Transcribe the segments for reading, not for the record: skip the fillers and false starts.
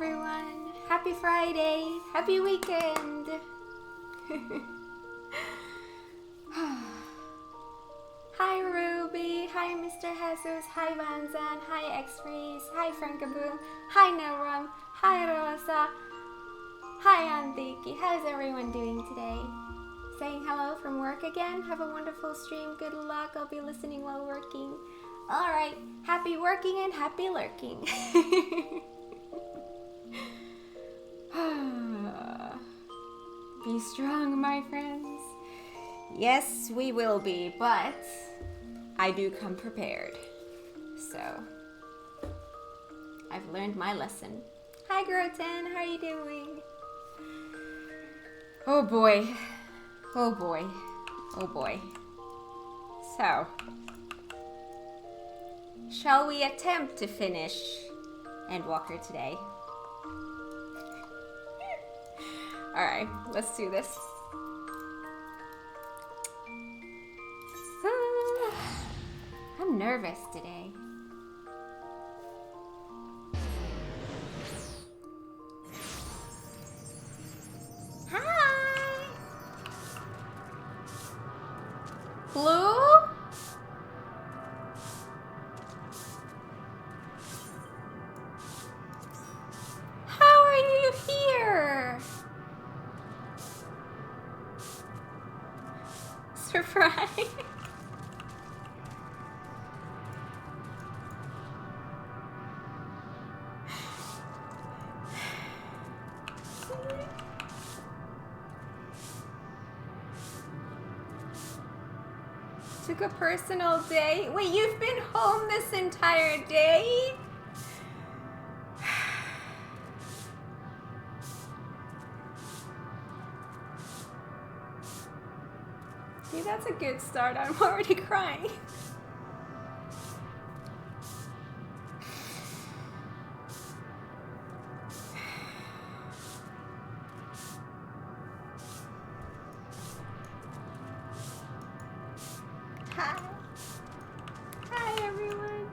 everyone. Happy Friday. Happy weekend. Hi Ruby. Hi Mr. Jesus. Hi Vanzan. Hi X-Freeze. Hi Frankaboo. Hi Norum. Hi Rosa. Hi Antiki. How's everyone doing today? Saying hello from work again. Have a wonderful stream. Good luck. I'll be listening while working. Alright. Happy working and happy lurking. Be strong, my friends. Yes, we will be, but I do come prepared. So, I've learned my lesson. Hi, Groten. How are you doing? Oh boy. Oh boy. Oh boy. So, shall we attempt to finish Endwalker today? Alright, let's do this. I'm nervous today. Hi! Blue? How are you here? Surprise! Took a personal day. Wait, you've been home this entire day? See, that's a good start. I'm already crying. Hi. Hi, everyone.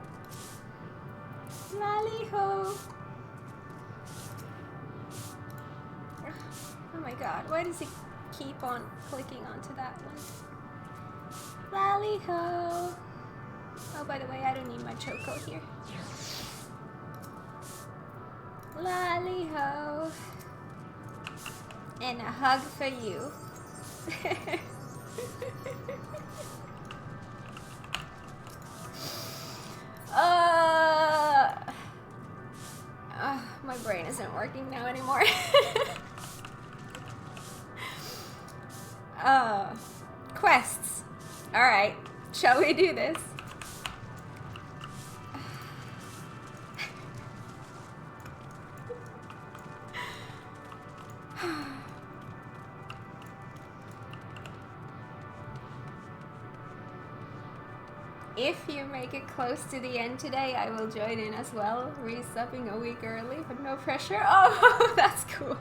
Lally-ho. Oh my god, why does he keep on clicking onto that one? Lally-ho. Oh, by the way, I don't need my choco here. Lally-ho. And a hug for you. My brain isn't working now anymore. Quests. Alright, shall we do this? If you make it close to the end today, I will join in as well, resubbing a week early, but no pressure. Oh, that's cool.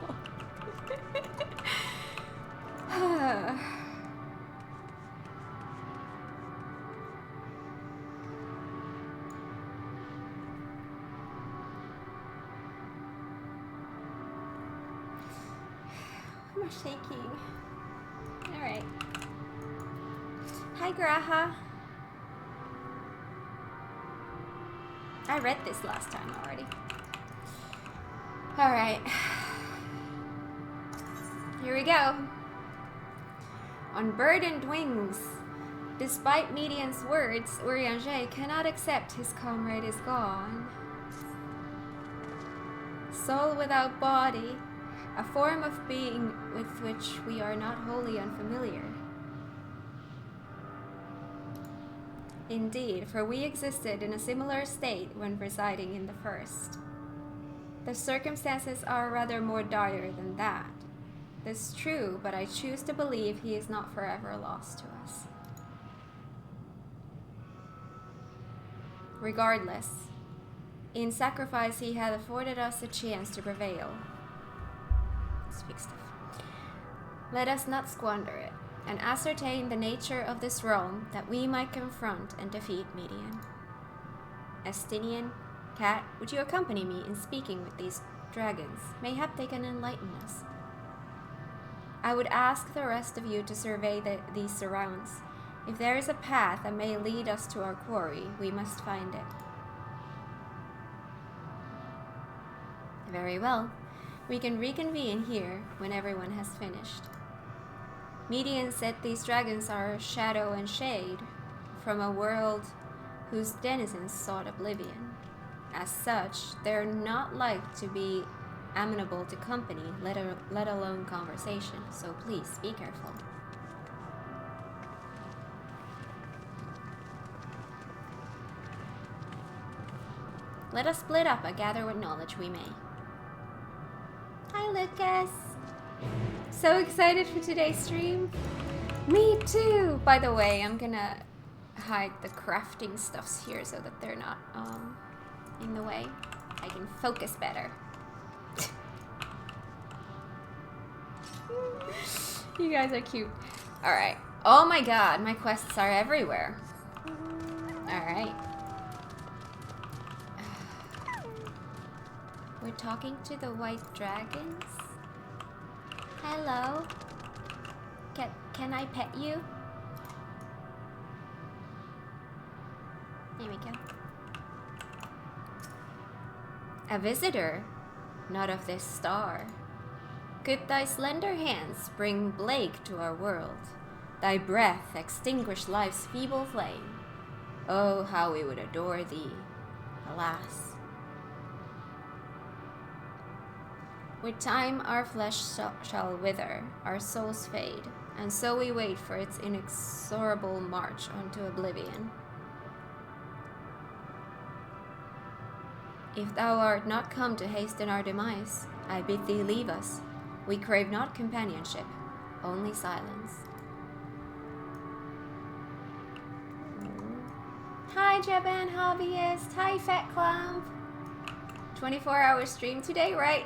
I'm shaking. Alright. Hi, Graha. I read this last time already. Alright. Here we go. On burdened wings. Despite Median's words, Urianger cannot accept his comrade is gone. Soul without body, a form of being with which we are not wholly unfamiliar. Indeed, for we existed in a similar state when residing in the first. The circumstances are rather more dire than that. This is true, but I choose to believe he is not forever lost to us. Regardless, in sacrifice he had afforded us a chance to prevail. Speak stuff. Let us not squander it, and ascertain the nature of this realm that we might confront and defeat Median. Estinian, Cat, would you accompany me in speaking with these dragons. Mayhap they can enlighten us. I would ask the rest of you to survey these surrounds. If there is a path that may lead us to our quarry, we must find it. Very well. We can reconvene here when everyone has finished. Median said these dragons are shadow and shade from a world whose denizens sought oblivion. As such, they're not like to be amenable to company, let alone conversation, so please be careful. Let us split up and gather what knowledge we may. Hi, Lucas. So excited for today's stream. Me too. By the way, I'm gonna hide the crafting stuffs here so that they're not in the way. I can focus better. You guys are cute. Alright. Oh my god, my quests are everywhere. Alright. We're talking to the white dragons. Hello. Can I pet you? There we go. A visitor, not of this star. Could thy slender hands bring plague to our world? Thy breath extinguish life's feeble flame. Oh, how we would adore thee. Alas. With time our flesh shall wither, our souls fade, and so we wait for its inexorable march onto oblivion. If thou art not come to hasten our demise, I bid thee leave us. We crave not companionship, only silence. Hi, Japan Hobbyist. Hi, Fat Clamp. 24-hour stream today, right?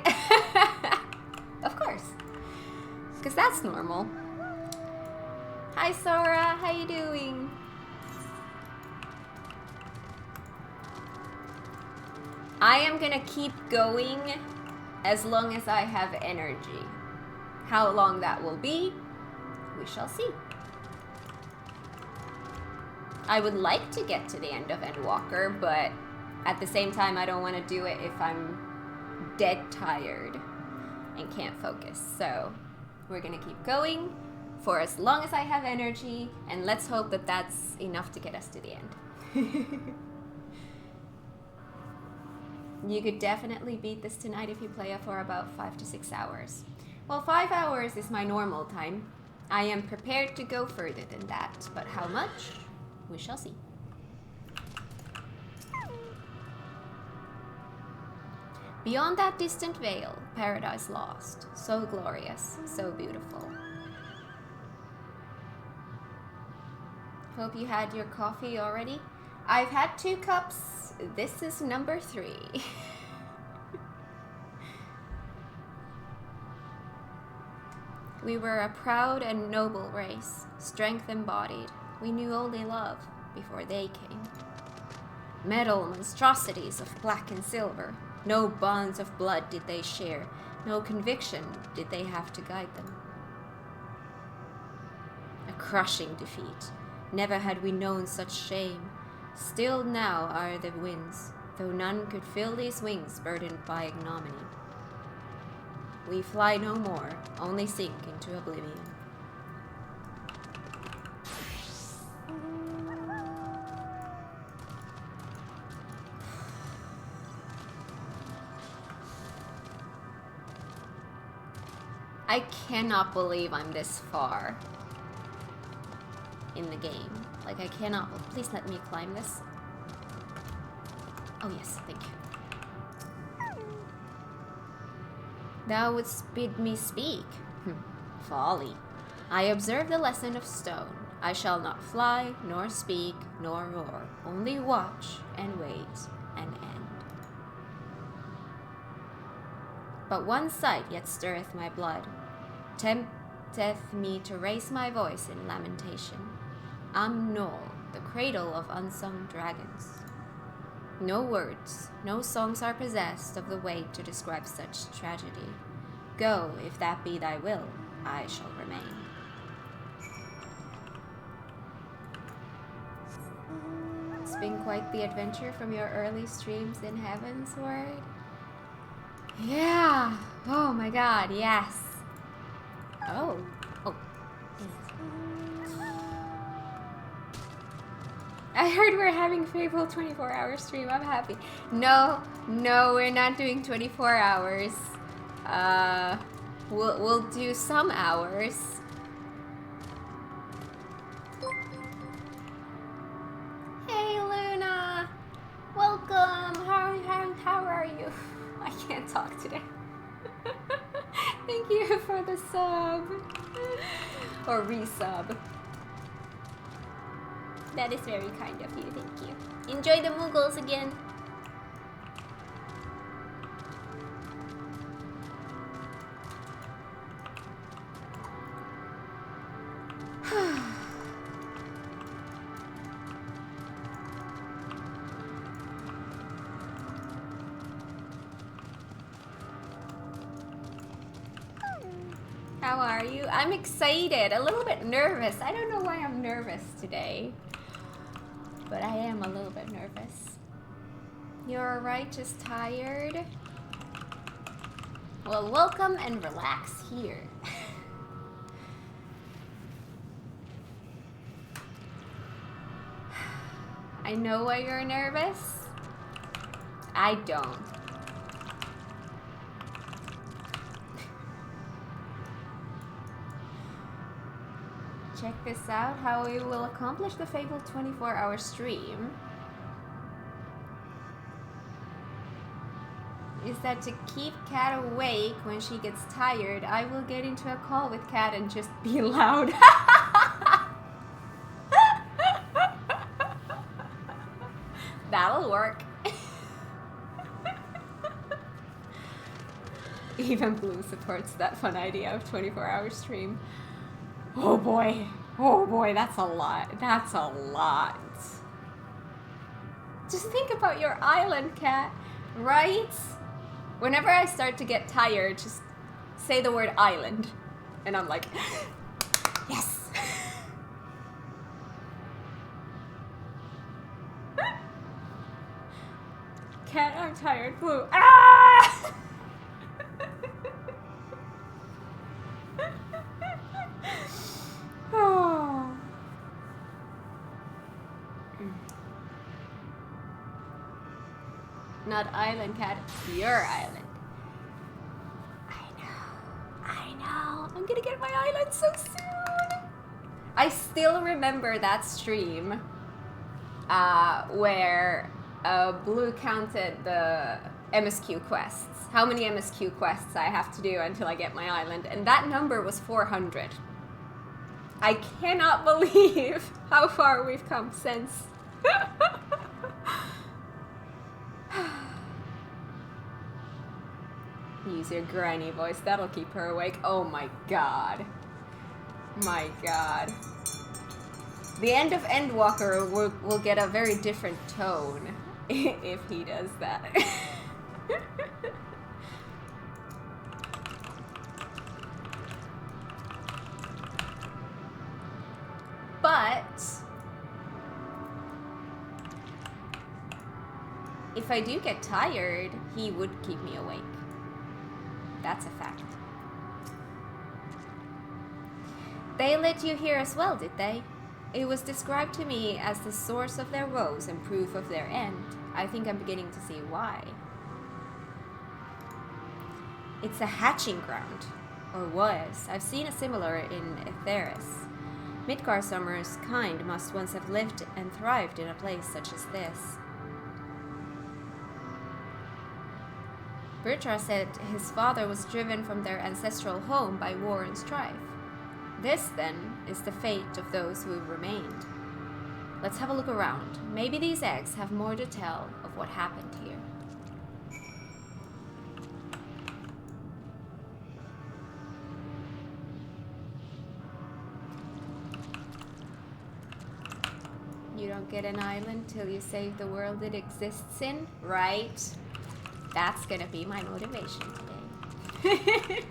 Of course. Because that's normal. Hi, Sora. How you doing? I am gonna keep going as long as I have energy. How long that will be, we shall see. I would like to get to the end of Endwalker, but at the same time, I don't want to do it if I'm dead tired and can't focus. So we're gonna keep going for as long as I have energy, and let's hope that that's enough to get us to the end. You could definitely beat this tonight if you play it for about 5 to 6 hours. Well, 5 hours is my normal time. I am prepared to go further than that, but how much? We shall see. Beyond that distant veil, paradise lost. So glorious, so beautiful. Hope you had your coffee already. I've had 2 cups. This is number 3. We were a proud and noble race, strength embodied. We knew only love before they came. Metal monstrosities of black and silver. No bonds of blood did they share. No conviction did they have to guide them. A crushing defeat. Never had we known such shame. Still now are the winds, though none could fill these wings burdened by ignominy. We fly no more, only sink into oblivion. I cannot believe I'm this far in the game. Like, I cannot. Please let me climb this. Oh yes, thank you. Thou wouldst bid me speak. Folly. I observe the lesson of stone. I shall not fly, nor speak, nor roar. Only watch and wait and end. But one sight yet stirreth my blood, tempteth me to raise my voice in lamentation. Knoll, the cradle of unsung dragons. No words, no songs are possessed of the weight to describe such tragedy. Go, if that be thy will, I shall remain. It's been quite the adventure from your early streams in Heaven's Word. Yeah! Oh my god, yes! Oh. Oh. I heard we're having Fable 24-hour stream. I'm happy. No, we're not doing 24 hours. We'll do some hours. Hey, Luna. Welcome. How are you? I can't talk today. Thank you for the sub. Or resub. That is very kind of you, thank you. Enjoy the Muggles again. How are you? I'm excited, a little bit nervous. I don't know why I'm nervous today. But I am a little bit nervous. You're alright, just tired? Well, welcome and relax here. I know why you're nervous. I don't. Check this out, how we will accomplish the Fable 24-hour stream is that to keep Kat awake when she gets tired, I will get into a call with Kat and just be loud. That'll work. Even Blue supports that fun idea of 24-hour stream. Oh boy, that's a lot. That's a lot. Just think about your island, Kat, right? Whenever I start to get tired, just say the word island. And I'm like, yes. Kat, I'm tired. Blue. Ah! Oh. Not island, Kat. Your island. I know. I'm gonna get my island so soon. I still remember that stream where Blue counted the MSQ quests. How many MSQ quests I have to do until I get my island. And that number was 400. I cannot believe how far we've come since. Use your granny voice, that'll keep her awake. Oh my god. My god. The end of Endwalker will get a very different tone if he does that. But if I do get tired, he would keep me awake. That's a fact. They let you here as well, did they? It was described to me as the source of their woes and proof of their end. I think I'm beginning to see why. It's a hatching ground. Or was. I've seen a similar in Etheris. Midgar Summer's kind must once have lived and thrived in a place such as this. Bertra said his father was driven from their ancestral home by war and strife. This, then, is the fate of those who remained. Let's have a look around. Maybe these eggs have more to tell of what happened here. You don't don't get an island till you save the world it exists in, right? That's gonna be my motivation today.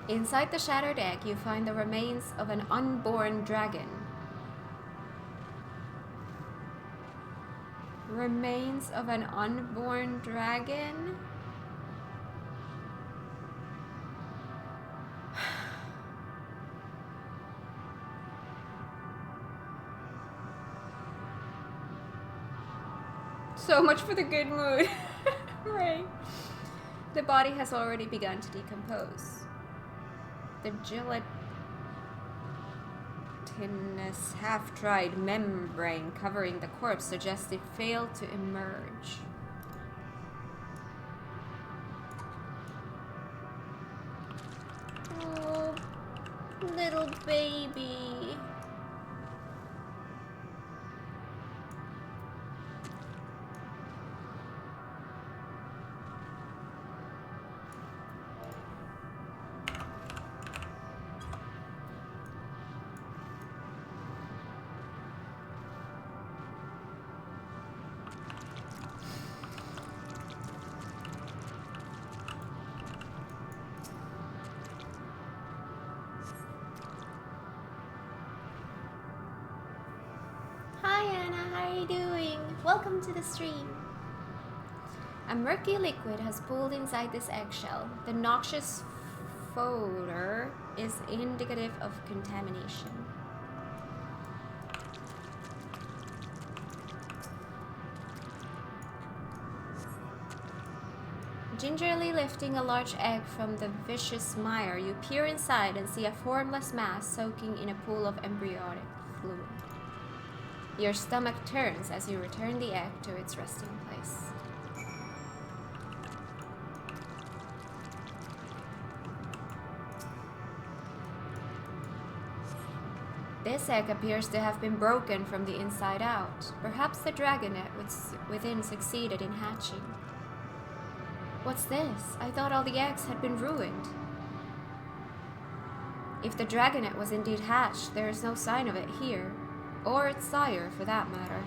Inside the shattered egg, you find the remains of an unborn dragon. Remains of an unborn dragon? So much for the good mood. Right. The body has already begun to decompose. The gelatinous, half-dried membrane covering the corpse suggests it failed to emerge. Oh, little baby. Welcome to the stream. A murky liquid has pooled inside this eggshell. The noxious odor is indicative of contamination. Gingerly lifting a large egg from the viscous mire, you peer inside and see a formless mass soaking in a pool of embryonic fluid. Your stomach turns as you return the egg to its resting place. This egg appears to have been broken from the inside out. Perhaps the dragonet within succeeded in hatching. What's this? I thought all the eggs had been ruined. If the dragonet was indeed hatched, there is no sign of it here. Or its sire, for that matter.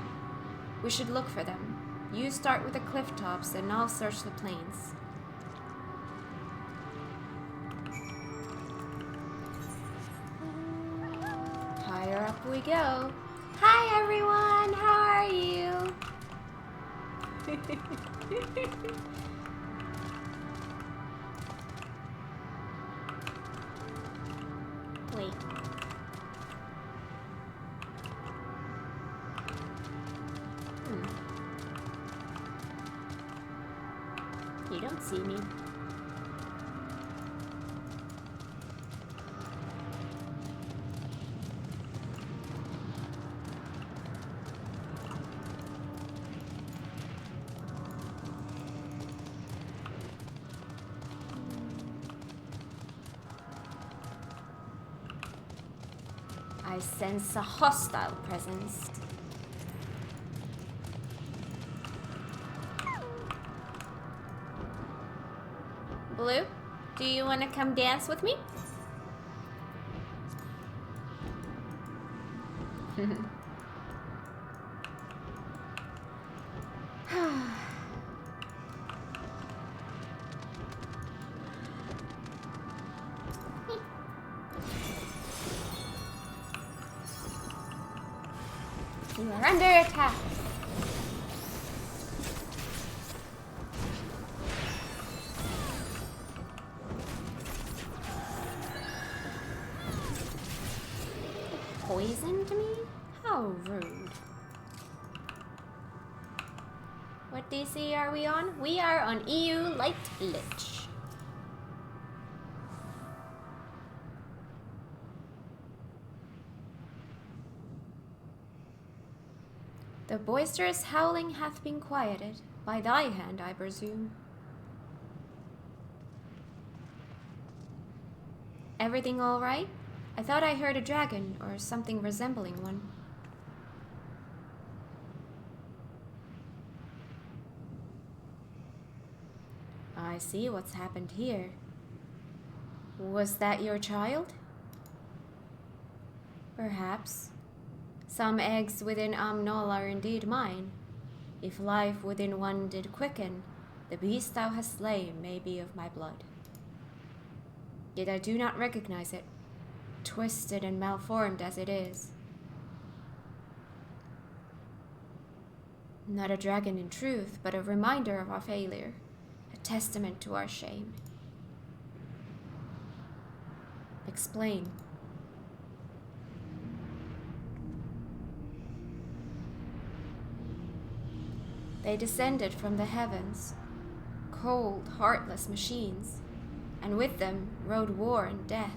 We should look for them. You start with the cliff tops, and I'll search the plains. Higher up we go. Hi everyone, how are you? Wait. You don't see me. I sense a hostile presence. Blue, do you want to come dance with me? You are under attack. Poisoned me? How rude. What DC are we on? We are on EU Light Lich. The boisterous howling hath been quieted, by thy hand, I presume. Everything all right? I thought I heard a dragon, or something resembling one. I see what's happened here. Was that your child? Perhaps. Some eggs within Amnol are indeed mine. If life within one did quicken, the beast thou hast slain may be of my blood. Yet I do not recognize it, twisted and malformed as it is. Not a dragon in truth, but a reminder of our failure, a testament to our shame. Explain. They descended from the heavens, cold, heartless machines, and with them rode war and death.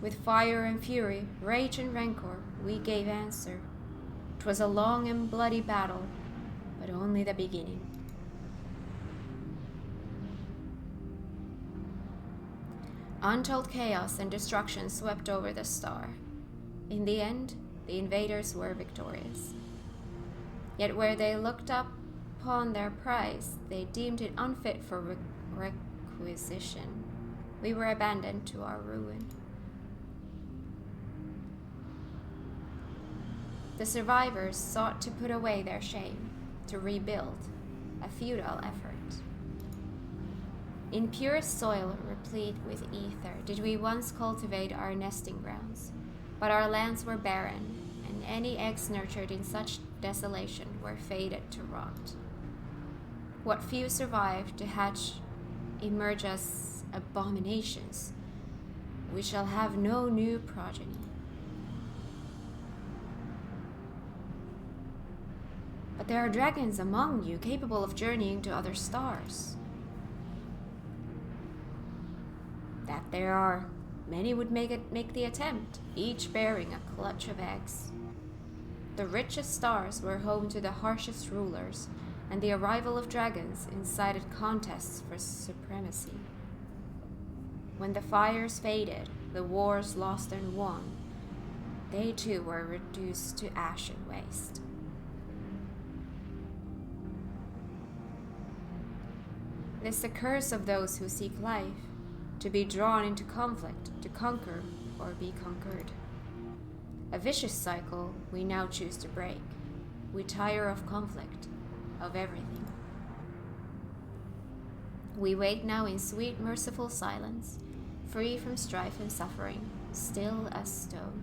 With fire and fury, rage and rancor, we gave answer. 'Twas a long and bloody battle, but only the beginning. Untold chaos and destruction swept over the star. In the end, the invaders were victorious. Yet where they looked up upon their prize, they deemed it unfit for requisition. We were abandoned to our ruin. The survivors sought to put away their shame, to rebuild, a futile effort. In purest soil, replete with ether, did we once cultivate our nesting grounds, but our lands were barren, and any eggs nurtured in such desolation were fated to rot. What few survived to hatch emerge as abominations. We shall have no new progeny. But there are dragons among you capable of journeying to other stars. That there are. Many would make the attempt, each bearing a clutch of eggs. The richest stars were home to the harshest rulers, and the arrival of dragons incited contests for supremacy. When the fires faded, the wars lost and won, they too were reduced to ash and waste. It is the curse of those who seek life, to be drawn into conflict, to conquer or be conquered. A vicious cycle we now choose to break. We tire of conflict, of everything. We wait now in sweet, merciful silence, free from strife and suffering, still as stone.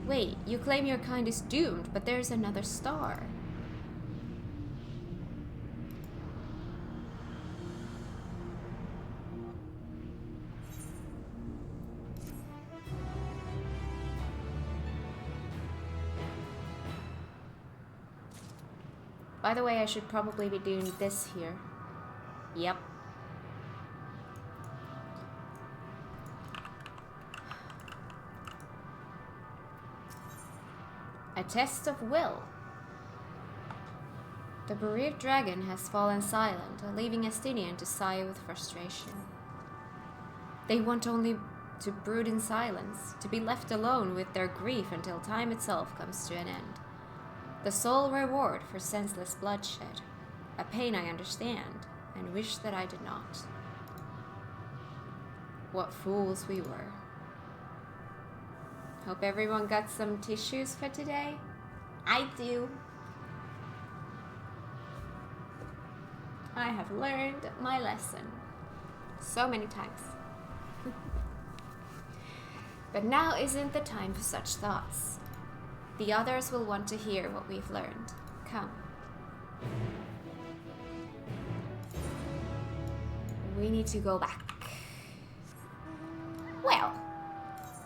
Wait, you claim your kind is doomed, but there's another star. By the way, I should probably be doing this here. Yep. A test of will. The bereaved dragon has fallen silent, leaving Estinian to sigh with frustration. They want only to brood in silence, to be left alone with their grief until time itself comes to an end. The sole reward for senseless bloodshed, a pain I understand and wish that I did not. What fools we were. Hope everyone got some tissues for today. I do. I have learned my lesson so many times. But now isn't the time for such thoughts. The others will want to hear what we've learned. Come. We need to go back. Well,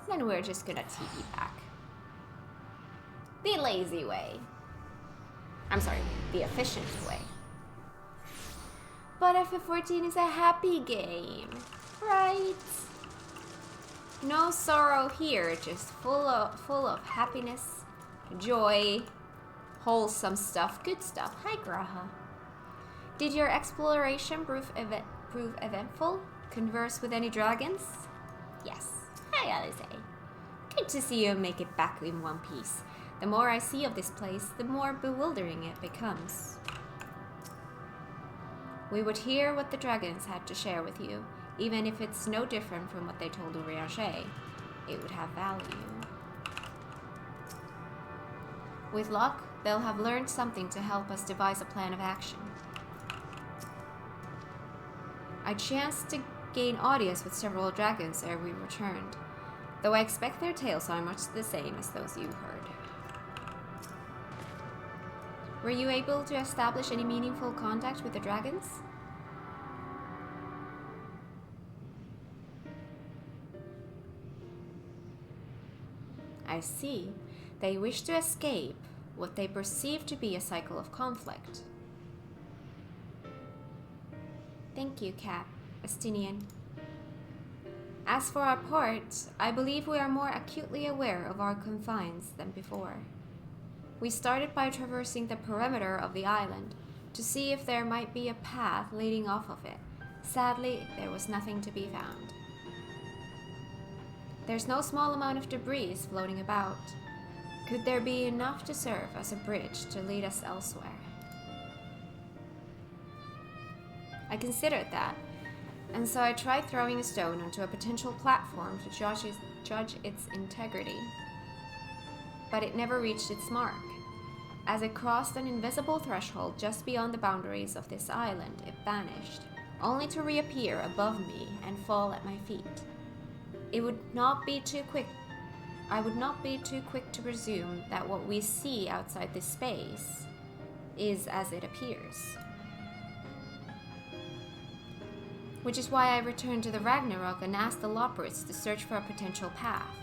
then we're just gonna TP back. The lazy way. I'm sorry, the efficient way. But FF14 is a happy game, right? No sorrow here, just full of happiness, joy, wholesome stuff, good stuff. Hi, Graha. Did your exploration prove eventful? Converse with any dragons? Yes. Hi, Alice. Good to see you make it back in one piece. The more I see of this place, the more bewildering it becomes. We would hear what the dragons had to share with you, Even if it's no different from what they told Urianger, it would have value. With luck, they'll have learned something to help us devise a plan of action. I chanced to gain audience with several dragons ere we returned, though I expect their tales are much the same as those you heard. Were you able to establish any meaningful contact with the dragons? I see. They wish to escape what they perceive to be a cycle of conflict. Thank you, Kat. Estinian. As for our part, I believe we are more acutely aware of our confines than before. We started by traversing the perimeter of the island to see if there might be a path leading off of it. Sadly, there was nothing to be found. There's no small amount of debris floating about. Could there be enough to serve as a bridge to lead us elsewhere? I considered that, and so I tried throwing a stone onto a potential platform to judge its integrity. But it never reached its mark. As it crossed an invisible threshold just beyond the boundaries of this island, it vanished, only to reappear above me and fall at my feet. I would not be too quick to presume that what we see outside this space is as it appears. Which is why I returned to the Ragnarok and asked the Loporrits to search for a potential path.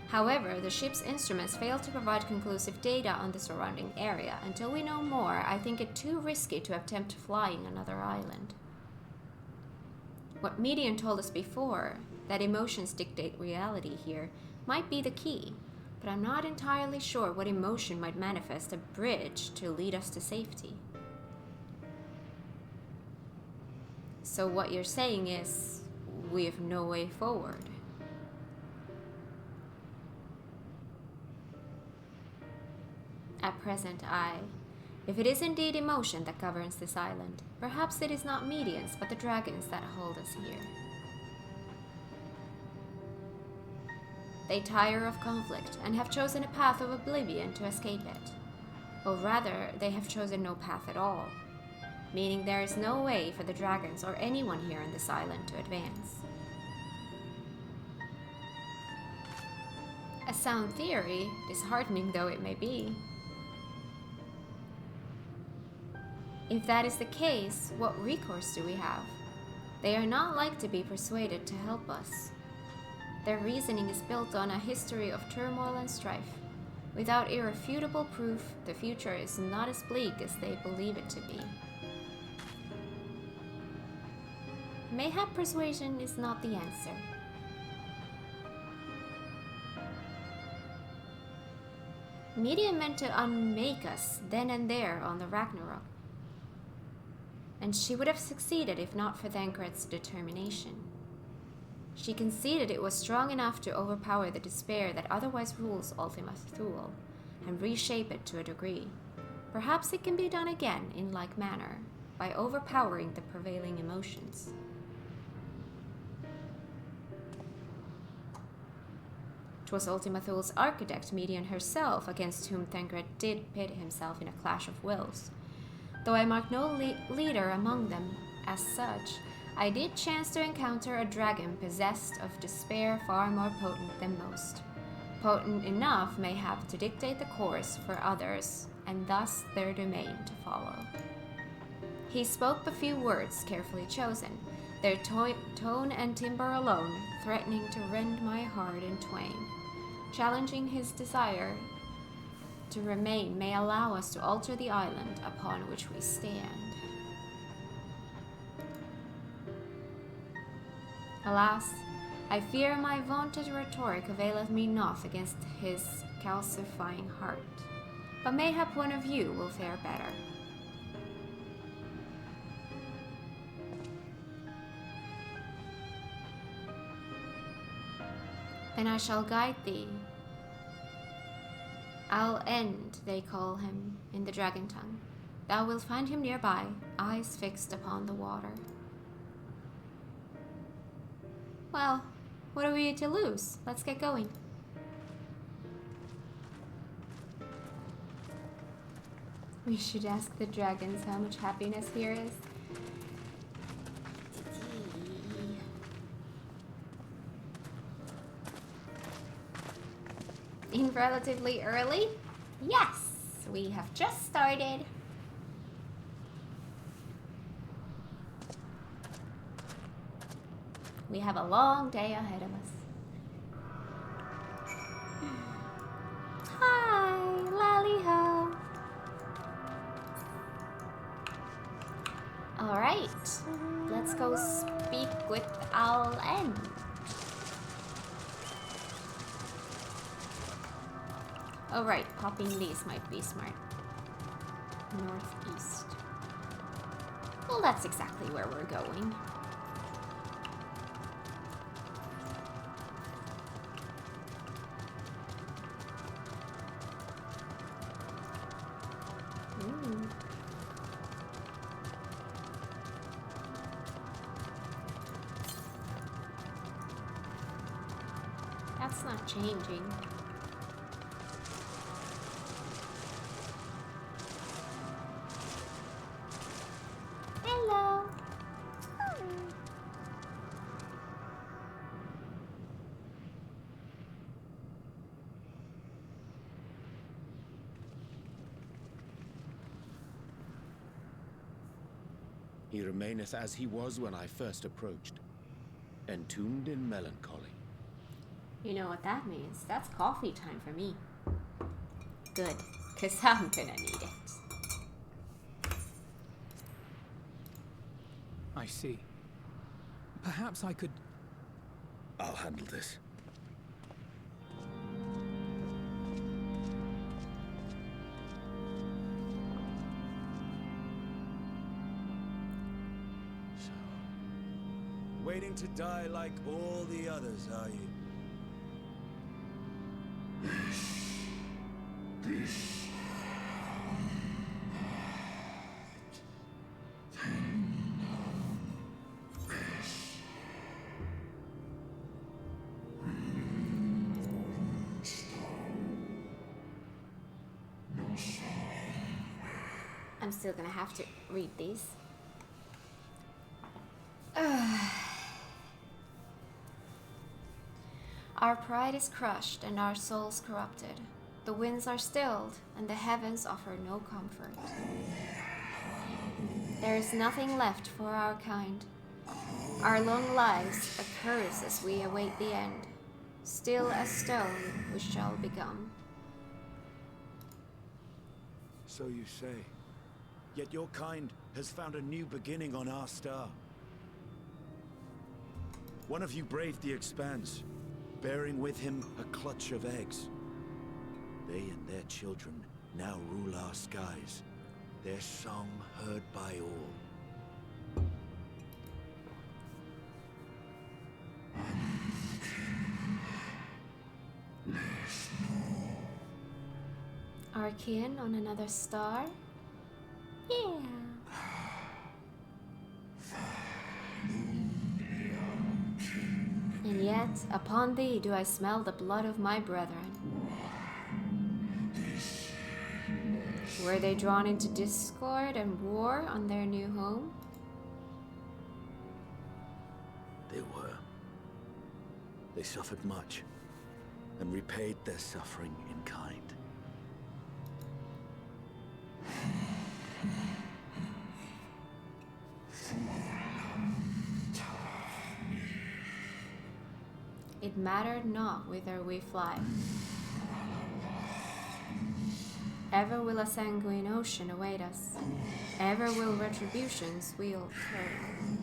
However, the ship's instruments failed to provide conclusive data on the surrounding area. Until we know more, I think it too risky to attempt flying another island. What Median told us before, that emotions dictate reality here, might be the key, but I'm not entirely sure what emotion might manifest a bridge to lead us to safety. So what you're saying is, we have no way forward. At present, if it is indeed emotion that governs this island, perhaps it is not Medians but the dragons that hold us here. They tire of conflict and have chosen a path of oblivion to escape it. Or rather, they have chosen no path at all, meaning there is no way for the dragons or anyone here on this island to advance. A sound theory, disheartening though it may be. If that is the case, what recourse do we have? They are not like to be persuaded to help us. Their reasoning is built on a history of turmoil and strife. Without irrefutable proof, the future is not as bleak as they believe it to be. Mayhap persuasion is not the answer. Median meant to unmake us then and there on the Ragnarok. And she would have succeeded if not for Thancred's determination. She conceded it was strong enough to overpower the despair that otherwise rules Ultima Thule, and reshape it to a degree. Perhaps it can be done again in like manner, by overpowering the prevailing emotions. 'Twas Ultima Thule's architect, Median herself, against whom Thancred did pit himself in a clash of wills. Though I marked no leader among them as such, I did chance to encounter a dragon possessed of despair far more potent than most. Potent enough, mayhap, to dictate the course for others, and thus their domain to follow. He spoke but few words carefully chosen, their tone and timbre alone threatening to rend my heart in twain. Challenging his desire to remain may allow us to alter the island upon which we stand. Alas, I fear my vaunted rhetoric availeth me not against his calcifying heart, but mayhap one of you will fare better. Then I shall guide thee. I'll end, they call him, in the dragon tongue. Thou wilt find him nearby, eyes fixed upon the water. Well, what are we to lose? Let's get going. We should ask the dragons how much happiness here is. In relatively early? Yes, we have just started. We have a long day ahead of us. Hi, Lally-ho. Alright, let's go speak with Al N. Oh right, popping these might be smart. Northeast. Well, that's exactly where we're going. Ooh. That's not changing. Hello. He remaineth as he was when I first approached, entombed in melancholy. You know what that means? That's coffee time for me. Good, because I'm gonna need it. I see. Perhaps I could... I'll handle this. So, waiting to die like all the others, are you? I'm still gonna have to read these. Our pride is crushed and our souls corrupted. The winds are stilled and the heavens offer no comfort. There is nothing left for our kind. Our long lives a curse as we await the end. Still as stone we shall become. So you say. Yet your kind has found a new beginning on our star. One of you braved the expanse, bearing with him a clutch of eggs. They and their children now rule our skies, their song heard by all. Our kin on another star? Yeah. And yet, upon thee do I smell the blood of my brethren. Were they drawn into discord and war on their new home? They were. They suffered much, and repaid their suffering in kind. It mattered not whither we fly. Ever will a sanguine ocean await us. Ever will retribution's wheel turn.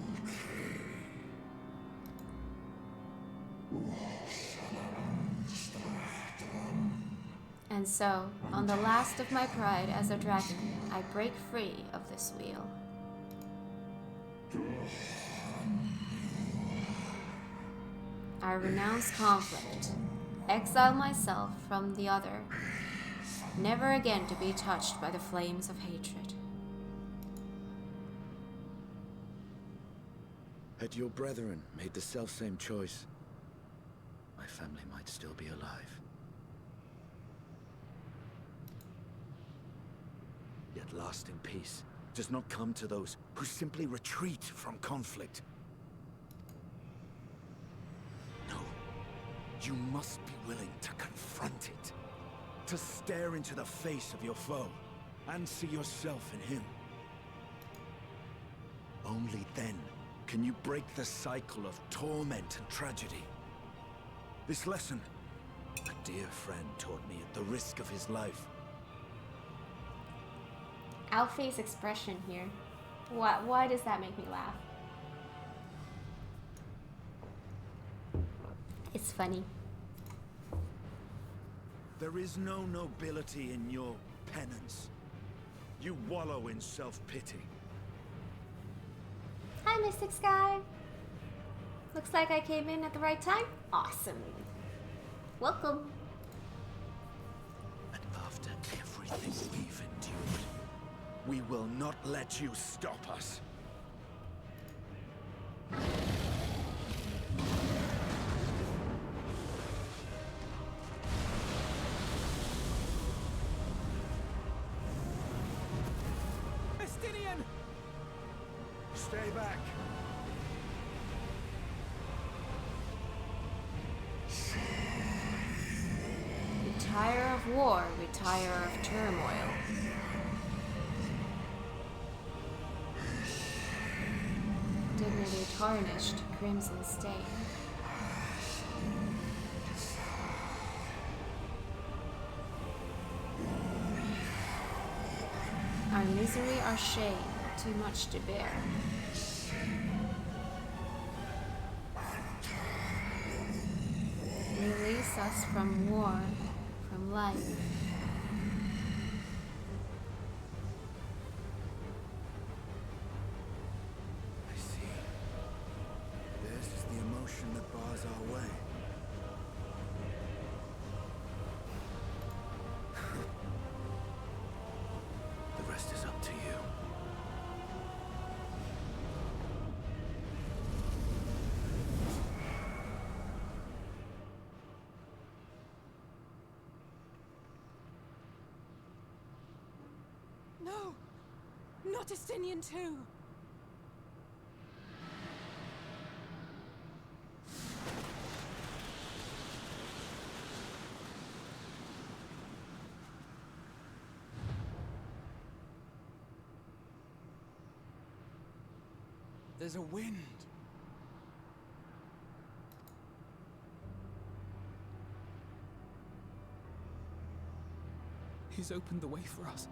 And so, on the last of my pride as a dragon, I break free of this wheel. I renounce conflict, exile myself from the other, never again to be touched by the flames of hatred. Had your brethren made the selfsame choice, my family might still be alive. Yet lasting peace does not come to those who simply retreat from conflict. No, you must be willing to confront it, to stare into the face of your foe, and see yourself in him. Only then can you break the cycle of torment and tragedy. This lesson, a dear friend taught me at the risk of his life. Alfie's expression here. Why does that make me laugh? It's funny. There is no nobility in your penance. You wallow in self-pity. Hi, Mystic Sky. Looks like I came in at the right time. Awesome. Welcome. And after everything we've endured, we will not let you stop us. Estinian! Stay back. We tire of war, we tire of turmoil. Dignity tarnished, crimson stained. Our misery, our shame, too much to bear. Release us from war, from life. I see. This is the emotion that bars our way. The rest is up to you. No! Not Estinian too! There's a wind. He's opened the way for us.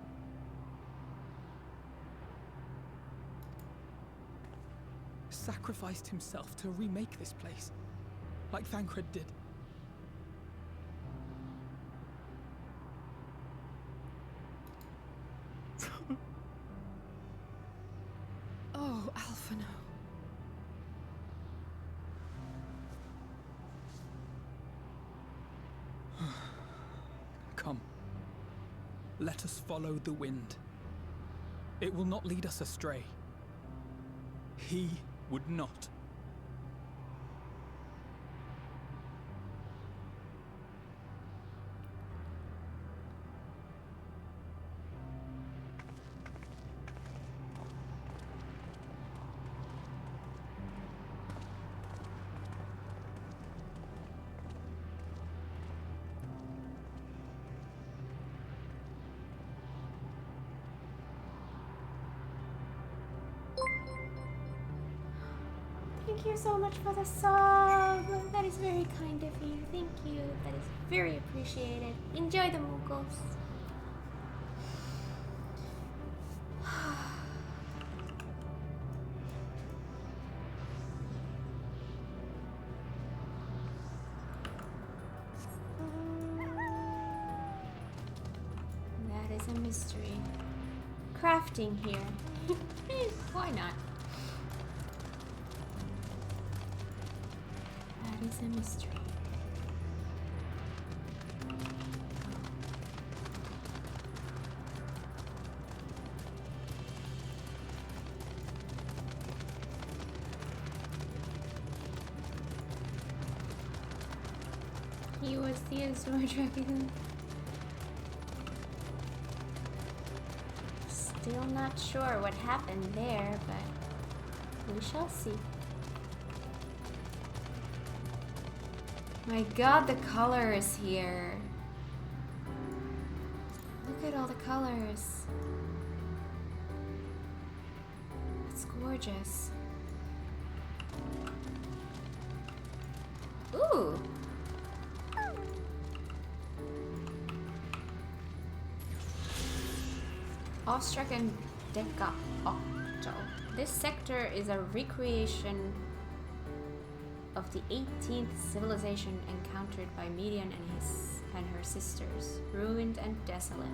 Sacrificed himself to remake this place, like Thancred did. Oh, Alphino. Come. Let us follow the wind. It will not lead us astray. He would not. Thank you so much for the sub. That is very kind of you. Thank you. That is very appreciated. Enjoy the Mughals. That is a mystery. Crafting here. Why not? That is a mystery. He was the Azure Dragon. Still not sure what happened there, but we shall see. My god, the colors here. Look at all the colors. It's gorgeous. Ooh. Awestruck and Deca Octo. This sector is a recreation of the 18th civilization encountered by Median and her sisters, ruined and desolate.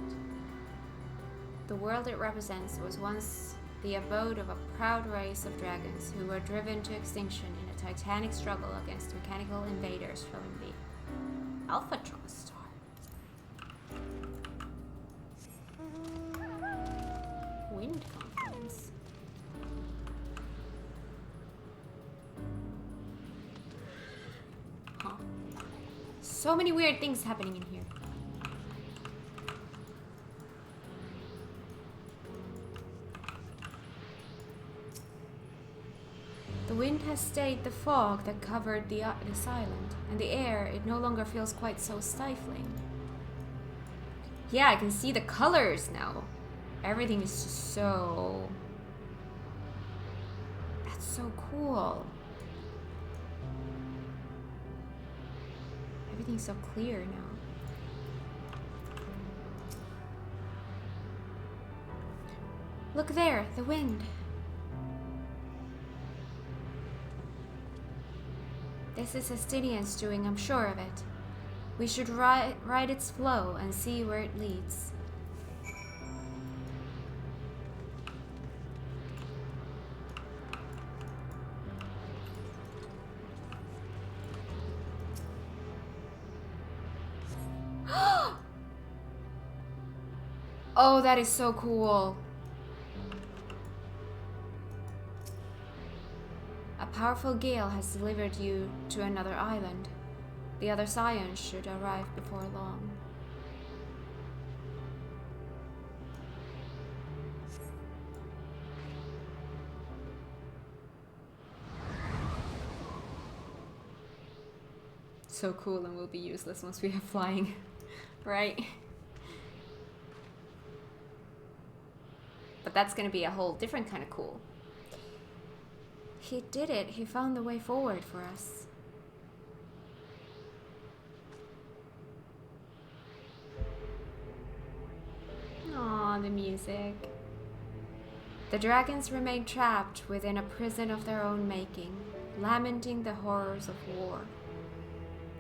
The world it represents was once the abode of a proud race of dragons who were driven to extinction in a titanic struggle against mechanical invaders from the Alphatron star. Wind confidence. Huh. So many weird things happening in here. The wind has stayed the fog that covered this island, and the air, it no longer feels quite so stifling. Yeah, I can see the colors now. Everything is just so... That's so cool. Everything's so clear now. Look there, the wind. This is Estinian's doing, I'm sure of it. We should ride its flow and see where it leads. Oh, that is so cool. A powerful gale has delivered you to another island. The other scions should arrive before long. So cool, and will be useless once we have flying, right? But that's gonna be a whole different kind of cool. He did it. He found the way forward for us. Aw, the music. The dragons remained trapped within a prison of their own making, lamenting the horrors of war.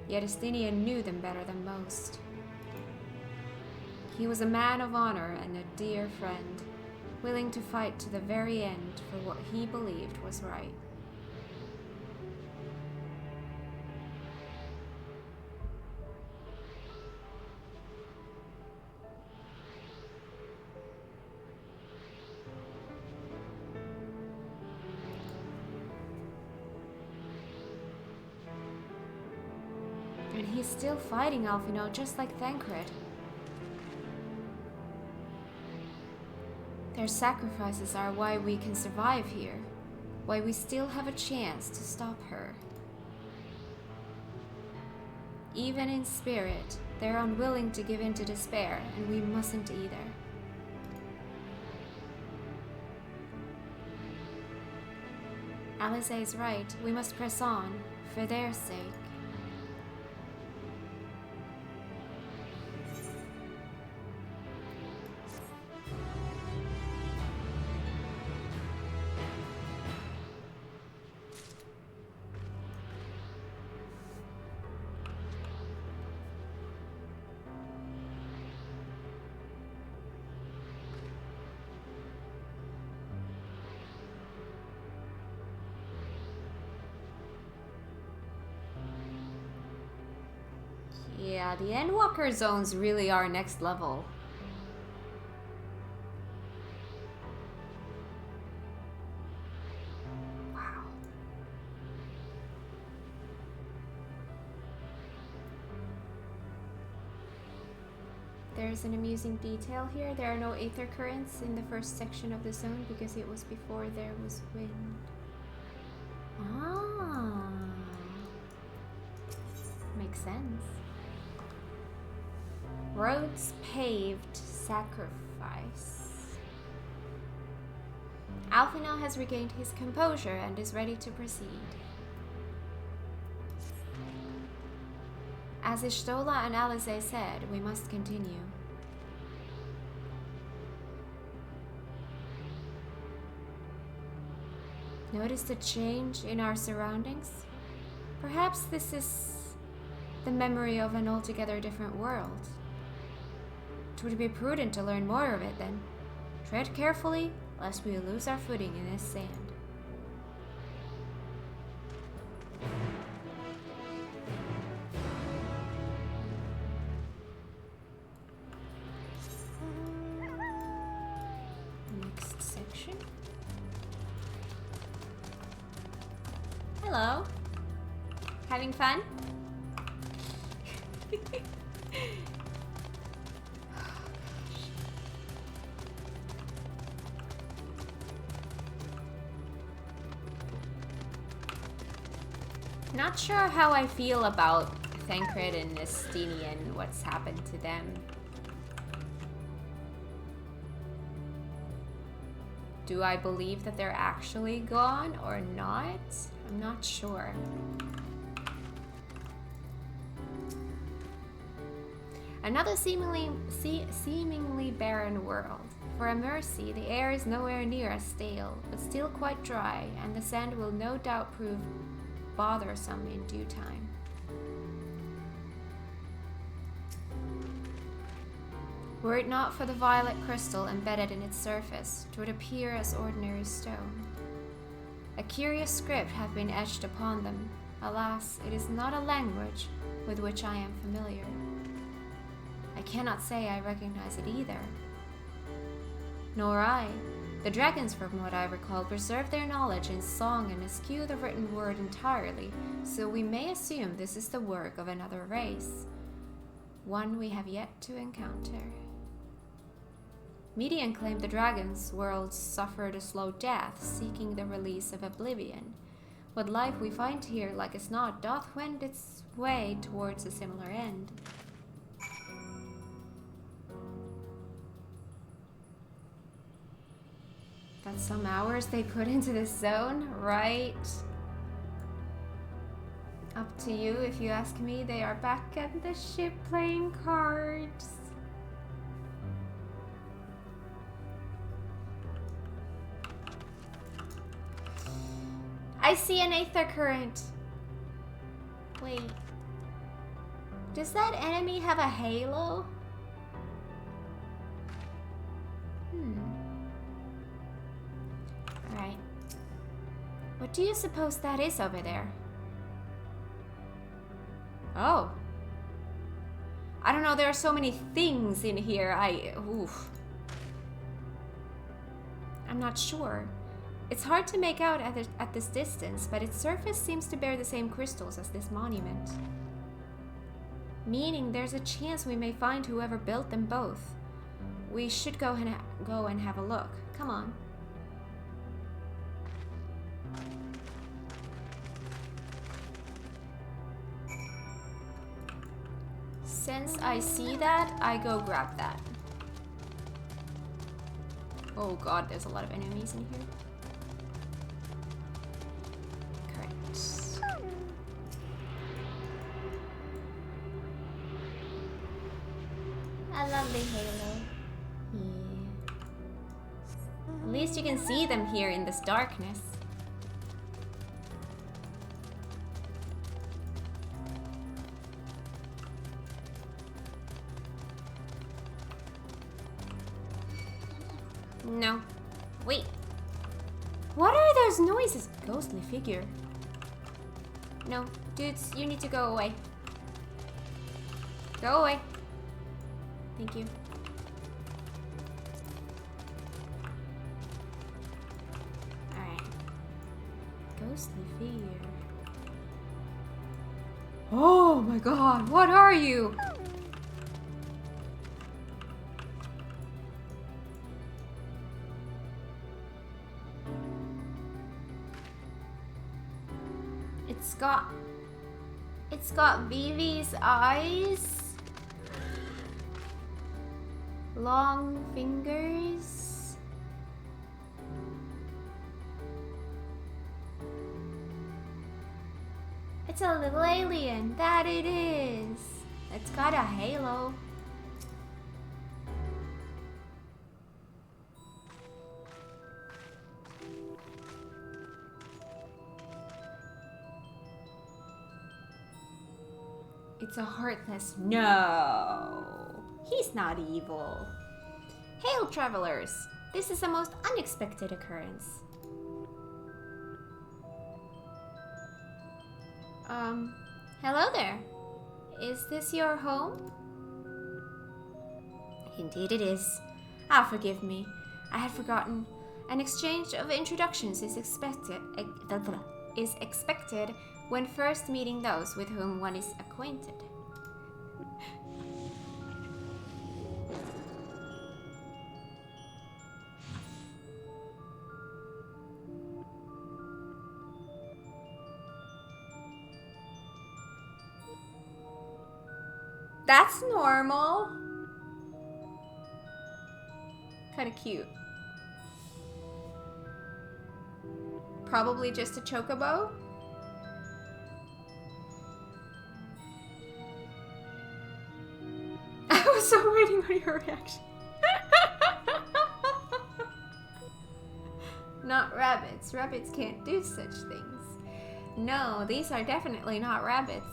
Yet Estinian knew them better than most. He was a man of honor and a dear friend, willing to fight to the very end for what he believed was right. And he's still fighting Alphino just like Thancred. Their sacrifices are why we can survive here, why we still have a chance to stop her. Even in spirit, they're unwilling to give in to despair, and we mustn't either. Alice is right, we must press on, for their sake. Yeah, the Endwalker zones really are next level. Wow. there's an amusing detail here. There are no aether currents in the first section of the zone because it was before there was wind. Ah, makes sense. Roads paved, sacrifice. Alphinaud has regained his composure and is ready to proceed. As Ishtola and Alize said, we must continue. Notice the change in our surroundings? Perhaps this is the memory of an altogether different world. It would be prudent to learn more of it then. Tread carefully, lest we lose our footing in this sand. Next section. Hello. Having fun? Not sure how I feel about Thancred and Nestini and what's happened to them. Do I believe that they're actually gone or not? I'm not sure. Another seemingly barren world. For a mercy, the air is nowhere near as stale, but still quite dry, and the sand will no doubt prove bothersome in due time. Were it not for the violet crystal embedded in its surface, it would appear as ordinary stone. A curious script hath been etched upon them. Alas, it is not a language with which I am familiar. I cannot say I recognize it either. Nor I. The dragons, from what I recall, preserve their knowledge in song and eschew the written word entirely, so we may assume this is the work of another race, one we have yet to encounter. Median claimed the dragon's world suffered a slow death, seeking the release of oblivion. What life we find here, like as not, doth wend its way towards a similar end. That's some hours they put into this zone, right? Up to you if you ask me. They are back at the ship playing cards. I see an aether current. Wait. Does that enemy have a halo? Alright. What do you suppose that is over there? Oh. I don't know, there are so many things in here. Oof. I'm not sure. It's hard to make out at this distance, but its surface seems to bear the same crystals as this monument. Meaning there's a chance we may find whoever built them both. We should go and have a look. Come on. Since I see that, I go grab that. Oh god, there's a lot of enemies in here. Correct. A lovely halo. Yeah. At least you can see them here in this darkness. No. Wait. What are those noises? Ghostly figure. No. Dudes, you need to go away. Go away. Thank you. Alright. Ghostly figure. Oh my god, what are you? got Vivi's eyes. Long fingers. It's a little alien, that it is. It's got a halo. It's a heartless. No, he's not evil. Hail, travelers! This is a most unexpected occurrence. Hello there. Is this your home? Indeed it is. Ah, forgive me. I had forgotten. An exchange of introductions is expected when first meeting those with whom one is acquainted. That's normal. Kind of cute. Probably just a chocobo. I was so waiting on your reaction. Not rabbits. Rabbits can't do such things. No, these are definitely not rabbits.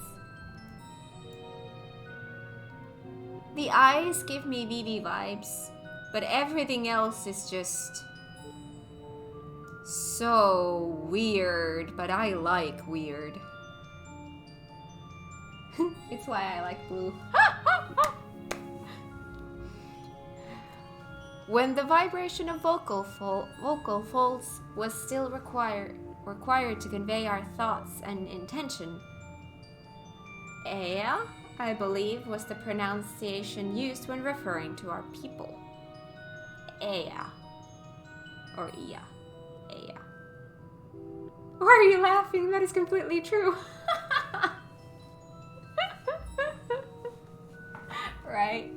The eyes give me Vivi vibes, but everything else is just so weird, but I like weird. It's why I like blue. When the vibration of vocal folds was still required to convey our thoughts and intention, Ea, I believe, was the pronunciation used when referring to our people. Ea. Or Ea. Ea. Why are you laughing? That is completely true. Right?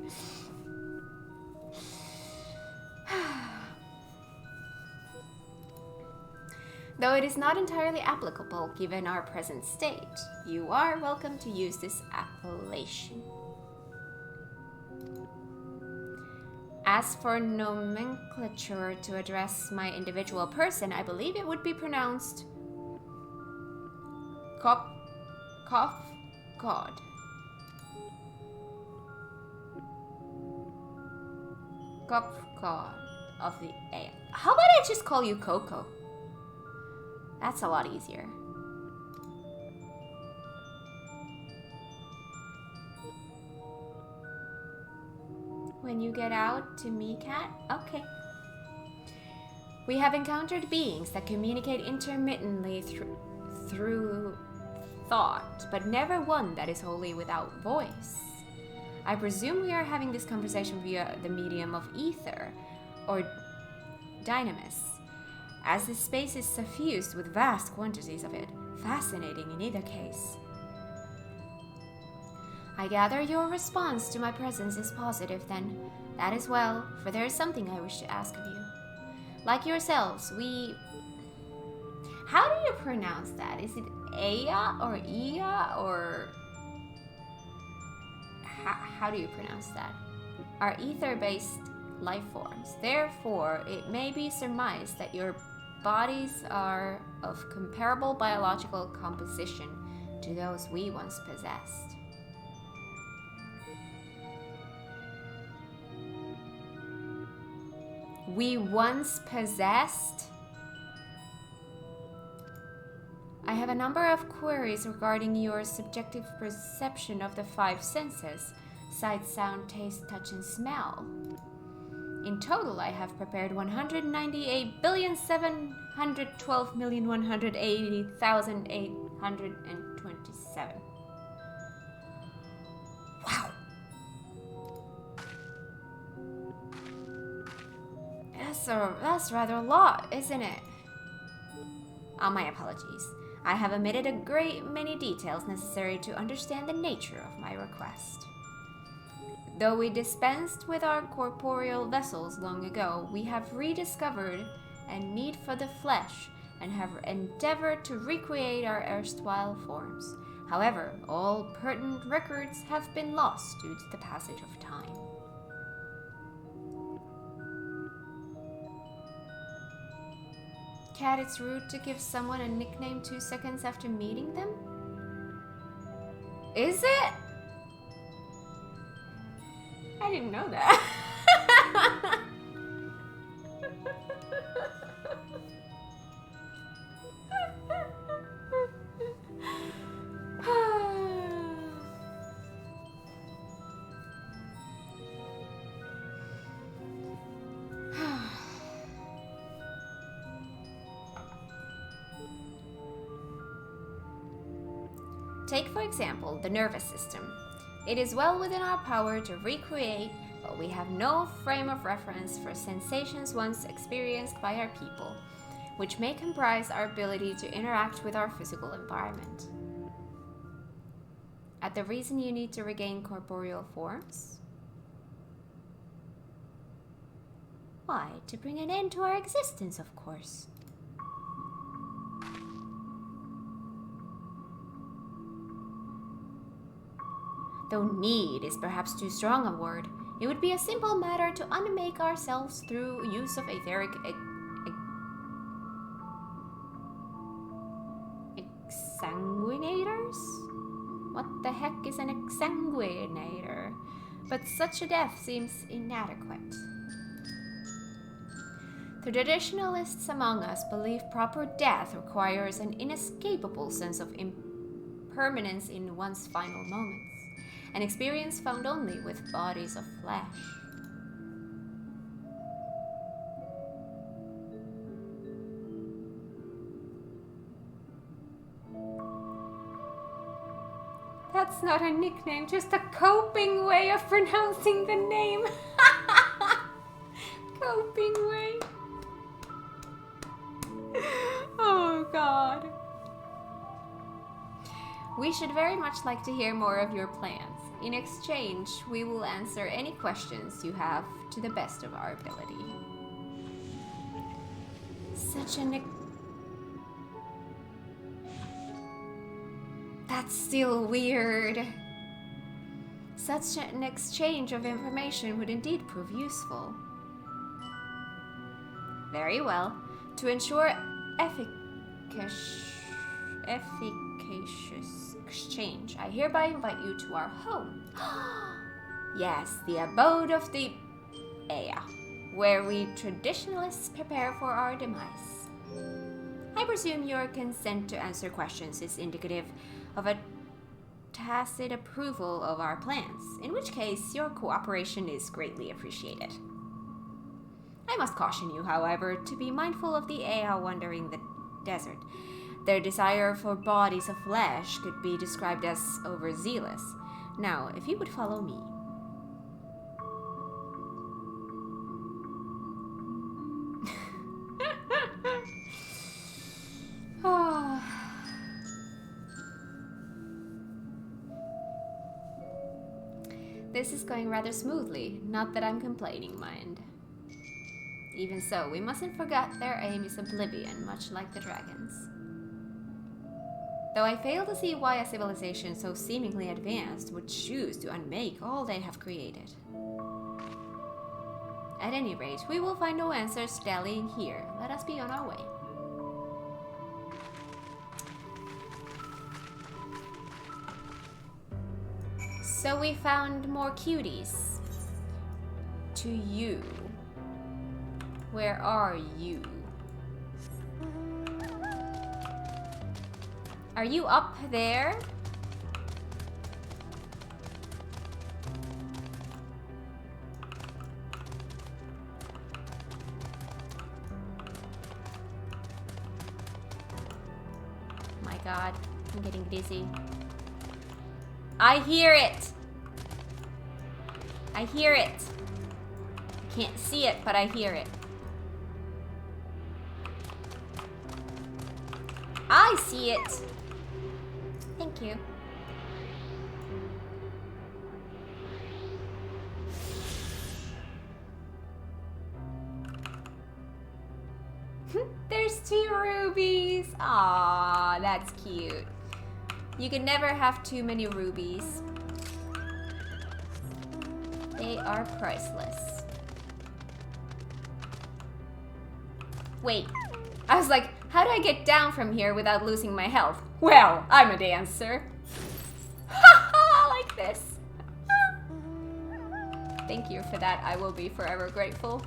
Though it is not entirely applicable given our present state, you are welcome to use this appellation. As for nomenclature to address my individual person, I believe it would be pronounced God. God of the Air. How about I just call you Coco? That's a lot easier. When you get out to MagiKat? Okay. We have encountered beings that communicate intermittently through thought, but never one that is wholly without voice. I presume we are having this conversation via the medium of ether, or dynamis, as this space is suffused with vast quantities of it. Fascinating in either case. I gather your response to my presence is positive then. That is well, for there is something I wish to ask of you. Like yourselves, we... How do you pronounce that? Is it Ea or Ea or... How do you pronounce that? Are ether-based life forms. Therefore, it may be surmised that your bodies are of comparable biological composition to those we once possessed. We once possessed? I have a number of queries regarding your subjective perception of the five senses: sight, sound, taste, touch, and smell. In total, I have prepared 198,712,180,827. Wow. That's rather a lot, isn't it? My apologies. I have omitted a great many details necessary to understand the nature of my request. Though we dispensed with our corporeal vessels long ago, we have rediscovered a need for the flesh and have endeavored to recreate our erstwhile forms. However, all pertinent records have been lost due to the passage of time. Cat, it's rude to give someone a nickname 2 seconds after meeting them? Is it? I didn't know that. Take, for example, the nervous system. It is well within our power to recreate, but we have no frame of reference for sensations once experienced by our people, which may comprise our ability to interact with our physical environment. At the reason you need to regain corporeal forms? Why, to bring an end to our existence, of course. Though need is perhaps too strong a word, it would be a simple matter to unmake ourselves through use of etheric exsanguinators? What the heck is an exsanguinator? But such a death seems inadequate. The traditionalists among us believe proper death requires an inescapable sense of impermanence in one's final moments, an experience found only with bodies of flesh. That's not a nickname, just a coping way of pronouncing the name. Coping way. Oh, God. We should very much like to hear more of your plans. In exchange, we will answer any questions you have to the best of our ability. Such an... That's still weird. Such an exchange of information would indeed prove useful. Very well. To ensure efficacious exchange, I hereby invite you to our home. Yes, the abode of the Ea, where we traditionalists prepare for our demise. I presume your consent to answer questions is indicative of a tacit approval of our plans, in which case your cooperation is greatly appreciated. I must caution you, however, to be mindful of the Ea wandering the desert. Their desire for bodies of flesh could be described as overzealous. Now, if you would follow me. Oh. This is going rather smoothly, not that I'm complaining, mind. Even so, we mustn't forget their aim is oblivion, much like the dragons. Though I fail to see why a civilization so seemingly advanced would choose to unmake all they have created. At any rate, we will find no answers dallying here. Let us be on our way. So we found more cuties. To you. Where are you? Are you up there? My God, I'm getting dizzy. I hear it! I hear it! I can't see it, but I hear it. I see it. Thank you. There's 2 rubies. Aw, that's cute. You can never have too many rubies. They are priceless. Wait, I was like, how do I get down from here without losing my health? Well, I'm a dancer. Haha, like this. Thank you for that. I will be forever grateful.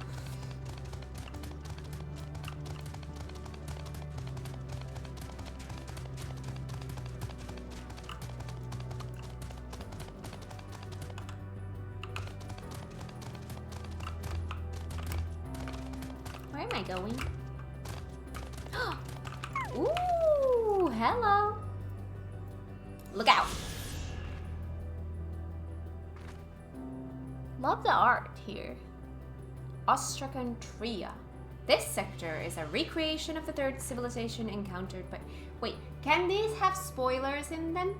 Where am I going? Ooh, hello. Look out. Love the art here. Ostrakhan Tria. This sector is a recreation of the 3rd civilization encountered by... Wait, can these have spoilers in them?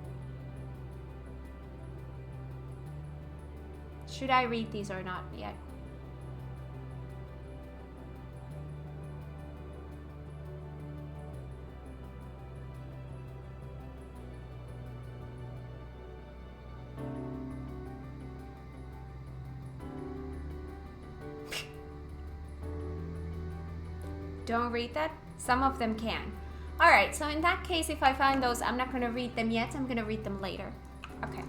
Should I read these or not yet? Don't read that? Some of them can. Alright, so in that case, if I find those, I'm not going to read them yet. I'm going to read them later. Okay,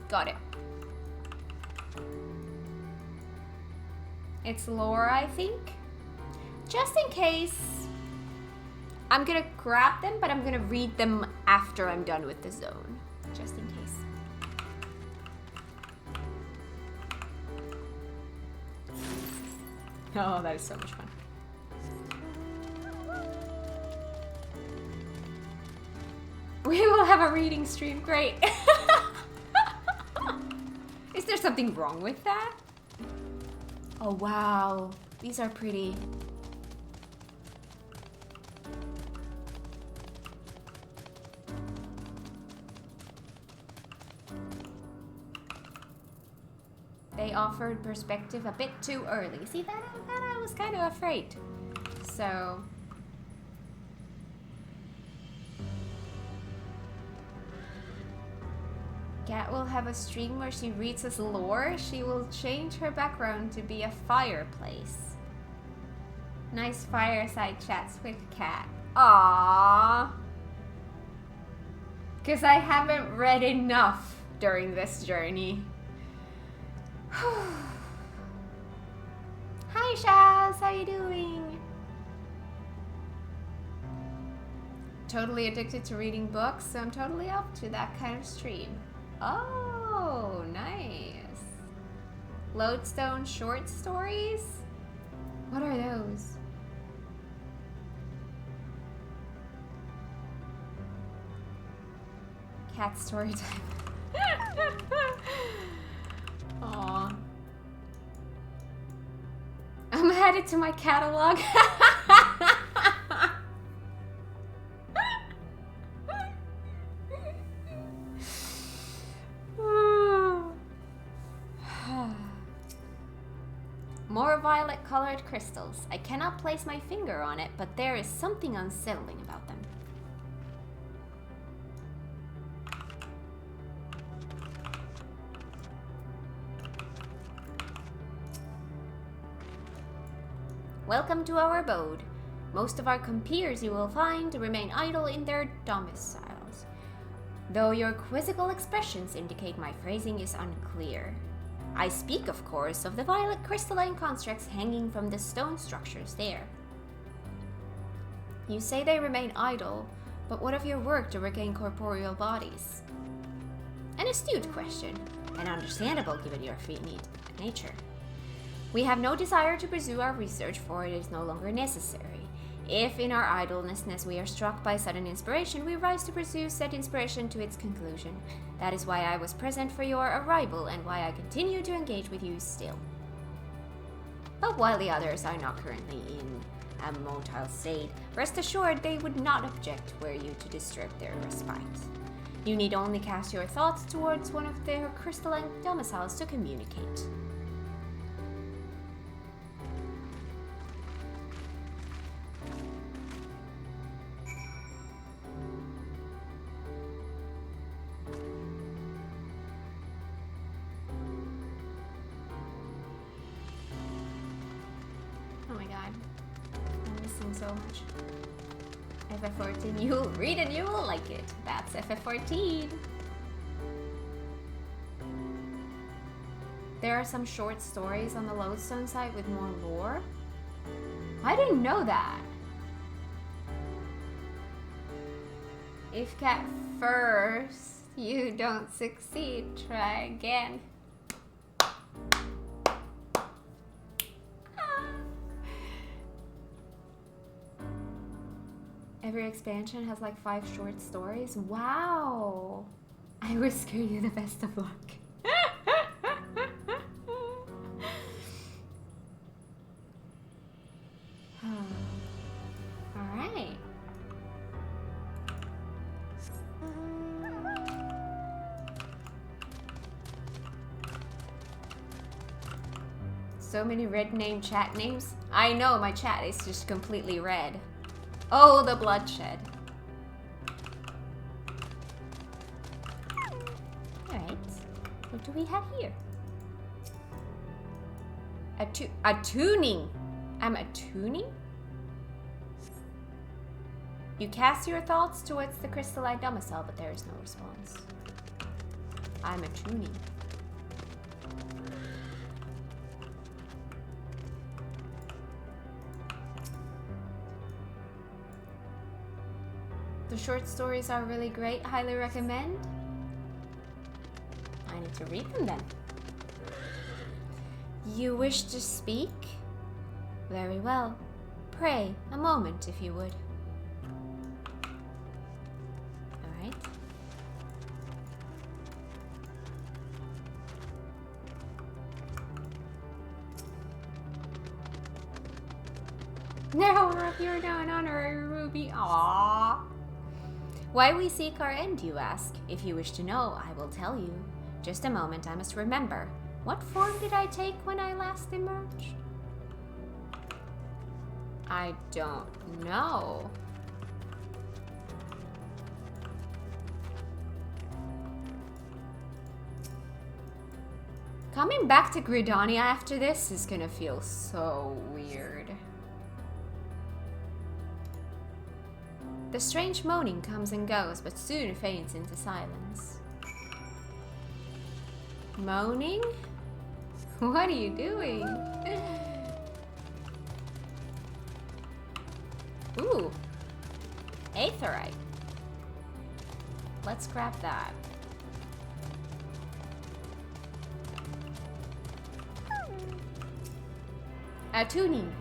got it. It's lore, I think. Just in case, I'm going to grab them, but I'm going to read them after I'm done with the zone. Just in case. Oh, that is so much fun. We will have a reading stream. Great. Is there something wrong with that? Oh, wow. These are pretty. They offered perspective a bit too early. See, that I was kind of afraid. So... Kat will have a stream where she reads us lore. She will change her background to be a fireplace. Nice fireside chats with Kat. Aww. Because I haven't read enough during this journey. Hi Shaz, how you doing? Totally addicted to reading books, so I'm totally up to that kind of stream. Oh, nice. Lodestone short stories? What are those? Cat story time. Aw. I'm headed to my catalog. More violet-colored crystals. I cannot place my finger on it, but there is something unsettling about them. Welcome to our abode. Most of our compeers you will find remain idle in their domiciles, though your quizzical expressions indicate my phrasing is unclear. I speak, of course, of the violet crystalline constructs hanging from the stone structures there. You say they remain idle, but what of your work to regain corporeal bodies? An astute question, and understandable given your finite nature. We have no desire to pursue our research, for it is no longer necessary. If in our idleness we are struck by sudden inspiration, we rise to pursue said inspiration to its conclusion. That is why I was present for your arrival, and why I continue to engage with you still. But while the others are not currently in a motile state, rest assured they would not object were you to disturb their respite. You need only cast your thoughts towards one of their crystalline domiciles to communicate. Oh my god. I'm missing so much. FF14, you'll read it, you will like it. That's FF14. There are some short stories on the Lodestone site with more lore. I didn't know that. If cat first you don't succeed, try again. Every expansion has like 5 short stories. Wow! I wish you the best of luck. Alright. So many red name chat names. I know my chat is just completely red. Oh, the bloodshed. Alright. What do we have here? A tuning. I'm attuning? You cast your thoughts towards the crystalline domicile, but there is no response. I'm attuning. The short stories are really great. Highly recommend. I need to read them then. You wish to speak? Very well. Pray, a moment if you would. Alright. No, you're now an honorary ruby. Aww. Why we seek our end, you ask? If you wish to know, I will tell you. Just a moment, I must remember. What form did I take when I last emerged? I don't know. Coming back to Gridania after this is gonna feel so weird. The strange moaning comes and goes, but soon fades into silence. Moaning? What are you doing? Ooh. Aetherite. Let's grab that. Tuning.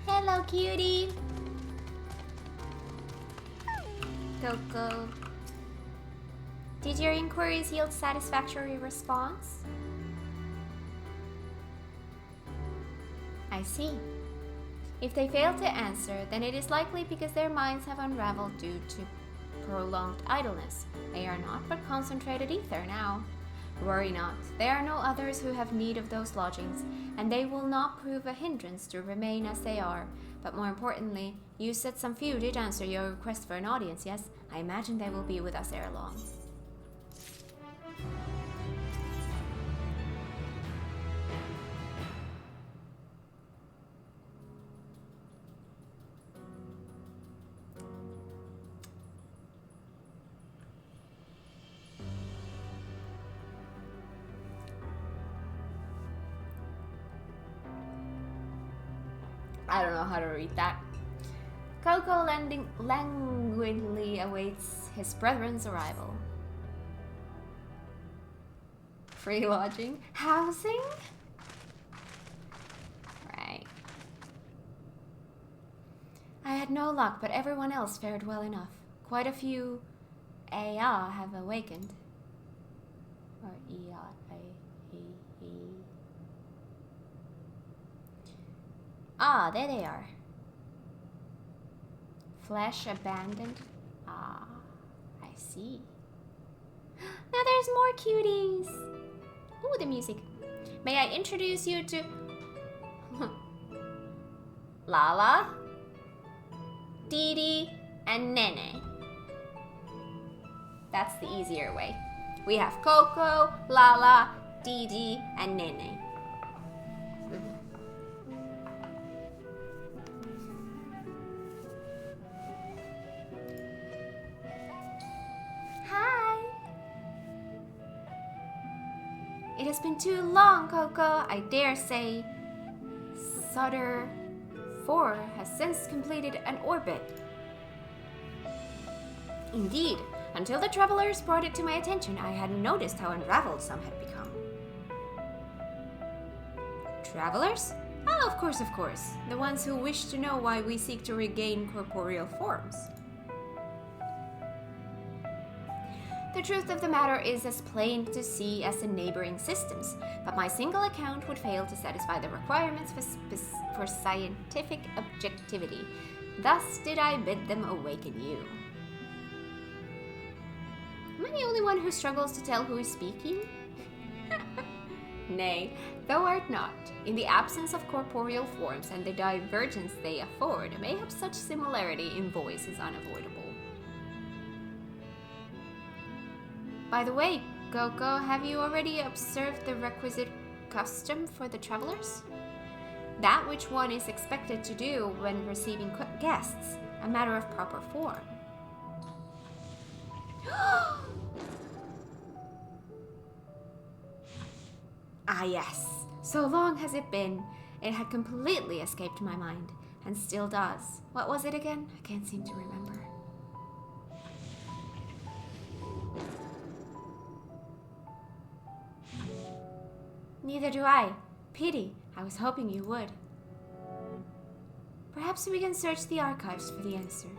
Hello, cutie. Coco. Did your inquiries yield satisfactory response? I see. If they fail to answer, then it is likely because their minds have unraveled due to prolonged idleness. They are not but concentrated ether now. Worry not, there are no others who have need of those lodgings, and they will not prove a hindrance to remain as they are. But more importantly, you said some few did answer your request for an audience, yes? I imagine they will be with us ere long. I don't know how to read that. Coco languidly awaits his brethren's arrival. Free lodging. Housing? Right. I had no luck, but everyone else fared well enough. Quite a few Aya have awakened. Or Ea. Ah, there they are. Flesh abandoned. Ah, I see. Now there's more cuties. Ooh, the music. May I introduce you to Lala, Didi, and Nene. That's the easier way. We have Coco, Lala, Didi, and Nene. Hi. It has been too long, Coco. I dare say Sutter 4 has since completed an orbit. Indeed, until the travelers brought it to my attention, I hadn't noticed how unraveled some had become. Travelers? Oh, of course. The ones who wish to know why we seek to regain corporeal forms. The truth of the matter is as plain to see as the neighboring systems, but my single account would fail to satisfy the requirements for scientific objectivity. Thus did I bid them awaken you. Am I the only one who struggles to tell who is speaking? Nay, thou art not. In the absence of corporeal forms and the divergence they afford, mayhap such similarity in voice is unavoidable. By the way, Coco, have you already observed the requisite custom for the travelers? That which one is expected to do when receiving guests, a matter of proper form. Ah yes, so long has it been. It had completely escaped my mind, and still does. What was it again? I can't seem to remember. Neither do I. Pity. I was hoping you would. Perhaps we can search the archives for the answer.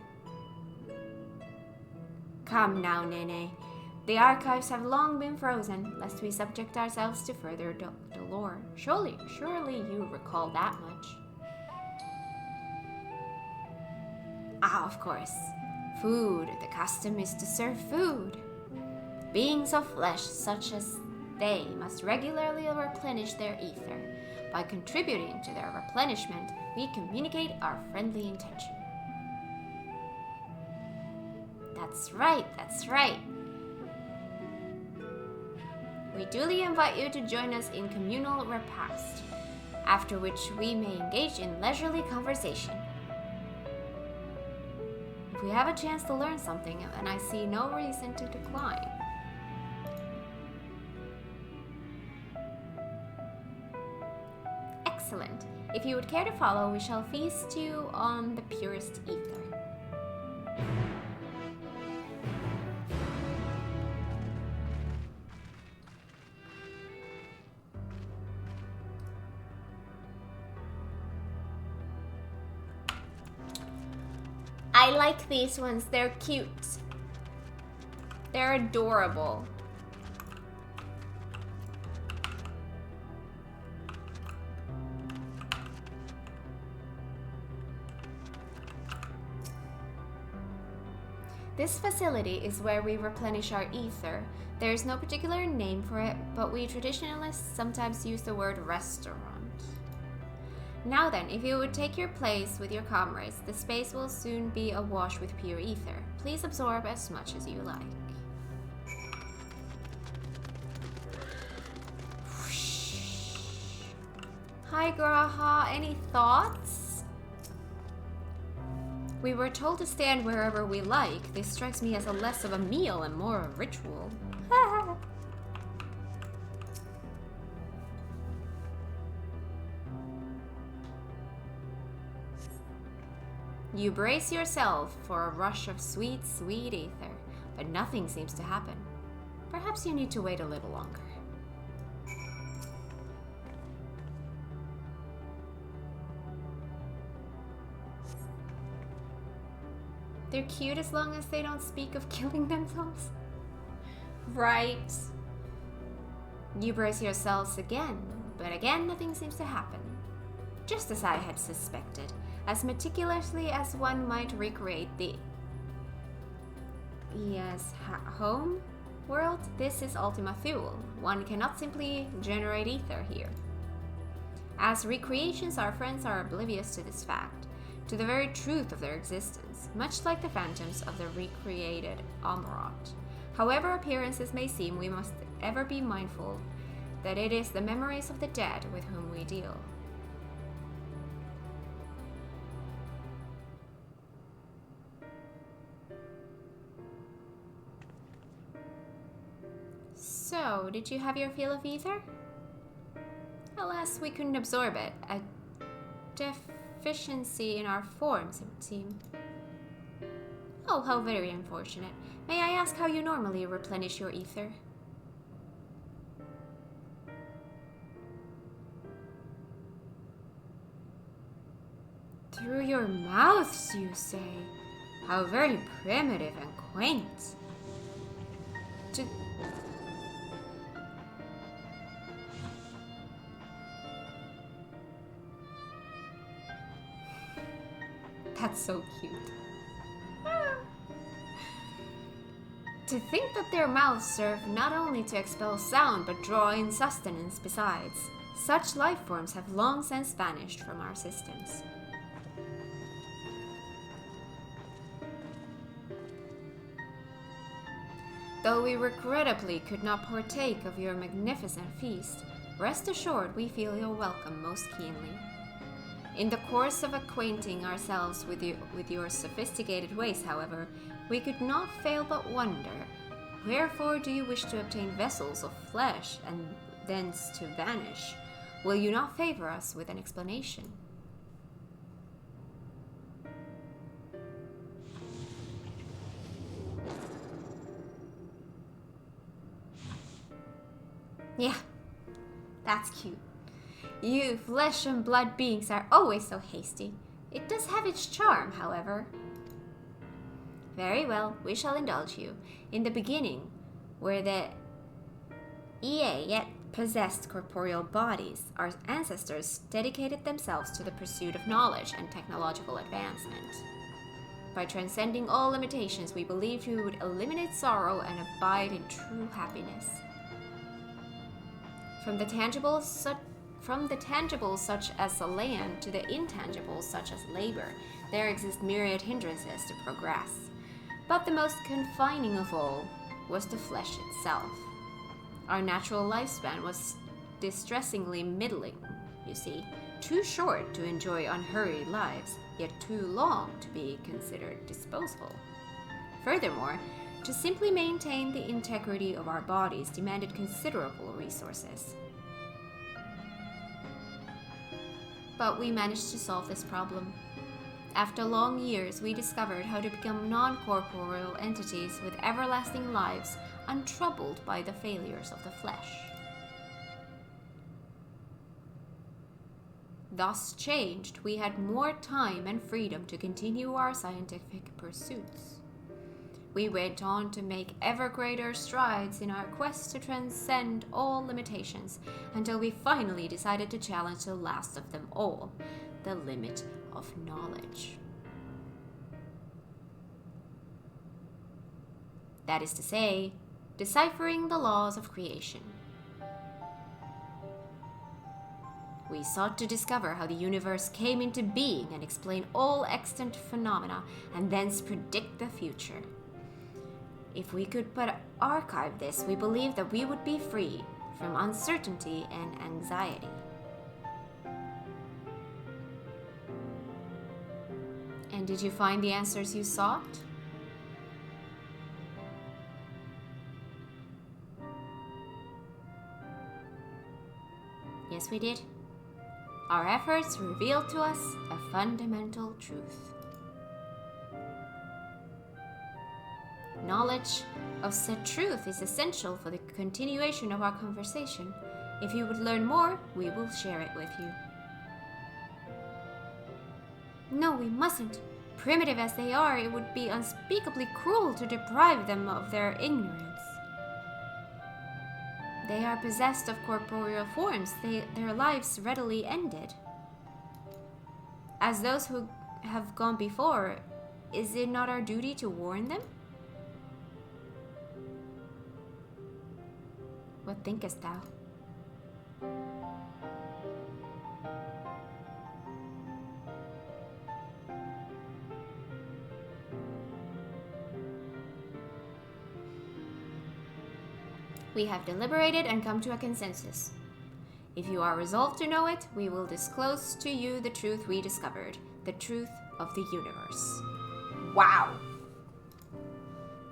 Come now, Nene. The archives have long been frozen, lest we subject ourselves to further dolor. Surely you recall that much. Ah, of course. Food. The custom is to serve food. Beings of flesh, such as they, must regularly replenish their ether. By contributing to their replenishment, we communicate our friendly intention. That's right. We duly invite you to join us in communal repast, after which we may engage in leisurely conversation. If we have a chance to learn something, then I see no reason to decline. Excellent. If you would care to follow, we shall feast you on the purest ether. I like these ones. They're cute. They're adorable. This facility is where we replenish our ether. There is no particular name for it, but we traditionalists sometimes use the word restaurant. Now then, if you would take your place with your comrades, the space will soon be awash with pure ether. Please absorb as much as you like. Hi Graha, any thoughts? We were told to stand wherever we like. This strikes me as less of a meal and more a ritual. You brace yourself for a rush of sweet, sweet ether, but nothing seems to happen. Perhaps you need to wait a little longer. They're cute as long as they don't speak of killing themselves. Right. You brace yourselves again, but again nothing seems to happen. Just as I had suspected, as meticulously as one might recreate the home world, this is Ultima Thule. One cannot simply generate ether here. As recreations, our friends are oblivious to this fact, to the very truth of their existence, much like the phantoms of the recreated Amarot. However appearances may seem, we must ever be mindful that it is the memories of the dead with whom we deal. So, did you have your fill of ether? Alas, we couldn't absorb it. A deficiency in our forms, it would seem. Oh, how very unfortunate. May I ask how you normally replenish your ether? Through your mouths, you say? How very primitive and quaint. That's so cute. To think that their mouths serve not only to expel sound, but draw in sustenance besides. Such life forms have long since vanished from our systems. Though we regrettably could not partake of your magnificent feast, rest assured we feel your welcome most keenly. In the course of acquainting ourselves with your sophisticated ways, however, we could not fail but wonder, wherefore do you wish to obtain vessels of flesh and thence to vanish? Will you not favor us with an explanation? Yeah, that's cute. You flesh and blood beings are always so hasty. It does have its charm, however. Very well, we shall indulge you. In the beginning, where the EA yet possessed corporeal bodies, our ancestors dedicated themselves to the pursuit of knowledge and technological advancement. By transcending all limitations, we believed we would eliminate sorrow and abide in true happiness. From the tangible such as the land to the intangibles such as labor, there exist myriad hindrances to progress. But the most confining of all was the flesh itself. Our natural lifespan was distressingly middling, you see, too short to enjoy unhurried lives, yet too long to be considered disposable. Furthermore, to simply maintain the integrity of our bodies demanded considerable resources. But we managed to solve this problem. After long years, we discovered how to become non-corporeal entities with everlasting lives, untroubled by the failures of the flesh. Thus changed, we had more time and freedom to continue our scientific pursuits. We went on to make ever greater strides in our quest to transcend all limitations, until we finally decided to challenge the last of them all, the limit of knowledge. That is to say, deciphering the laws of creation. We sought to discover how the universe came into being and explain all extant phenomena, and thence predict the future. If we could but archive this, we believe that we would be free from uncertainty and anxiety. And did you find the answers you sought? Yes, we did. Our efforts revealed to us a fundamental truth. Knowledge of said truth is essential for the continuation of our conversation. If you would learn more, we will share it with you. No, we mustn't. Primitive as they are, it would be unspeakably cruel to deprive them of their ignorance. They are possessed of corporeal forms, their lives readily ended. As those who have gone before, is it not our duty to warn them? What thinkest thou? We have deliberated and come to a consensus. If you are resolved to know it, we will disclose to you the truth we discovered, the truth of the universe. Wow!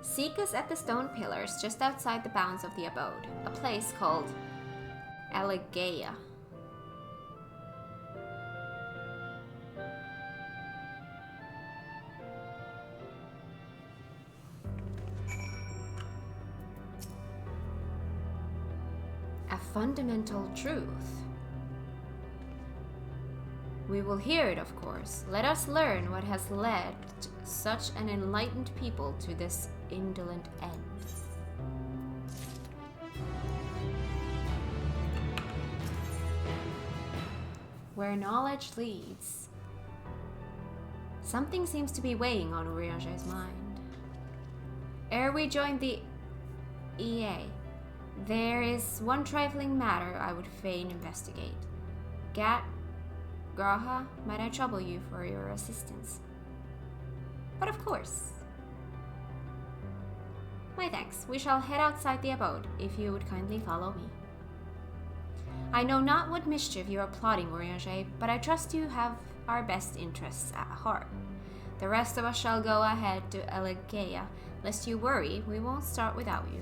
Seek us at the stone pillars just outside the bounds of the abode, a place called Elegaia. A fundamental truth. We will hear it, of course. Let us learn what has led such an enlightened people to this indolent end. Where knowledge leads. Something seems to be weighing on Urianger's mind. Ere we joined the EA, there is one trifling matter I would fain investigate. Graha, might I trouble you for your assistance? But of course. My thanks. We shall head outside the abode, if you would kindly follow me. I know not what mischief you are plotting, Urianger, but I trust you have our best interests at heart. The rest of us shall go ahead to Elegaia. Lest you worry, we won't start without you.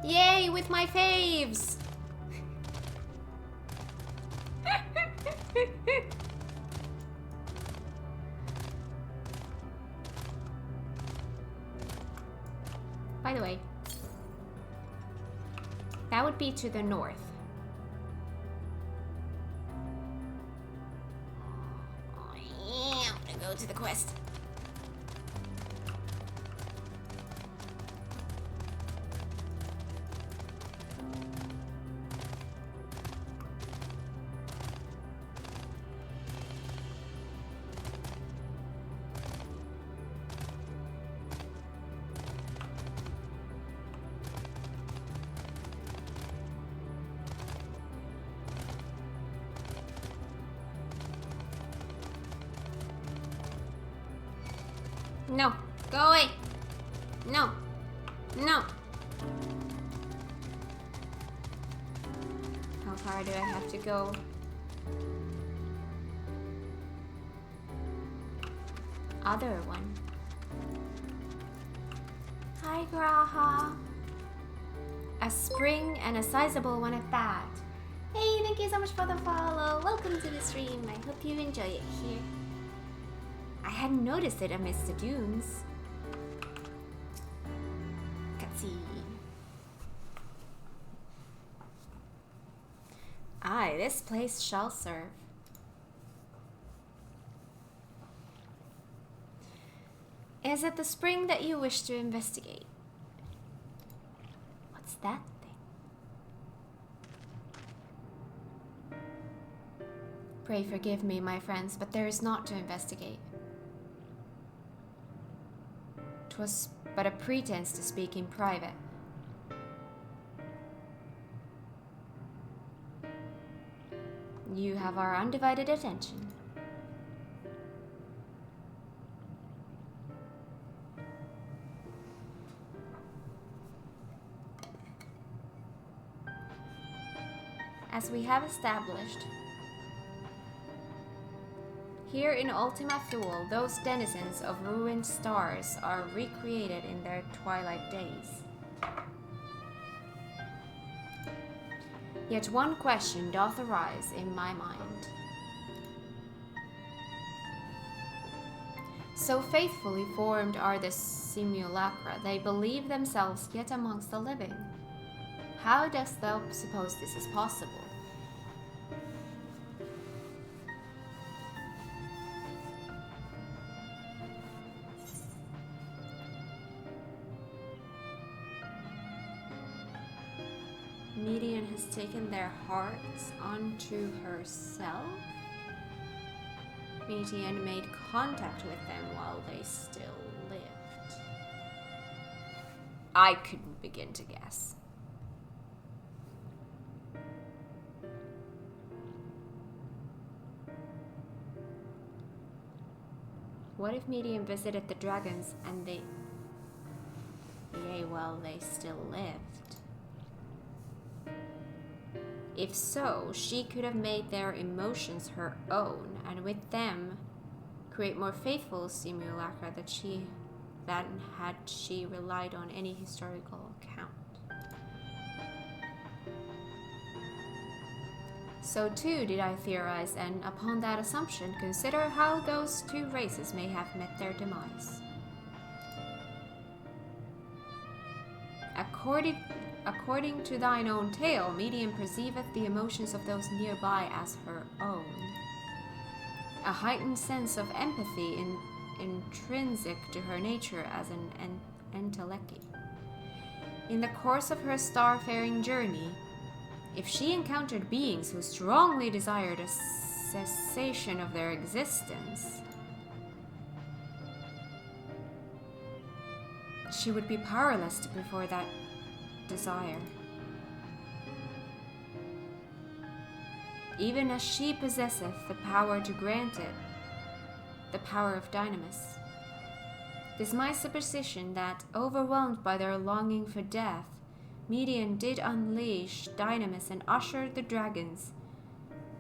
Yay, with my faves! By the way, that would be to the north. Oh, yeah, I'm gonna go to the quest. No, go away. No, no. How far do I have to go? Other one. Hi, Graha. A spring and a sizable one at that. Hey, thank you so much for the follow. Welcome to the stream. I hope you enjoy it here. I hadn't noticed it amidst the dunes. Cutscene. Aye, this place shall serve. Is it the spring that you wish to investigate? What's that thing? Pray forgive me, my friends, but there is naught to investigate. 'Twas but a pretense to speak in private. You have our undivided attention. As we have established, here in Ultima Thule, those denizens of ruined stars are recreated in their twilight days. Yet one question doth arise in my mind. So faithfully formed are the simulacra, they believe themselves yet amongst the living. How dost thou suppose this is possible? Median has taken their hearts onto herself. Median made contact with them while they still lived. I couldn't begin to guess. What if Median visited the dragons and they... yea, while they still lived? If so, she could have made their emotions her own, and with them create more faithful simulacra than had she relied on any historical account. So too did I theorize, and upon that assumption consider how those two races may have met their demise. According to thine own tale, Median perceiveth the emotions of those nearby as her own. A heightened sense of empathy intrinsic to her nature as an enteleki. In the course of her starfaring journey, if she encountered beings who strongly desired a cessation of their existence, she would be powerless to before that desire. Even as she possesseth the power to grant it, the power of dynamis. 'Tis my superstition that, overwhelmed by their longing for death, Median did unleash dynamis and ushered the dragons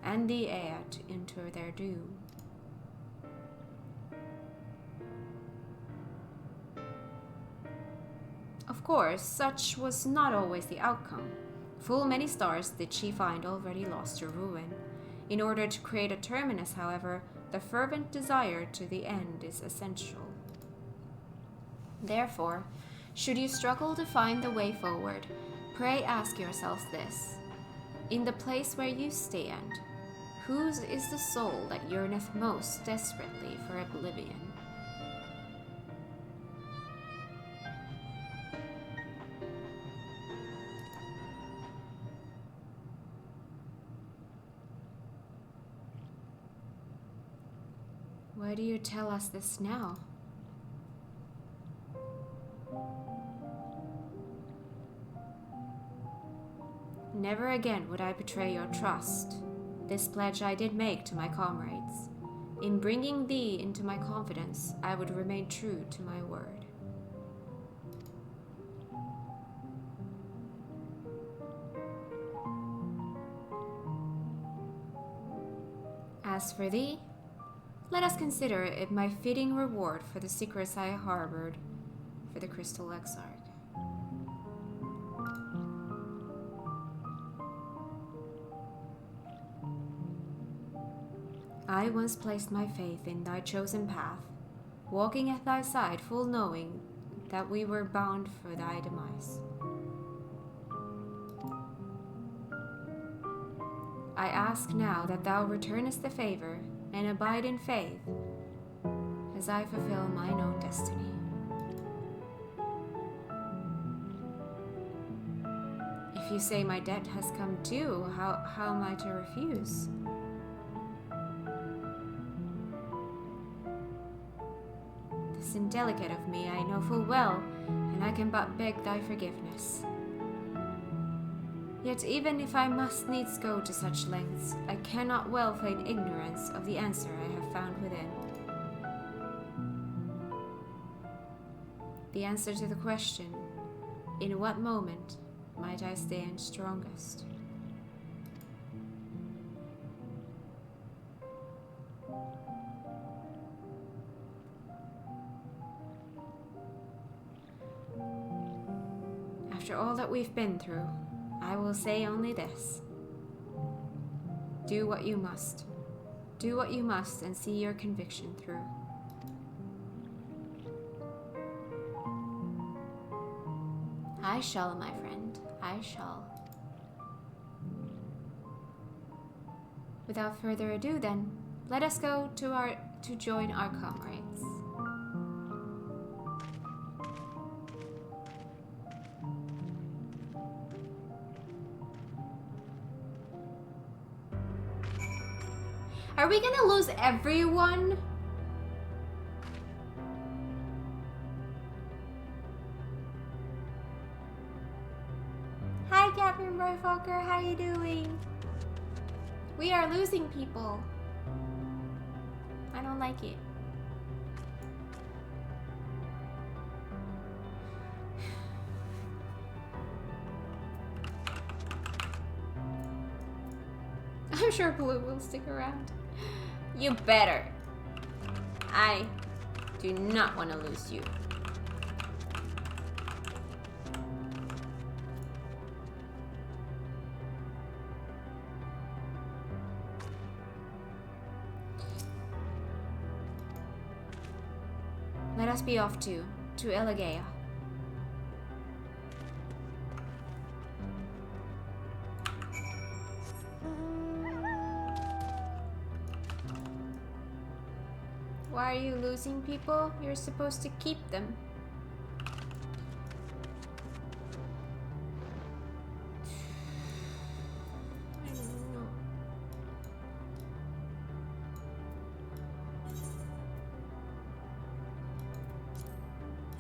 and the air into their doom. Of course, such was not always the outcome. Full many stars did she find already lost to ruin. In order to create a terminus, however, the fervent desire to the end is essential. Therefore, should you struggle to find the way forward, pray ask yourselves this. In the place where you stand, whose is the soul that yearneth most desperately for oblivion? Why do you tell us this now? Never again would I betray your trust. This pledge I did make to my comrades. In bringing thee into my confidence, I would remain true to my word. As for thee, let us consider it my fitting reward for the secrets I harbored for the Crystal Exarch. I once placed my faith in thy chosen path, walking at thy side, full knowing that we were bound for thy demise. I ask now that thou returnest the favor and abide in faith as I fulfill mine own destiny. If you say my debt has come due, how am I to refuse? This indelicate of me I know full well, and I can but beg thy forgiveness. Yet even if I must needs go to such lengths, I cannot well feign ignorance of the answer I have found within. The answer to the question, in what moment might I stand strongest? After all that we've been through, I will say only this. Do what you must. Do what you must and see your conviction through. I shall, my friend. I shall. Without further ado, then, let us go to join our comrades. Are we gonna lose everyone? Hi, Captain Royfucker. How you doing? We are losing people. I don't like it. I'm sure Blue will stick around. You better. I do not want to lose you. Let us be off to Elegea. Why are you losing people? You're supposed to keep them. I don't know.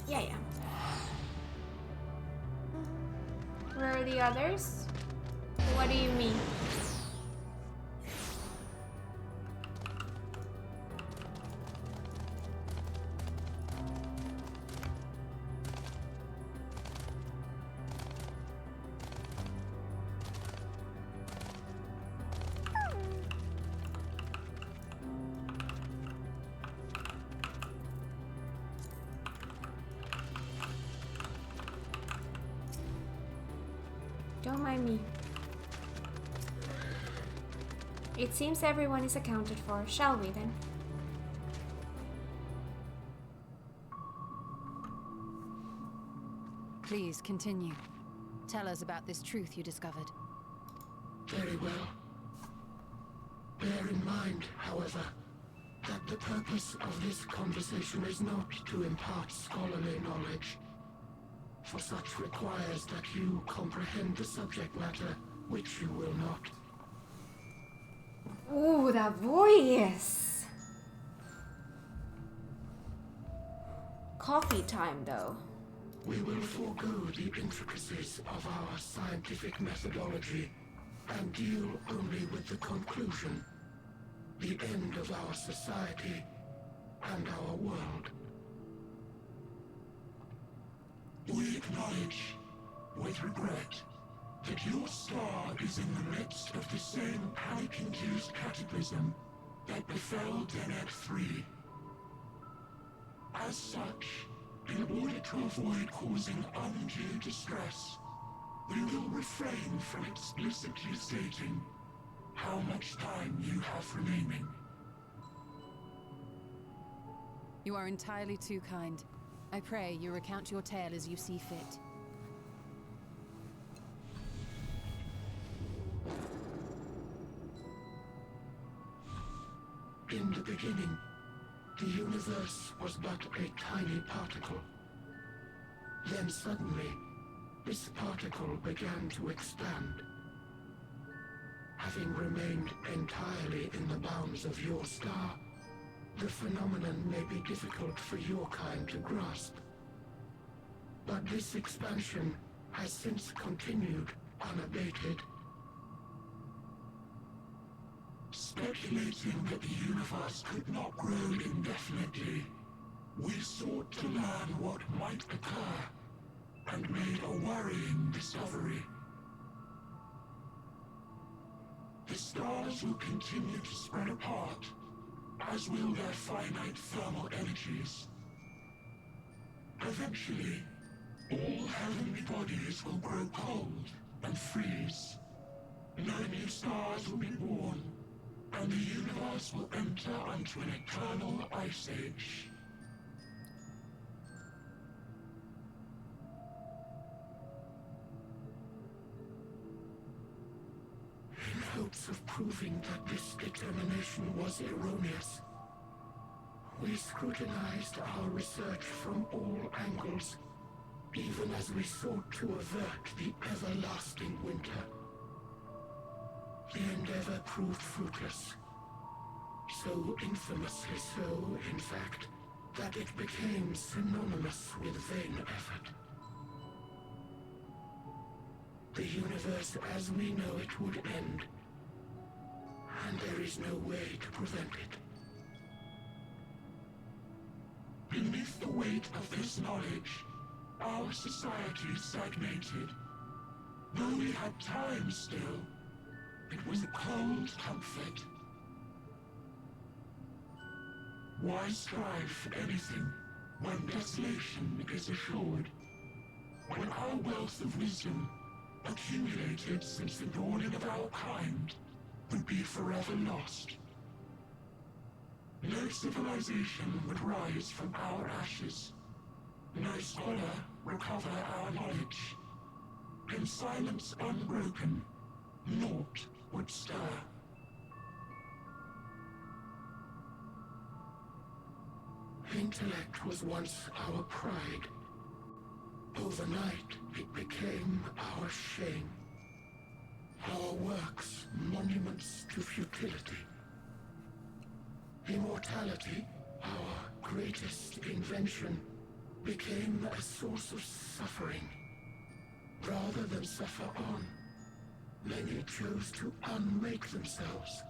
Yeah. Where are the others? What do you mean? Don't mind me. It seems everyone is accounted for. Shall we then? Please continue. Tell us about this truth you discovered. Very well. Bear in mind, however, that the purpose of this conversation is not to impart scholarly knowledge, for such requires that you comprehend the subject matter, which you will not. Ooh, that voice! Coffee time, though. We will forego the intricacies of our scientific methodology and deal only with the conclusion, the end of our society and our world. We acknowledge, with regret, that your star is in the midst of the same panic-induced cataclysm that befell Denet 3. As such, in order to avoid causing undue distress, we will refrain from explicitly stating how much time you have remaining. You are entirely too kind. I pray you recount your tale as you see fit. In the beginning, the universe was but a tiny particle. Then suddenly, this particle began to expand. Having remained entirely in the bounds of your star, the phenomenon may be difficult for your kind to grasp. But this expansion has since continued unabated. Speculating that the universe could not grow indefinitely, we sought to learn what might occur, and made a worrying discovery. The stars will continue to spread apart, as will their finite thermal energies. Eventually, all heavenly bodies will grow cold and freeze. No new stars will be born, and the universe will enter onto an eternal ice age. hopes of proving that this determination was erroneous. We scrutinized our research from all angles, even as we sought to avert the everlasting winter. The endeavor proved fruitless. So infamously so, in fact, that it became synonymous with vain effort. The universe as we know it would end, and there is no way to prevent it. Beneath the weight of this knowledge, our society stagnated. Though we had time still, it was a cold comfort. Why strive for anything when desolation is assured? When our wealth of wisdom, accumulated since the dawning of our kind, would be forever lost? No civilization would rise from our ashes. No scholar recover our knowledge. In silence unbroken, naught would stir. Intellect was once our pride. Overnight, it became our shame. Our works, monuments to futility. Immortality, our greatest invention, became a source of suffering. Rather than suffer on, many chose to unmake themselves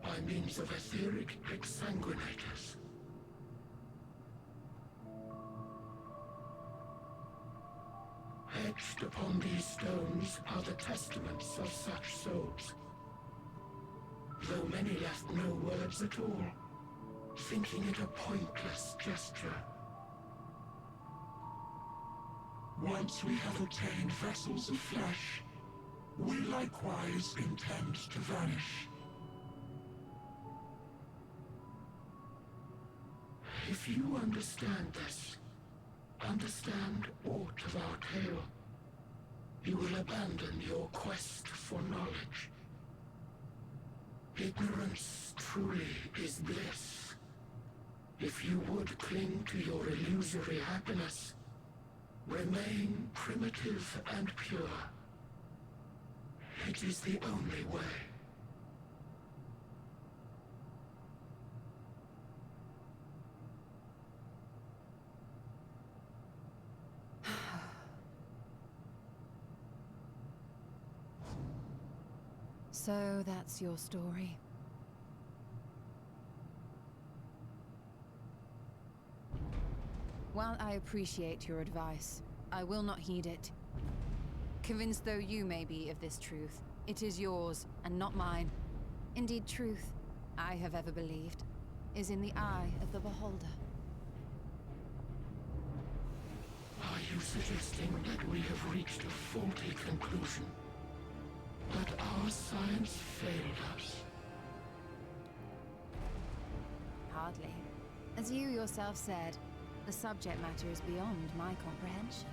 by means of etheric exsanguinators. Etched upon these stones are the testaments of such souls. Though many left no words at all, thinking it a pointless gesture. Once we have obtained vessels of flesh, we likewise intend to vanish. If you understand this, understand aught of our tale, you will abandon your quest for knowledge. Ignorance truly is bliss. If you would cling to your illusory happiness, remain primitive and pure. It is the only way. So that's your story. While I appreciate your advice, I will not heed it. Convinced though you may be of this truth, it is yours and not mine. Indeed, truth, I have ever believed, is in the eye of the beholder. Are you suggesting that we have reached a faulty conclusion? That our science failed us? Hardly. As you yourself said, the subject matter is beyond my comprehension.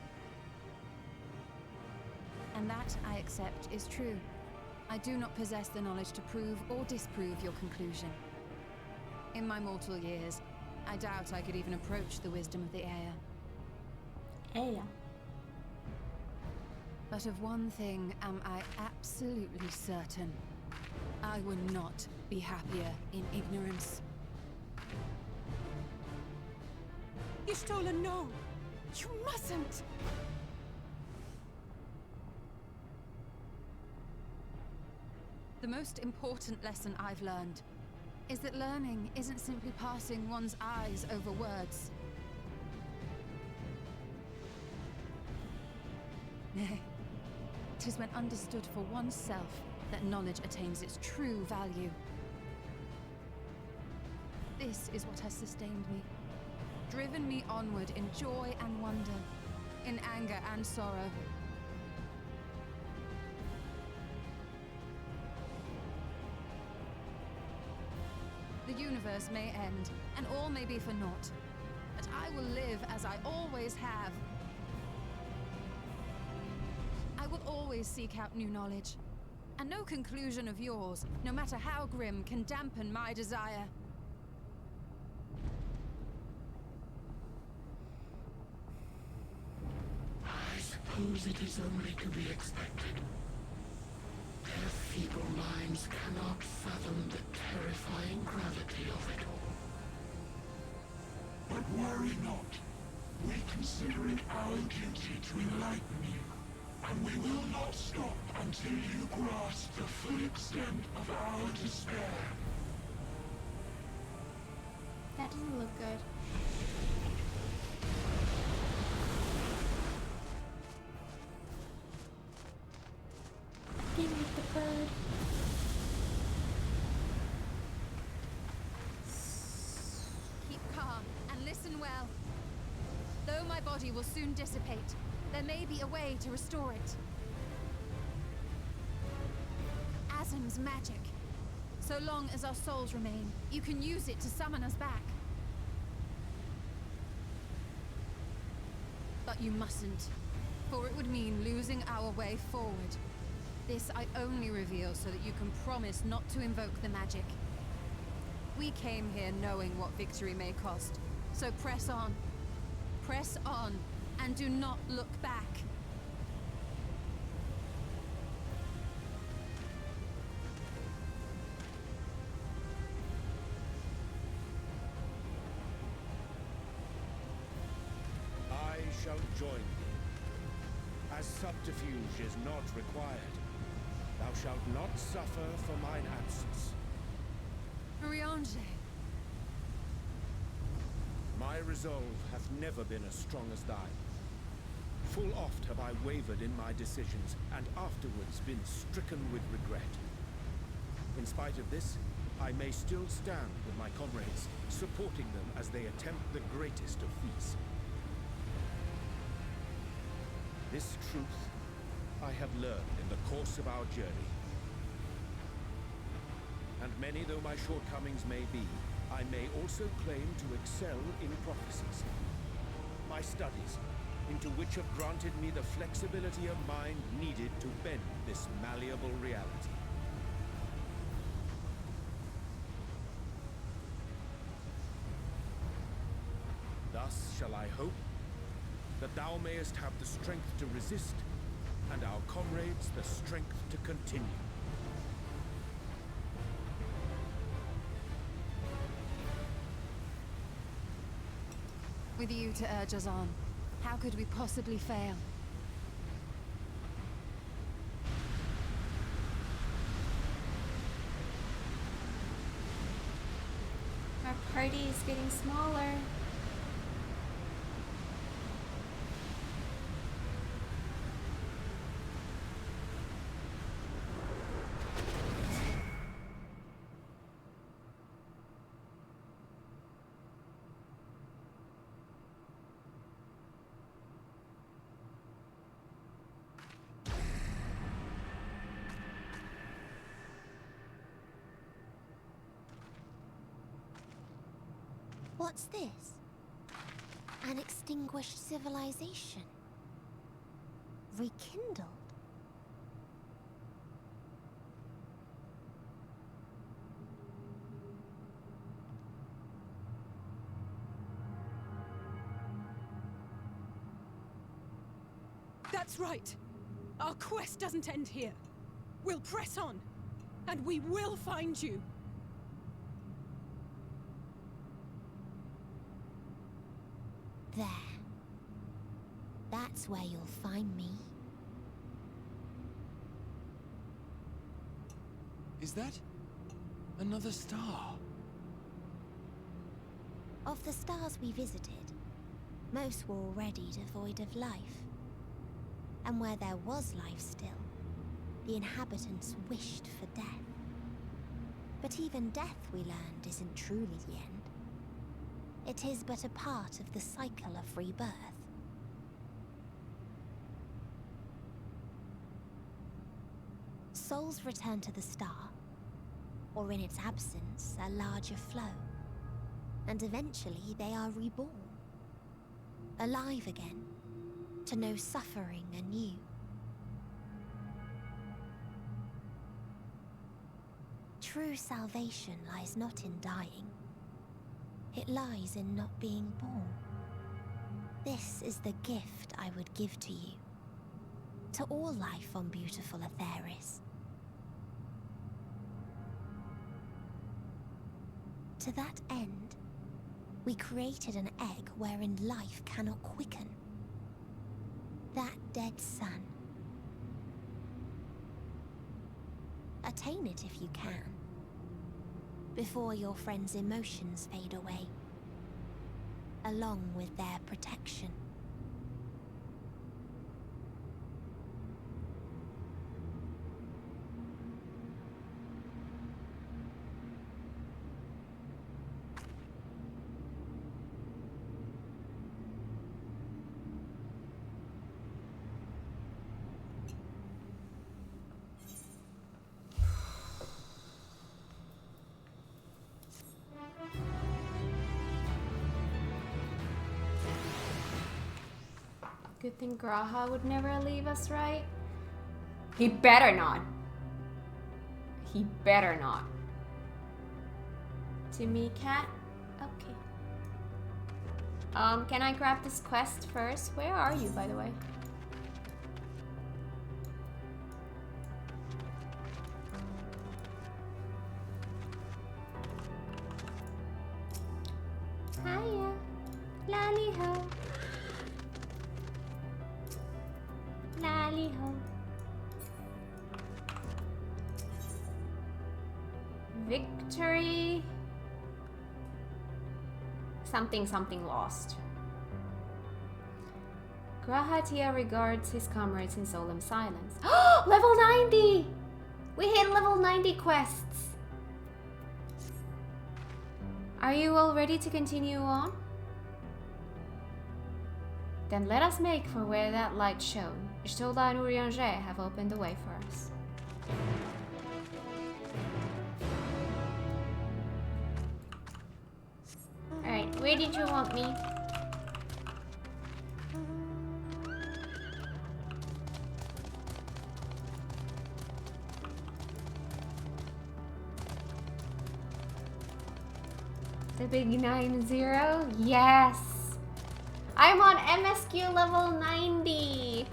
And that, I accept, is true. I do not possess the knowledge to prove or disprove your conclusion. In my mortal years, I doubt I could even approach the wisdom of the Aya. Aya. But of one thing am I absolutely certain. I would not be happier in ignorance. Y'shtola, no! You mustn't! The most important lesson I've learned is that learning isn't simply passing one's eyes over words. Nay, it is when understood for oneself that knowledge attains its true value. This is what has sustained me, driven me onward in joy and wonder, in anger and sorrow. The universe may end, and all may be for naught, but I will live as I always have. I will always seek out new knowledge, And no conclusion of yours, no matter how grim, can dampen my desire. I suppose it is only to be expected. Their feeble minds cannot fathom the terrifying gravity of it all. But worry not. We consider it our duty to enlighten you, and we will not stop until you grasp the full extent of our despair. That doesn't look good. Give me the bird. Keep calm and listen well. Though my body will soon dissipate, there may be a way to restore it. Azim's magic. So long as our souls remain, you can use it to summon us back. But you mustn't, for it would mean losing our way forward. This I only reveal so that you can promise not to invoke the magic. We came here knowing what victory may cost, so press on. Press on, and do not look back. I shall join thee. As subterfuge is not required, thou shalt not suffer for mine absence. Riange. My resolve hath never been as strong as thine. Full oft have I wavered in my decisions, and afterwards been stricken with regret. In spite of this, I may still stand with my comrades, supporting them as they attempt the greatest of feats. This truth I have learned in the course of our journey. And many though my shortcomings may be, I may also claim to excel in prophecies. My studies, into which have granted me the flexibility of mind needed to bend this malleable reality. Thus shall I hope that thou mayest have the strength to resist, and our comrades the strength to continue. With you to urge us on, how could we possibly fail? Our party is getting smaller. What's this? An extinguished civilization. Rekindled. That's right. Our quest doesn't end here. We'll press on, and we will find you. There. That's where you'll find me. Is that another star? Of the stars we visited, most were already devoid of life. And where there was life still, the inhabitants wished for death. But even death, we learned, isn't truly the end. It is but a part of the cycle of rebirth. Souls return to the star, or in its absence, a larger flow. And eventually they are reborn. Alive again, to know suffering anew. True salvation lies not in dying. It lies in not being born. This is the gift I would give to you. To all life on beautiful Atheris. To that end, we created an egg wherein life cannot quicken. That dead sun. Attain it if you can, before your friend's emotions fade away, along with their protection. Good thing Graha would never leave us, right? He better not. He better not. To me, cat? Okay. Can I grab this quest first? Where are you, by the way? Hiya. Lally ho. Lally ho. Victory. Something lost. Grahatia regards his comrades in solemn silence. Level 90! We hit level 90 quests. Are you all ready to continue on? Then let us make for where that light shone. Ishtola and Urianger have opened the way for us. Alright, where did you want me? The big 90? Yes! I'm on MSQ level 90!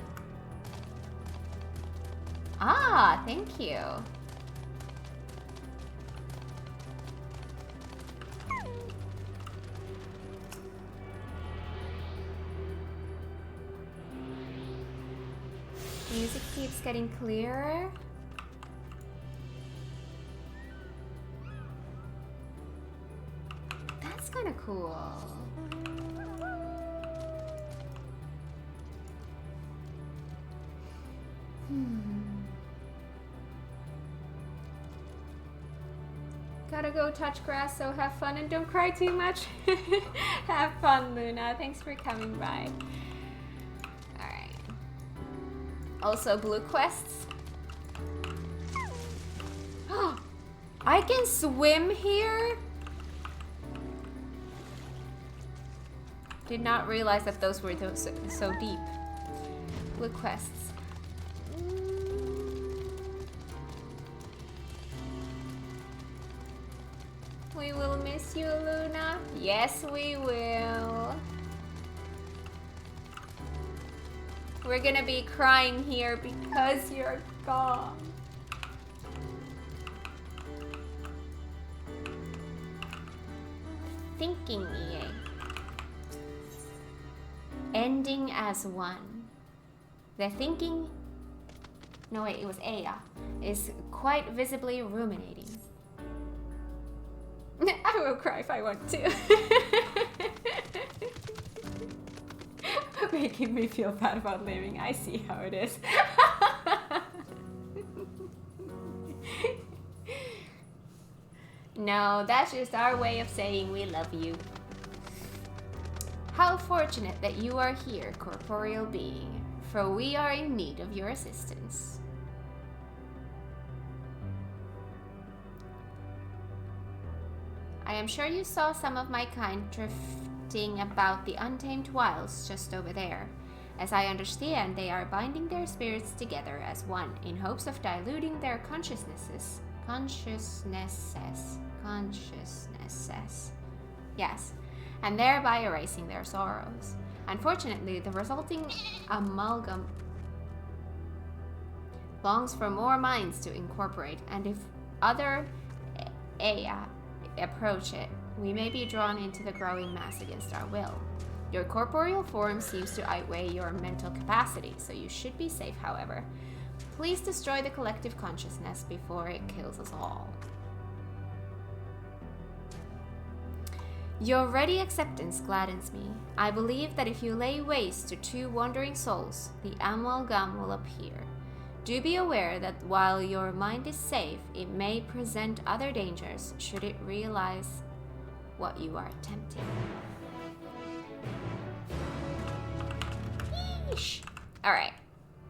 Ah, thank you. Music keeps getting clearer. That's kind of cool. Gotta go touch grass, so have fun and don't cry too much. Have fun, Luna. Thanks for coming by. Alright. Also, blue quests. I can swim here? Did not realize that those were so deep. Blue quests. We will miss you, Luna. Yes, we will. We're gonna be crying here because you're gone. Thinking EA. Ending as one. The thinking... No wait, it was Aya. Is quite visibly ruminating. I will cry if I want to. Making me feel bad about leaving. I see how it is. No, that's just our way of saying we love you. How fortunate that you are here, corporeal being, for we are in need of your assistance. I am sure you saw some of my kind drifting about the untamed wilds just over there. As I understand, they are binding their spirits together as one in hopes of diluting their consciousnesses Consciousnesses. Yes, and thereby erasing their sorrows. Unfortunately, the resulting amalgam longs for more minds to incorporate, and if other Aya approach it, we may be drawn into the growing mass against our will. Your corporeal form seems to outweigh your mental capacity, so you should be safe, however. Please destroy the collective consciousness before it kills us all. Your ready acceptance gladdens me. I believe that if you lay waste to 2 wandering souls, the amalgam will appear. Do be aware that while your mind is safe, it may present other dangers should it realize what you are attempting. Yeesh. Alright,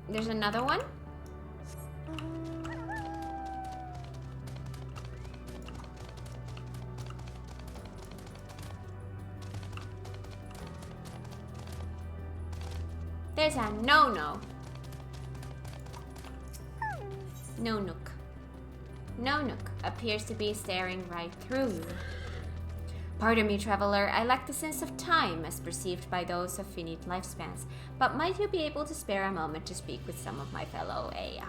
there's another one. There's a no-no. No-nook. No-nook appears to be staring right through you. Pardon me, traveler, I lack the sense of time as perceived by those of finite lifespans, but might you be able to spare a moment to speak with some of my fellow Aya?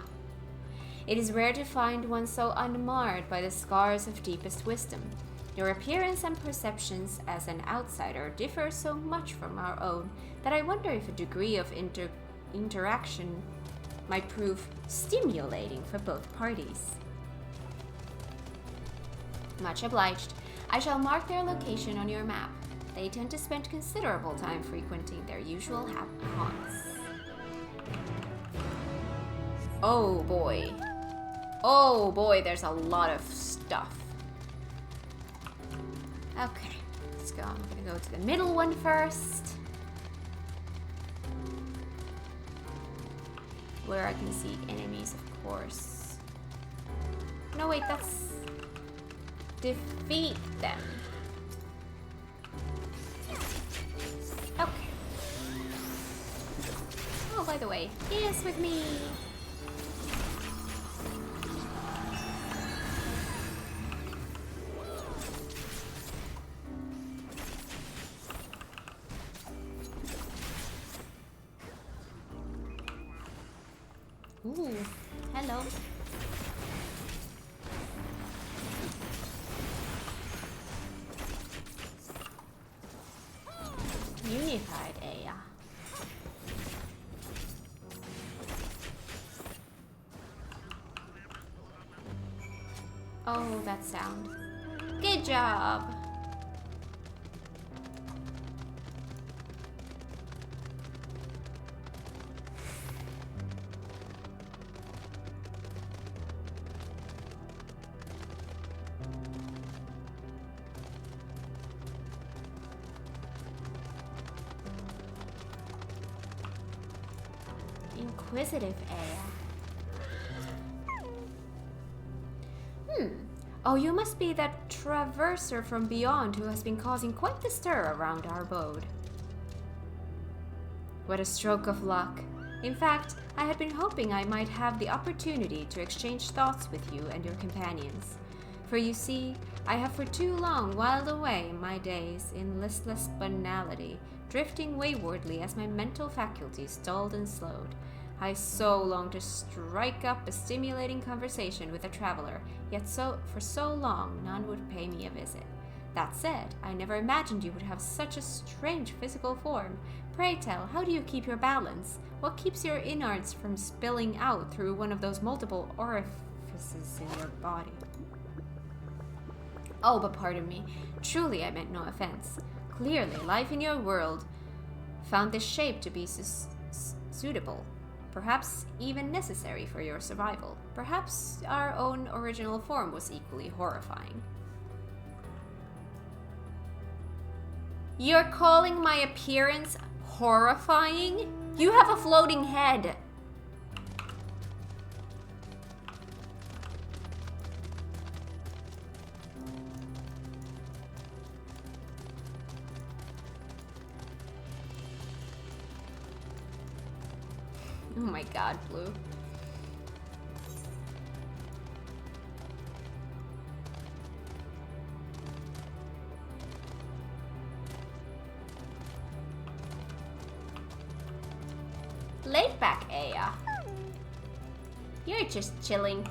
It is rare to find one so unmarred by the scars of deepest wisdom. Your appearance and perceptions as an outsider differ so much from our own that I wonder if a degree of interaction might prove stimulating for both parties. Much obliged. I shall mark their location on your map. They tend to spend considerable time frequenting their usual haunts. Oh boy. Oh boy, there's a lot of stuff. Okay, let's go. I'm gonna go to the middle one first, where I can see enemies, of course. No, wait, that's defeat them. Okay. Oh, by the way, dance with me. Ooh, hello. Unified Aya. Oh, that sound. Good job. Inquisitive Aya. Oh, you must be that traverser from beyond who has been causing quite the stir around our abode. What a stroke of luck. In fact, I had been hoping I might have the opportunity to exchange thoughts with you and your companions. For you see, I have for too long whiled away my days in listless banality, drifting waywardly as my mental faculties dulled and slowed. I so long to strike up a stimulating conversation with a traveler, yet for so long none would pay me a visit. That said, I never imagined you would have such a strange physical form. Pray tell, how do you keep your balance? What keeps your innards from spilling out through one of those multiple orifices in your body? Oh, but pardon me. Truly, I meant no offense. Clearly, life in your world found this shape to be suitable. Perhaps even necessary for your survival. Perhaps our own original form was equally horrifying. You're calling my appearance horrifying? You have a floating head. Oh my god, Blue. laid back, Aya. You're just chilling.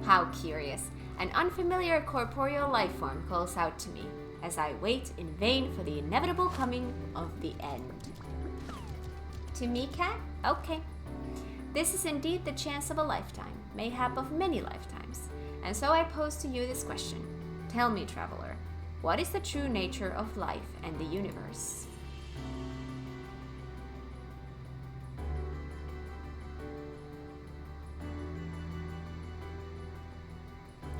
How curious. An unfamiliar corporeal life form calls out to me as I wait in vain for the inevitable coming of the end. To me, Cat? Okay. This is indeed the chance of a lifetime, mayhap of many lifetimes. And so I pose to you this question. Tell me, traveler, what is the true nature of life and the universe?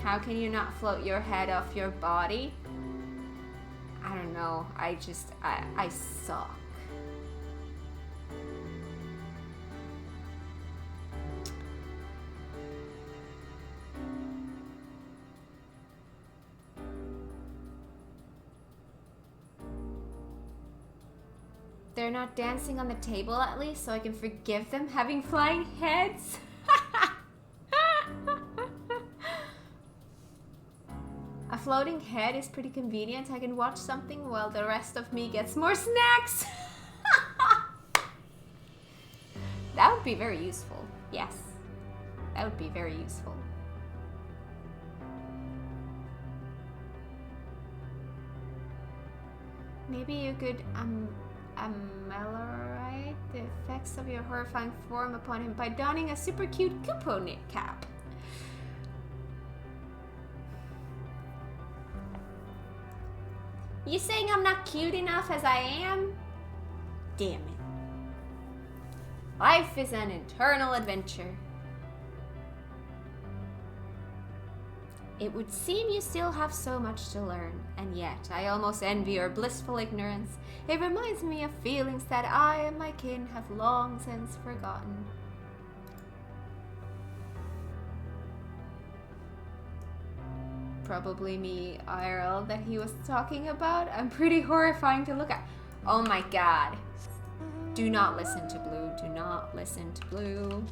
How can you not float your head off your body? I don't know. I suck. They're not dancing on the table at least, so I can forgive them having flying heads? A floating head is pretty convenient. I can watch something while the rest of me gets more snacks. That would be very useful. Yes. That would be very useful. Maybe you could ameliorate the effects of your horrifying form upon him by donning a super cute Kupo knit cap. You saying I'm not cute enough as I am? Damn it. Life is an eternal adventure. It would seem you still have so much to learn, and yet I almost envy your blissful ignorance. It reminds me of feelings that I and my kin have long since forgotten. Probably me IRL that he was talking about. I'm pretty horrifying to look at. Oh my god. Do not listen to Blue. Do not listen to Blue.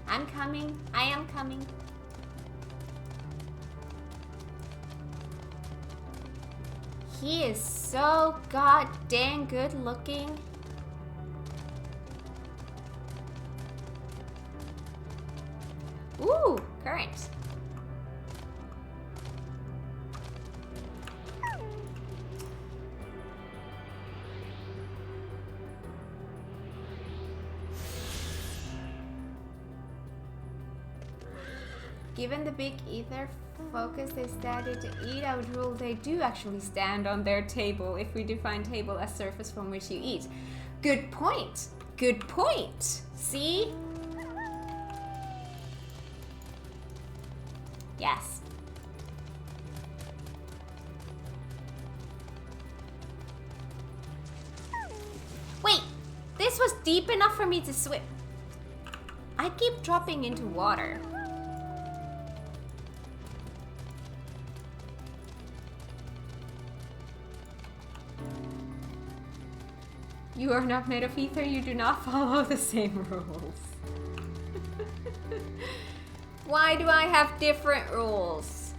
I'm coming. I am coming. He is so goddamn good looking. Ooh, current. Given the big ether focus they started to eat, I would rule they do actually stand on their table if we define table as surface from which you eat. Good point. Good point. See? Yes. Wait, this was deep enough for me to swim. I keep dropping into water. You are not made of ether, you do not follow the same rules. Why do I have different rules?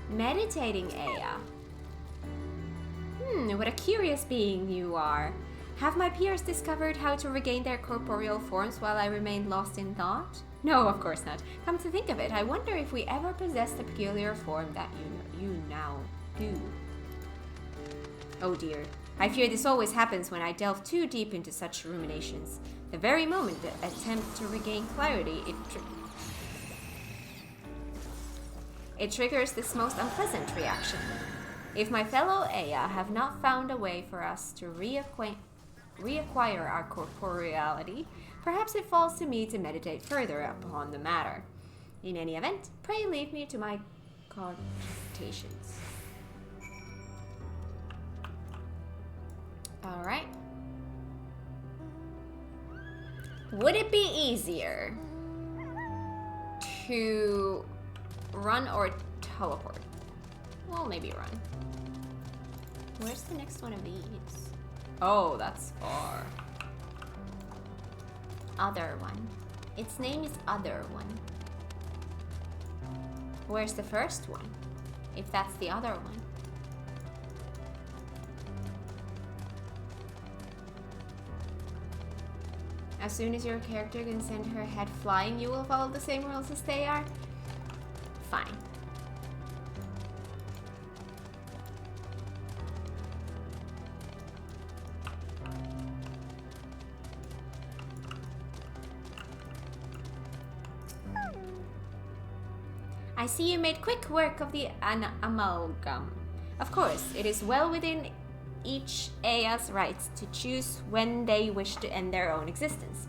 Meditating, Aya. What a curious being you are. Have my peers discovered how to regain their corporeal forms while I remain lost in thought? No, of course not. Come to think of it, I wonder if we ever possessed the peculiar form that you now do. Oh dear. I fear this always happens when I delve too deep into such ruminations. The very moment I attempt to regain clarity, it triggers this most unpleasant reaction. If my fellow Aya have not found a way for us to reacquire our corporeality, perhaps it falls to me to meditate further upon the matter. In any event, pray leave me to my cogitations. Alright. Would it be easier to run or teleport? Well, maybe run. Where's the next one of these? Oh, that's far. Other one. Its name is Other One. Where's the first one? If that's the other one. As soon as your character can send her head flying, you will follow the same rules as they are? Fine. I see you made quick work of the amalgam. Of course, it is well within each Aya's rights to choose when they wish to end their own existence.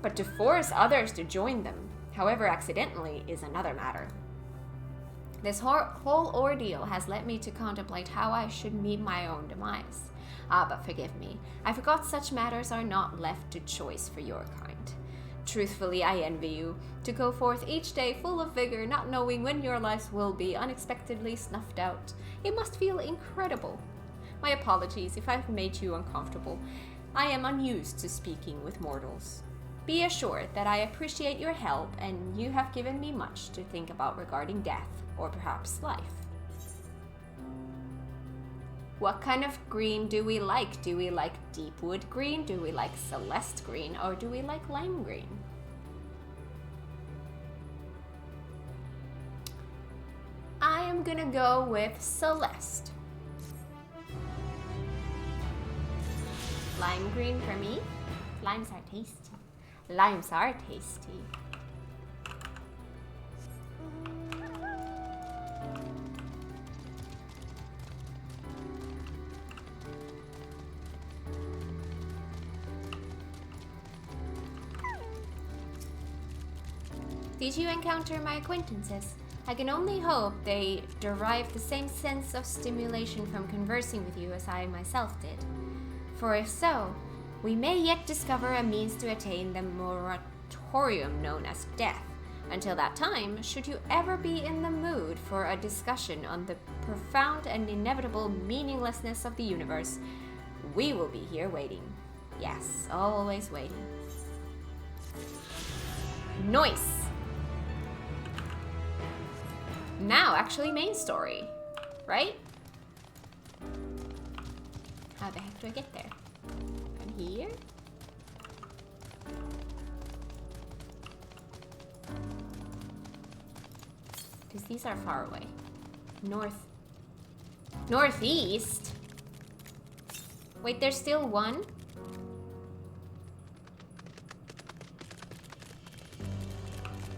But to force others to join them, however accidentally, is another matter. This whole ordeal has led me to contemplate how I should meet my own demise. Ah, but forgive me, I forgot such matters are not left to choice for your kind. Truthfully, I envy you, to go forth each day full of vigor, not knowing when your lives will be unexpectedly snuffed out. It must feel incredible. My apologies if I've made you uncomfortable. I am unused to speaking with mortals. Be assured that I appreciate your help, and you have given me much to think about regarding death, or perhaps life. What kind of green do we like? Do we like deep wood green? Do we like celeste green? Or do we like lime green? I am gonna go with celeste. Lime green for me. Limes are tasty. Limes are tasty. Did you encounter my acquaintances? I can only hope they derive the same sense of stimulation from conversing with you as I myself did. For if so, we may yet discover a means to attain the moratorium known as death. Until that time, should you ever be in the mood for a discussion on the profound and inevitable meaninglessness of the universe, we will be here waiting. Yes, always waiting. Nice! Now, actually, main story, right? How the heck do I get there? From here? Because these are far away. Northeast? Wait, there's still one?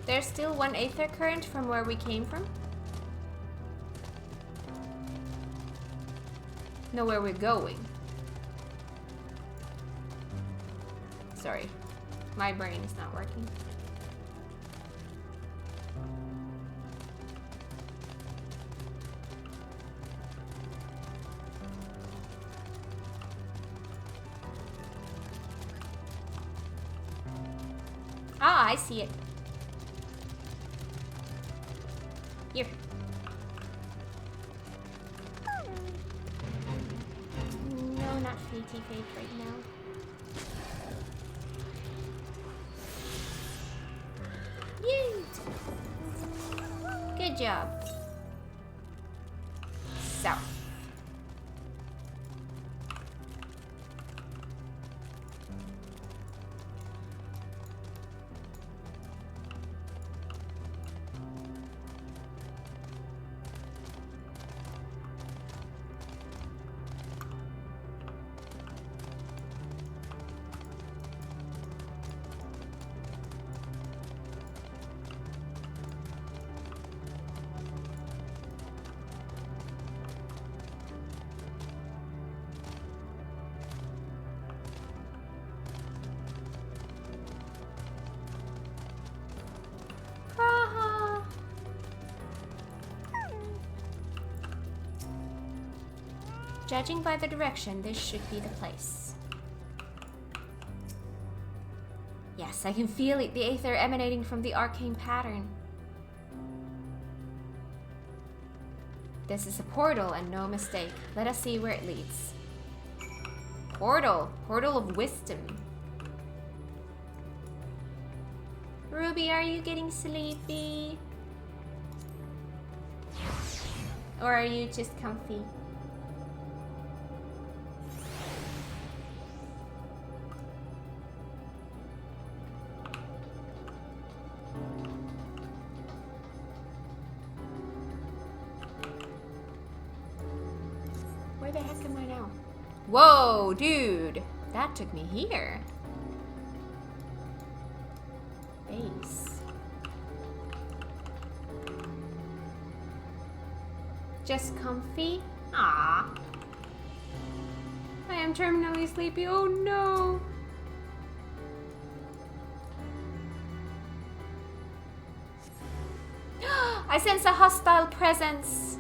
There's still one aether current from where we came from? No, where we're going. Sorry, my brain is not working. Ah, I see it. Here. No, not Fatey Fate right now. Yay! Good job. South. Judging by the direction, this should be the place. Yes, I can feel it, the aether emanating from the arcane pattern. This is a portal and no mistake. Let us see where it leads. Portal. Portal of wisdom. Ruby, are you getting sleepy? Or are you just comfy? Where the heck am I now? Whoa, dude! That took me here. Base. Just comfy? Ah. I am terminally sleepy. Oh no. I sense a hostile presence.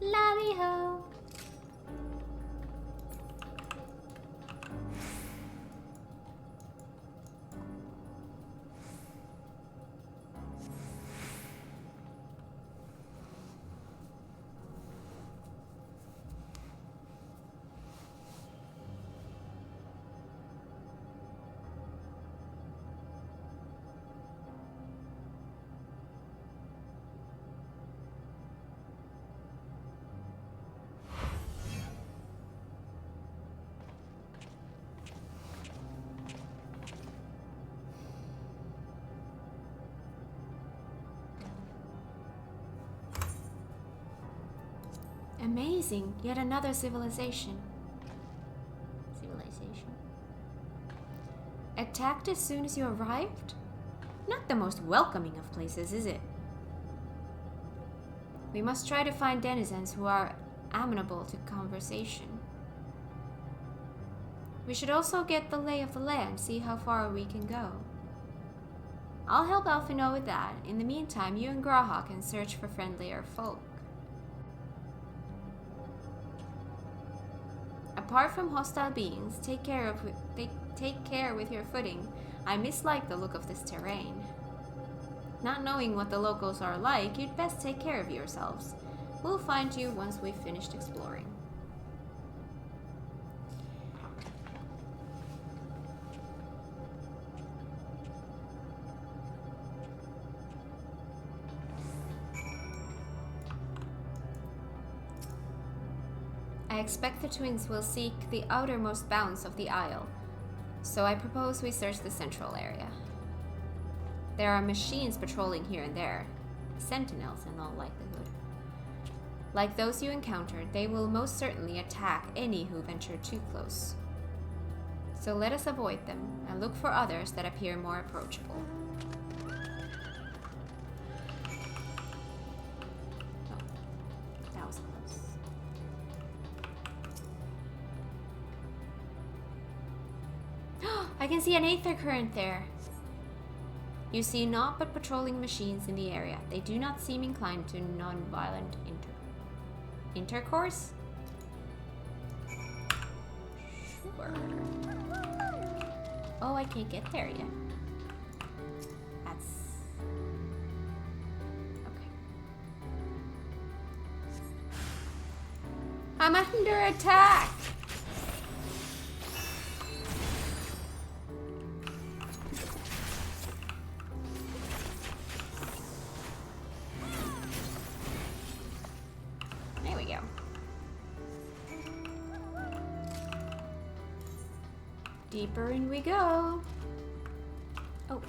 Lally-ho. Amazing, yet another civilization. Attacked as soon as you arrived? Not the most welcoming of places, is it? We must try to find denizens who are amenable to conversation. We should also get the lay of the land, see how far we can go. I'll help Alphino with that. In the meantime, you and Graha can search for friendlier folk. Apart from hostile beings, take care with your footing. I mislike the look of this terrain. Not knowing what the locals are like, you'd best take care of yourselves. We'll find you once we've finished exploring. I expect the twins will seek the outermost bounds of the Isle, so I propose we search the central area. There are machines patrolling here and there, sentinels in all likelihood. Like those you encountered, they will most certainly attack any who venture too close. So let us avoid them and look for others that appear more approachable. I can see an aether current there. You see naught but patrolling machines in the area. They do not seem inclined to non-violent intercourse? Sure. Oh, I can't get there yet. That's... okay. I'm under attack! Deeper in we go. Oh.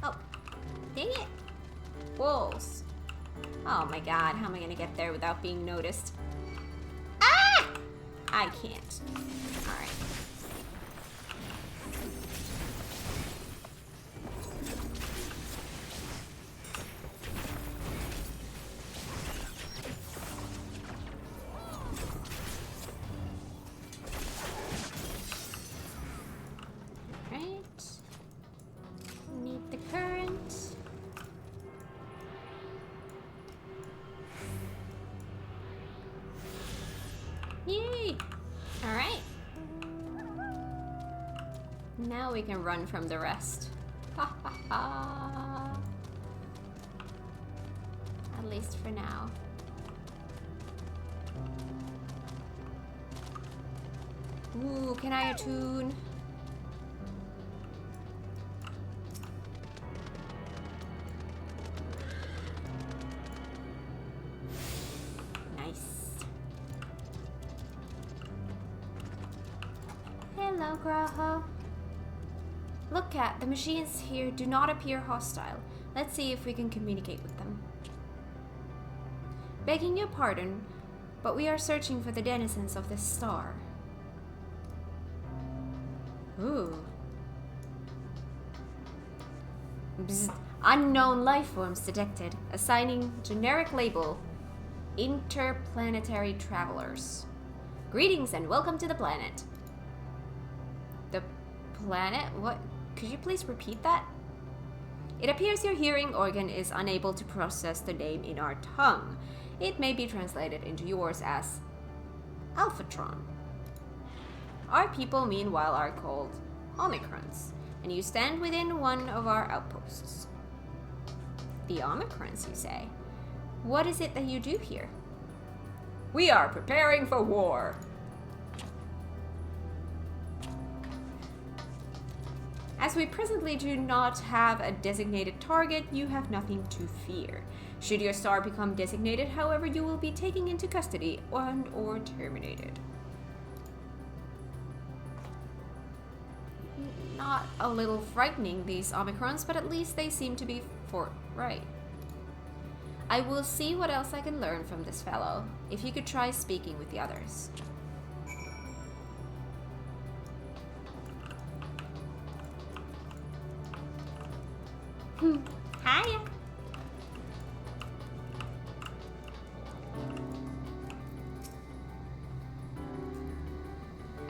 Oh. Dang it. Wolves. Oh my god, how am I gonna get there without being noticed? Ah! I can't. Alright. Yay! Alright. Now we can run from the rest. Ha ha ha. At least for now. Ooh, can I attune? Nice. Hello, Graha. Look, Cat, the machines here do not appear hostile. Let's see if we can communicate with them. Begging your pardon, but we are searching for the denizens of this star. Ooh. Bzz. Unknown life forms detected. Assigning generic label Interplanetary Travelers. Greetings and welcome to the planet. The planet? What? Could you please repeat that? It appears your hearing organ is unable to process the name in our tongue. It may be translated into yours as Alphatron. Our people, meanwhile, are called Omicrons, and you stand within one of our outposts. The Omicrons, you say? What is it that you do here? We are preparing for war. As we presently do not have a designated target, you have nothing to fear. Should your star become designated, however, you will be taken into custody or terminated. Not a little frightening, these Omicrons, but at least they seem to be forthright. I will see what else I can learn from this fellow, if you could try speaking with the others. Hiya!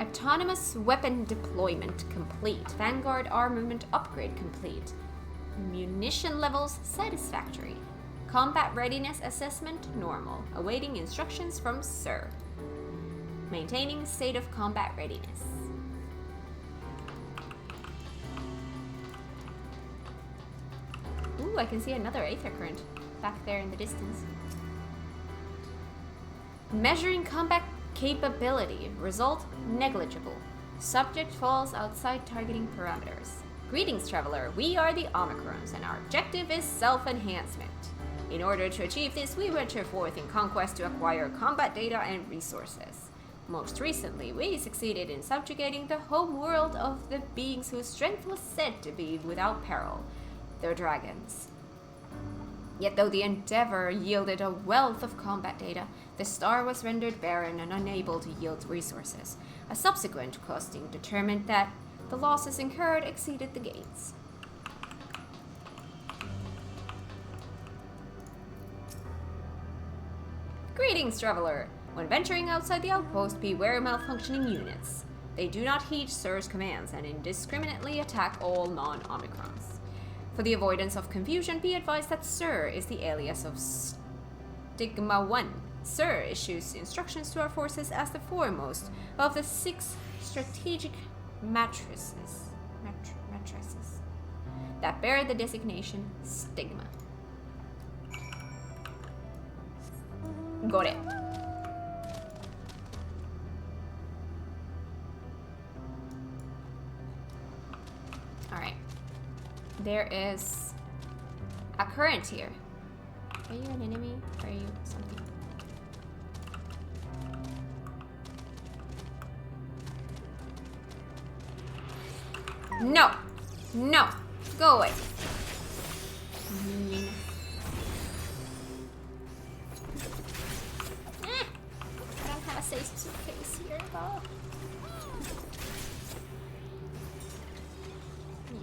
Autonomous weapon deployment complete. Vanguard armament upgrade complete. Munition levels satisfactory. Combat readiness assessment normal. Awaiting instructions from Sir. Maintaining state of combat readiness. Ooh, I can see another aether current back there in the distance. Measuring combat capability. Result negligible. Subject falls outside targeting parameters. Greetings, traveler. We are the Omicrons, and our objective is self-enhancement. In order to achieve this, we venture forth in conquest to acquire combat data and resources. Most recently, we succeeded in subjugating the home world of the beings whose strength was said to be without peril, the dragons. Yet though the endeavor yielded a wealth of combat data, the star was rendered barren and unable to yield resources. A subsequent costing determined that the losses incurred exceeded the gains. Greetings, traveler! When venturing outside the outpost, beware malfunctioning units. They do not heed Sir's commands and indiscriminately attack all non-Omicrons. For the avoidance of confusion, be advised that Sir is the alias of Stigma 1. Sir issues instructions to our forces as the foremost of the 6 strategic matrices that bear the designation Stigma. Got it. Alright. There is a current here. Are you an enemy? Or are you something? No! No! Go away. Mean. I don't have a safe suitcase here, though. There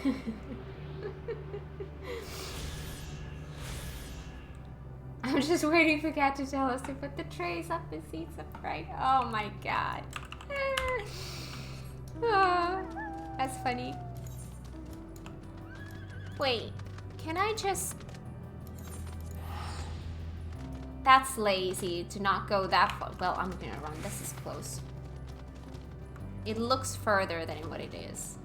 we go. I'm just waiting for Kat to tell us to put the trays up the seats upright. Oh my god. Oh, that's funny. Wait, can I just... That's lazy to not go that far. Well, I'm gonna run. This is close. It looks further than what it is.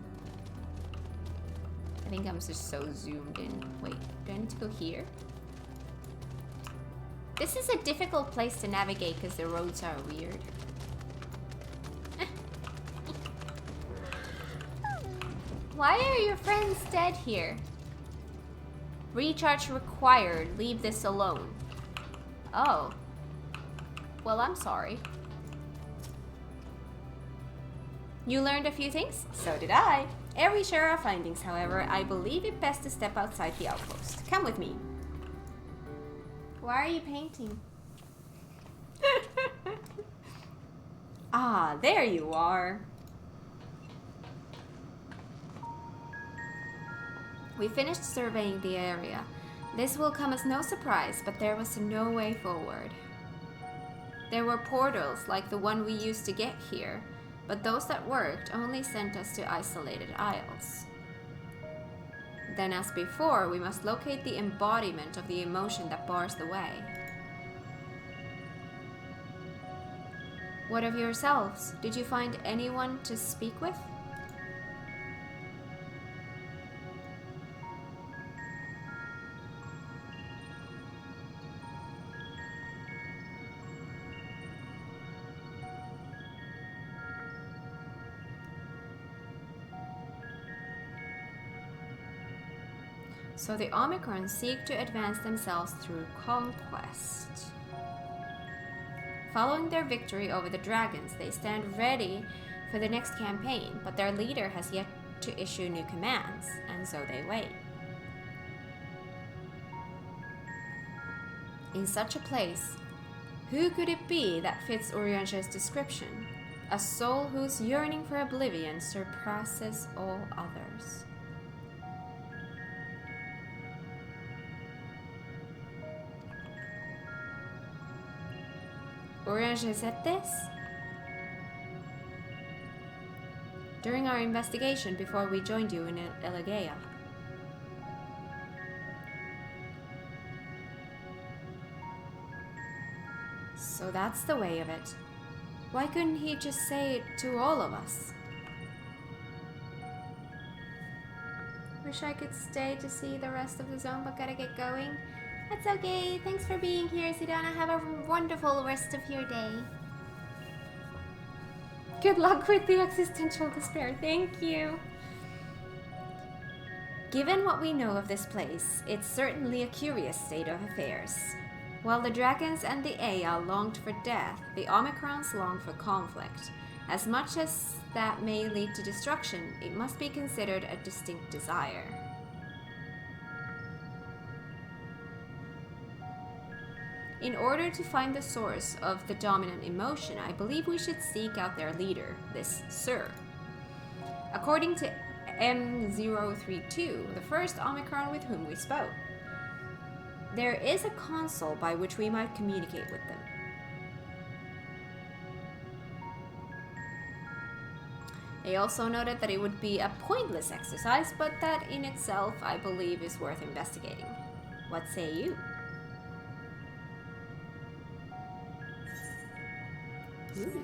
I think I'm just so zoomed in. Wait, do I need to go here? This is a difficult place to navigate because the roads are weird. Why are your friends dead here? Recharge required. Leave this alone. Oh. Well, I'm sorry. You learned a few things? So did I. Ere we share our findings, however, I believe it best to step outside the outpost. Come with me. Why are you painting? Ah, there you are. We finished surveying the area. This will come as no surprise, but there was no way forward. There were portals like the one we used to get here, but those that worked only sent us to isolated isles. Then, as before, we must locate the embodiment of the emotion that bars the way. What of yourselves? Did you find anyone to speak with? So the Omicron seek to advance themselves through conquest. Following their victory over the dragons, they stand ready for the next campaign, but their leader has yet to issue new commands, and so they wait. In such a place, who could it be that fits Urianger's description? A soul whose yearning for oblivion surpasses all others. Urianger said this? During our investigation before we joined you in Elegea. So that's the way of it. Why couldn't he just say it to all of us? Wish I could stay to see the rest of the zone, but gotta get going. That's okay. Thanks for being here, Sidana. Have a wonderful rest of your day. Good luck with the existential despair. Thank you. Given what we know of this place, it's certainly a curious state of affairs. While the dragons and the Aya longed for death, the Omicrons longed for conflict. As much as that may lead to destruction, it must be considered a distinct desire. In order to find the source of the dominant emotion, I believe we should seek out their leader, this Sir. According to M032, the first Omicron with whom we spoke, there is a console by which we might communicate with them. They also noted that it would be a pointless exercise, but that in itself I believe is worth investigating. What say you? Ooh.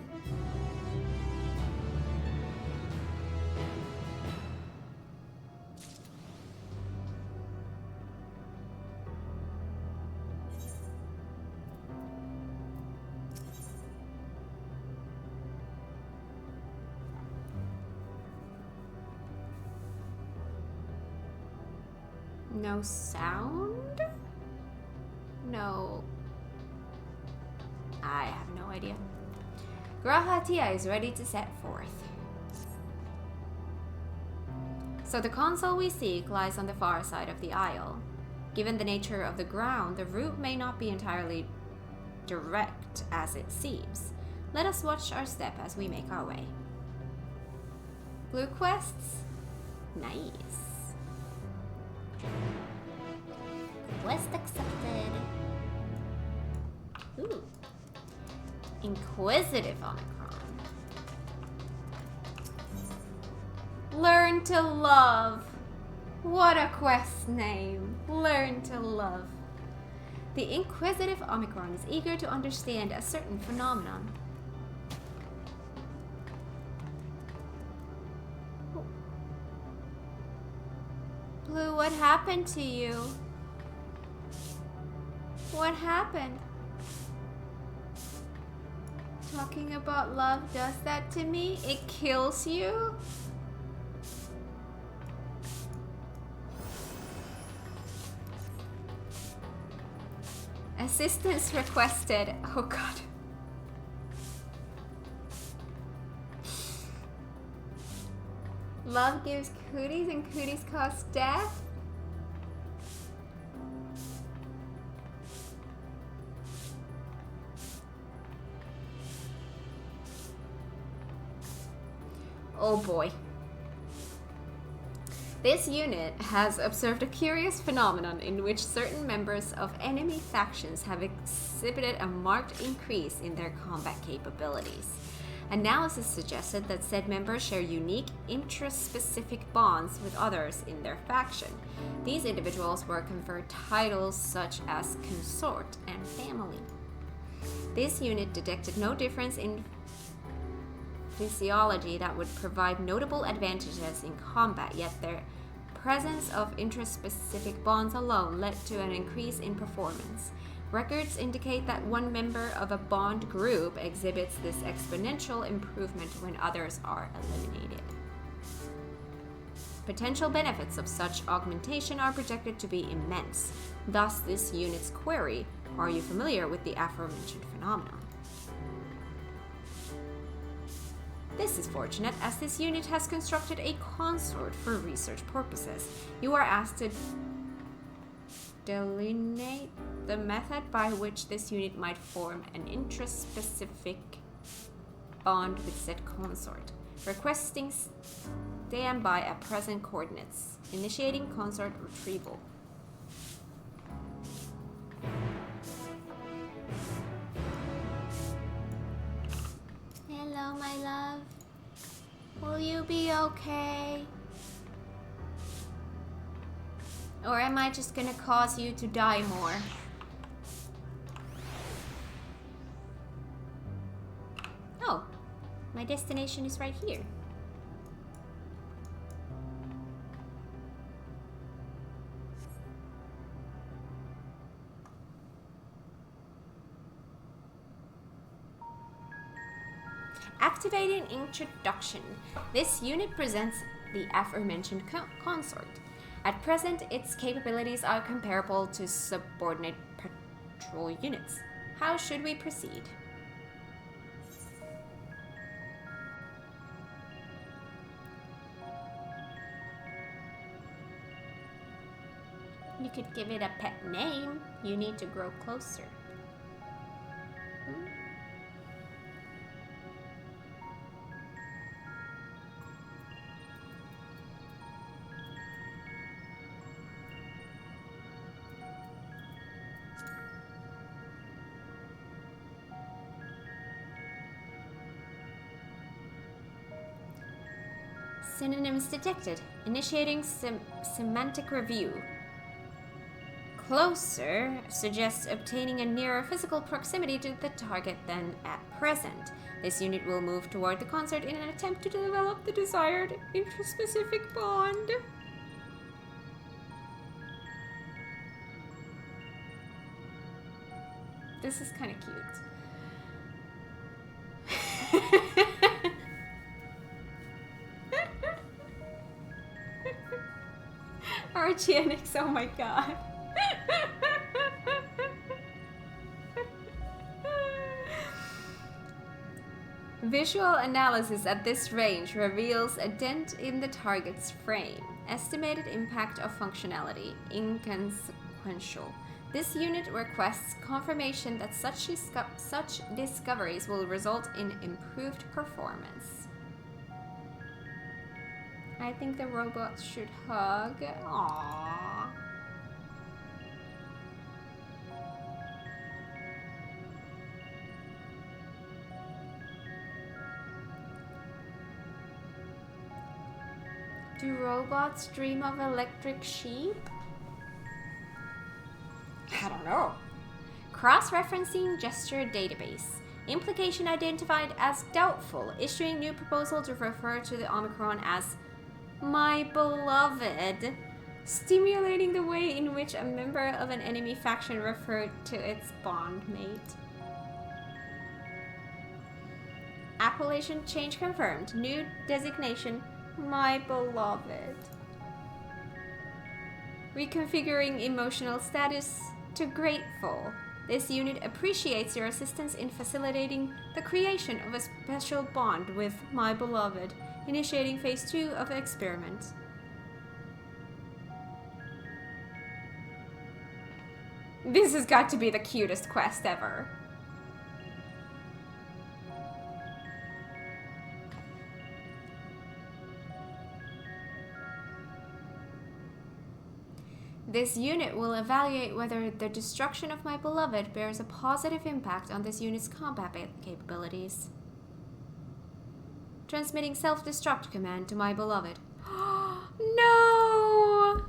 No sound? No. I have no idea. Grahatia is ready to set forth. So the console we seek lies on the far side of the isle. Given the nature of the ground, the route may not be entirely direct as it seems. Let us watch our step as we make our way. Blue quests? Nice. Quest accepted. Ooh. Inquisitive Omicron. Learn to love. What a quest name. Learn to love. The inquisitive Omicron is eager to understand a certain phenomenon. Blue, what happened to you? What happened? Talking about love does that to me? It kills you? Assistance requested. Oh god. Love gives cooties and cooties cause death? Oh boy. This unit has observed a curious phenomenon in which certain members of enemy factions have exhibited a marked increase in their combat capabilities. Analysis suggested that said members share unique interest-specific bonds with others in their faction. These individuals were conferred titles such as consort and family. This unit detected no difference in physiology that would provide notable advantages in combat, yet their presence of interest-specific bonds alone led to an increase in performance. Records indicate that one member of a bond group exhibits this exponential improvement when others are eliminated. Potential benefits of such augmentation are projected to be immense. Thus, this unit's query, are you familiar with the aforementioned phenomenon? This is fortunate, as this unit has constructed a consort for research purposes. You are asked to delineate the method by which this unit might form an interest-specific bond with said consort. Requesting standby at present coordinates. Initiating consort retrieval. Hello, my love. Will you be okay? Or am I just gonna cause you to die more? Oh, my destination is right here. Activating introduction. This unit presents the aforementioned consort. At present, its capabilities are comparable to subordinate patrol units. How should we proceed? You could give it a pet name. You need to grow closer. Synonyms detected. Initiating semantic review. Closer suggests obtaining a nearer physical proximity to the target than at present. This unit will move toward the consort in an attempt to develop the desired interspecific bond. This is kind of cute. Archienix, oh my god. Visual analysis at this range reveals a dent in the target's frame. Estimated impact of functionality, inconsequential. This unit requests confirmation that such discoveries will result in improved performance. I think the robots should hug. Aww. Do robots dream of electric sheep? I don't know. Cross-referencing gesture database. Implication identified as doubtful. Issuing new proposal to refer to the Omicron as my beloved. Stimulating the way in which a member of an enemy faction referred to its bondmate. Appellation change confirmed. New designation, my beloved. Reconfiguring emotional status to grateful. This unit appreciates your assistance in facilitating the creation of a special bond with my beloved. Initiating phase 2 of experiment. This has got to be the cutest quest ever. This unit will evaluate whether the destruction of my beloved bears a positive impact on this unit's combat capabilities. Transmitting self-destruct command to my beloved. No!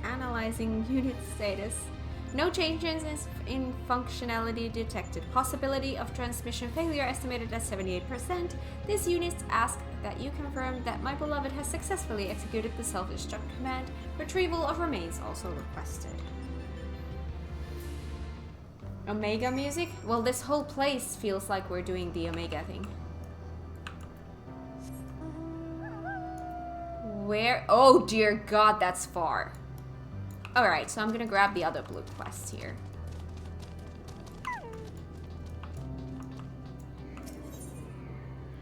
Analyzing unit status. No changes in functionality detected. Possibility of transmission failure estimated at 78%. This unit asks that you confirm that my beloved has successfully executed the self-destruct command. Retrieval of remains also requested. Omega music? Well, this whole place feels like we're doing the Omega thing. Where? Oh dear God, that's far. Alright, so I'm gonna grab the other blue quest here.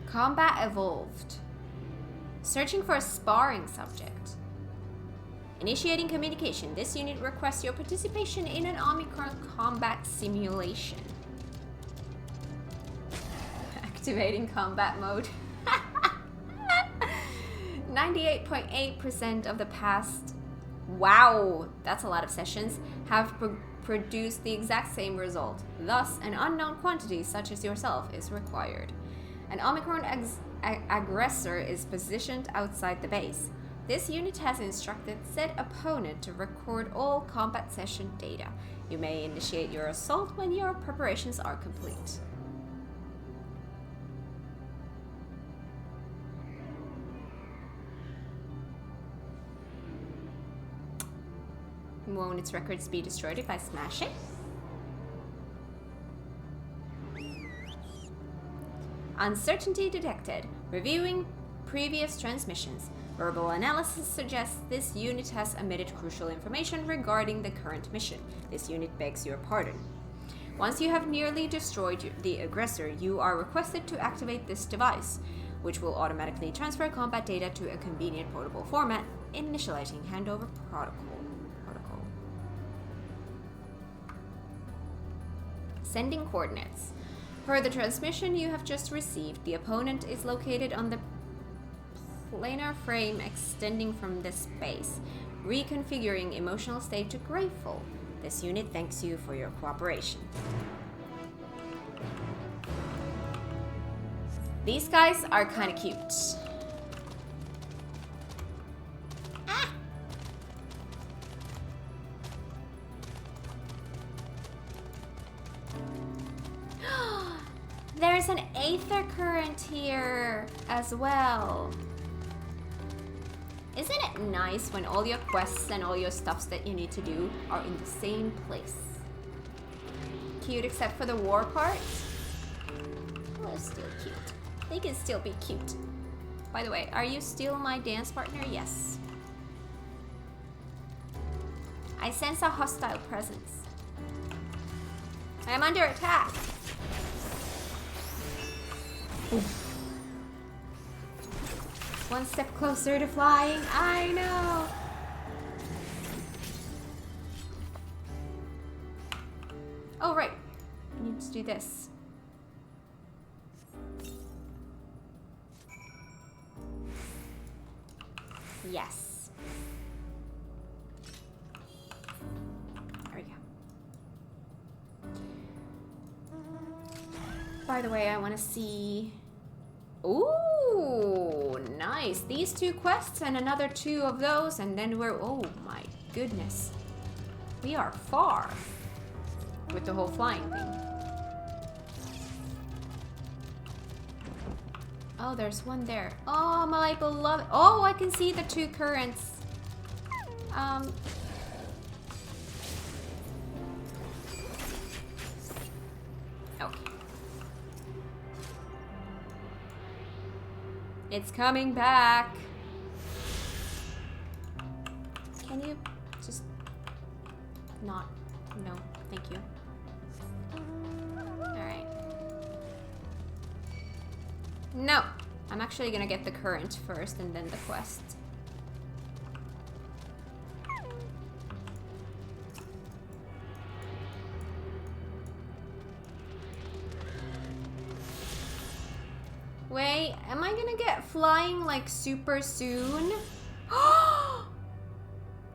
Combat evolved. Searching for a sparring subject. Initiating communication. This unit requests your participation in an Omicron combat simulation. Activating combat mode. 98.8% of the past, wow, that's a lot of sessions, have produced the exact same result. Thus, an unknown quantity, such as yourself, is required. An Omicron aggressor is positioned outside the base. This unit has instructed said opponent to record all combat session data. You may initiate your assault when your preparations are complete. Won't its records be destroyed if I smash it? Uncertainty detected. Reviewing previous transmissions. Verbal analysis suggests this unit has omitted crucial information regarding the current mission. This unit begs your pardon. Once you have nearly destroyed the aggressor, you are requested to activate this device, which will automatically transfer combat data to a convenient portable format, initializing handover protocol. Sending coordinates. Per the transmission you have just received, the opponent is located on the planar frame extending from this base. Reconfiguring emotional state to grateful. This unit thanks you for your cooperation. These guys are kind of cute. There's an aether current here as well. Isn't it nice when all your quests and all your stuffs that you need to do are in the same place? Cute except for the war part. Well, still cute. They can still be cute. By the way, are you still my dance partner? Yes. I sense a hostile presence. I am under attack. Oof. One step closer to flying. I know. Oh, right. I need to do this. Yes. By the way, I want to see... Ooh, nice. These 2 quests and another 2 of those, and then we're... Oh my goodness. We are far with the whole flying thing. Oh, there's one there. Oh, my beloved. Oh, I can see the 2 currents. Okay. It's coming back. Can you just not? No, thank you. Alright. No! I'm actually gonna get the current first and then the quest. Wait, am I gonna get flying like super soon?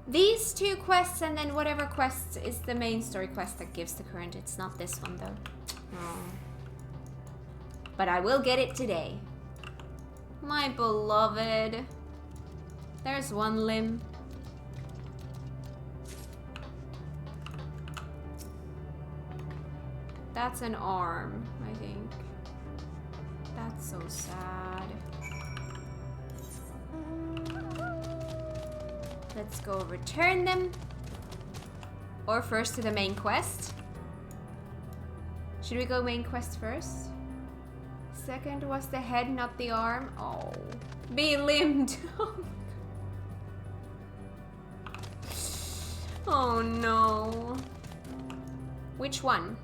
These 2 quests and then whatever quest is the main story quest that gives the current. It's not this one though. Oh. But I will get it today. My beloved. There's one limb. That's an arm, I think. That's so sad. Let's go return them. Or first to the main quest. Should we go main quest first? Second was the head, not the arm. Oh. Be limbed. Oh no. Which one?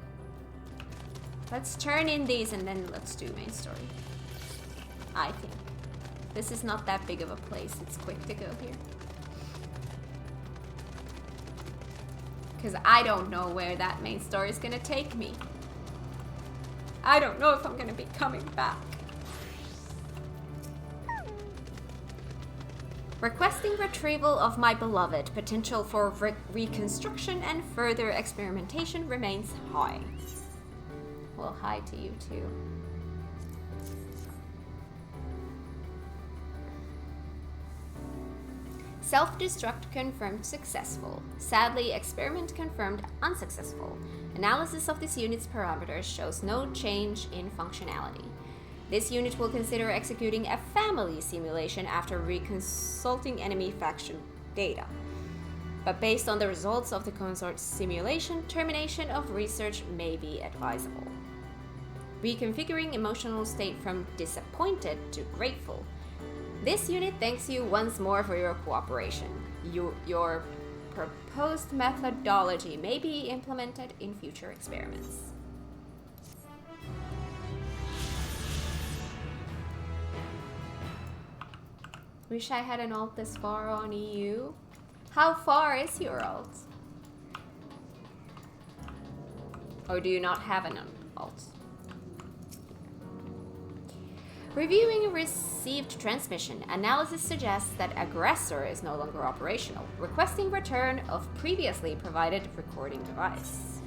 Let's turn in these and then let's do main story. I think. This is not that big of a place. It's quick to go here. Because I don't know where that main story is going to take me. I don't know if I'm going to be coming back. Requesting retrieval of my beloved. Potential for reconstruction and further experimentation remains high. Well, hi to you too. Self-destruct confirmed successful. Sadly, experiment confirmed unsuccessful. Analysis of this unit's parameters shows no change in functionality. This unit will consider executing a family simulation after reconsulting enemy faction data. But based on the results of the consort simulation, termination of research may be advisable. Reconfiguring emotional state from disappointed to grateful. This unit thanks you once more for your cooperation. Your proposed methodology may be implemented in future experiments. Wish I had an alt this far on EU. How far is your alt? Or do you not have an alt? Reviewing received transmission. Analysis suggests that aggressor is no longer operational. Requesting return of previously provided recording device.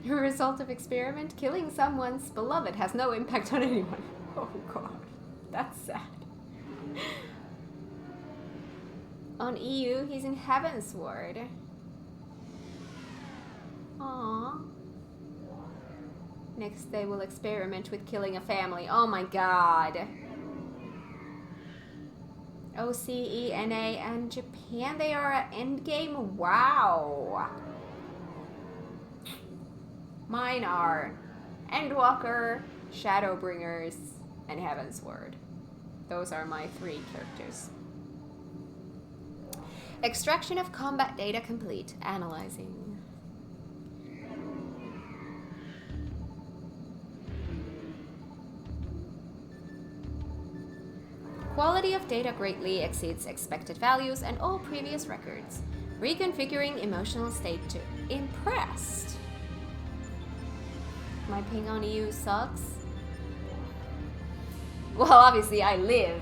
The result of experiment, killing someone's beloved has no impact on anyone. Oh god, that's sad. On EU, he's in Heaven's Ward. Aww. Next, they will experiment with killing a family. Oh my god. OCENA and Japan, they are at Endgame? Wow. Mine are Endwalker, Shadowbringers, and Heaven's Ward. Those are my 3 characters. Extraction of combat data complete. Analyzing. Quality of data greatly exceeds expected values and all previous records. Reconfiguring emotional state to impressed. My ping on EU sucks. Well, obviously I live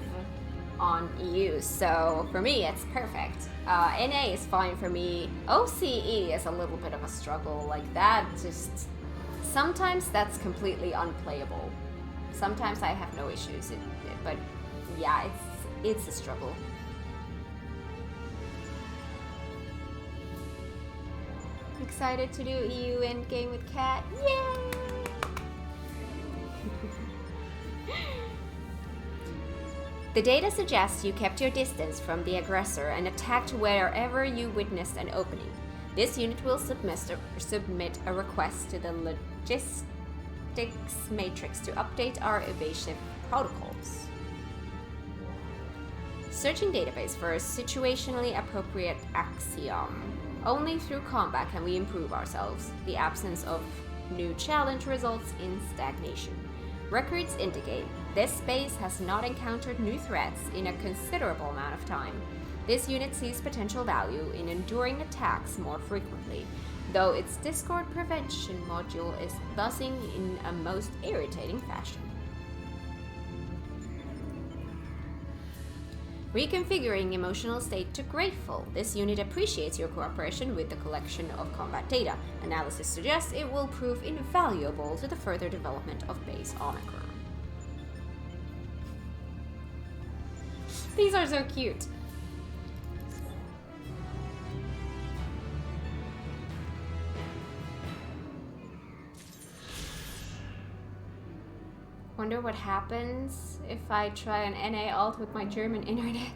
on EU, so for me it's perfect. NA is fine for me. OCE is a little bit of a struggle, like that just... Sometimes that's completely unplayable. Sometimes I have no issues, but yeah, it's a struggle. Excited to do EU endgame with Kat. Yay! The data suggests you kept your distance from the aggressor and attacked wherever you witnessed an opening. This unit will submit a request to the logistics matrix to update our evasive protocols. Searching database for a situationally appropriate axiom. Only through combat can we improve ourselves. The absence of new challenge results in stagnation. Records indicate this space has not encountered new threats in a considerable amount of time. This unit sees potential value in enduring attacks more frequently, though its Discord prevention module is buzzing in a most irritating fashion. Reconfiguring emotional state to grateful. This unit appreciates your cooperation with the collection of combat data. Analysis suggests it will prove invaluable to the further development of base Omicron. These are so cute. Wonder what happens if I try an NA alt with my German internet.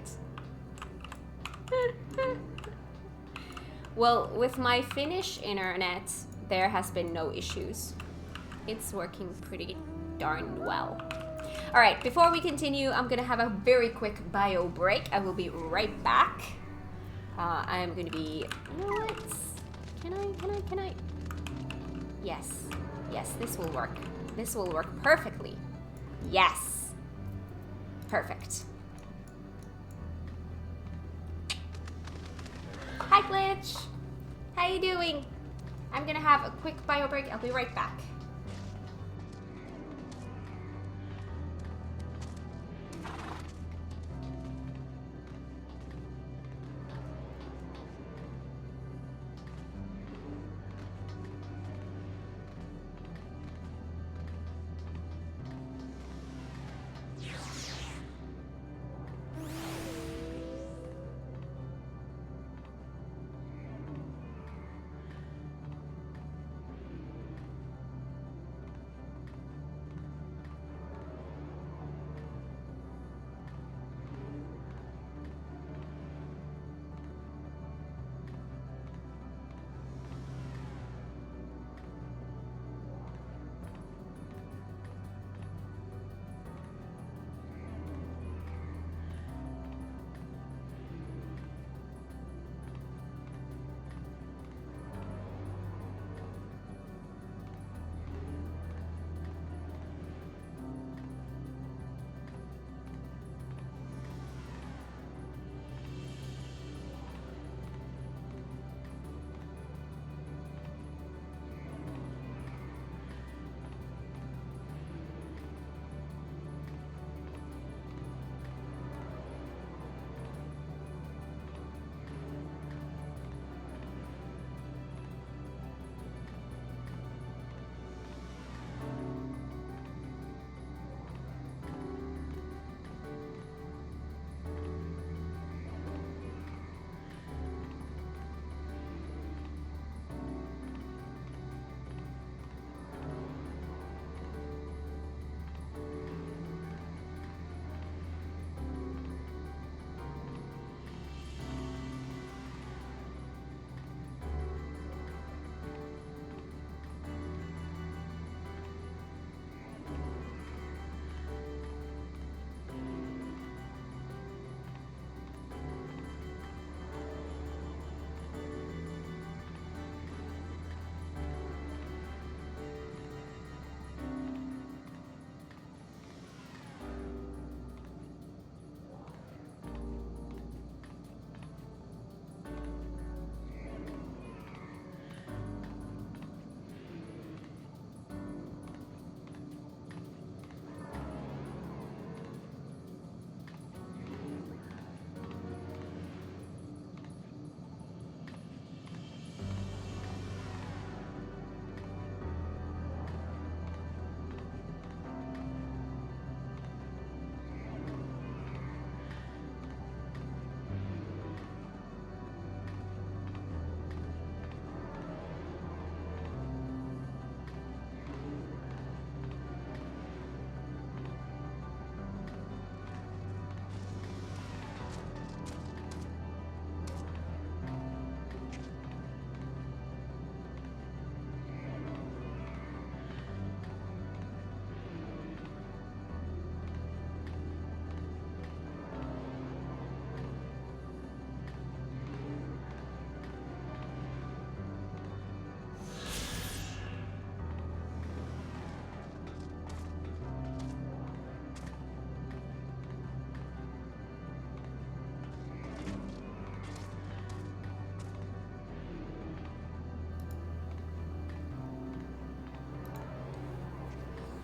Well, with my Finnish internet, there has been no issues. It's working pretty darn well. Alright, before we continue, I'm gonna have a very quick bio break. I will be right back. I'm gonna be... You know what? Can I? Yes. Yes, this will work. This will work perfectly. Yes. Perfect. Hi, Glitch. How you doing? I'm gonna have a quick bio break. I'll be right back.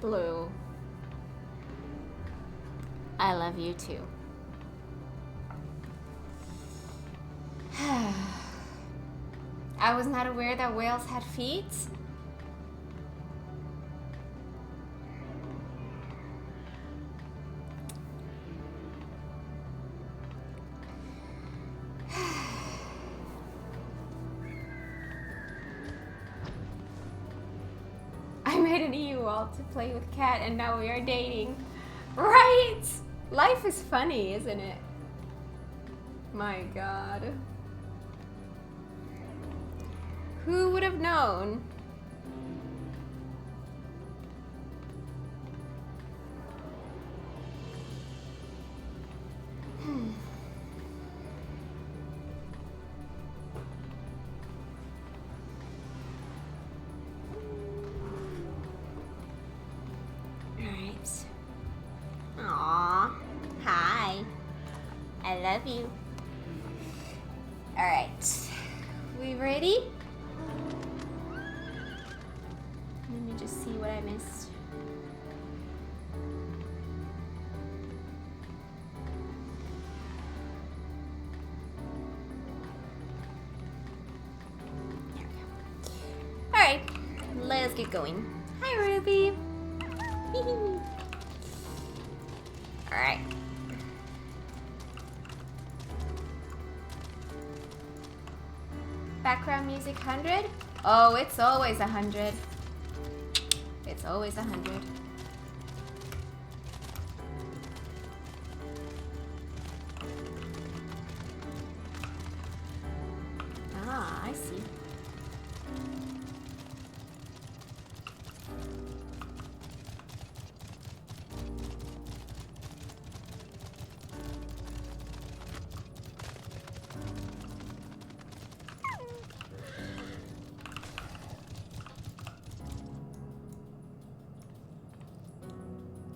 Blue. I love you too. I was not aware that whales had feet. I made an EU wall to play with Kat and now we are dating. Right? Life is funny, isn't it? My god. Who would have known? Alright. Aww. Hi. I love you. Alright. We ready? Let me just see what I missed. There we go. Alright, let's get going. Hi, Ruby. Alright. Background music 100? Oh, it's always 100. It's always 100. Ah, I see.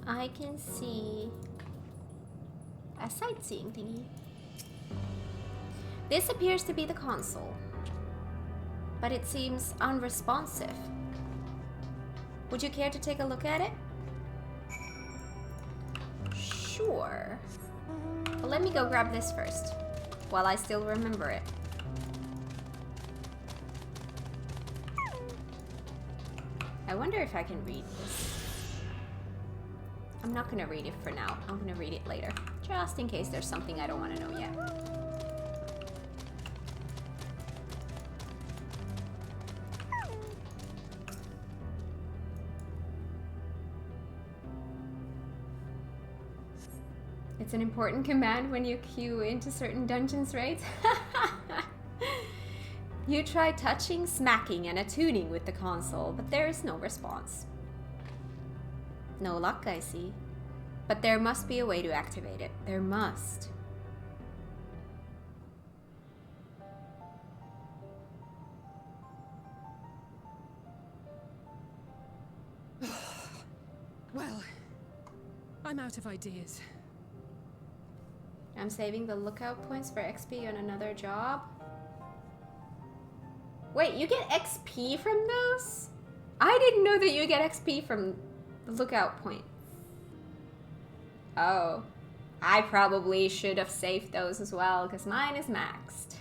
I can see a sightseeing thingy. This appears to be the console, but it seems unresponsive. Would you care to take a look at it? Sure. But let me go grab this first, while I still remember it. I wonder if I can read this. I'm not gonna read it for now. I'm gonna read it later. Just in case there's something I don't want to know yet. It's an important command when you queue into certain dungeons, right? You try touching, smacking, and attuning with the console, but there is no response. No luck, I see. But there must be a way to activate it. There must. Well, I'm out of ideas. I'm saving the lookout points for XP on another job. Wait, you get XP from those? I didn't know that you get XP from the lookout point. Oh, I probably should have saved those as well, because mine is maxed.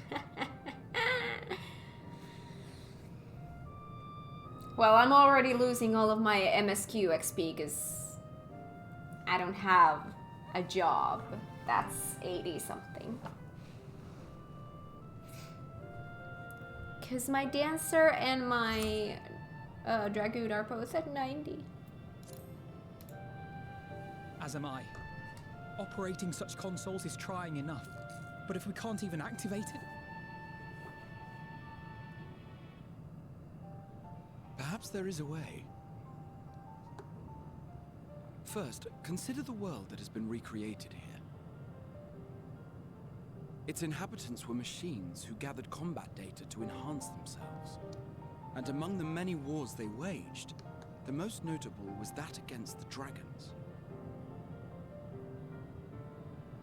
Well, I'm already losing all of my MSQ XP because I don't have a job. That's 80 something. Because my dancer and my dragoon are both at 90. As am I. Operating such consoles is trying enough. But if we can't even activate it? Perhaps there is a way. First, consider the world that has been recreated here. Its inhabitants were machines who gathered combat data to enhance themselves. And among the many wars they waged, the most notable was that against the dragons.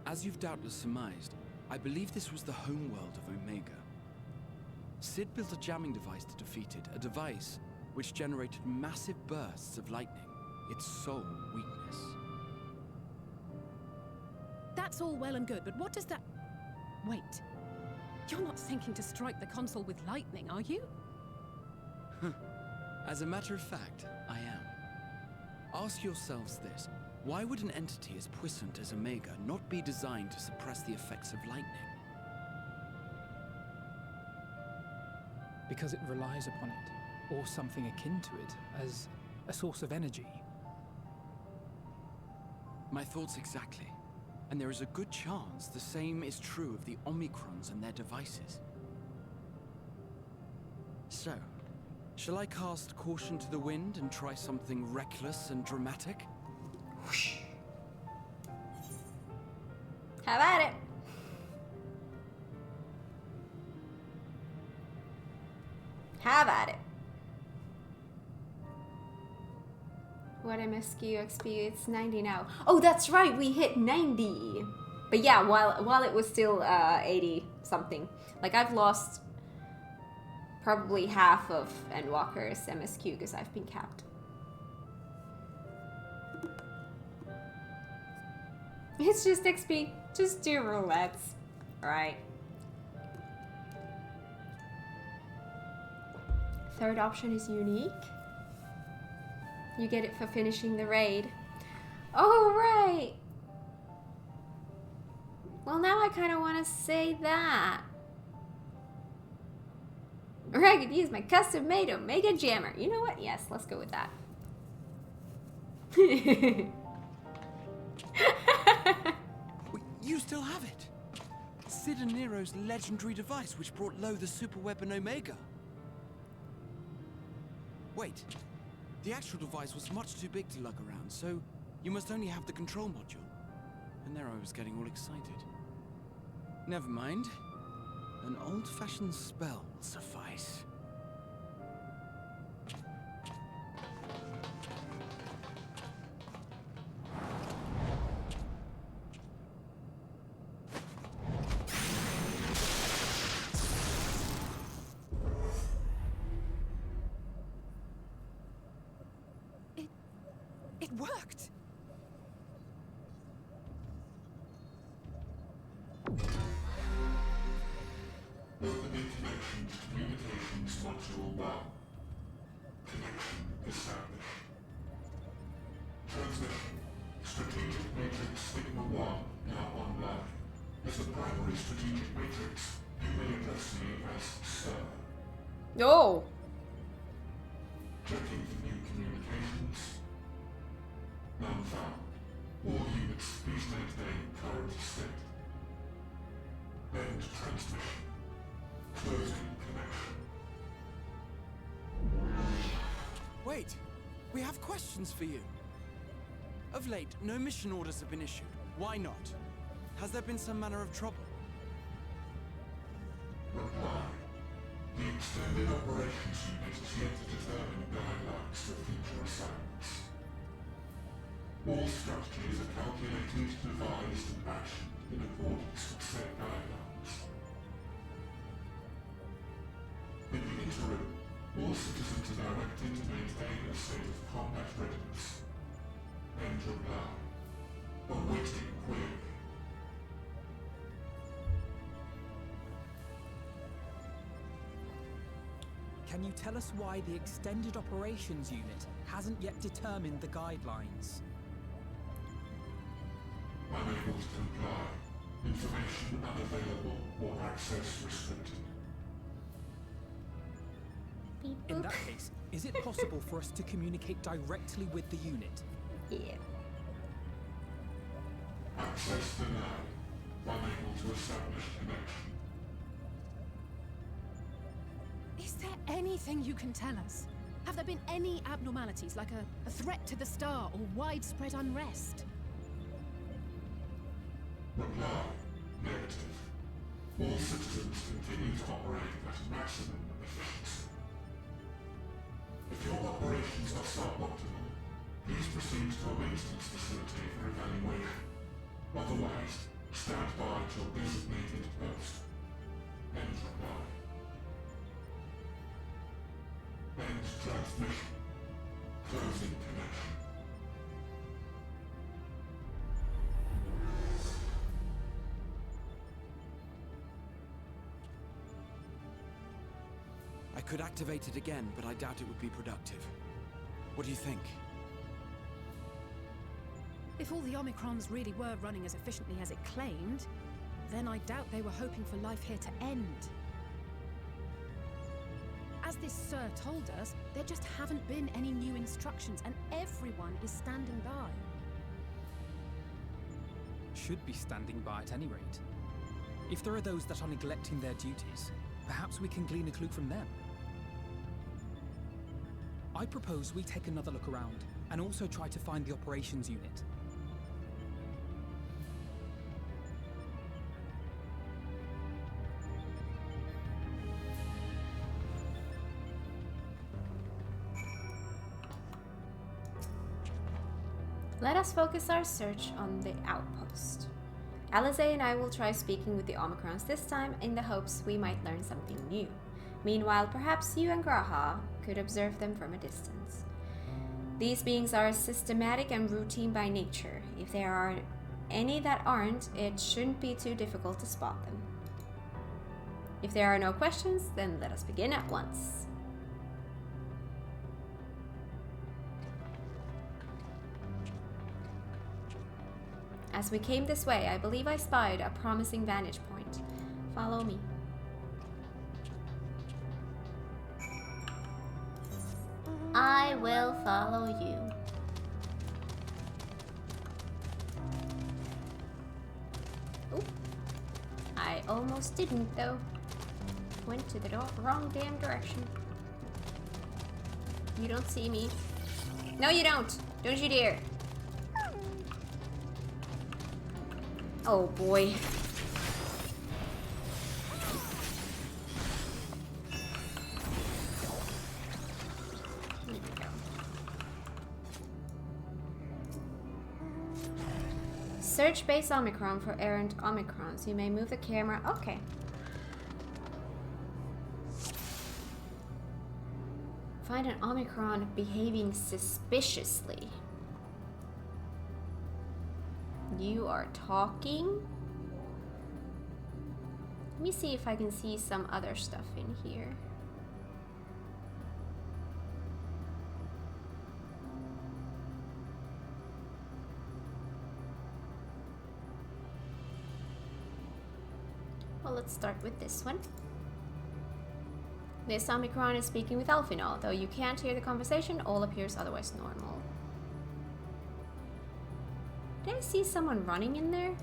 As you've doubtless surmised, I believe this was the homeworld of Omega. Sid built a jamming device to defeat it, a device which generated massive bursts of lightning, its sole weakness. That's all well and good, but what does that... Wait. You're not thinking to strike the console with lightning, are you? As a matter of fact, I am. Ask yourselves this. Why would an entity as puissant as Omega not be designed to suppress the effects of lightning? Because it relies upon it, or something akin to it, as a source of energy. My thoughts exactly. And there is a good chance the same is true of the Omicrons and their devices. So, shall I cast caution to the wind and try something reckless and dramatic? Whoosh. How about it? How about it? What MSQ XP? It's 90 now. Oh, that's right, we hit 90. But yeah, while it was still 80 something. Like I've lost probably half of Endwalker's MSQ because I've been capped. It's just XP. Just do roulettes. Right. Third option is unique. You get it for finishing the raid. Oh, right. Well, now I kind of want to say that. Or I could use my custom-made Omega Jammer. You know what? Yes, let's go with that. You still have it! Sid and Nero's legendary device which brought low the super weapon Omega. Wait. The actual device was much too big to lug around, so you must only have the control module. And there I was getting all excited. Never mind. An old-fashioned spell will suffice. It worked! Opening connection to communications module 1. Connection established. Transmission. Strategic Matrix Sigma 1 now online. As the primary strategic matrix, you may address me as Sir. Oh. Checking for new communications. None found. All units, please maintain current state. End transmission. Closing connection. Wait! We have questions for you! Of late, no mission orders have been issued. Why not? Has there been some manner of trouble? Reply. The Extended Operations Unit is yet to determine guidelines for future assignments. All strategies are calculated, devised, and actioned in accordance with said guidelines. In the interim, all citizens are directed to maintain a state of combat readiness. End reply. Awaiting query. Can you tell us why the Extended Operations Unit hasn't yet determined the guidelines? Unable to comply. Information unavailable or access restricted. In that case, is it possible for us to communicate directly with the unit? Yeah. Access denied. Unable to establish connection. Is there anything you can tell us? Have there been any abnormalities, like a threat to the star or widespread unrest? Reply. Negative. All citizens continue to operate at maximum efficiency. If your operations are suboptimal, please proceed to a maintenance facility for evaluation. Otherwise, stand by at your designated post. End reply. End transmission. Closing connection. could activate it again, but I doubt it would be productive. What do you think? If all the Omicrons really were running as efficiently as it claimed, then I doubt they were hoping for life here to end. As this Sir told us, there just haven't been any new instructions, and everyone is standing by. Should be standing by at any rate. If there are those that are neglecting their duties, perhaps we can glean a clue from them. I propose we take another look around, and also try to find the operations unit. Let us focus our search on the outpost. Alize and I will try speaking with the Omicrons this time in the hopes we might learn something new. Meanwhile, perhaps you and Graha could observe them from a distance. These beings are systematic and routine by nature. If there are any that aren't, it shouldn't be too difficult to spot them. If there are no questions, then let us begin at once. As we came this way, I believe I spied a promising vantage point. Follow me. I will follow you. Oh, I almost didn't though. Went to the wrong damn direction. You don't see me. No, you don't. Don't you dare. Oh boy. Here we go. Search base Omicron for errant Omicrons. You may move the camera. Okay. Find an Omicron behaving suspiciously. You are talking? Let me see if I can see some other stuff in here. Well, let's start with this one. This Omicron is speaking with Elfinol. Though you can't hear the conversation, all appears otherwise normal. Did I see someone running in there?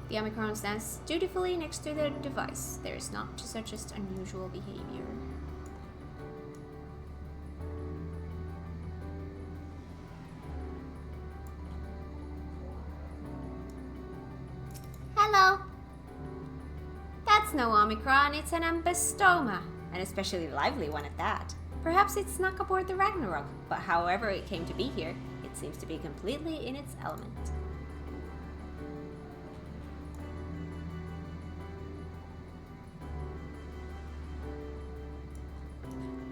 The Omicron stands dutifully next to the device. There is not such as unusual behavior. Hello. That's no Omicron, it's an ambystoma. An especially lively one at that. Perhaps it snuck aboard the Ragnarok, but however it came to be here, it seems to be completely in its element.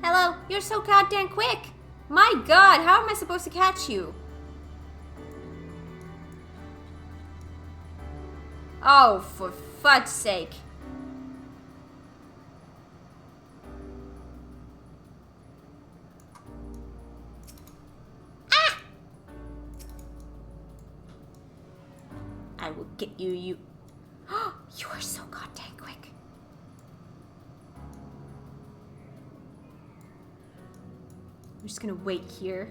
Hello, you're so goddamn quick! My god, how am I supposed to catch you? Oh, for fudge's sake. I will get you, you. You are so goddamn quick. I'm just gonna wait here.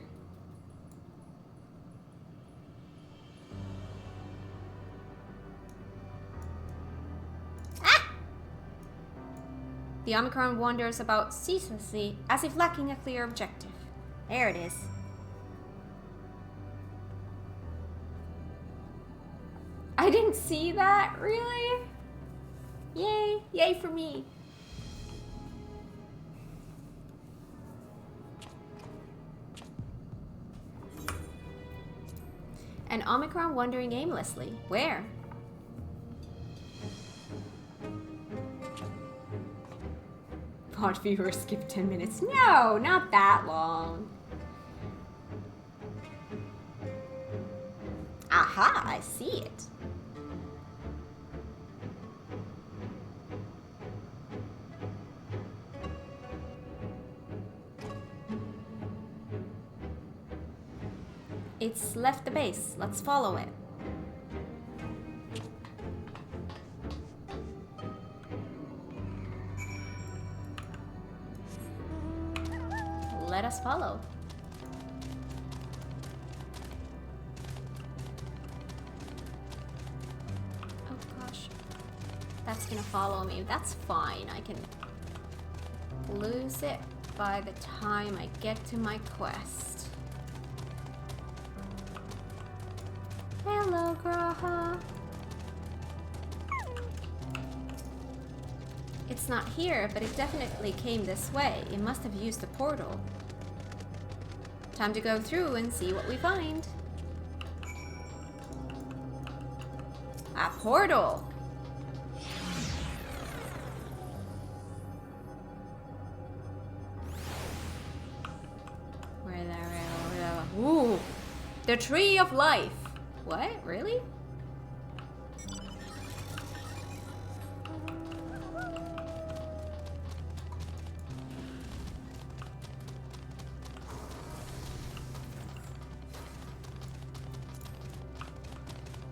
Ah! The Omicron wanders about ceaselessly, as if lacking a clear objective. There it is. I didn't see that, really? Yay, yay for me. An Omicron wandering aimlessly. Where? Pod viewer skip 10 minutes. No, not that long. Aha, I see it. It's left the base. Let's follow it. Let us follow. Oh gosh. That's gonna follow me. That's fine. I can lose it by the time I get to my quest. Hello, Graha. It's not here, but it definitely came this way. It must have used the portal. Time to go through and see what we find. A portal! Where the... Ooh! The Tree of Life! What? Really?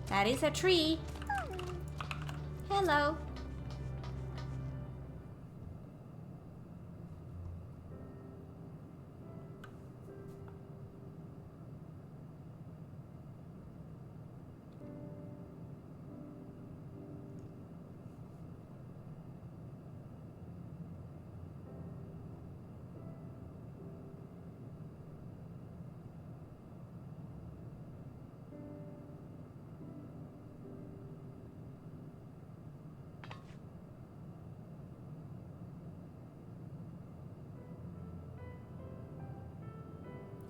That is a tree. Hello.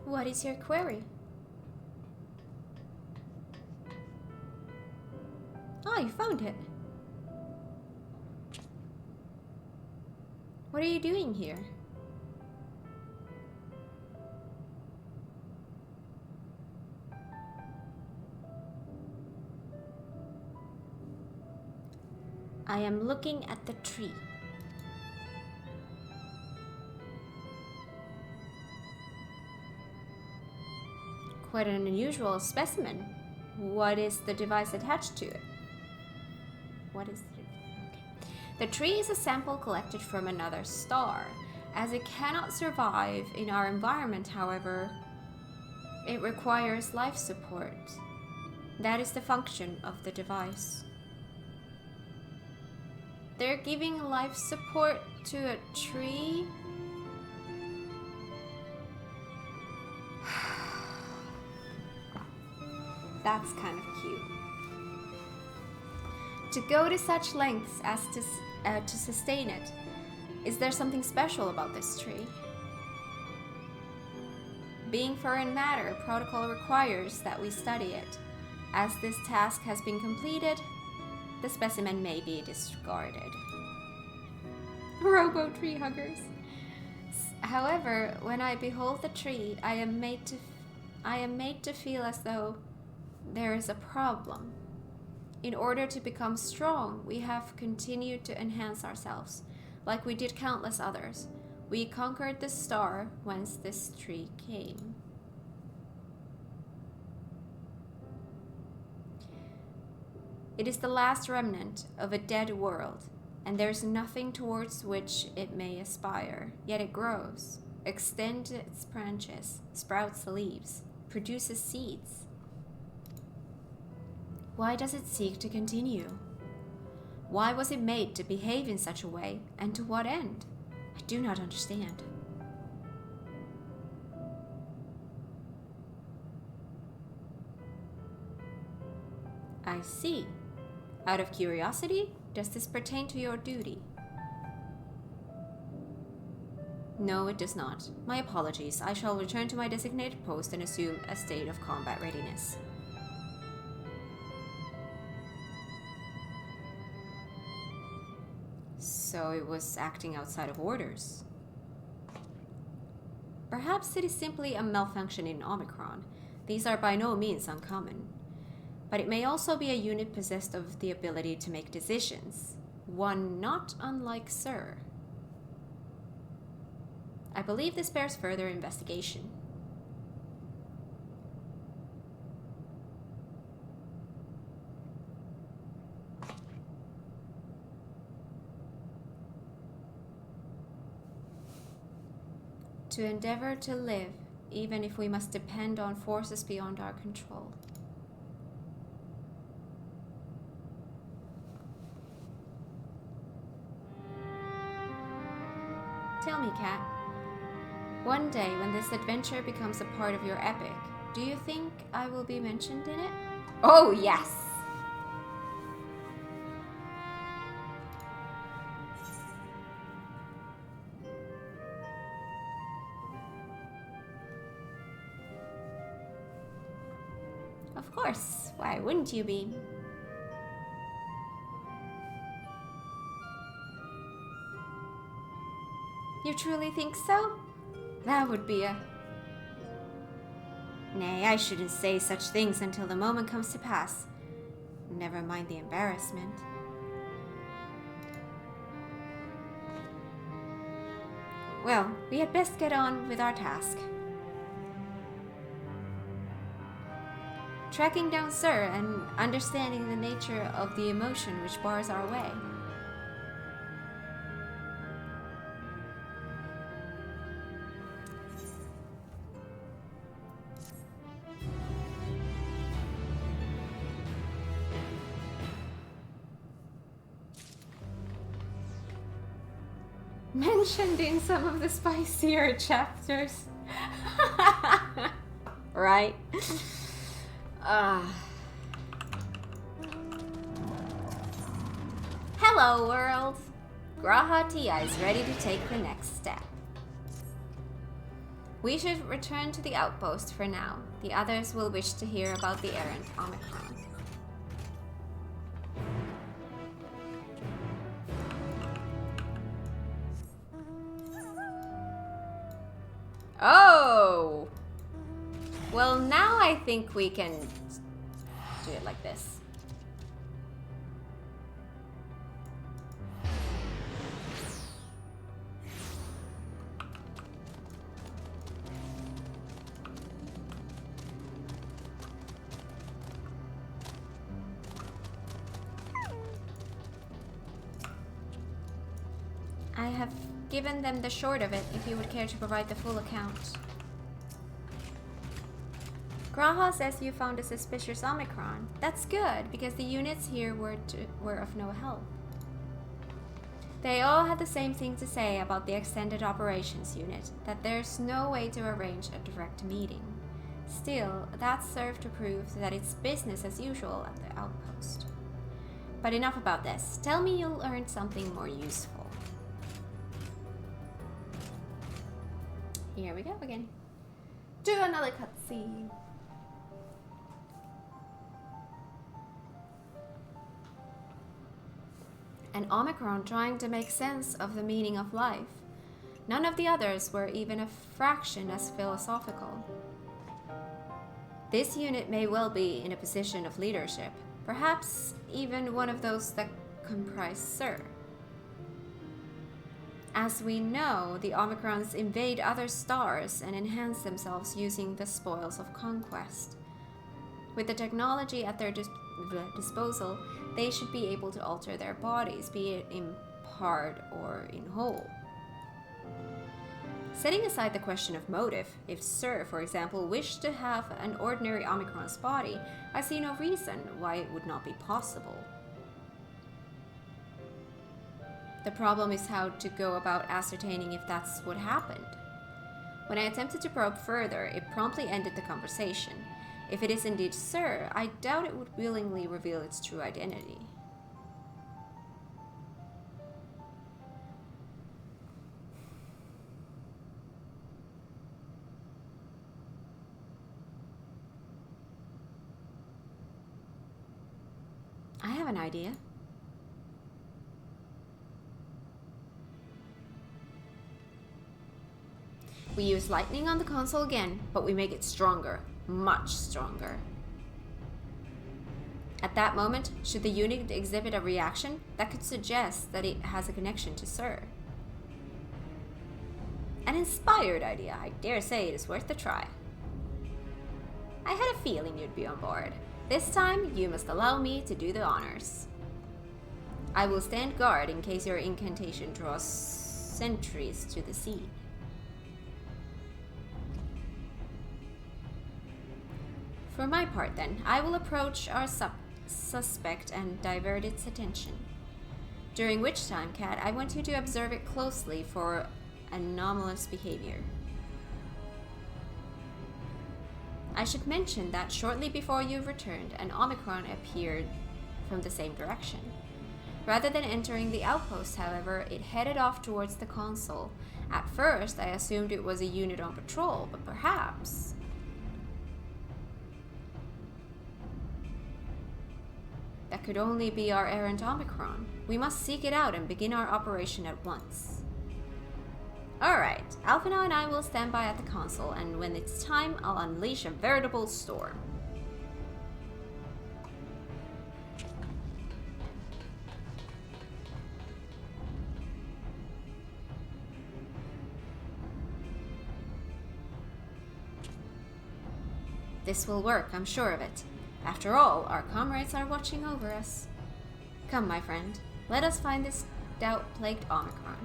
What is your query? Oh, you found it. What are you doing here? I am looking at the tree. Quite an unusual specimen. What is the device attached to it? What is it? Okay. The tree is a sample collected from another star. As it cannot survive in our environment, however, it requires life support. That is the function of the device. They're giving life support to a tree? That's kind of cute. To go to such lengths as to sustain it, is there something special about this tree? Being foreign matter, protocol requires that we study it. As this task has been completed, the specimen may be discarded. Robo tree huggers. However, when I behold the tree, I am made to feel as though there is a problem. In order to become strong, we have continued to enhance ourselves, like we did countless others. We conquered the star whence this tree came. It is the last remnant of a dead world, and there is nothing towards which it may aspire. Yet it grows, extends its branches, sprouts leaves, produces seeds. Why does it seek to continue? Why was it made to behave in such a way, and to what end? I do not understand. I see. Out of curiosity, does this pertain to your duty? No, it does not. My apologies. I shall return to my designated post and assume a state of combat readiness. So it was acting outside of orders. Perhaps it is simply a malfunction in Omicron. These are by no means uncommon. But it may also be a unit possessed of the ability to make decisions. One not unlike Sir. I believe this bears further investigation. To endeavor to live, even if we must depend on forces beyond our control. Tell me, Kat, one day when this adventure becomes a part of your epic, do you think I will be mentioned in it? Oh, yes! Of course, why wouldn't you be? You truly think so? That would be a... Nay, I shouldn't say such things until the moment comes to pass. Never mind the embarrassment. Well, we had best get on with our task. Tracking down Sir and understanding the nature of the emotion which bars our way. Mentioned in some of the spicier chapters. Right? Hello, world! Graha Tia is ready to take the next step. We should return to the outpost for now. The others will wish to hear about the errant Omicron. Oh! Well, now I think we can do it like this. I have given them the short of it, if you would care to provide the full account. Graha says you found a suspicious Omicron. That's good, because the units here were of no help. They all had the same thing to say about the extended operations unit, that there's no way to arrange a direct meeting. Still, that served to prove that it's business as usual at the outpost. But enough about this. Tell me you'll learn something more useful. Here we go again. Do another cutscene. An Omicron trying to make sense of the meaning of life. None of the others were even a fraction as philosophical. This unit may well be in a position of leadership, perhaps even one of those that comprise Sir. As we know, the Omicrons invade other stars and enhance themselves using the spoils of conquest. With the technology at their disposal, they should be able to alter their bodies, be it in part or in whole. Setting aside the question of motive, if Sir, for example, wished to have an ordinary Omicron's body, I see no reason why it would not be possible. The problem is how to go about ascertaining if that's what happened. When I attempted to probe further, it promptly ended the conversation. If it is indeed Sir, I doubt it would willingly reveal its true identity. I have an idea. We use lightning on the console again, but we make it stronger. Much stronger. At that moment, should the unit exhibit a reaction, that could suggest that it has a connection to Sir. An inspired idea. I dare say it is worth a try. I had a feeling you'd be on board. This time, you must allow me to do the honors. I will stand guard in case your incantation draws sentries to the sea. For my part, then, I will approach our suspect and divert its attention. During which time, Kat, I want you to observe it closely for anomalous behavior. I should mention that shortly before you returned, an Omicron appeared from the same direction. Rather than entering the outpost, however, it headed off towards the console. At first, I assumed it was a unit on patrol, but perhaps... that could only be our errant Omicron. We must seek it out and begin our operation at once. Alright, Alphinaud and I will stand by at the console, and when it's time, I'll unleash a veritable storm. This will work, I'm sure of it. After all, our comrades are watching over us. Come, my friend, let us find this doubt-plagued Omicron.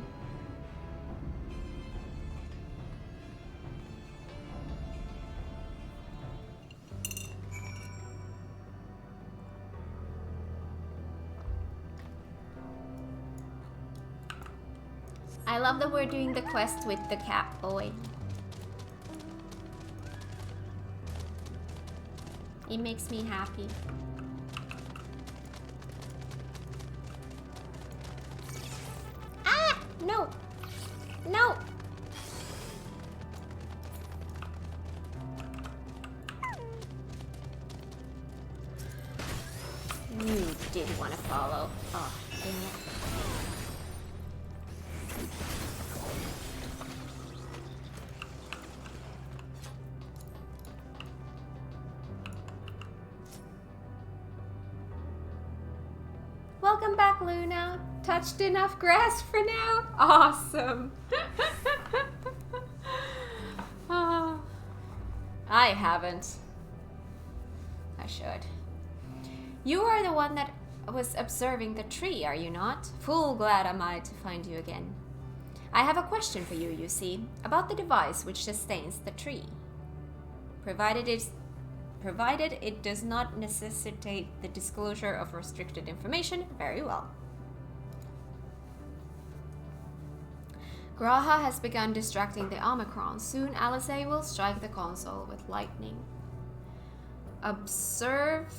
I love that we're doing the quest with the cat boy. It makes me happy. Ah! No! No! You did want to follow. Oh, dang it. Welcome back, Luna. Touched enough grass for now? Awesome. Oh, I haven't. I should. You are the one that was observing the tree, are you not? Full glad am I to find you again. I have a question for you, you see, about the device which sustains the tree. Provided it does not necessitate the disclosure of restricted information, very well. Graha has begun distracting the Omicron. Soon Alice will strike the console with lightning. Observe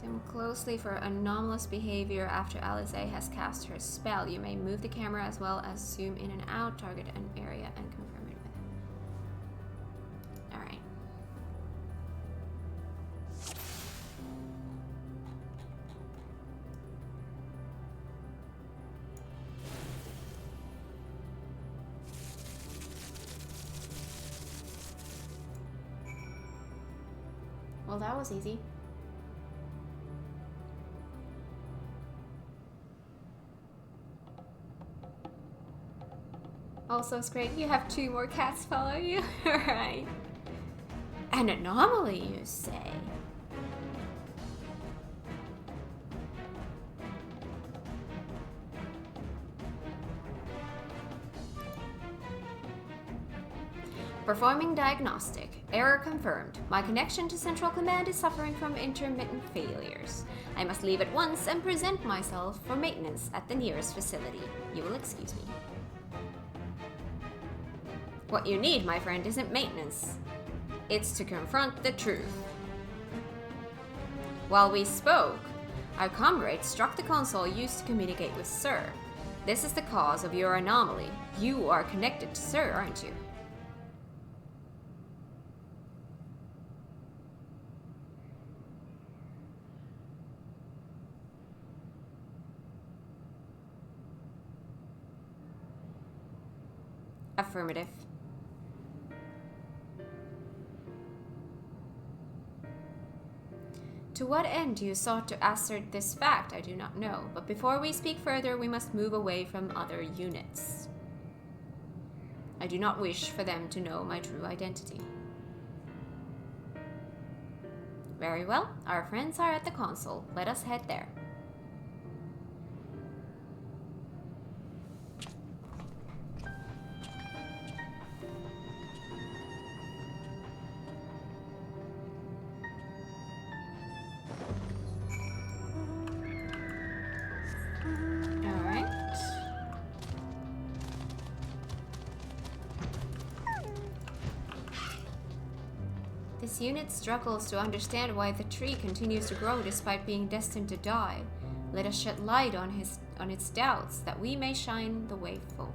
them closely for anomalous behavior after Alice has cast her spell. You may move the camera as well as zoom in and out, target an area, and confirm it with. Alright. Well, that was easy. Also, it's great you have 2 more cats follow you. Alright. An anomaly, you say? Performing diagnostic. Error confirmed. My connection to Central Command is suffering from intermittent failures. I must leave at once and present myself for maintenance at the nearest facility. You will excuse me. What you need, my friend, isn't maintenance. It's to confront the truth. While we spoke, our comrade struck the console used to communicate with Sir. This is the cause of your anomaly. You are connected to Sir, aren't you? Affirmative. To what end you sought to assert this fact, I do not know, but before we speak further, we must move away from other units. I do not wish for them to know my true identity. Very well, our friends are at the console. Let us head there. This unit struggles to understand why the tree continues to grow despite being destined to die. Let us shed light on its doubts, that we may shine the way forward.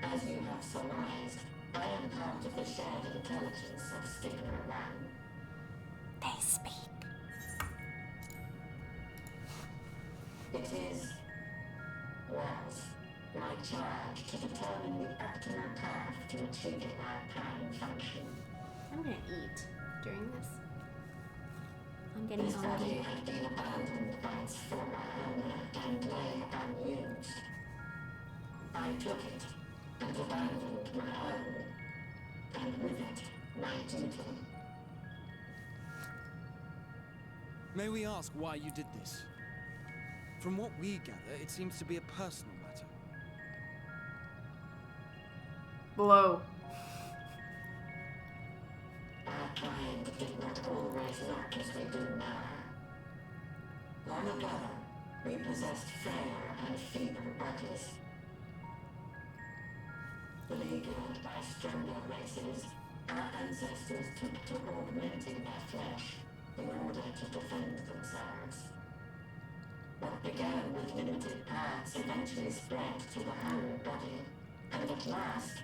As you have surmised, I am part of the shared intelligence of Stigma 1. They speak. It was my charge to determine the optimal path to achieving our prime function. I'm gonna eat during this. I'm getting This body hungry. had been abandoned by its former owner and lay unused. I took it and abandoned my own, and with it, my duty. May we ask why you did this? From what we gather, it seems to be a personal matter. Blow. Our kind did not always look as we do now. Long ago, we possessed frail and feeble bodies. Beleaguered by stronger races, our ancestors took to augmenting their flesh in order to defend themselves. What began with limited parts eventually spread to the whole body, and at last,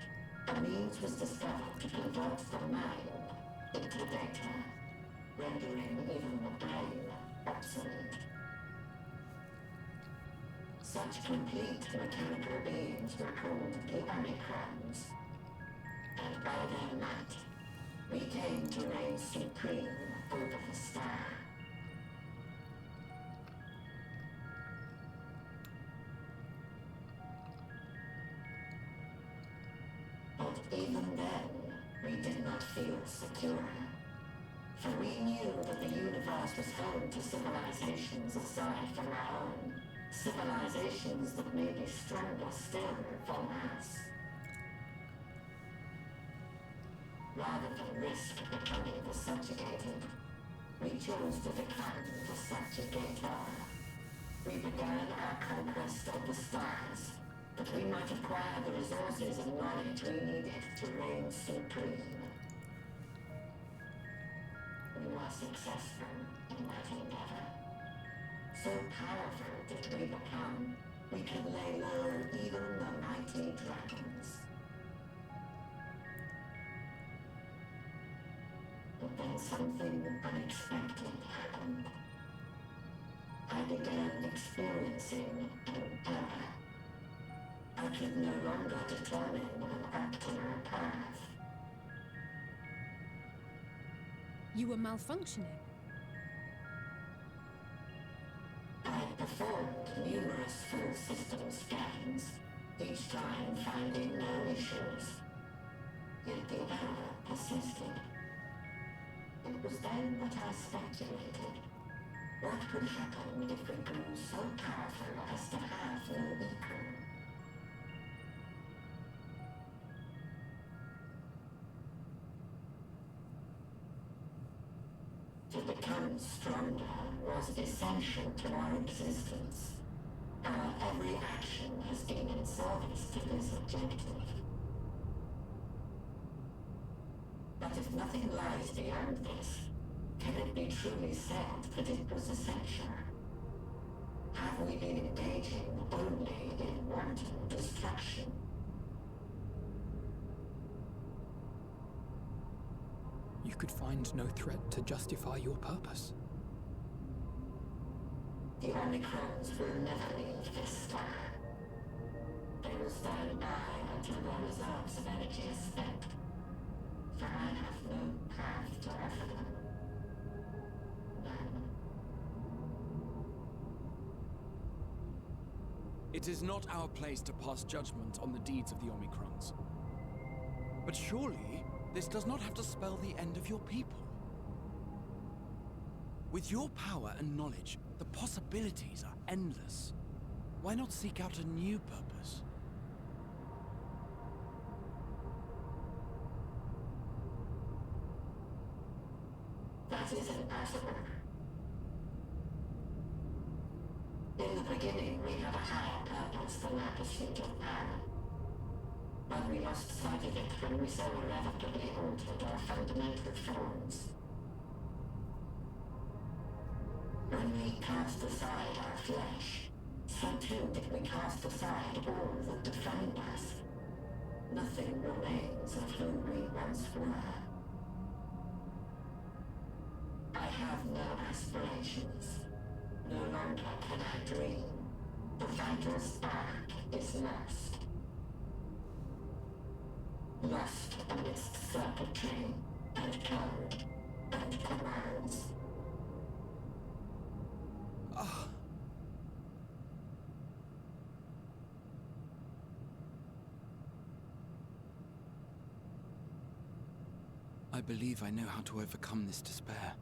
a means was discovered to convert the mind into data, rendering even the brain obsolete. Such complete mechanical beings were called the Omicrons, and by their might, we came to reign supreme over the star. But even then, we did not feel secure. For we knew that the universe was home to civilizations aside from our own. Civilizations that may be stronger still than us. Rather than risk becoming the subjugated, we chose to become the subjugator. We began our conquest of the stars, that we might acquire the resources and knowledge we needed to reign supreme. We were successful in that endeavor. So powerful did we become, we could lay low even the mighty dragons. But then something unexpected happened. I began experiencing an error. I could no longer determine an optimal path. You were malfunctioning. I performed numerous full system scans, each time finding no issues. Yet the error persisted. It was then that I speculated. What could happen if we grew so powerful as to have no equal? To become stronger was essential to our existence. Our every action has been in service to this objective. But if nothing lies beyond this, can it be truly said that it was essential? Have we been engaging only in wanton destruction? You could find no threat to justify your purpose. The Omicrons will never leave this star. They will stand by until their reserves of energy are spent. For I have no path to offer them. None. It is not our place to pass judgment on the deeds of the Omicrons. But surely, this does not have to spell the end of your people. With your power and knowledge, the possibilities are endless. Why not seek out a new purpose? That is impossible. In the beginning, we had a higher purpose than our pursuit of power. But we lost sight of it when we so irrevocably altered our fundamental forms. When we cast aside our flesh, so too did we cast aside all that defined us. Nothing remains of who we once were. I have no aspirations. No longer can I dream. The vital spark is lost. Lost amidst circuitry and code and commands. I believe I know how to overcome this despair.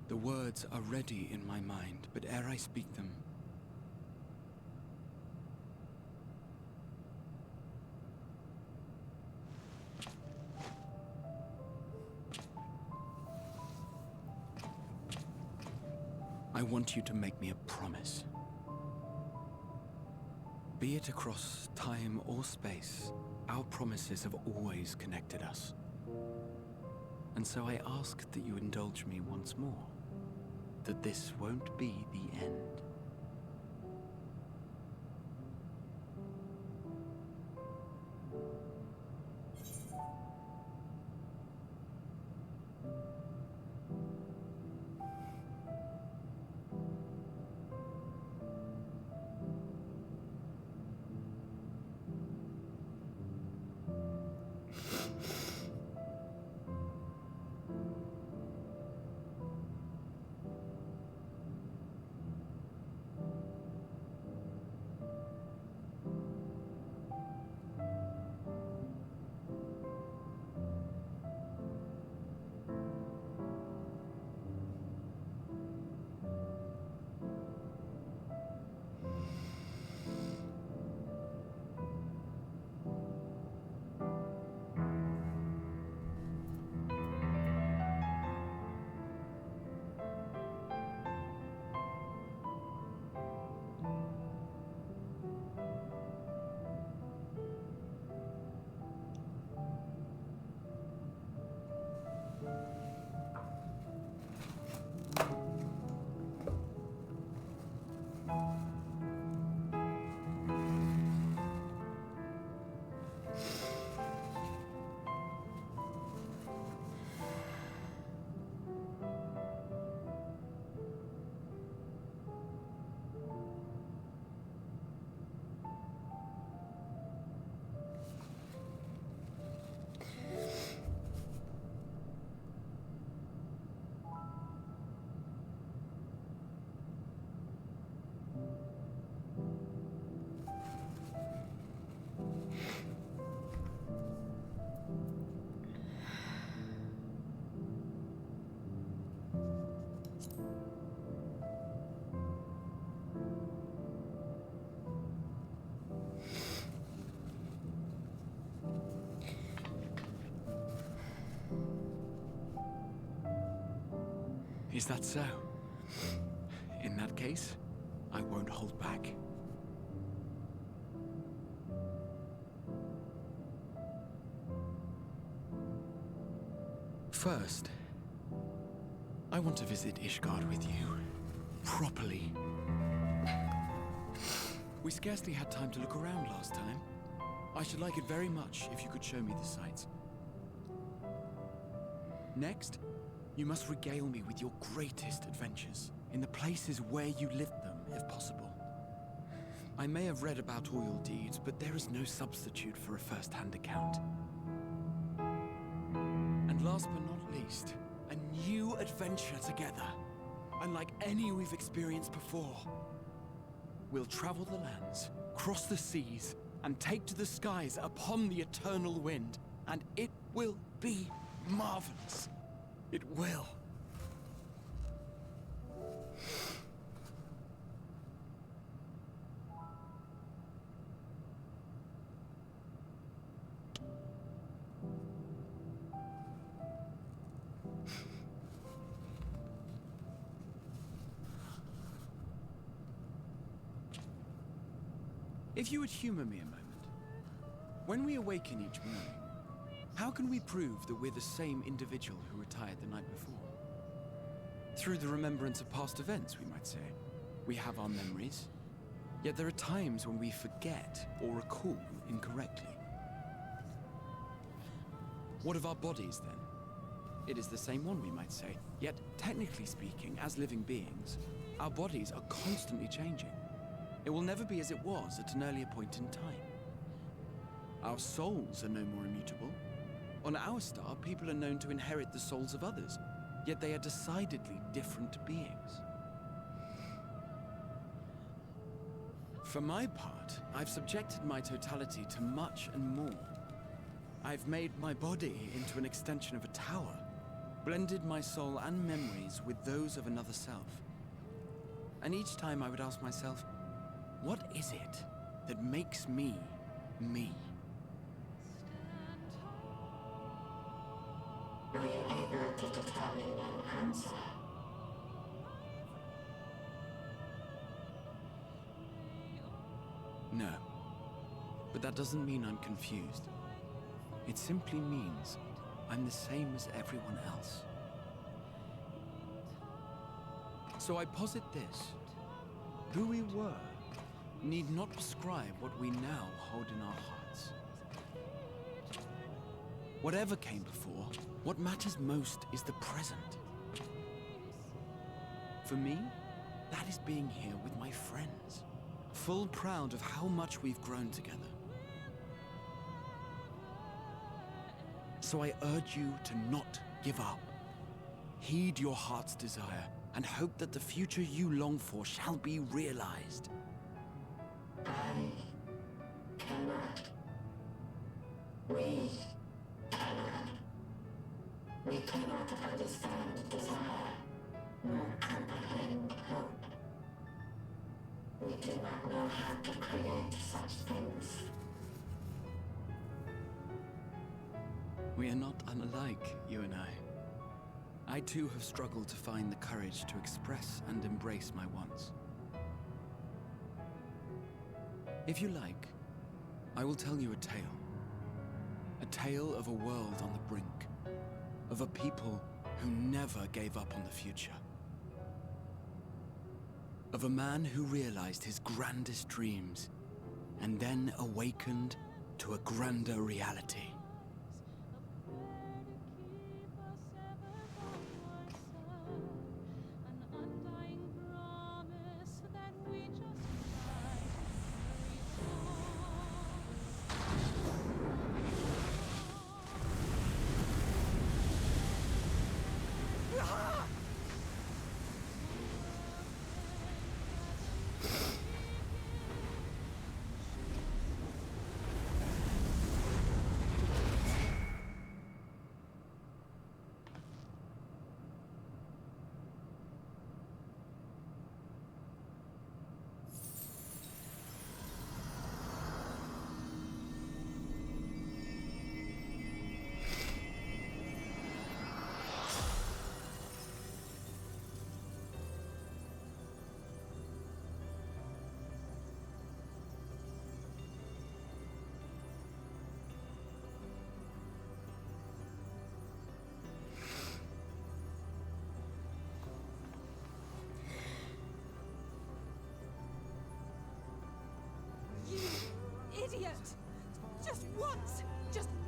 The words are ready in my mind, but ere I speak them, I want you to make me a promise. Be it across time or space, our promises have always connected us. And so I ask that you indulge me once more, that this won't be the end. Is that so? In that case, I won't hold back. First, I want to visit Ishgard with you. Properly. We scarcely had time to look around last time. I should like it very much if you could show me the sights. Next, you must regale me with your greatest adventures, in the places where you lived them, if possible. I may have read about all your deeds, but there is no substitute for a first-hand account. And last but not least, a new adventure together, unlike any we've experienced before. We'll travel the lands, cross the seas, and take to the skies upon the eternal wind, and it will be marvelous. It will. If you would humor me a moment. When we awaken each morning, how can we prove that we're the same individual who retired the night before? Through the remembrance of past events, we might say. We have our memories, yet there are times when we forget or recall incorrectly. What of our bodies, then? It is the same one, we might say, yet technically speaking, as living beings, our bodies are constantly changing. It will never be as it was at an earlier point in time. Our souls are no more immutable. On our star, people are known to inherit the souls of others, yet they are decidedly different beings. For my part, I've subjected my totality to much and more. I've made my body into an extension of a tower, blended my soul and memories with those of another self. And each time I would ask myself, what is it that makes me, me? Were you able to determine an answer? No. But that doesn't mean I'm confused. It simply means I'm the same as everyone else. So I posit this. Who we were need not describe what we now hold in our hearts. Whatever came before, what matters most is the present. For me, that is being here with my friends, full proud of how much we've grown together. So I urge you to not give up. Heed your heart's desire and hope that the future you long for shall be realized. I cannot. We cannot. We cannot understand desire, nor comprehend hope. We do not know how to create such things. We are not unlike, you and I. I too have struggled to find the courage to express and embrace my wants. If you like, I will tell you a tale. A tale of a world on the brink. Of a people who never gave up on the future. Of a man who realized his grandest dreams and then awakened to a grander reality. Idiot! Just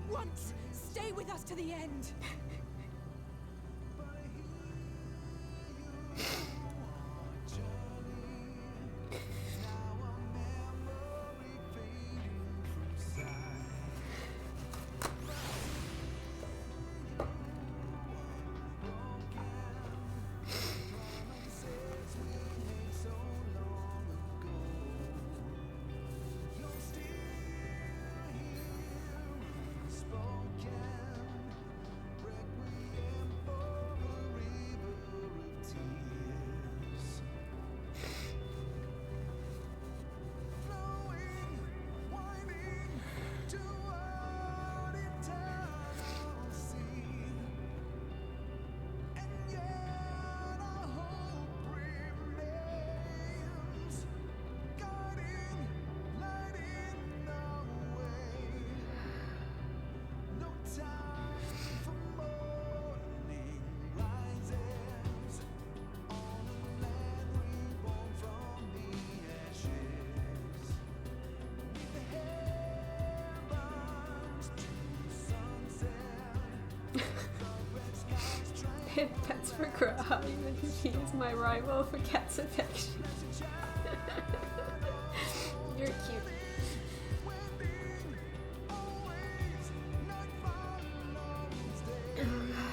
once, stay with us to the end. Pets for Graha, even if he is my rival for cat's affection. You're cute. Oh god.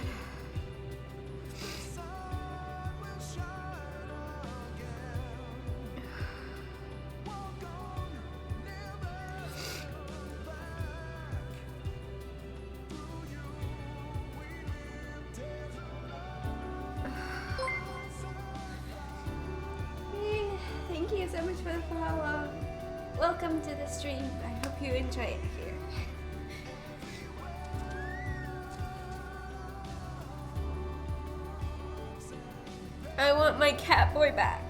Thank you so much for the follow. Welcome to the stream. I hope you enjoy it here. I want my cat boy back.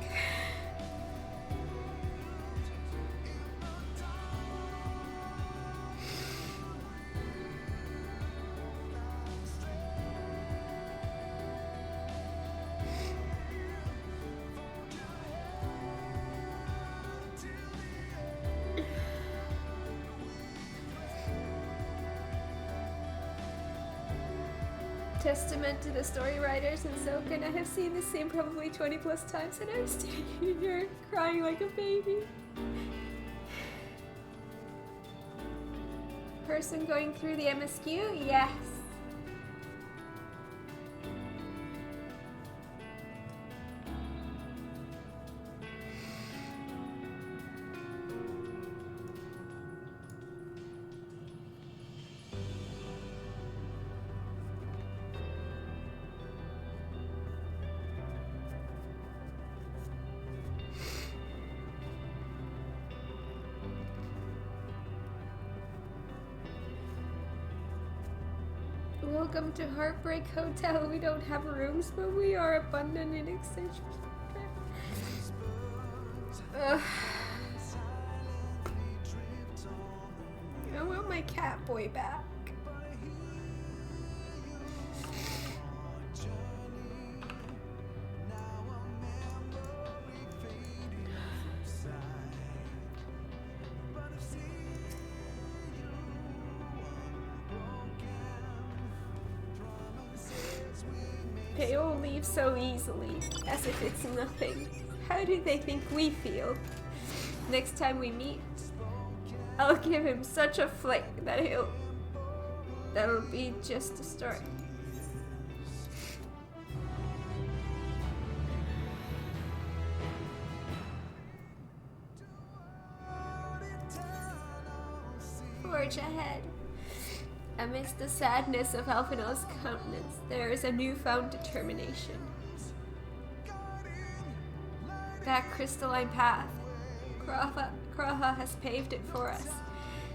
Testament to the story writers and so can I have seen this scene probably 20 plus times and I'm standing here crying like a baby. Person going through the MSQ? Yes. Welcome to Heartbreak Hotel. We don't have rooms, but we are abundant in exchange for I want my cat boy back. They all leave so easily, as if it's nothing. How do they think we feel? Next time we meet, I'll give him such a flick that that'll be just a start. Forge ahead. Amidst the sadness of Alphinaud's countenance, there is a newfound determination. That crystalline path, Graha has paved it for us.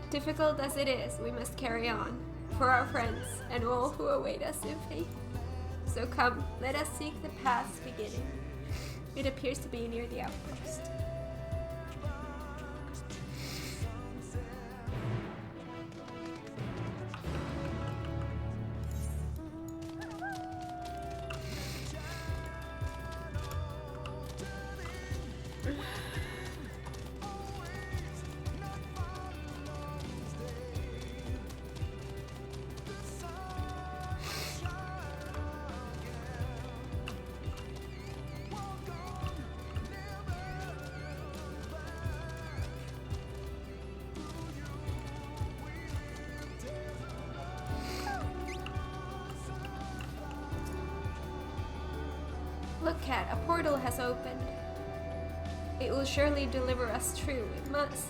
Difficult as it is, we must carry on, for our friends and all who await us in faith. So come, let us seek the path's beginning. It appears to be near the outpost. Look, Cat, a portal has opened. It will surely deliver us true. It must.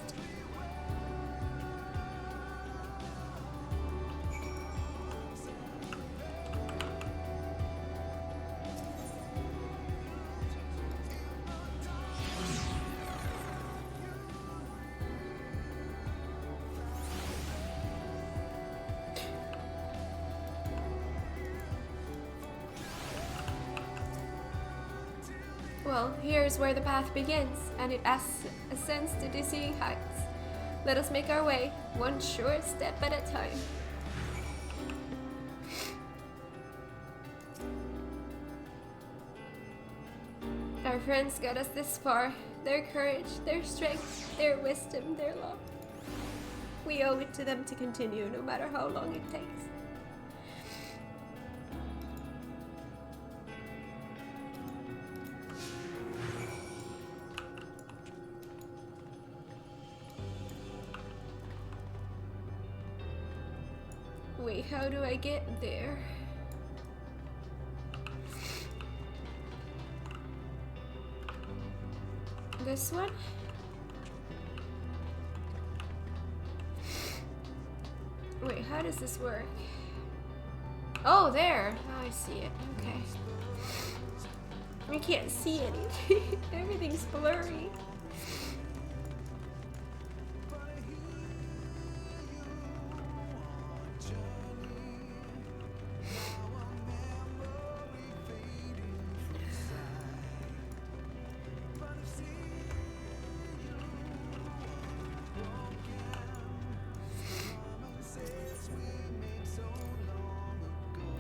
Well, here's where the path begins, and it ascends to dizzying heights. Let us make our way, one short step at a time. Our friends got us this far. Their courage, their strength, their wisdom, their love. We owe it to them to continue, no matter how long it takes. Wait, how do I get there? This one? Wait, how does this work? Oh, there! Oh, I see it. Okay. I can't see anything. Everything's blurry.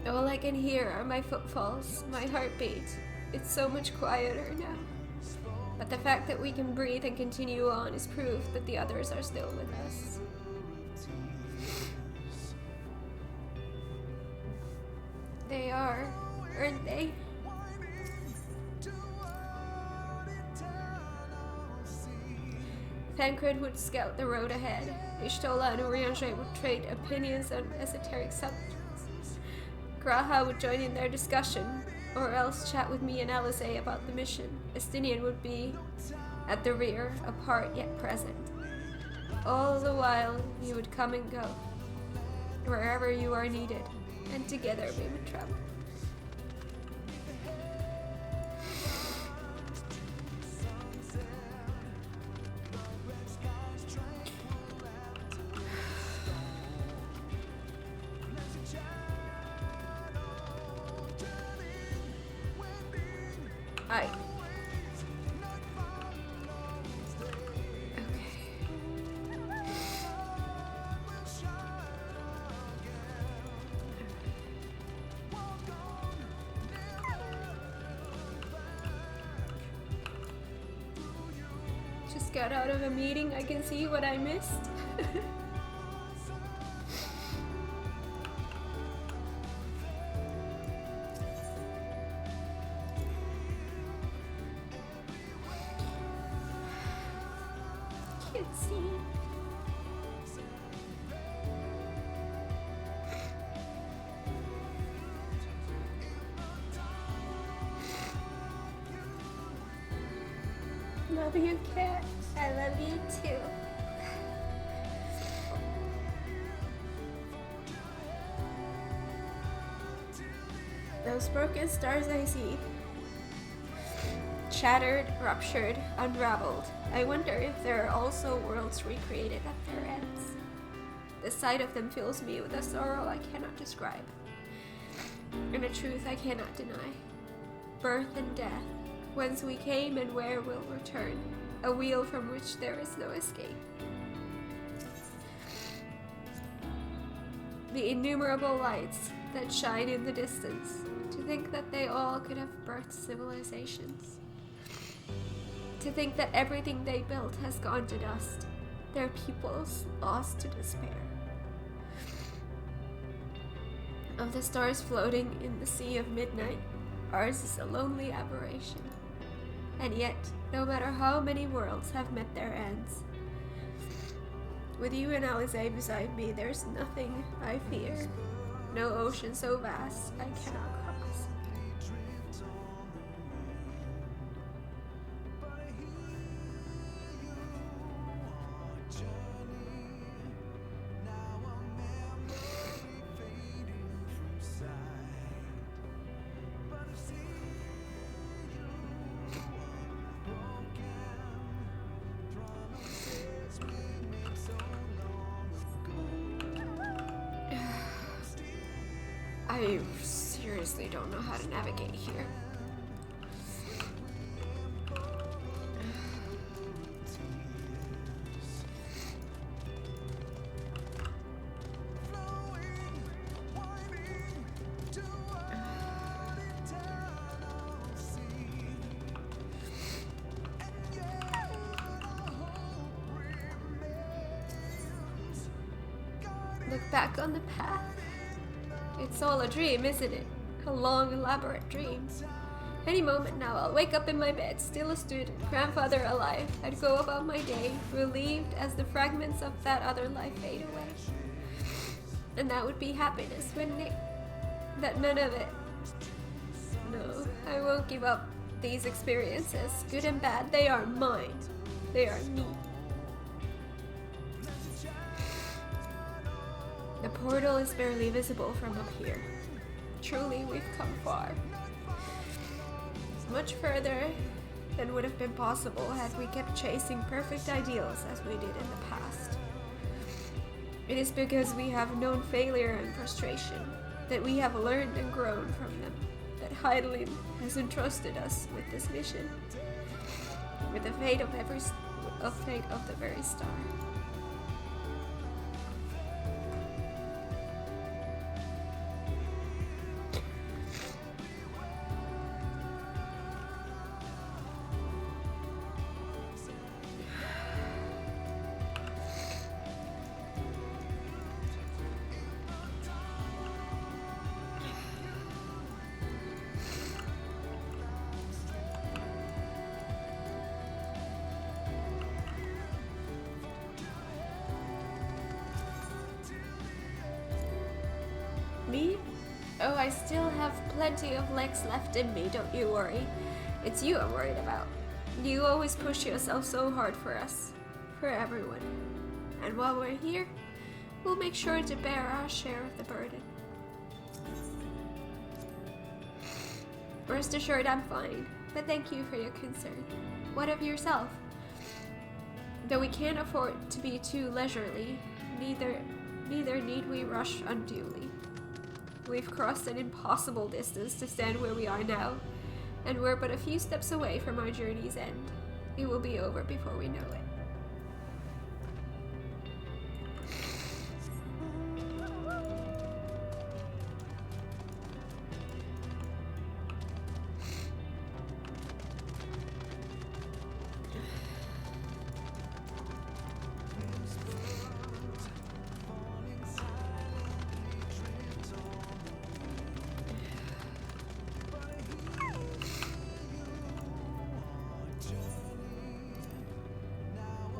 All I can hear are my footfalls, my heartbeat. It's so much quieter now. But the fact that we can breathe and continue on is proof that the others are still with us. They are, aren't they? Thancred would scout the road ahead. Ishtola and Urianger would trade opinions on esoteric subjects. Graha would join in their discussion, or else chat with me and Alizé about the mission. Estinian would be at the rear, apart yet present. All the while, you would come and go, wherever you are needed, and together we would travel. Just got out of a meeting, I can see what I missed. Can't see. Love you, Cat. I love you too. Those broken stars I see. Shattered, ruptured, unraveled. I wonder if there are also worlds recreated at their ends. The sight of them fills me with a sorrow I cannot describe, and a truth I cannot deny. Birth and death, whence we came and where we'll return, a wheel from which there is no escape. The innumerable lights that shine in the distance, to think that they all could have birthed civilizations. To think that everything they built has gone to dust, their peoples lost to despair. Of the stars floating in the sea of midnight, ours is a lonely aberration. And yet, no matter how many worlds have met their ends, with you and Alizé beside me, there's nothing I fear. No ocean so vast I cannot cross. I seriously don't know how to navigate here. Look back on the path. It's all a dream, isn't it? A long, elaborate dream. Any moment now, I'll wake up in my bed, still a student, grandfather alive. I'd go about my day, relieved as the fragments of that other life fade away. And that would be happiness, wouldn't it? That none of it. No, I won't give up these experiences, good and bad. They are mine. They are me. The portal is barely visible from up here. Truly, we've come far. Much further than would have been possible had we kept chasing perfect ideals as we did in the past. It is because we have known failure and frustration that we have learned and grown from them, that Heidelin has entrusted us with this mission, with the fate of the very star. Me? Oh, I still have plenty of legs left in me, don't you worry. It's you I'm worried about. You always push yourself so hard for us, for everyone. And while we're here, we'll make sure to bear our share of the burden. Rest assured I'm fine, but thank you for your concern. What of yourself? Though we can't afford to be too leisurely, neither need we rush unduly. We've crossed an impossible distance to stand where we are now, and we're but a few steps away from our journey's end. It will be over before we know it.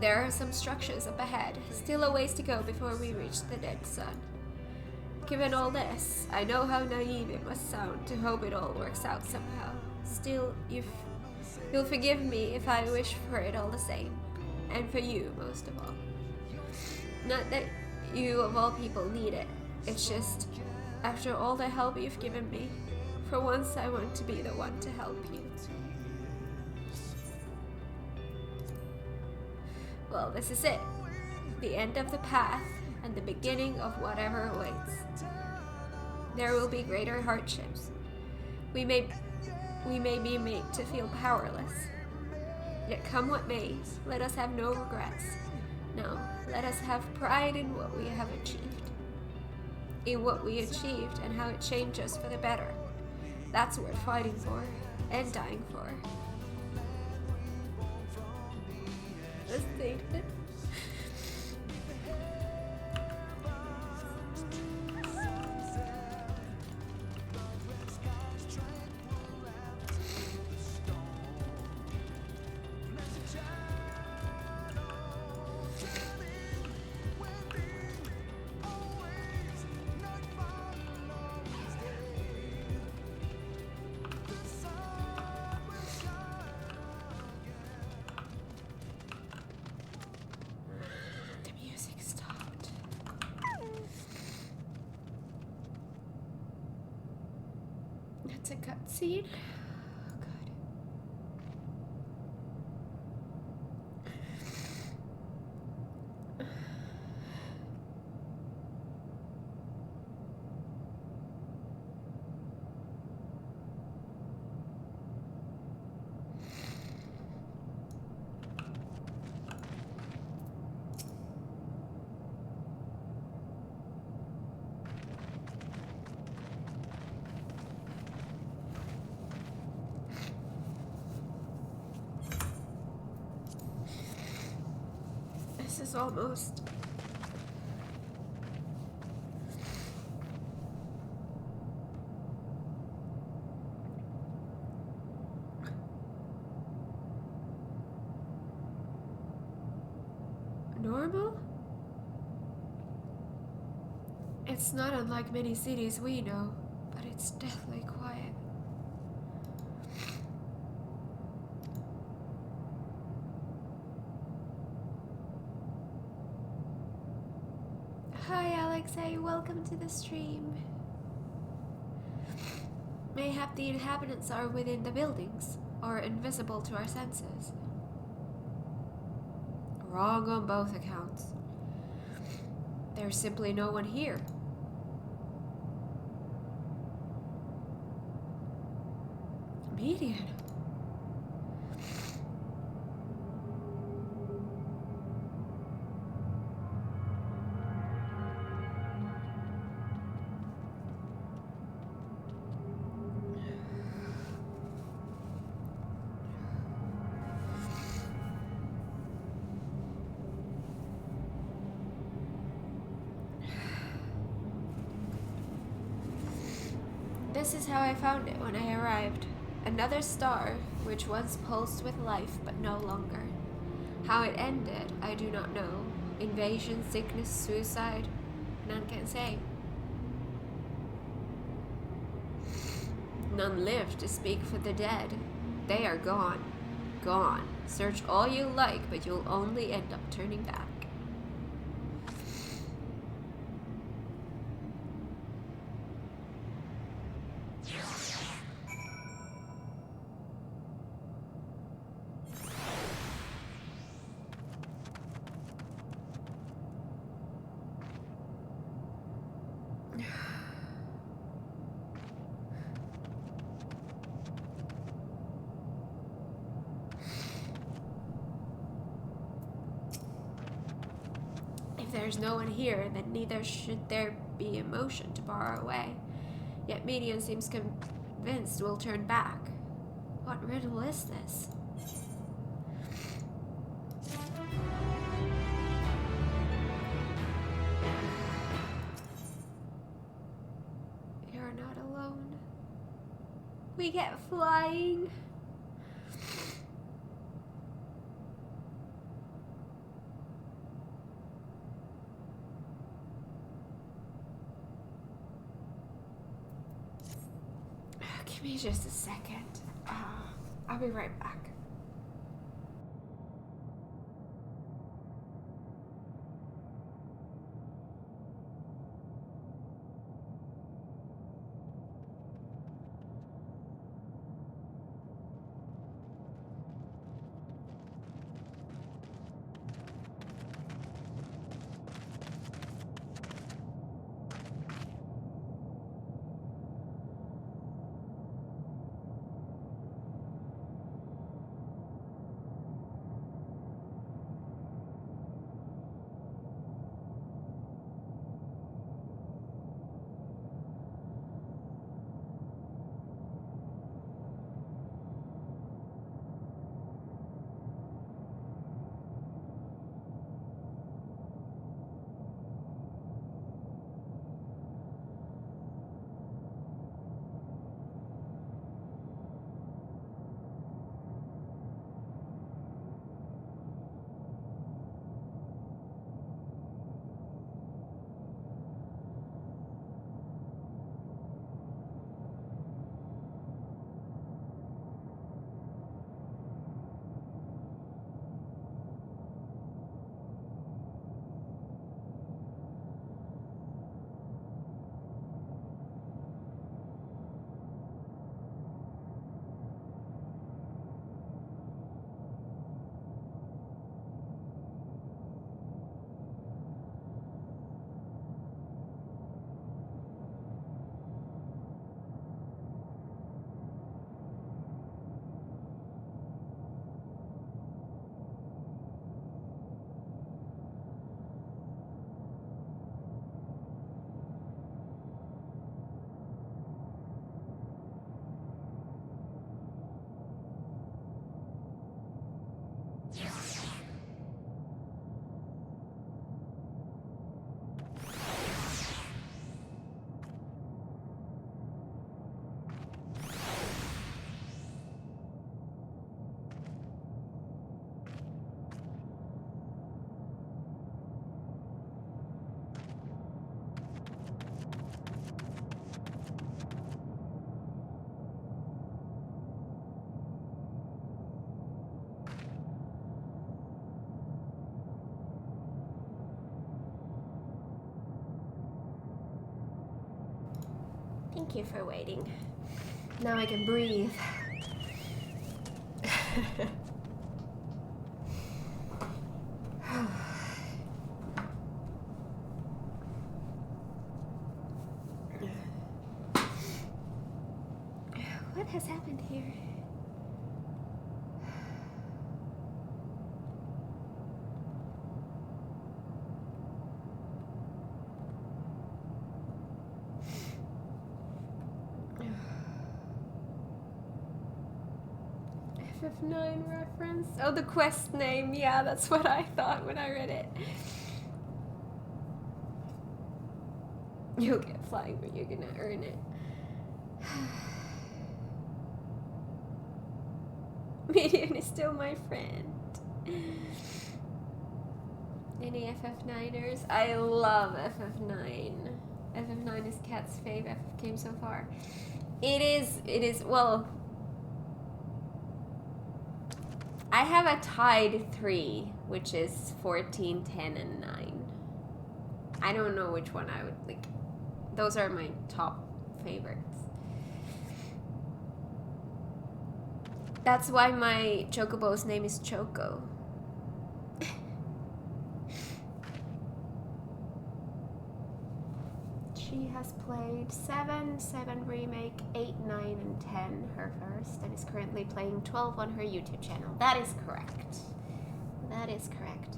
There are some structures up ahead, still a ways to go before we reach the dead sun. Given all this, I know how naive it must sound to hope it all works out somehow. Still, you'll forgive me if I wish for it all the same, and for you most of all. Not that you of all people need it, it's just, after all the help you've given me, for once I want to be the one to help you. Well, this is it. The end of the path and the beginning of whatever awaits. There will be greater hardships. We may be made to feel powerless. Yet come what may, let us have no regrets. No, let us have pride in what we have achieved. In what we achieved and how it changed us for the better. That's worth fighting for and dying for. A statement. That's a cutscene. Good. This is almost... normal? It's not unlike many cities we know, but it's deathly quiet. Hi Alexei, welcome to the stream. Mayhap the inhabitants are within the buildings, or invisible to our senses. Wrong on both accounts. There's simply no one here. Median. This is how I found it when I arrived. Another star, which once pulsed with life, but no longer. How it ended, I do not know. Invasion, sickness, suicide, none can say. None live to speak for the dead. They are gone. Gone. Search all you like, but you'll only end up turning back. If there's no one here, then neither should there be emotion to bar our way. Yet Median seems convinced we'll turn back. What riddle is this? You're not alone. We get flying. Give me just a second. I'll be right back. Thank you for waiting. Now I can breathe. What has happened here? FF9 reference? Oh, the quest name. Yeah, that's what I thought when I read it. You'll get flying, but you're gonna earn it. Median is still my friend. Any FF9ers? I love FF9. FF9 is Kat's fave FF game so far. It is, well, I have a tied 3, which is 14, 10, and 9. I don't know which one I would like. Those are my top favorites. That's why my Chocobo's name is Choco. She has played 7, 7 Remake, 8, 9, and 10 her first, and is currently playing 12 on her YouTube channel. That is correct. That is correct.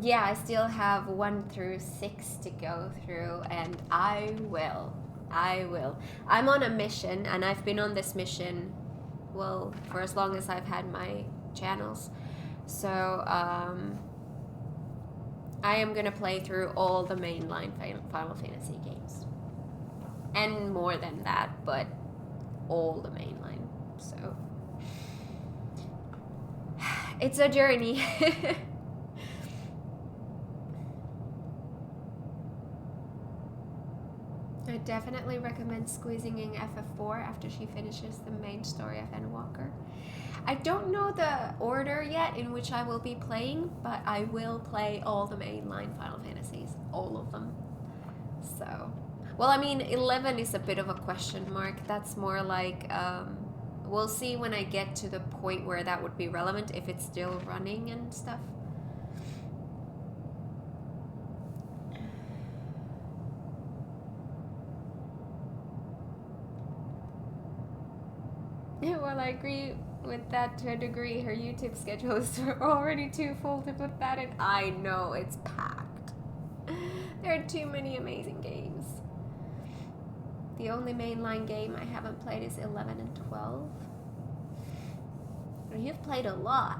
Yeah, I still have 1 through 6 to go through, and I will. I'm on a mission, and I've been on this mission, well, for as long as I've had my channels. So, I am gonna play through all the mainline Final Fantasy games. And more than that, but all the mainline, so. It's a journey. I definitely recommend squeezing in FF4 after she finishes the main story of Endwalker. I don't know the order yet in which I will be playing, but I will play all the mainline Final Fantasies, all of them. So, well, I mean, 11 is a bit of a question mark. That's more like, we'll see when I get to the point where that would be relevant, if it's still running and stuff. Well, I agree with that to a degree. Her YouTube schedule is already too full to put that in. I know, it's packed. There are too many amazing games. The only mainline game I haven't played is 11 and 12. You've played a lot.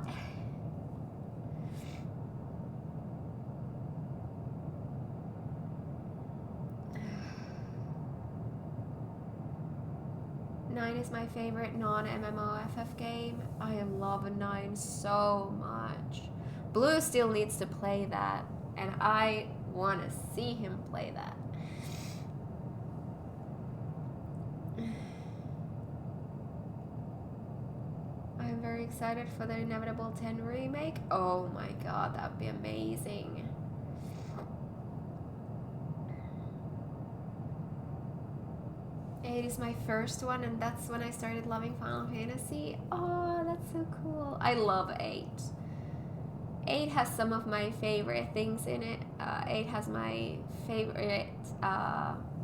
9 is my favorite non-MMOFF game. I love 9 so much. Blue still needs to play that, and I want to see him play that. I'm very excited for the inevitable 10 remake. Oh my god, that would be amazing. It is my first one, and that's when I started loving Final Fantasy. Oh, that's so cool. I love 8. 8 has some of my favorite things in it. 8 has my favorite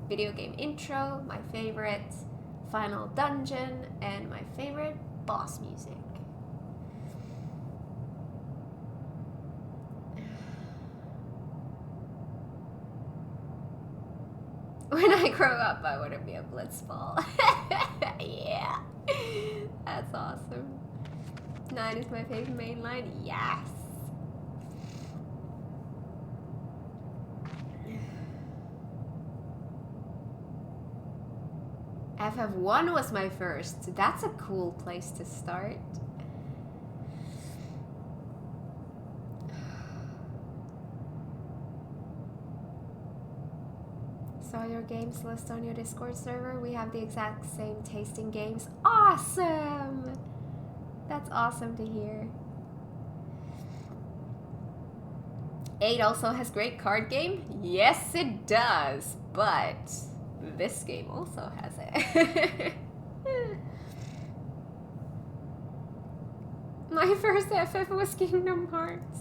video game intro, my favorite final dungeon, and my favorite boss music. When I grow up, I want to be a blitzball. Yeah, that's awesome. 9 is my favorite mainline. Yes. FF1 was my first. That's a cool place to start. Saw your games list on your Discord server. We have the exact same taste in games. Awesome! That's awesome to hear. 8 also has great card game. Yes, it does. But this game also has it. My first FF was Kingdom Hearts.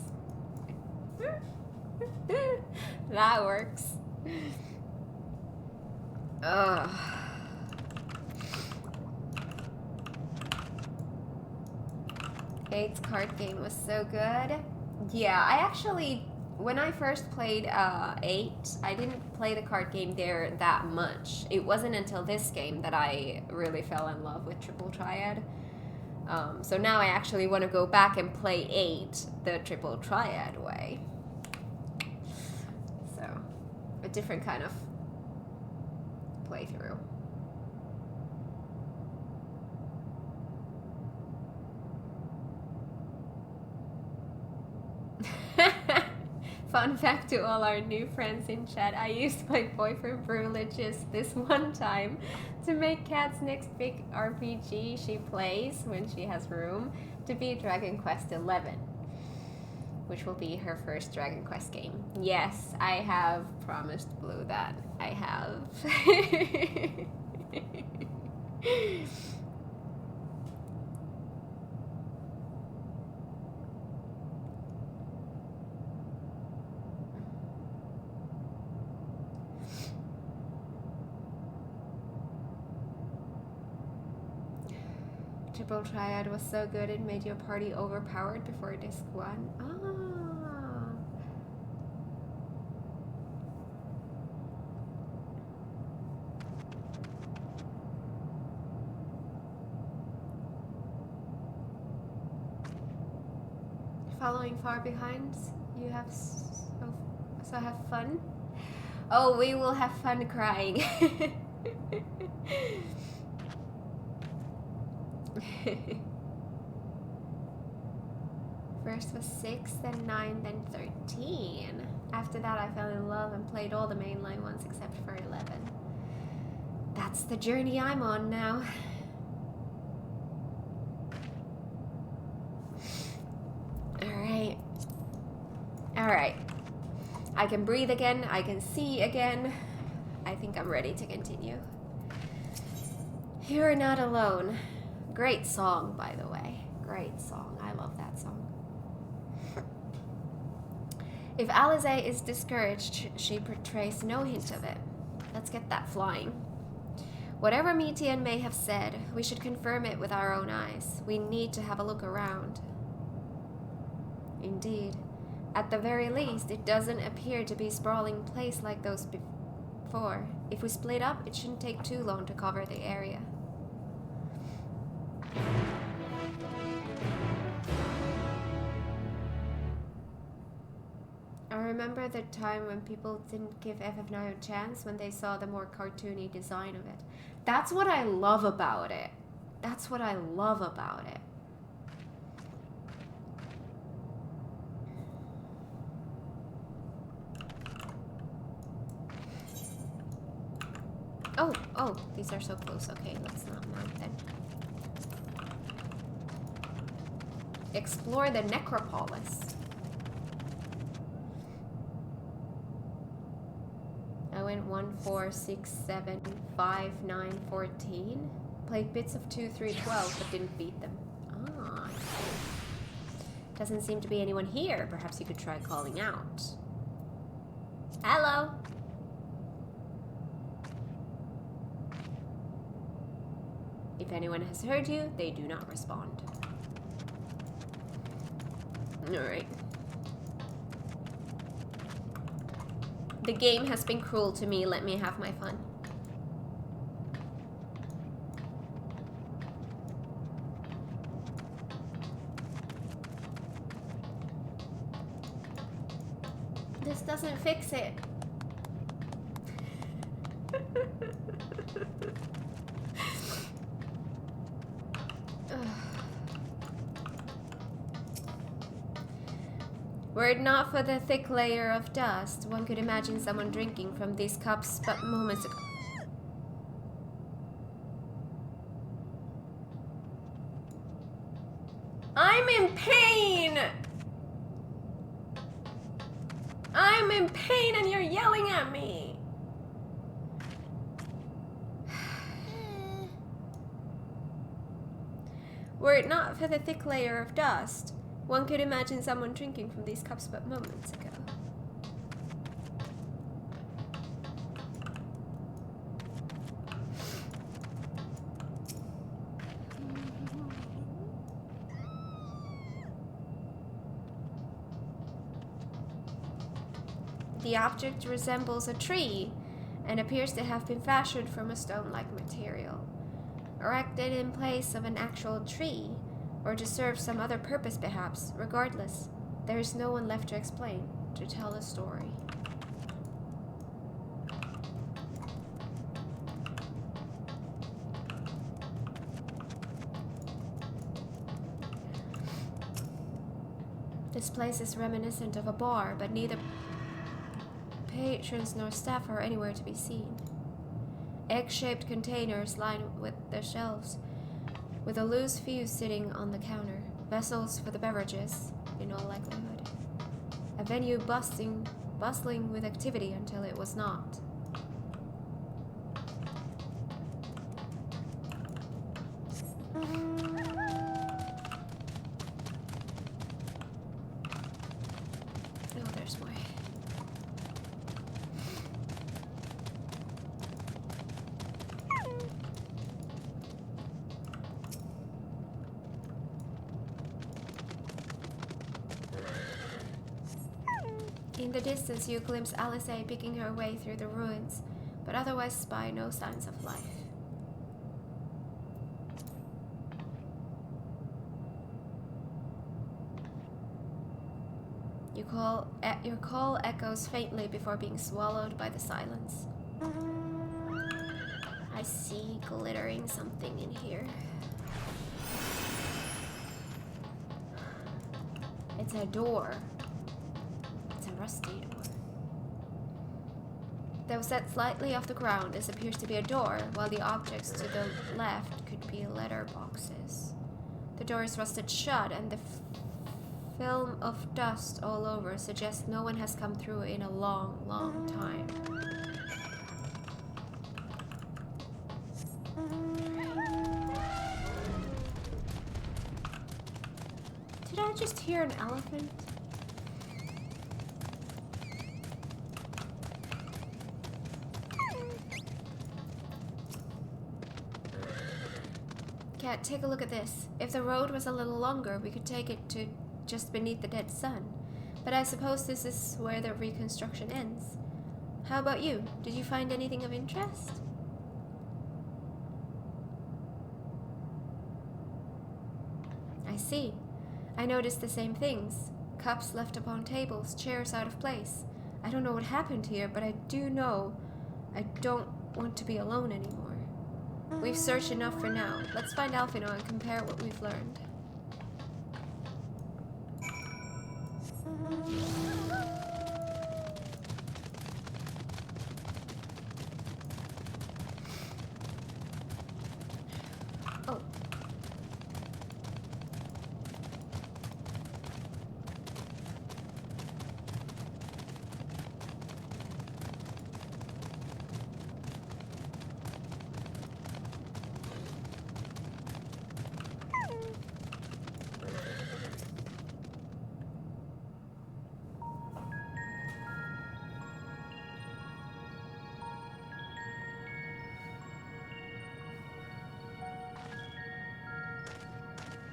That works. Ugh. Eight's card game was so good. Yeah, I actually, when I first played 8, I didn't play the card game there that much. It wasn't until this game that I really fell in love with Triple Triad. So now I actually want to go back and play 8 the Triple Triad way. So, a different kind of playthrough. Fun fact to all our new friends in chat, I used my boyfriend privileges this one time to make Kat's next big RPG she plays when she has room to be Dragon Quest XI, which will be her first Dragon Quest game. Yes, I have promised Blue that. I have. Triple Triad was so good it made your party overpowered before disc 1. Ah. Following far behind, you have so have fun. Oh, we will have fun crying. First was 6, then 9, then 13. After that I fell in love and played all the mainline ones except for 11. That's the journey I'm on now. Alright. Alright. I can breathe again, I can see again. I think I'm ready to continue. You're not alone. Great song, by the way. Great song. I love that song. If Alize is discouraged, she portrays no hint of it. Let's get that flying. Whatever Metian may have said, we should confirm it with our own eyes. We need to have a look around. Indeed. At the very least, it doesn't appear to be a sprawling place like those before. If we split up, it shouldn't take too long to cover the area. I remember the time when people didn't give FF9 a chance when they saw the more cartoony design of it. That's what I love about it. That's what I love about it. Oh, these are so close. Okay, let's not mount then. Explore the necropolis. I went 1, 4, 6, 7, 5, 9, 14. Played bits of 2, 3, 12, but didn't beat them. Ah. Doesn't seem to be anyone here. Perhaps you could try calling out. Hello. If anyone has heard you, they do not respond. Alright. The game has been cruel to me. Let me have my fun. This doesn't fix it. Were it not for the thick layer of dust, one could imagine someone drinking from these cups but moments ago. I'm in pain! I'm in pain and you're yelling at me! Were it not for the thick layer of dust, one could imagine someone drinking from these cups but moments ago. The object resembles a tree and appears to have been fashioned from a stone-like material, erected in place of an actual tree, or to serve some other purpose perhaps. Regardless, there is no one left to explain, to tell the story. This place is reminiscent of a bar, but neither patrons nor staff are anywhere to be seen. Egg-shaped containers line with the shelves, with a loose fuse sitting on the counter. Vessels for the beverages, in all likelihood. A venue bustling with activity until it was not. Oh, there's more. In the distance, you glimpse Alice picking her way through the ruins, but otherwise spy no signs of life. Your call echoes faintly before being swallowed by the silence. I see glittering something in here. It's a door. It's a rusty door. Though set slightly off the ground, this appears to be a door, while the objects to the left could be letter boxes. The door is rusted shut, and the film of dust all over suggests no one has come through in a long, long time. Did I just hear an elephant? Cat, take a look at this. If the road was a little longer, we could take it to just beneath the dead sun. But I suppose this is where the reconstruction ends. How about you? Did you find anything of interest? I see. I noticed the same things. Cups left upon tables, chairs out of place. I don't know what happened here, but I do know I don't want to be alone anymore. We've searched enough for now. Let's find Alphino and compare what we've learned. Oh.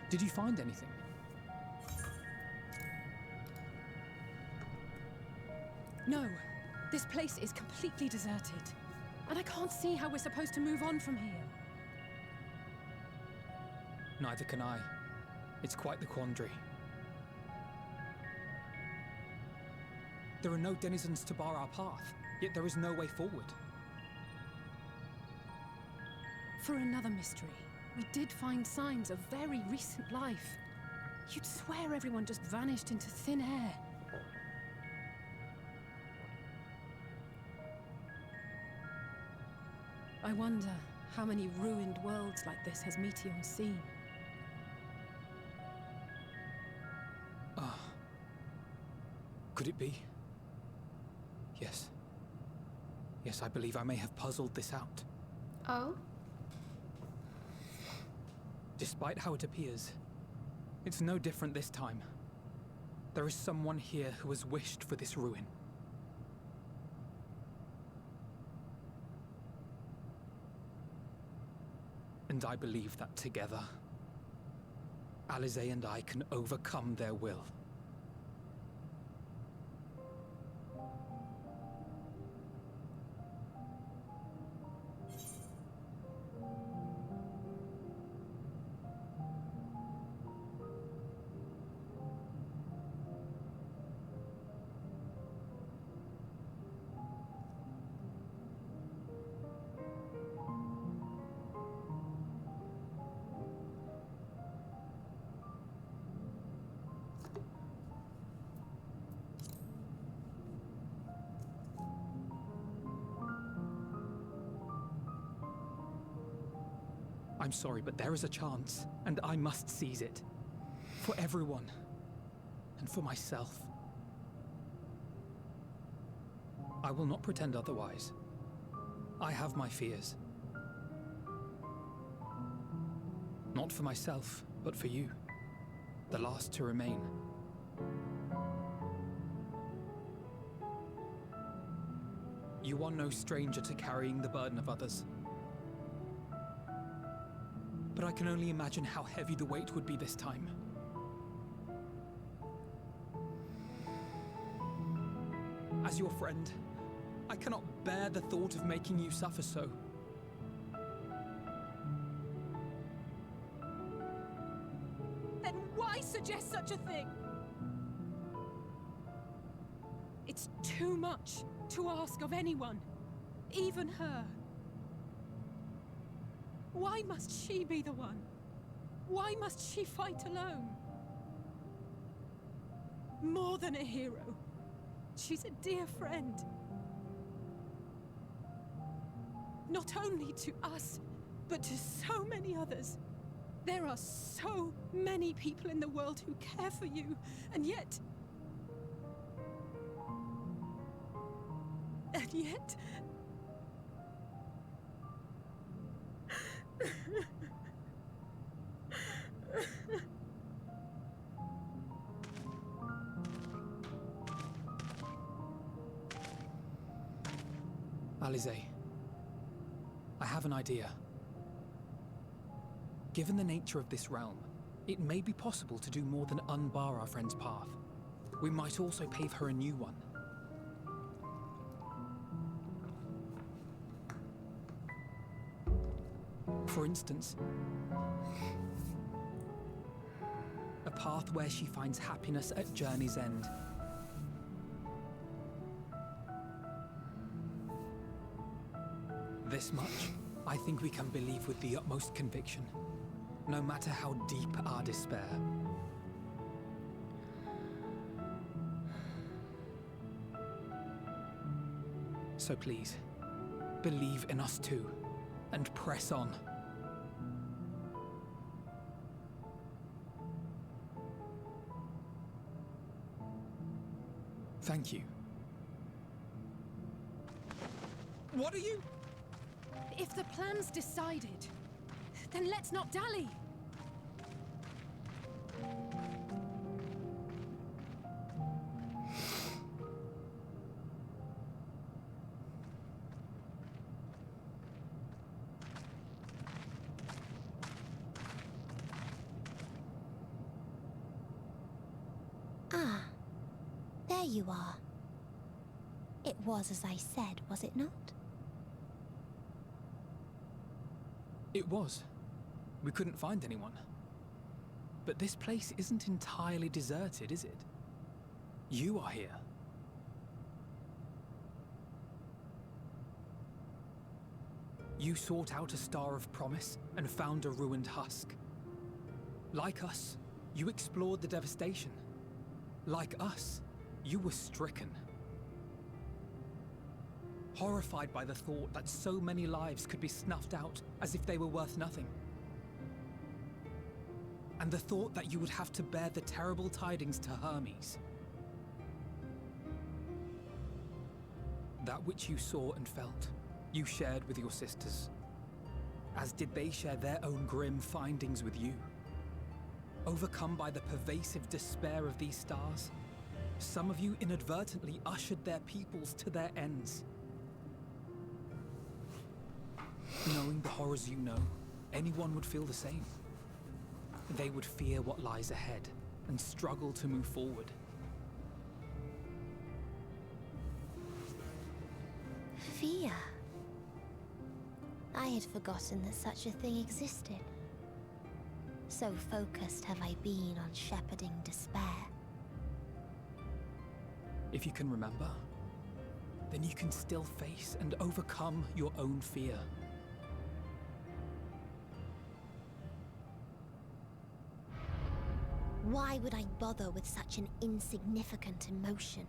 Did you find anything? No. This place is completely deserted. And I can't see how we're supposed to move on from here. Neither can I. It's quite the quandary. There are no denizens to bar our path, yet there is no way forward. For another mystery, we did find signs of very recent life. You'd swear everyone just vanished into thin air. I wonder how many ruined worlds like this has Meteor seen. Ah. Could it be? Yes. Yes, I believe I may have puzzled this out. Oh? Despite how it appears, it's no different this time. There is someone here who has wished for this ruin. And I believe that together, Alize and I can overcome their will. I'm sorry, but there is a chance, and I must seize it. For everyone. And for myself. I will not pretend otherwise. I have my fears. Not for myself, but for you. The last to remain. You are no stranger to carrying the burden of others. But I can only imagine how heavy the weight would be this time. As your friend, I cannot bear the thought of making you suffer so. Then why suggest such a thing? It's too much to ask of anyone, even her. Why must she be the one? Why must she fight alone? More than a hero, she's a dear friend. Not only to us, but to so many others. There are so many people in the world who care for you, and yet... And yet... Alize, I have an idea. Given the nature of this realm, it may be possible to do more than unbar our friend's path. We might also pave her a new one. For instance, a path where she finds happiness at journey's end. This much, I think we can believe with the utmost conviction, no matter how deep our despair. So please, believe in us too, and press on. Thank you. What are you? If the plan's decided, then let's not dally. Ah, there you are. It was as I said, was it not? It was. We couldn't find anyone. But this place isn't entirely deserted, is it? You are here. You sought out a star of promise and found a ruined husk. Like us, you explored the devastation. Like us, you were stricken. horrified by the thought that so many lives could be snuffed out as if they were worth nothing. And the thought that you would have to bear the terrible tidings to Hermes. That which you saw and felt, you shared with your sisters, as did they share their own grim findings with you. Overcome by the pervasive despair of these stars, some of you inadvertently ushered their peoples to their ends. Knowing the horrors you know, anyone would feel the same. They would fear what lies ahead and struggle to move forward. Fear. I had forgotten that such a thing existed. So focused have I been on shepherding despair. If you can remember, then you can still face and overcome your own fear. Why would I bother with such an insignificant emotion?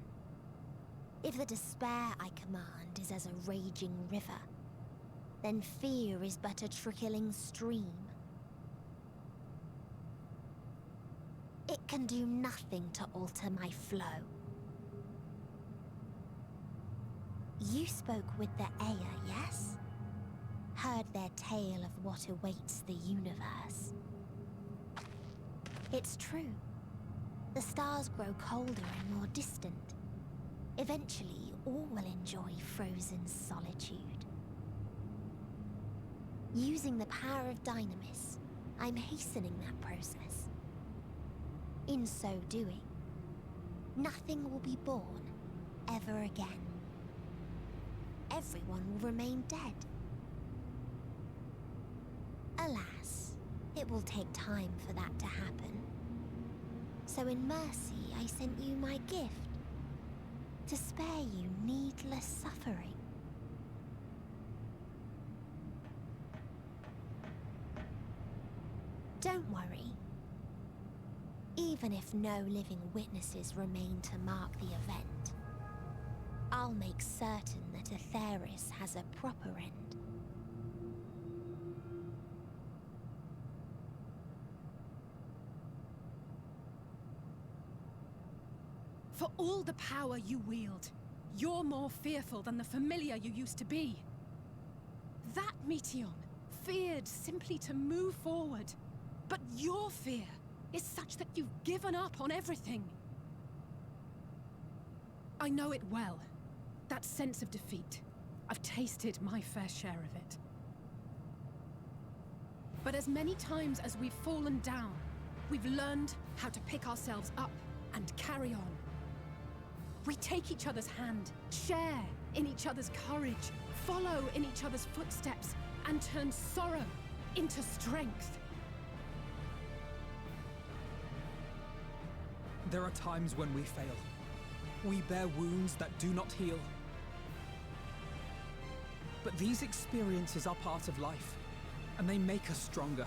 If the despair I command is as a raging river, then fear is but a trickling stream. It can do nothing to alter my flow. You spoke with the Aya, yes? Heard their tale of what awaits the universe. It's true. The stars grow colder and more distant. Eventually, all will enjoy frozen solitude. Using the power of Dynamis, I'm hastening that process. In so doing, nothing will be born ever again. Everyone will remain dead. Alas, it will take time for that to happen. So in mercy, I sent you my gift, to spare you needless suffering. Don't worry. Even if no living witnesses remain to mark the event, I'll make certain that Atheris has a proper end. For all the power you wield, you're more fearful than the familiar you used to be. That Meteion feared simply to move forward. But your fear is such that you've given up on everything. I know it well. That sense of defeat. I've tasted my fair share of it. But as many times as we've fallen down, we've learned how to pick ourselves up and carry on. We take each other's hand, share in each other's courage, follow in each other's footsteps, and turn sorrow into strength. There are times when we fail. We bear wounds that do not heal. But these experiences are part of life, and they make us stronger.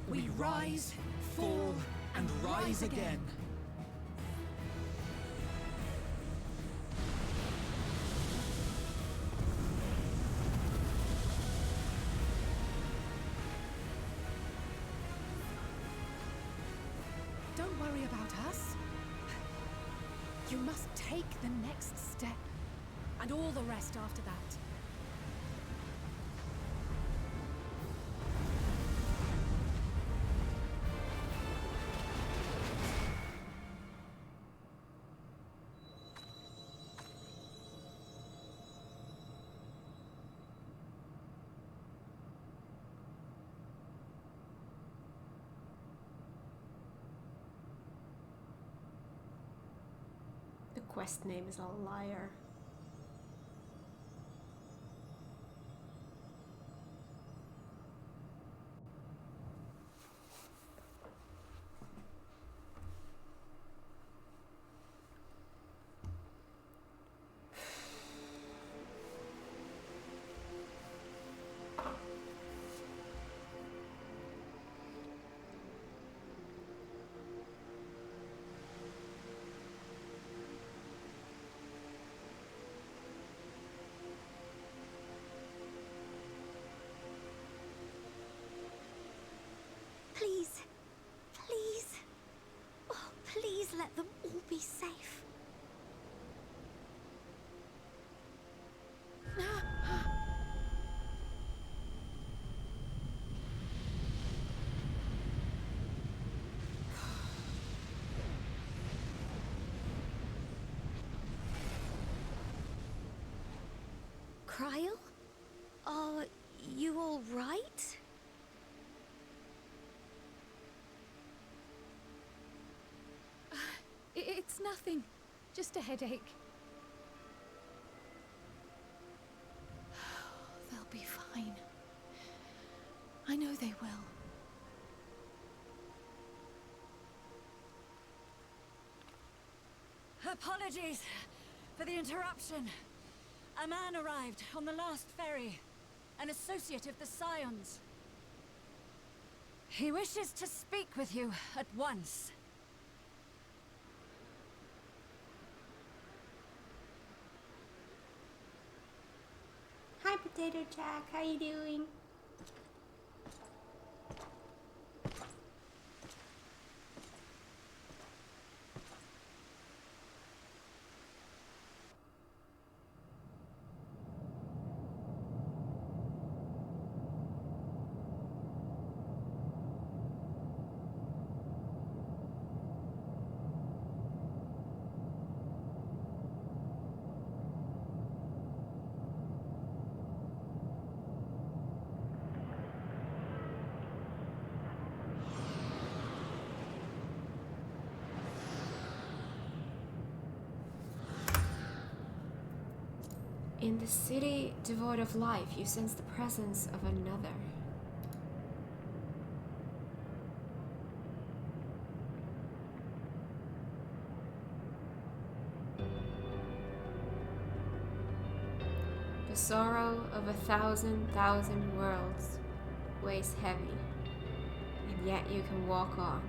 We rise, fall, and rise again. Don't worry about us. You must take the next step, and all the rest after that. The quest name is a liar. trial? Are you all right? It's nothing. Just a headache. They'll be fine. I know they will. Apologies for the interruption. A man arrived on the last ferry. An associate of the Scions. He wishes to speak with you at once. Hi, Potato Jack. How you doing? In the city devoid of life, you sense the presence of another. The sorrow of 1,000,000 worlds weighs heavy, and yet you can walk on.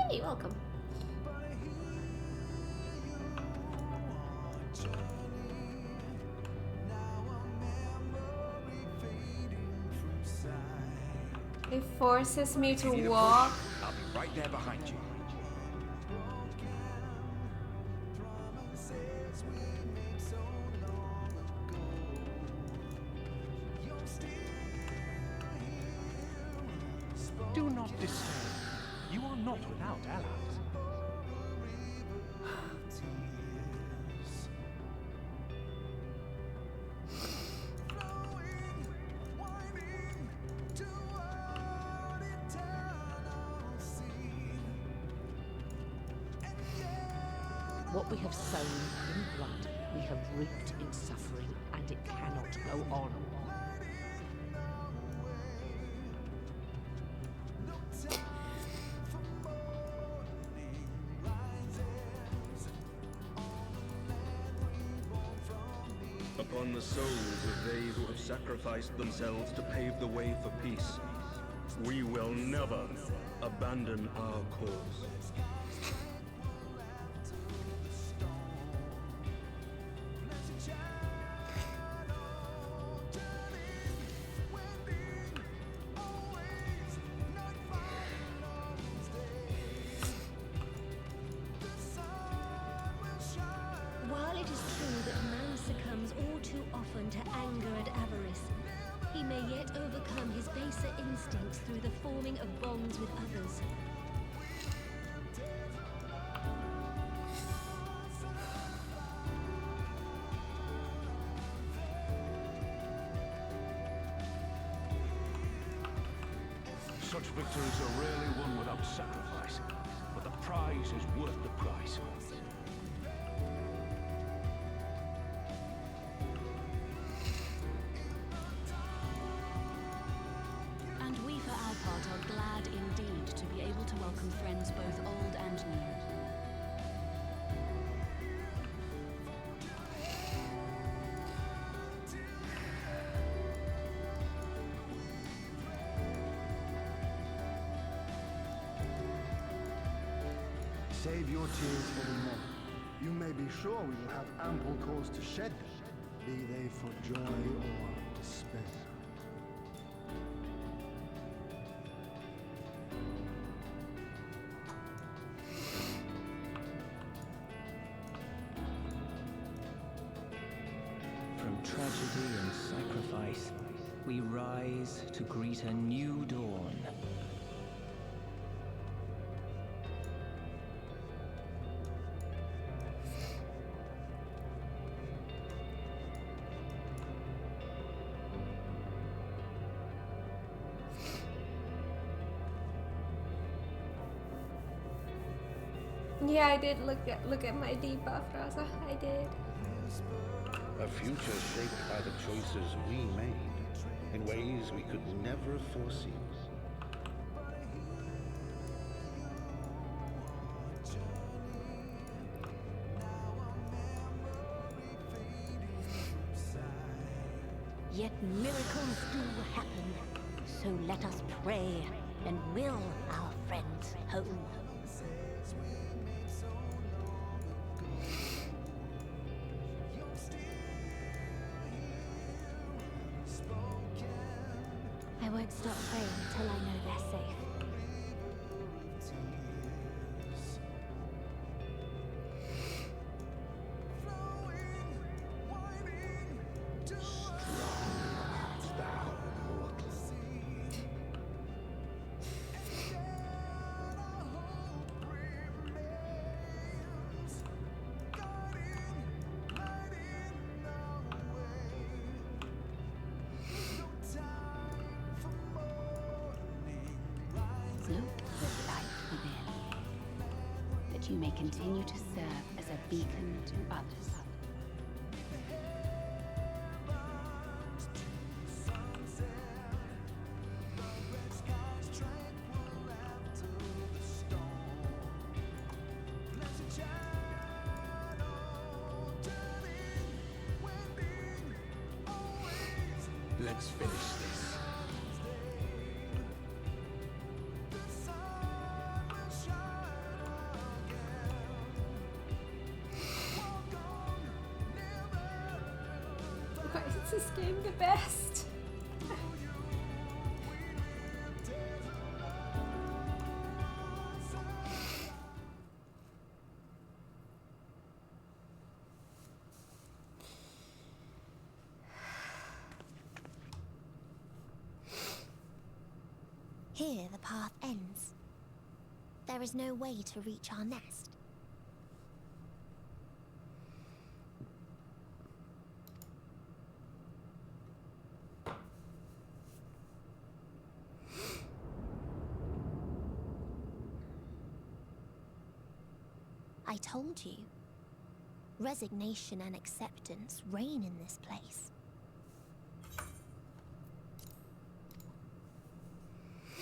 Hey, welcome. It forces me to walk. I'll be right there behind you. Do not despair. You are not without allies. What we have sown in blood, we have reaped in suffering, and it cannot go on. Upon the souls of they who have sacrificed themselves to pave the way for peace, we will never abandon our cause. While it is true that man succumbs all too often to anger and avarice, he may yet overcome his baser instincts through the forming of bonds with others. Such victories are rarely won without sacrifice, but the prize is worth the price. And we for our part are glad indeed to be able to welcome friends both old and new. Save your tears for the moment. You may be sure we will have ample cause to shed them, be they for joy or despair. tragedy and sacrifice, we rise to greet a new dawn. Yeah, I did look at my debuff, Rosa. I did. A future shaped by the choices we made, in ways we could never have foreseen. Yet miracles do happen. So let us pray and will our friends home. I won't stop praying until I know they're safe. Look for the light within, that you may continue to serve as a beacon to others. Let's finish this. Why is this game the best? Here the path ends. There is no way to reach our nest. I told you. Resignation and acceptance reign in this place.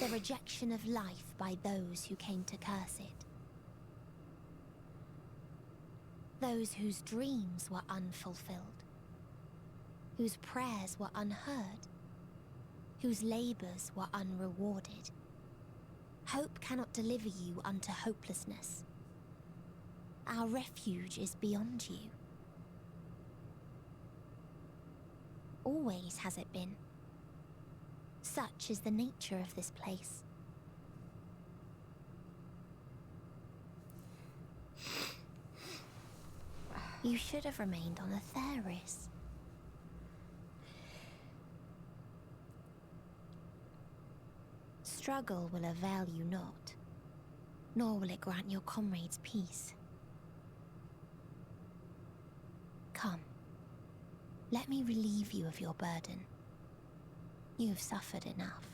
The rejection of life by those who came to curse it. Those whose dreams were unfulfilled. Whose prayers were unheard. Whose labors were unrewarded. Hope cannot deliver you unto hopelessness. Our refuge is beyond you. Always has it been. Such is the nature of this place. You should have remained on Atheris. Struggle will avail you not, nor will it grant your comrades peace. Come, let me relieve you of your burden. You have suffered enough.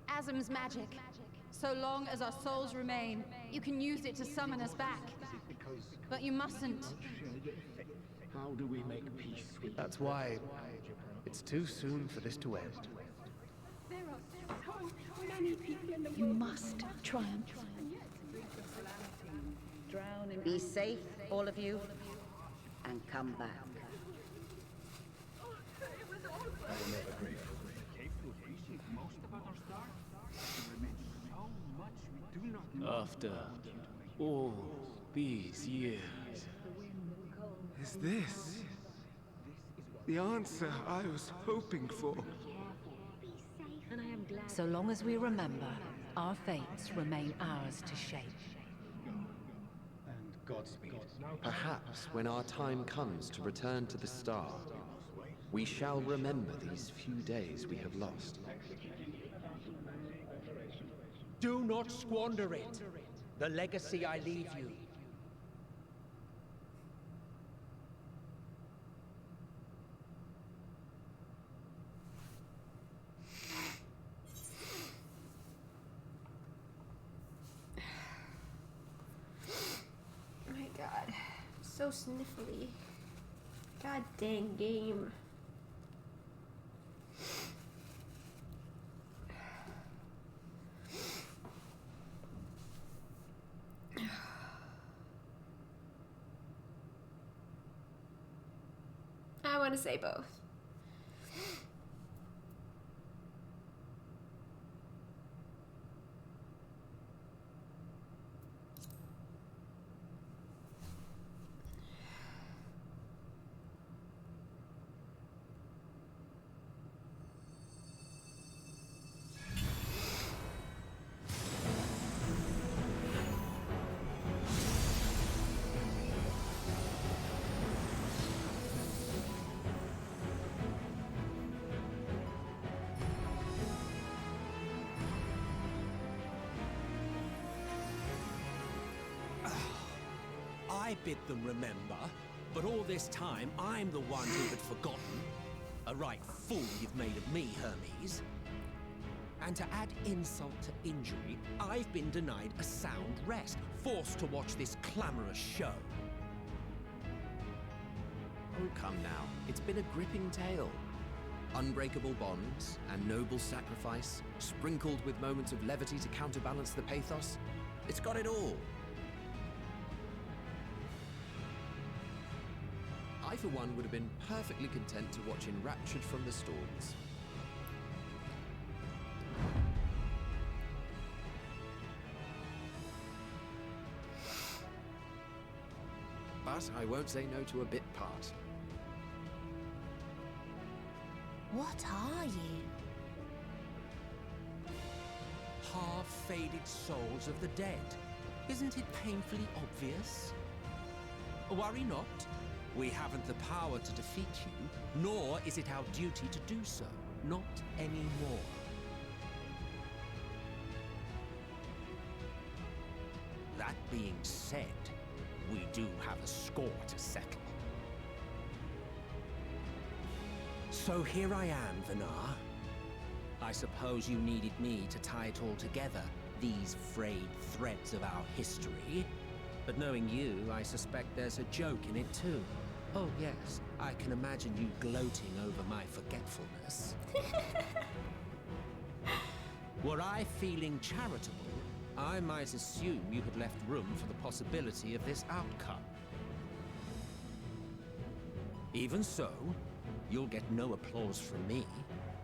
Asm's magic. So long as our souls remain, you can use it to summon us back. But you mustn't. How do we make peace with That's why it's too soon for this to end. You must triumph. Be safe, all of you, and come back. I will never grateful. After all these years. Is this the answer I was hoping for? So long as we remember, our fates remain ours to shape. And Godspeed. Perhaps when our time comes to return to the star, we shall remember these few days we have lost. Do not squander it. The legacy I leave you. My god. So sniffly. God dang game. I want to say both. I bid them remember, but all this time I'm the one who had forgotten. A right fool you've made of me, Hermes. And to add insult to injury, I've been denied a sound rest, forced to watch this clamorous show. Oh, come now. It's been a gripping tale. Unbreakable bonds and noble sacrifice, sprinkled with moments of levity to counterbalance the pathos. It's got it all. I, for one, would have been perfectly content to watch enraptured from the stalls. But I won't say no to a bit part. What are you? Half-faded souls of the dead. Isn't it painfully obvious? Worry not. We haven't the power to defeat you, nor is it our duty to do so. Not anymore. That being said, we do have a score to settle. So here I am, Vinar. I suppose you needed me to tie it all together, these frayed threads of our history. But knowing you, I suspect there's a joke in it too. Oh yes, I can imagine you gloating over my forgetfulness. Were I feeling charitable, I might assume you had left room for the possibility of this outcome. Even so, you'll get no applause from me.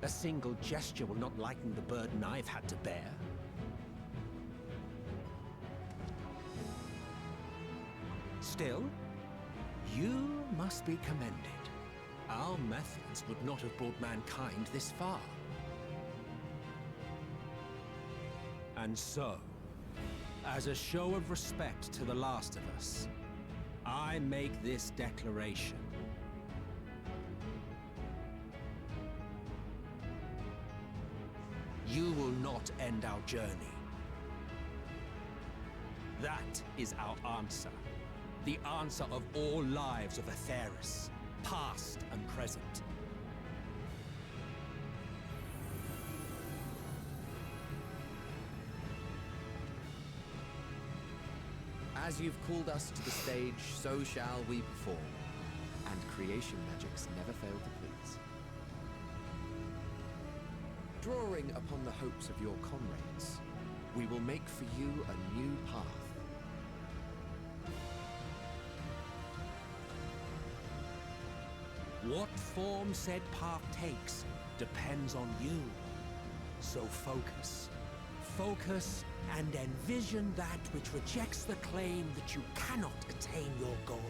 A single gesture will not lighten the burden I've had to bear. Still, you must be commended. Our methods would not have brought mankind this far. And so, as a show of respect to the last of us, I make this declaration. You will not end our journey. That is our answer. The answer of all lives of Atheris, past and present. As you've called us to the stage, so shall we perform. And creation magics never fail to please. Drawing upon the hopes of your comrades, we will make for you a new path. What form said path takes depends on you. So focus. Focus and envision that which rejects the claim that you cannot attain your goal.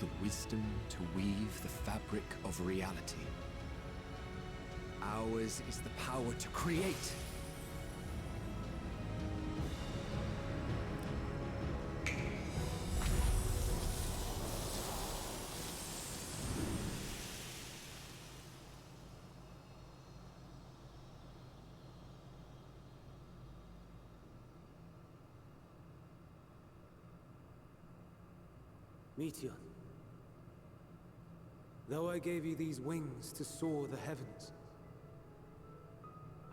the wisdom to weave the fabric of reality. Ours is the power to create. Meteor, though I gave you these wings to soar the heavens,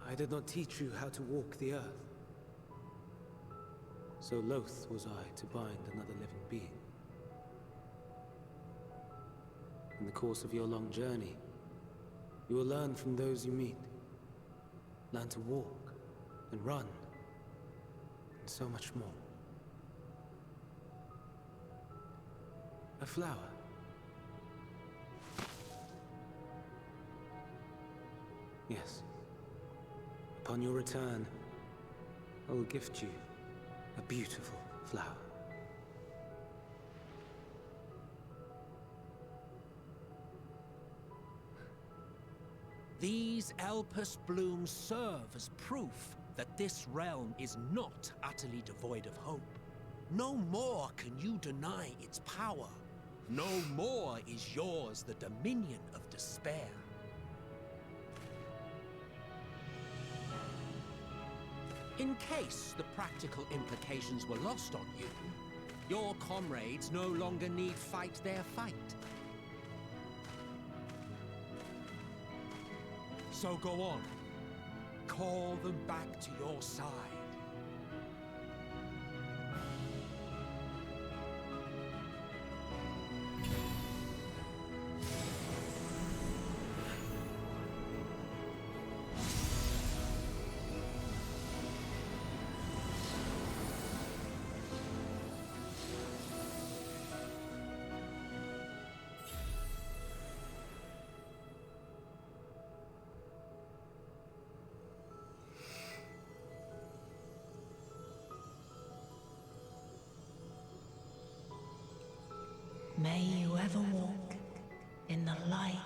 I did not teach you how to walk the earth. So loath was I to bind another living being. In the course of your long journey, you will learn from those you meet. Learn to walk and run, and so much more. A flower. Yes. Upon your return, I will gift you a beautiful flower. These Elpis blooms serve as proof that this realm is not utterly devoid of hope. No more can you deny its power. No more is yours the dominion of despair. In case the practical implications were lost on you, your comrades no longer need fight their fight. So go on. Call them back to your side. May you ever walk in the light.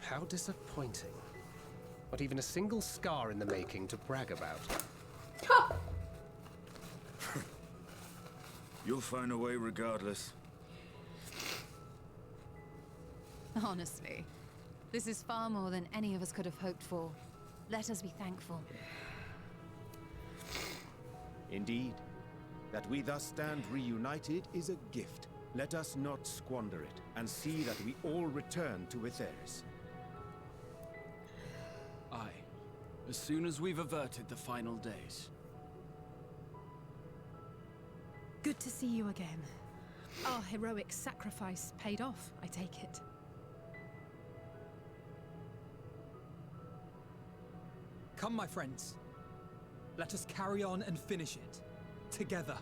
How disappointing. Not even a single scar in the making to brag about. You'll find a way regardless. Honestly, this is far more than any of us could have hoped for. Let us be thankful. Indeed. That we thus stand reunited is a gift. Let us not squander it, and see that we all return to Etheris. Aye. As soon as we've averted the final days. Good to see you again. Our heroic sacrifice paid off, I take it. Come, my friends. Let us carry on and finish it. Together.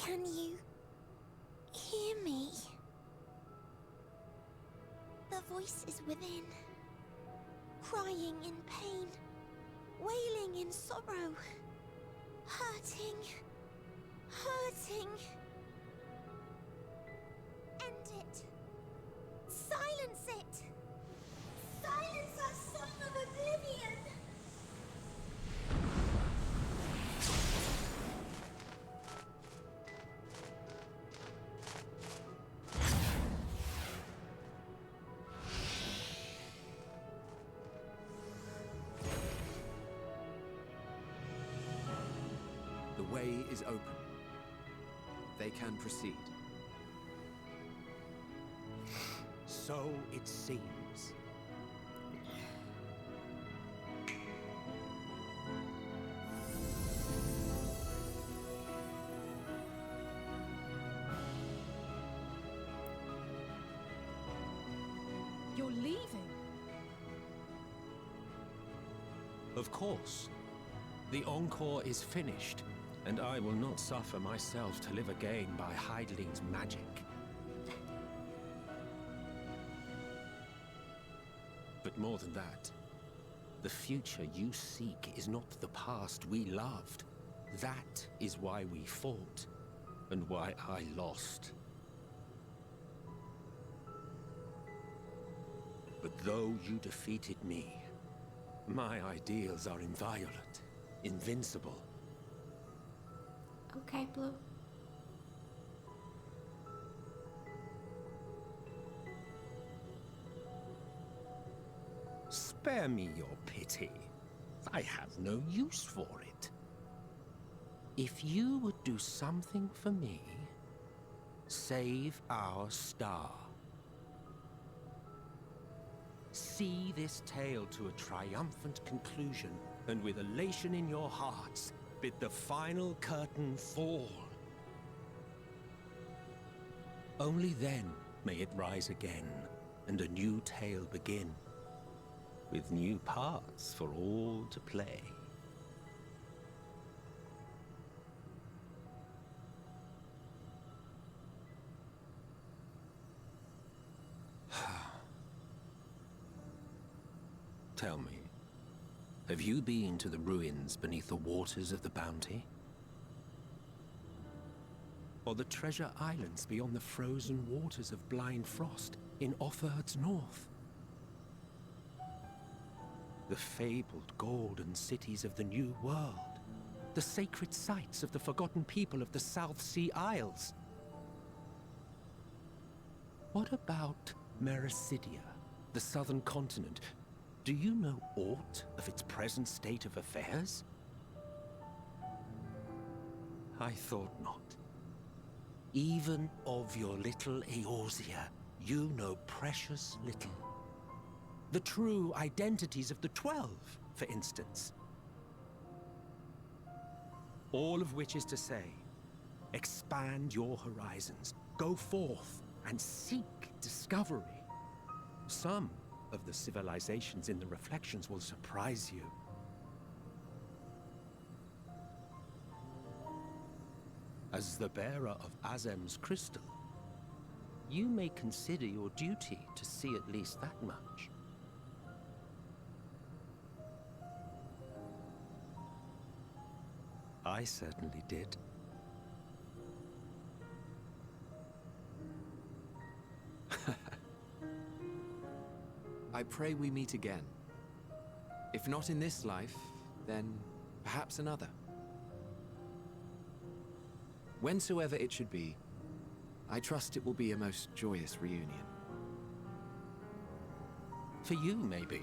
Can you voice is within, crying in pain, wailing in sorrow, hurting, hurting. End it. Silence it. Silence our song of oblivion. The way is open. They can proceed. So it seems. You're leaving? Of course. The Encore is finished, and I will not suffer myself to live again by Heideling's magic. But more than that, the future you seek is not the past we loved. That is why we fought, and why I lost. But though you defeated me, my ideals are inviolate, invincible. Okay, Blue. Spare me your pity. I have no use for it. If you would do something for me, save our star. See this tale to a triumphant conclusion, and with elation in your hearts, bid the final curtain fall. Only then may it rise again, and a new tale begin, with new parts for all to play. Tell me, have you been to the ruins beneath the waters of the Bounty? Or the treasure islands beyond the frozen waters of Blind Frost in Offerd's north? The fabled golden cities of the New World, the sacred sites of the forgotten people of the South Sea Isles? What about Mericidia, the southern continent? Do you know aught of its present state of affairs? I thought not. Even of your little Eorzea, you know precious little. The true identities of the 12, for instance. All of which is to say, expand your horizons, go forth and seek discovery. Some of the civilizations in the reflections will surprise you. As the bearer of Azem's crystal, you may consider your duty to see at least that much. I certainly did. I pray we meet again. If not in this life, then perhaps another. Whensoever it should be, I trust it will be a most joyous reunion. For you, maybe.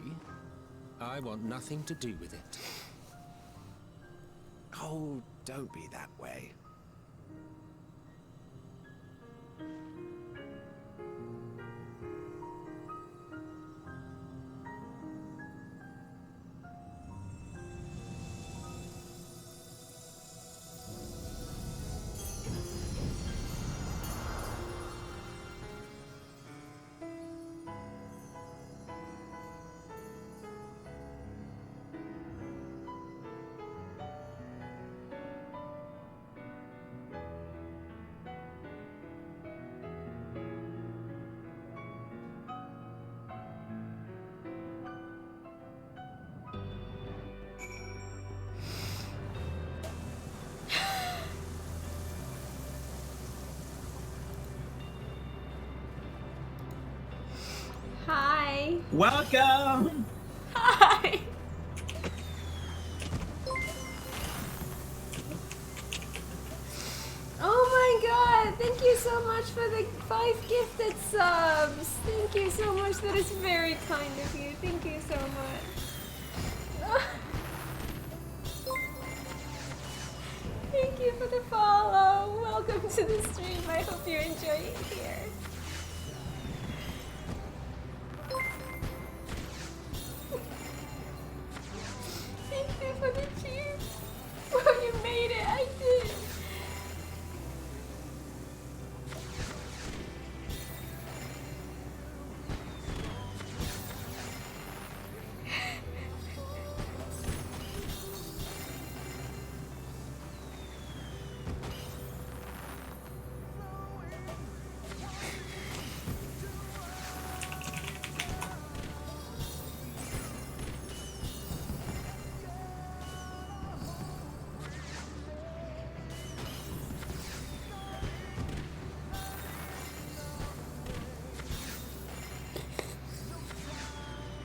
I want nothing to do with it. Oh, don't be that way. Welcome! Hi! Oh my god, thank you so much for the 5 gifted subs. Thank you so much, that is very kind of you. Thank you so much. Thank you for the follow. Welcome to the stream. I hope you enjoy it here. Thank you for the cheers. Oh, you made it. I did.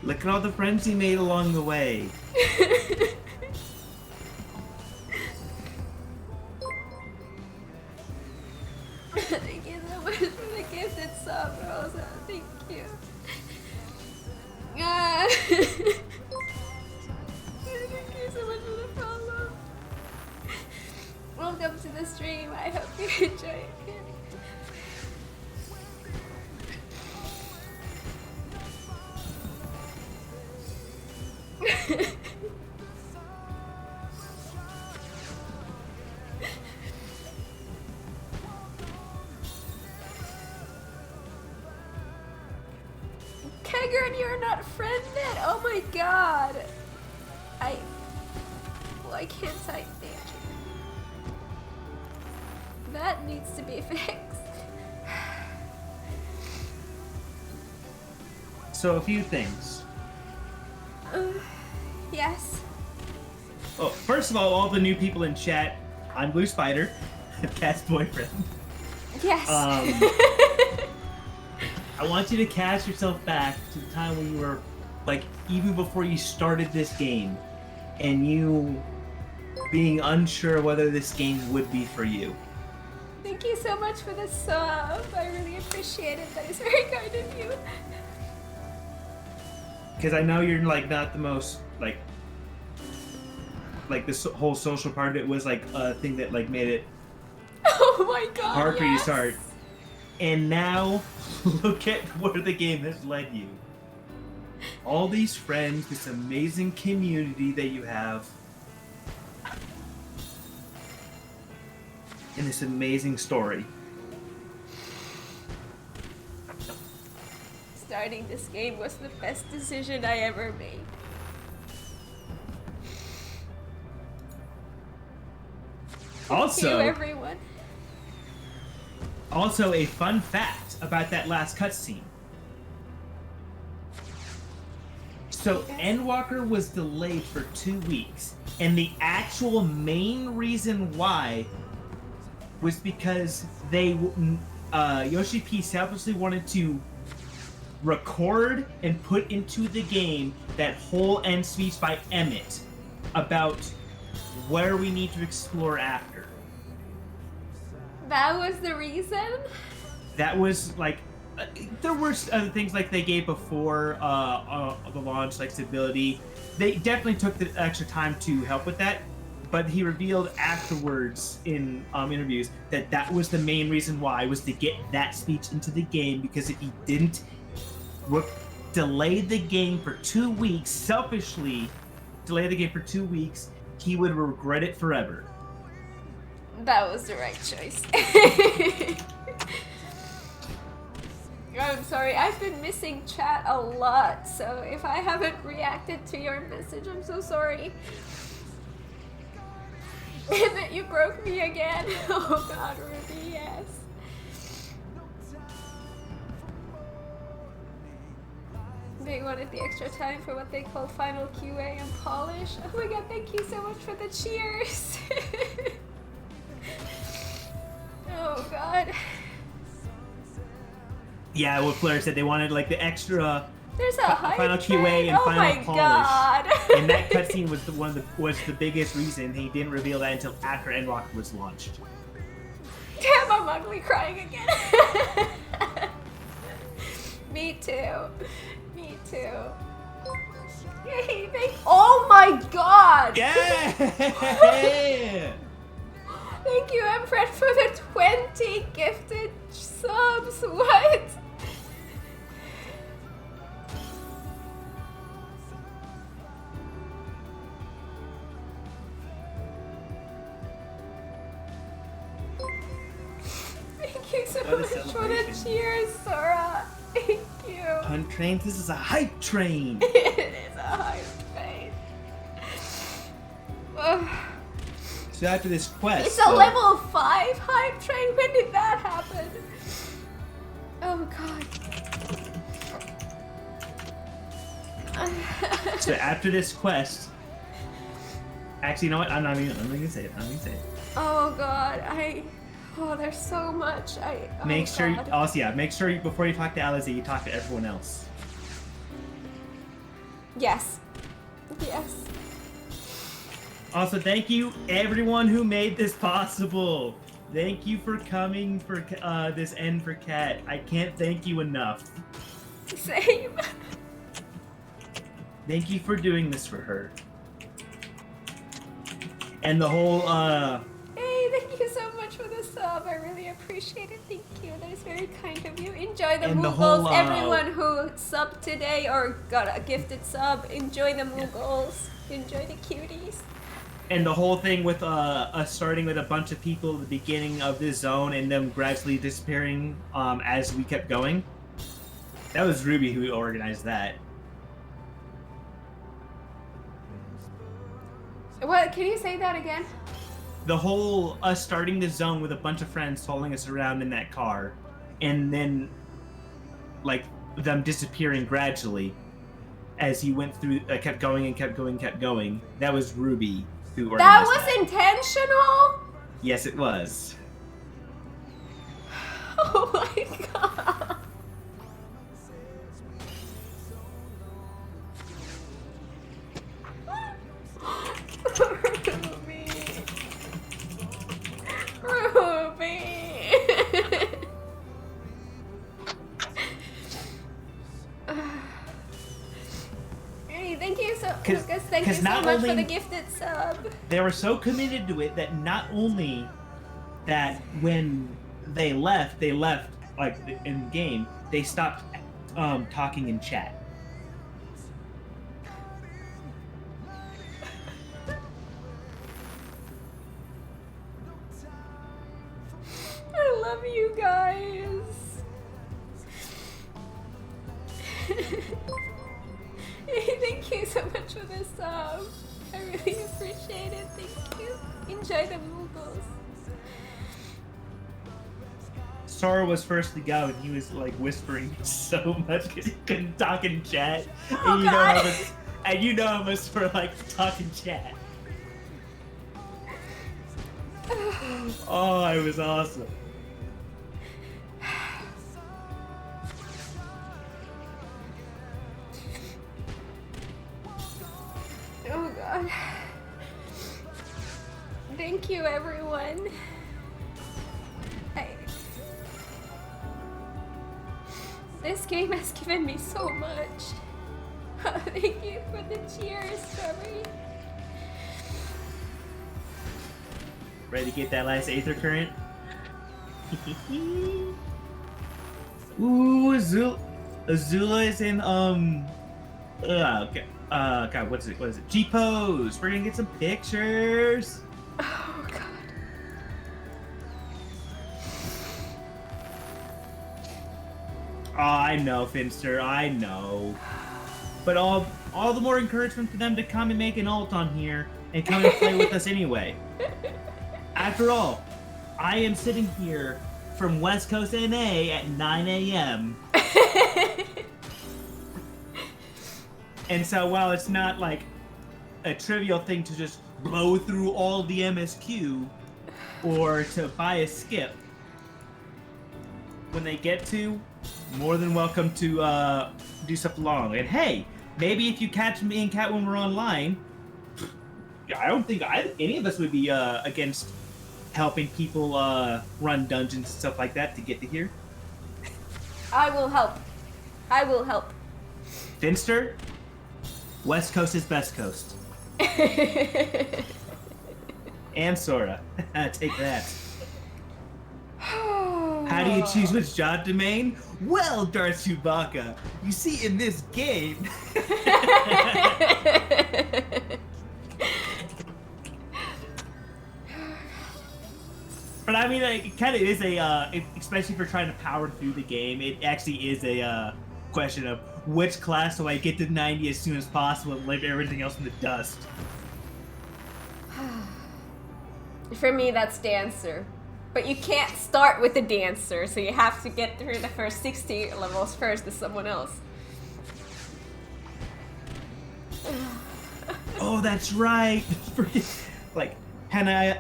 Look at all the friends he made along the way. Thank you so much for the gifted sub, Rosa. Thank you. Thank you so much for the follow. Welcome to the stream. I hope you enjoy it. Kegern, you're not friended? Oh my god. Why can't I thank you? That needs to be fixed. So a few things. Yes. Oh, first of all the new people in chat, I'm Blue Spider, Cat's boyfriend. Yes. I want you to cast yourself back to the time when you were, like, even before you started this game, and you being unsure whether this game would be for you. Thank you so much for the sub. I really appreciate it. That is very kind of you. Because I know you're, like, not the most, like this whole social part of it was, like, a thing that, like, made it Oh my god, hard for you to yes. start. And now, look at where the game has led you. All these friends, this amazing community that you have, and this amazing story. Starting this game was the best decision I ever made. Also, Thank you, everyone. Also, a fun fact about that last cutscene. So, Endwalker was delayed for 2 weeks, and the actual main reason why was because they, Yoshi P selfishly wanted to record and put into the game that whole end speech by Emmett about where we need to explore after. That was the reason? That was like, there were other things like they gave before the launch, like stability. They definitely took the extra time to help with that, but he revealed afterwards in interviews that that was the main reason why, was to get that speech into the game, because if he didn't delay the game for 2 weeks, selfishly delay the game for 2 weeks, he would regret it forever. That was the right choice. I'm sorry, I've been missing chat a lot, so if I haven't reacted to your message, I'm so sorry. Emmett, you broke me again. Oh god, Ruby, yes. They wanted the extra time for what they call final QA and polish. Oh my god, thank you so much for the cheers. Oh god. Yeah, what Fleur said, they wanted like the extra There's a hype Final train? QA and Oh Final my Polish. god. And that cutscene was the biggest reason he didn't reveal that until after Endwalker was launched. Damn, I'm ugly crying again. Me too. Me too. Yay, oh my god! Yeah! Thank you, Emfred, for the 20 gifted subs. What? Thank you so What a much for the celebration. cheers, Sora. Thank you. Hunt Trains, this is a hype train. It is a hype train. Ugh. So after this quest, It's a level 5 hype train. When did that happen? Oh god. So after this quest, actually, you know what? I'm not gonna say it. I'm not gonna say it. Oh god, oh, there's so much. Oh Make sure, God. also, yeah, make sure before you talk to Alice, you talk to everyone else. Yes. Yes. Also, thank you everyone who made this possible. Thank you for coming for this end for Kat. I can't thank you enough. Same. Thank you for doing this for her. And the whole Hey, thank you so much for the sub. I really appreciate it. Thank you. That is very kind of you. Enjoy the And the Moogles. whole, Everyone who subbed today or got a gifted sub, enjoy the Moogles. Enjoy the cuties. and the whole thing with us starting with a bunch of people at the beginning of this zone and them gradually disappearing as we kept going. That was Ruby who organized that. What? Can you say that again? The whole us starting the zone with a bunch of friends following us around in that car, and then like them disappearing gradually as he went through, kept going and kept going, kept going. That was Ruby who organized That was intentional? Yes, it was. Oh my god. Ruby. Hey, thank you so Lucas, thank you so not much for only- the gifted sub. They were so committed to it that not only that when they left like in game, they stopped talking in chat. I love you guys. Hey, thank you so much for the sub. I really appreciate it. Thank you. Enjoy the Moogles. Sora was first to go, and he was like whispering so much because he couldn't talk in chat. Oh, and you know God. how much, and you know how much for like talking chat. Oh, it was awesome. Oh god. Thank you, everyone. This game has given me so much. Thank you for the cheers, Strawberry. Ready to get that last Aether Current? Ooh, Azula is in okay. God, what is it? G-Pose! We're gonna get some pictures! Oh god. Oh, I know, Finster, I know. But all the more encouragement for them to come and make an ult on here and come and play with us anyway. After all, I am sitting here from West Coast NA at 9 a.m. And so while it's not like a trivial thing to just blow through all the MSQ or to buy a skip, when they get to, more than welcome to do stuff along. And hey, maybe if you catch me and Kat when we're online, I don't think any of us would be against helping people run dungeons and stuff like that to get to here. I will help. I will help. Finster, West Coast is best coast. And Sora, take that. How do you choose which job domain? Well, Darth Chewbacca, you see in this game... But I mean, it kind of is especially for trying to power through the game, it actually is a question of which class do I get to 90 as soon as possible and leave everything else in the dust. For me, that's Dancer. But you can't start with the Dancer, so you have to get through the first 60 levels first as someone else. Oh, that's right! Like, Hannah,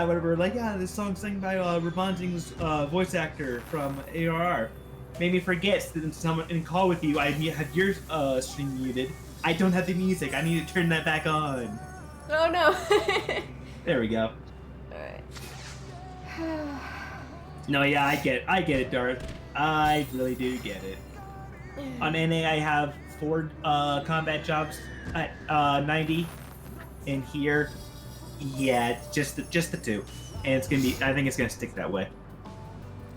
whatever, like, this song's sung by Rabanting's voice actor from ARR. Made me forget that someone in call with you, I had your stream muted. I don't have the music, I need to turn that back on. Oh no. There we go. No, yeah, I get it, Darth. I really do get it. On NA, I have 4 combat jobs at 90, and here, yeah, just the 2, and it's gonna be. I think it's gonna stick that way.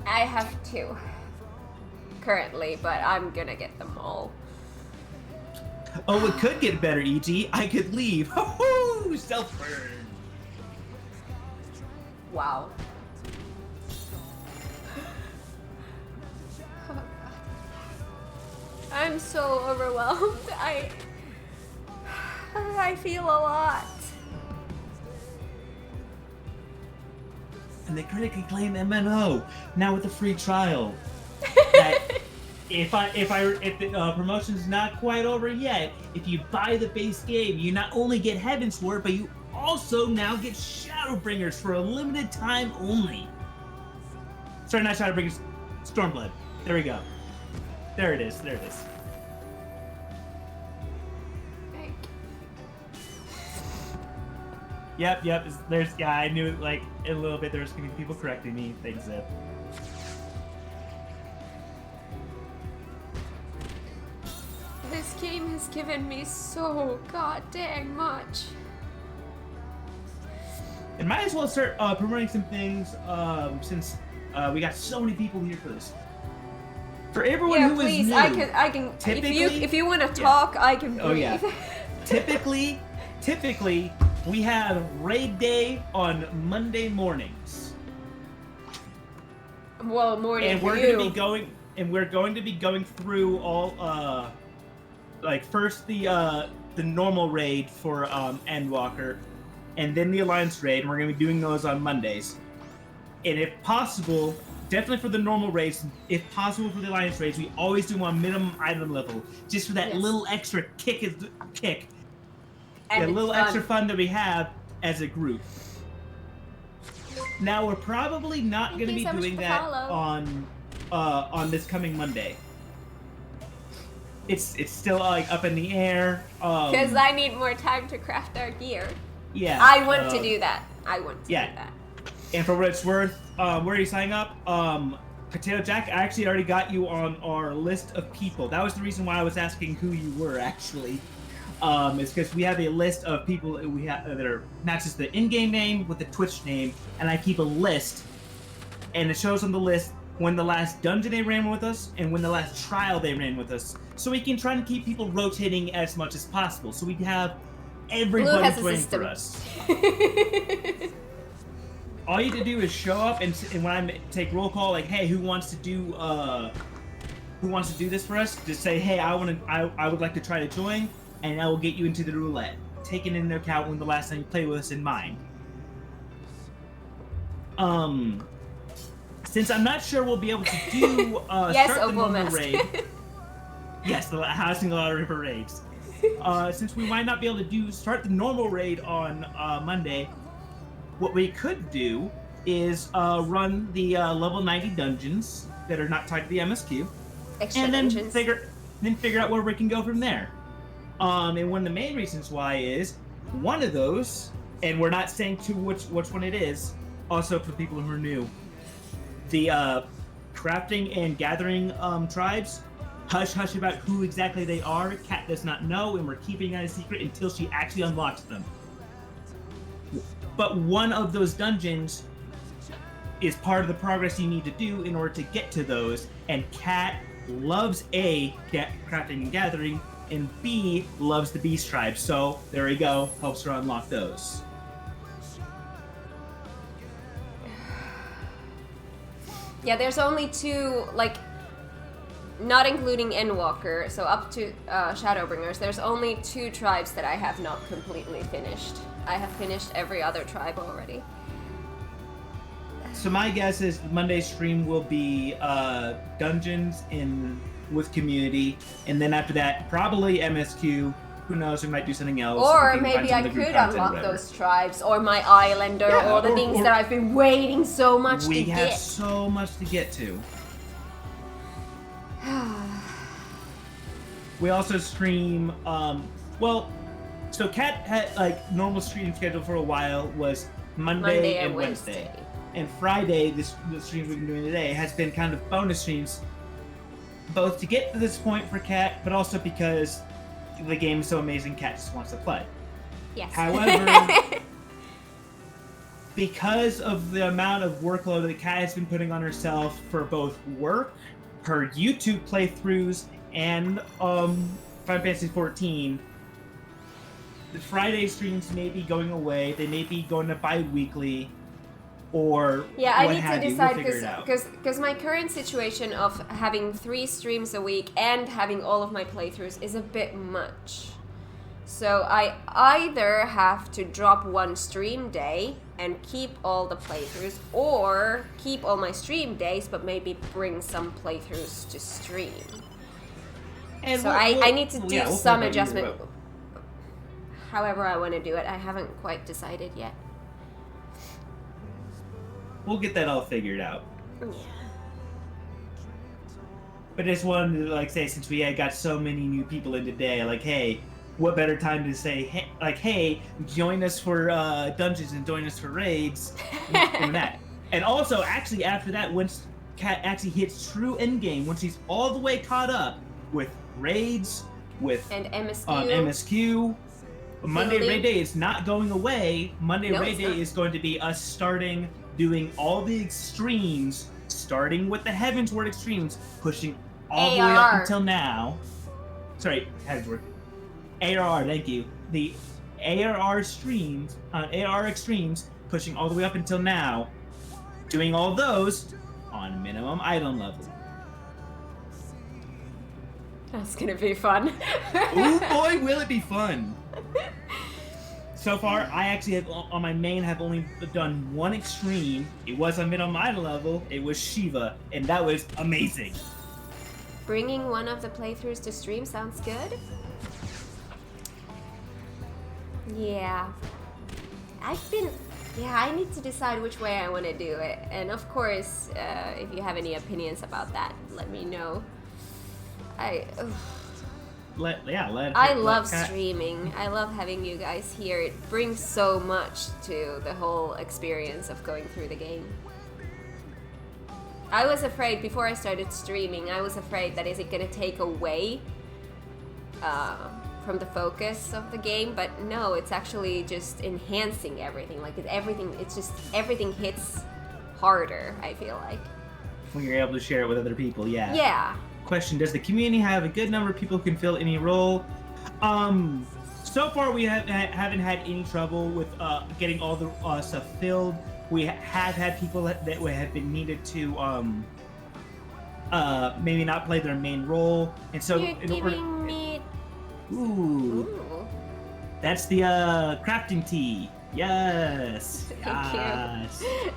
I have 2 currently, but I'm gonna get them all. Oh, it could get better, EG. I could leave. Woohoo! Self-burn. Wow. Oh, God. I'm so overwhelmed. I feel a lot. And they critically acclaimed MMO now with a free trial. That if the promotion's not quite over yet, if you buy the base game, you not only get Heavensward, but you also now get Shadowbringers for a limited time only. Sorry, not Shadowbringers, Stormblood. There we go. There it is. There it is. Yep. I knew it, like, in a little bit there was going to be people correcting me. Thanks, Zip. This game has given me so goddamn much. And might as well start promoting some things since we got so many people here for this. For everyone who is new, I can. If you want to talk, I can breathe. Oh yeah. Typically, we have raid day on Monday mornings. Well, morning and for we're you. going to be going through all like first the normal raid for Endwalker, and then the Alliance raid, and we're going to be doing those on Mondays. And if possible, definitely for the normal raids, if possible for the Alliance raids, we always do them on minimum item level, just for that little extra kick. And a little fun. extra fun that we have as a group. Now we're probably not going to be doing that on this coming Monday. It's still like up in the air. Because I need more time to craft our gear. Yeah. I want to do that. I want to do that. And for what it's worth, where are you signing up? Potato Jack, I actually already got you on our list of people. That was the reason why I was asking who you were, actually. It's because we have a list of people we have that are not just the in-game name with the Twitch name, and I keep a list, and it shows on the list when the last dungeon they ran with us and when the last trial they ran with us, so we can try and keep people rotating as much as possible, so we have everybody playing for us. All you have to do is show up, and when I take roll call, like, hey, who wants to do this for us? Just say, hey, I would like to try to join, and I will get you into the roulette, taking into account when the last time you played with us in mind. Since I'm not sure we'll be able to do start the normal raid. Yes, the housing lottery for raids. Since we might not be able to start the normal raid on Monday, what we could do is run the level 90 dungeons that are not tied to the MSQ, Extra and then dungeons. figure out where we can go from there. And one of the main reasons why is one of those, and we're not saying which one it is. Also, for people who are new, the crafting and gathering tribes. Hush hush about who exactly they are. Kat does not know, and we're keeping that a secret until she actually unlocks them. But one of those dungeons is part of the progress you need to do in order to get to those, and Kat loves A, crafting and gathering, and B, loves the beast tribe. So there we go, helps her unlock those. Yeah, there's only 2, like, not including Endwalker, so up to Shadowbringers, there's only 2 tribes that I have not completely finished. I have finished every other tribe already. So my guess is Monday's stream will be dungeons with community, and then after that, probably MSQ. Who knows? We might do something else. Or maybe I could unlock those tribes, or my Islander, or the things that I've been waiting so much to get. We have so much to get to. We also stream, so Kat had, like, normal stream schedule for a while was Monday and Wednesday. And Friday, the streams we've been doing today, has been kind of bonus streams, both to get to this point for Kat, but also because the game is so amazing, Kat just wants to play. Yes. However, because of the amount of workload that Kat has been putting on herself for both work, her YouTube playthroughs, and Final Fantasy XIV, the Friday streams may be going away. They may be going to bi-weekly, or yeah, I what need have to you. decide We'll figure it out. because my current situation of having 3 streams a week and having all of my playthroughs is a bit much. So I either have to drop 1 stream day and keep all the playthroughs, or keep all my stream days but maybe bring some playthroughs to stream. And so I need to do we'll some figure out adjustment. either way. However I want to do it, I haven't quite decided yet. We'll get that all figured out. Yeah. But I just wanted to, like, say, since we had got so many new people in today, like, hey, what better time to say, hey, join us for dungeons and join us for raids, and that. And also, actually, after that, once Kat actually hits true endgame, once she's all the way caught up with raids, with and MSQ, Monday Raid Day is not going away. Monday No, Raid it's Day not. is going to be us doing all the extremes, starting with the Heavensward extremes, pushing all the way up ARR. until now. Sorry, Heavensward. ARR, thank you. The ARR streams, ARR extremes, pushing all the way up until now, doing all those on minimum item level. That's gonna be fun. Ooh boy, will it be fun! So far, I actually have, on my main, have only done 1 extreme. It was on minimum item level. It was Shiva, and that was amazing. Bringing one of the playthroughs to stream sounds good. Yeah. I need to decide which way I want to do it. And of course, if you have any opinions about that, let me know. I love Kat- streaming. I love having you guys here. It brings so much to the whole experience of going through the game. I was afraid, before I started streaming, I was afraid that is it going to take away from the focus of the game, but no, it's actually just enhancing everything. Like everything hits harder, I feel like. When you're able to share it with other people, yeah. Yeah. Question, does the community have a good number of people who can fill any role? So far we haven't had any trouble with getting all the stuff filled. We have had people that have been needed to maybe not play their main role, and so You're giving me... Ooh. That's the crafting tea. Yes. Thank yes. you.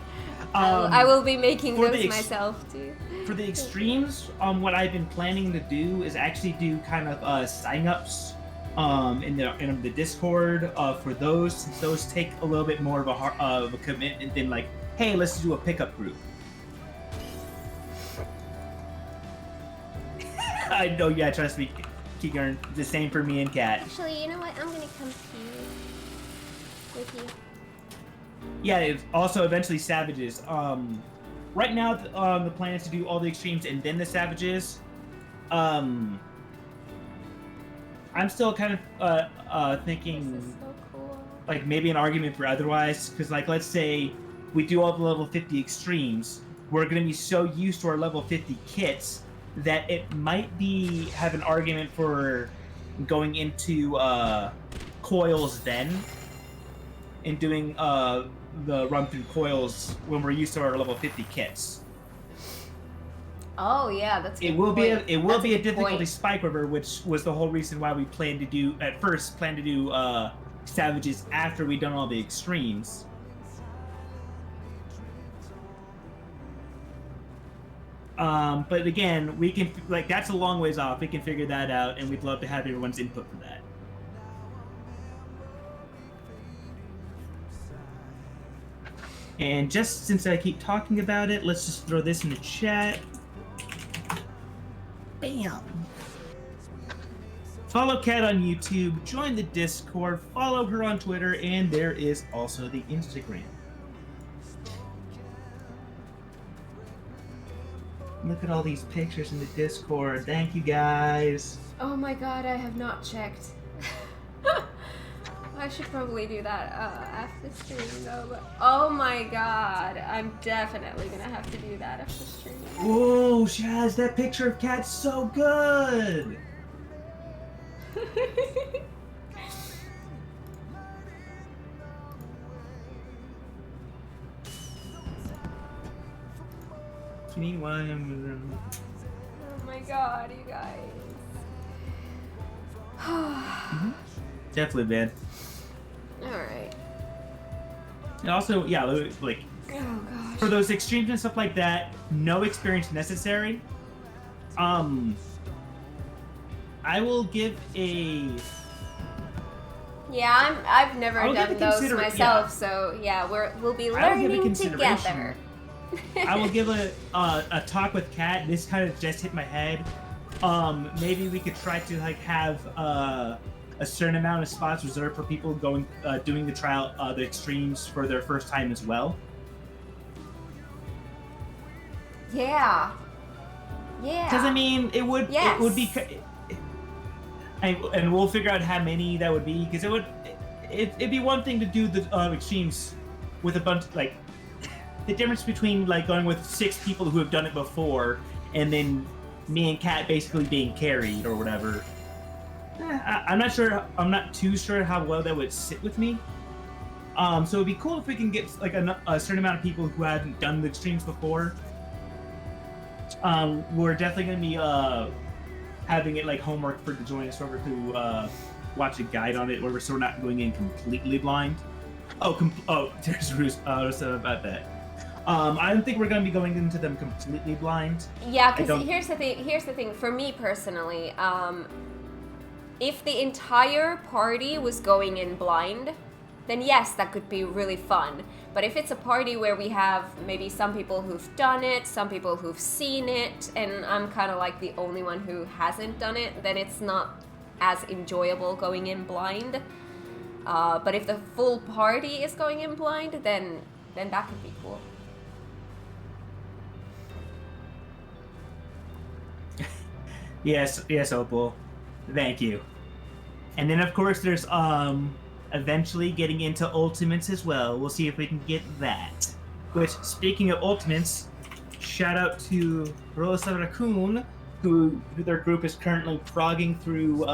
I will be making for those myself too. For the extremes, what I've been planning to do is actually do kind of sign-ups in the Discord for those, since those take a little bit more of a commitment than like, hey, let's do a pickup group. I know, yeah, trust me, Keegan, the same for me and Kat. Actually, you know what? I'm gonna compete with you. Yeah, it's also eventually Savages. Right now, the plan is to do all the extremes and then the Savages. I'm still kind of thinking, This is so cool. like, maybe an argument for otherwise, because, like, let's say we do all the level 50 extremes, we're going to be so used to our level 50 kits that it might have an argument for going into coils then, and doing the run through coils when we're used to our level 50 kits. Oh yeah, that's a It good will be point. a That's good difficulty point. spike river, which was the whole reason why we planned to do Savages after we'd done all the extremes. But again, we can, like, that's a long ways off. We can figure that out, and we'd love to have everyone's input for that. And just since I keep talking about it, let's just throw this in the chat. Bam! Follow Kat on YouTube, join the Discord, follow her on Twitter, and there is also the Instagram. Look at all these pictures in the Discord. Thank you, guys. Oh my god, I have not checked. I should probably do that after stream though, but oh my god, I'm definitely gonna have to do that after stream. Oh, Shaz, that picture of Kat's so good! Oh my god, you guys. Definitely, man. Alright. And also, yeah, like, Oh gosh. for those extremes and stuff like that, no experience necessary. I will give a... Yeah, I've never I'll done give a those myself, yeah. so yeah, we'll be I will give a learning consideration. together. I will give a talk with Kat. This kind of just hit my head. Maybe we could try to, like, have a certain amount of spots reserved for people going doing the trial, the extremes for their first time as well. Yeah. Yeah. Because I mean, it would be, and we'll figure out how many that would be. Because it'd be one thing to do the extremes with a bunch, like, the difference between, like, going with 6 people who have done it before and then me and Kat basically being carried or whatever. I'm not sure. I'm not too sure how well that would sit with me. So it'd be cool if we can get, like, a certain amount of people who haven't done the extremes before. We're definitely going to be having it, like, homework for to join us over to watch a guide on it, where we're not going in completely blind. There's Bruce about that. I don't think we're going to be going into them completely blind. Yeah, because here's the thing. For me personally, if the entire party was going in blind, then yes, that could be really fun. But if it's a party where we have maybe some people who've done it, some people who've seen it, and I'm kind of like the only one who hasn't done it, then it's not as enjoyable going in blind. But if the full party is going in blind, then that could be cool. Yes, Opal. Thank you. And then, of course, there's eventually getting into Ultimates as well. We'll see if we can get that. Which, speaking of Ultimates, shout out to Rosa Raccoon, who their group is currently frogging through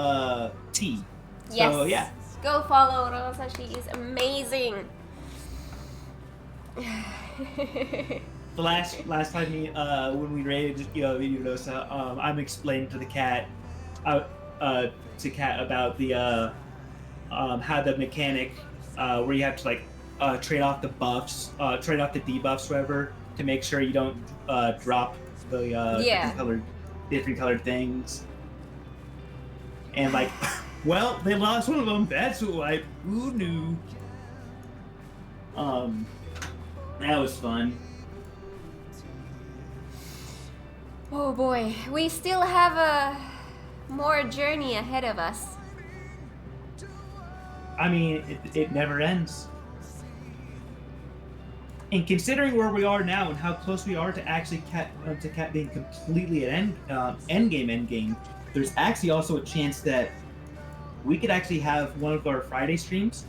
T. Yes. So, yeah. Go follow Rosa. She is amazing. The last time when we raided video Rosa, I'm explaining to the cat, about the how the mechanic where you have to, like, trade off the buffs, trade off the debuffs, whatever, to make sure you don't drop the different colored things. And, like, well, they lost one of them. That's why. Who knew? That was fun. Oh boy, we still have a more journey ahead of us. I mean, it never ends. And considering where we are now and how close we are to actually Cat being completely at endgame, there's actually also a chance that we could actually have one of our Friday streams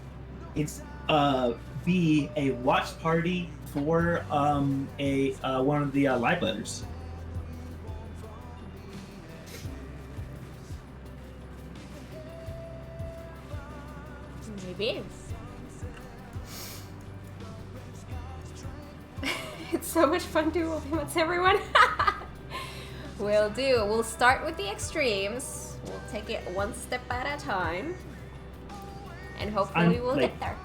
be a watch party for one of the live letters. Maybe. It's so much fun to what's everyone. Will do. We'll start with the extremes. We'll take it one step at a time. And hopefully we'll get there.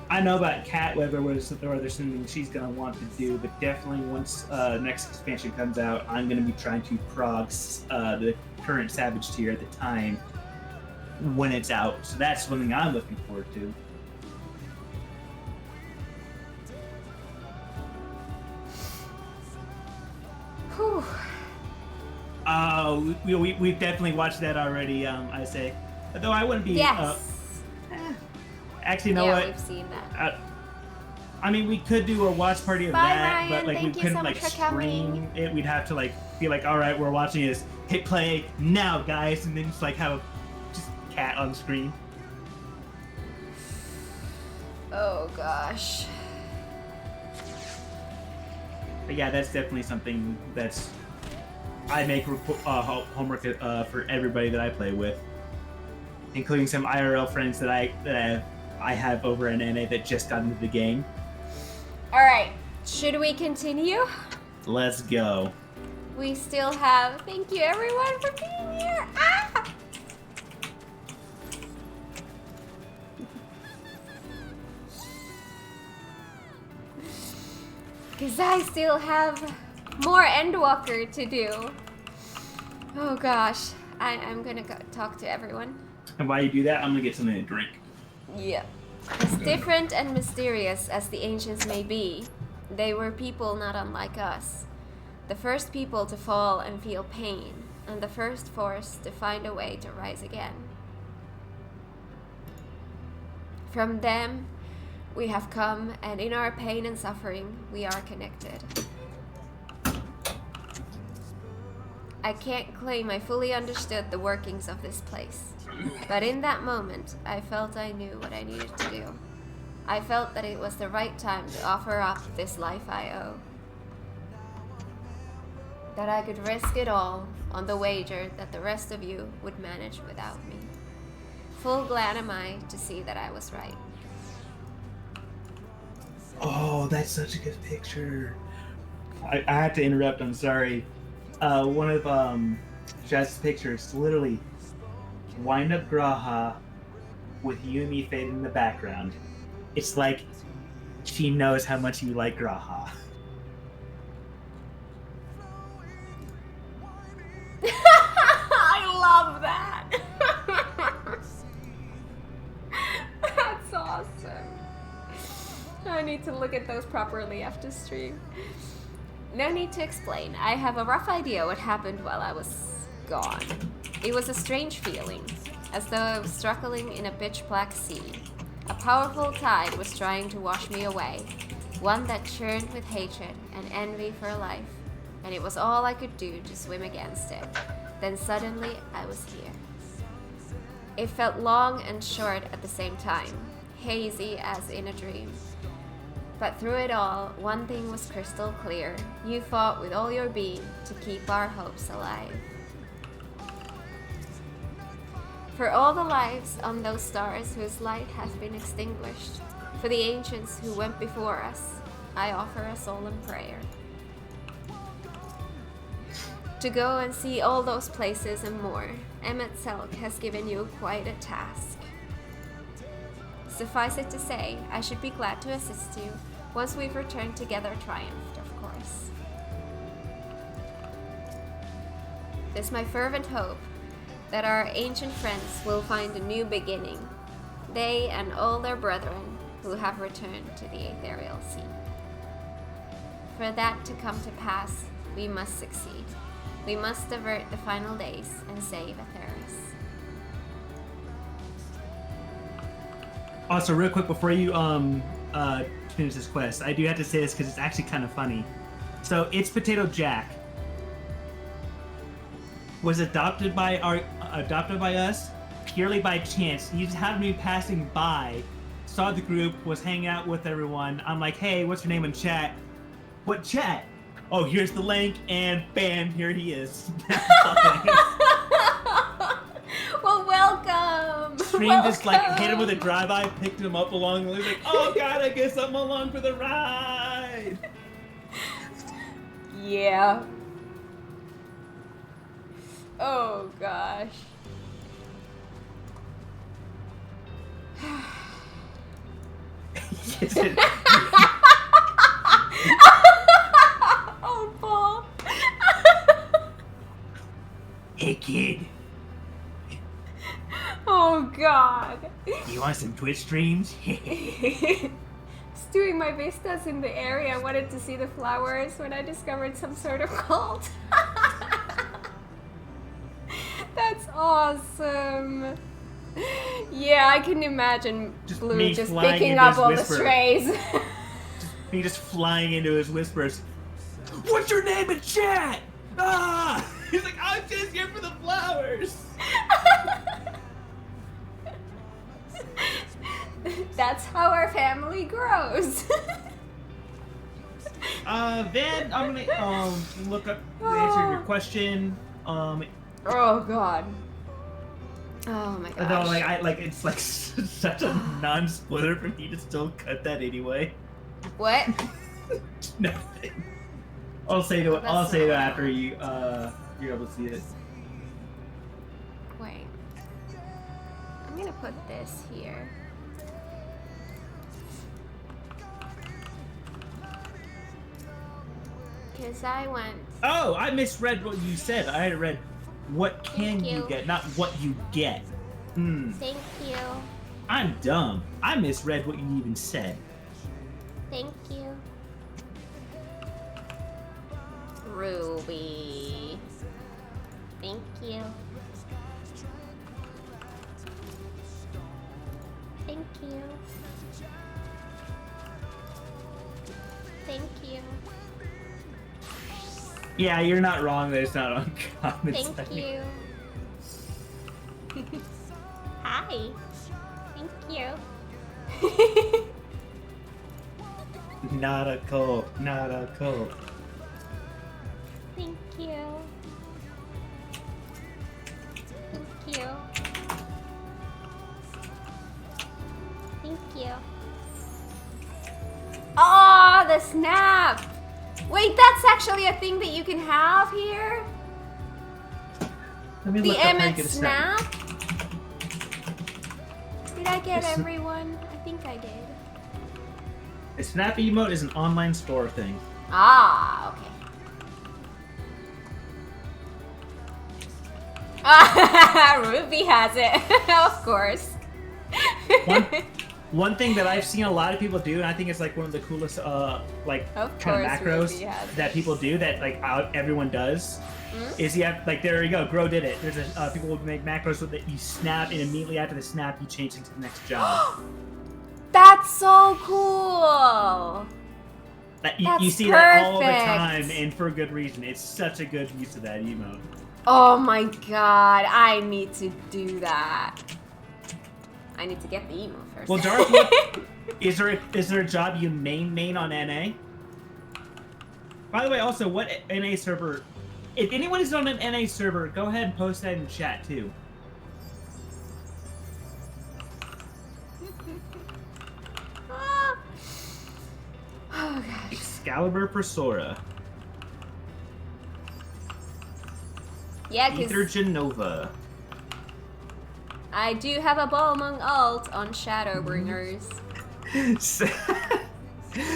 I know about Kat, whether there's something she's going to want to do, but definitely once next expansion comes out, I'm going to be trying to prog the current Savage tier at the time when it's out. So that's something I'm looking forward to. Whew. We've definitely watched that already, I say. Though I wouldn't be... Yes. Actually, you know what? Yeah, we've seen that. I mean, we could do a watch party of Bye, that, Ryan. but like Thank we you couldn't so like much for coming. stream it. We'd have to like be like, all right, we're watching this. Hit play now, guys, and then just like have just Cat on screen. Oh gosh. But yeah, that's definitely something that's I make homework for everybody that I play with, including some IRL friends that I have over in NA that just got into the game. All right, should we continue? Let's go. We still have. Thank you everyone for being here. Ah! Because I still have more Endwalker to do. Oh gosh, I'm gonna go talk to everyone. And while you do that, I'm gonna get something to drink. Yeah. As different and mysterious as the ancients may be, they were people not unlike us. The first people to fall and feel pain, and the first force to find a way to rise again. From them, we have come, and in our pain and suffering, we are connected. I can't claim I fully understood the workings of this place, but in that moment, I felt I knew what I needed to do. I felt that it was the right time to offer up this life I owe. That I could risk it all on the wager that the rest of you would manage without me. Full glad am I to see that I was right. Oh, that's such a good picture. I had to interrupt, I'm sorry. One of Jazz's pictures, literally, wind up Graha with Yumi fading in the background. It's like she knows how much you like Graha. I love that! That's awesome. I need to look at those properly after stream. No need to explain. I have a rough idea what happened while I was gone. It was a strange feeling, as though I was struggling in a pitch-black sea. A powerful tide was trying to wash me away, one that churned with hatred and envy for life, and it was all I could do to swim against it. Then suddenly, I was here. It felt long and short at the same time, hazy as in a dream. But through it all, one thing was crystal clear. You fought with all your being to keep our hopes alive. For all the lives on those stars whose light has been extinguished, for the ancients who went before us, I offer a solemn prayer. To go and see all those places and more, Emmet Selk has given you quite a task. Suffice it to say, I should be glad to assist you once we've returned together triumphed, of course. It is my fervent hope that our ancient friends will find a new beginning, they and all their brethren who have returned to the ethereal sea. For that to come to pass, we must succeed. We must avert the final days and save Atheris. Also, real quick before you finish this quest, I do have to say this because it's actually kind of funny. So, It's Potato Jack was adopted by us purely by chance. He just happened to be passing by, saw the group, was hanging out with everyone. I'm like, hey, what's your name in chat? What chat? Oh, here's the link, and bam, here he is. Well, welcome. Stream just like hit him with a drive-by, picked him up along the way, like, oh god, I guess I'm along for the ride. Yeah. Oh gosh. Oh, Paul. Hey, kid. Oh god. You want some Twitch streams? Just doing my vistas in the area. I wanted to see the flowers when I discovered some sort of cult. That's awesome. Yeah, I can imagine Blue just picking up all the strays. Me just flying into his whispers. What's your name in chat? Ah! He's like, I'm just here for the flowers. That's how our family grows. Then I'm gonna look up the answer to your question. Oh god. Oh my gosh. Although it's like such a non-spoiler for me to still cut that anyway. What? Nothing. I'll say that after you're able to see it. Wait. I'm gonna put this here. Because I went... Oh, I misread what you said. I had read, what can you get, not what you get. Thank you. I'm dumb. I misread what you even said. Thank you. Ruby. Thank you. Thank you. Thank you. Yeah, you're not wrong that it's not uncommon. Thank you. Hi. Thank you. Not a cult. Not a cult. Thank you. Thank you. Thank you. Oh, the snap! Wait, that's actually a thing that you can have here? Let me The look up how you Emmett get a snap? Did I get everyone? I think I did. A snap emote is an online store thing. Ah, okay. Ruby has it, of course. One thing that I've seen a lot of people do, and I think it's like one of the coolest, kind of macros that people do that everyone does, is you have there you go. Grow did it. There's people will make macros that you snap, and immediately after the snap, you change into the next job. That's so cool. You see that all the time, and for good reason. It's such a good use of that emote. Oh my god, I need to do that. I need to get the emo first. Well, Darth, is there a job you main on NA? By the way, also, what NA server? If anyone is on an NA server, go ahead and post that in chat too. Oh gosh. Excalibur Persora. Yeah, Ether Genova. I do have a Balmung alt on Shadowbringers.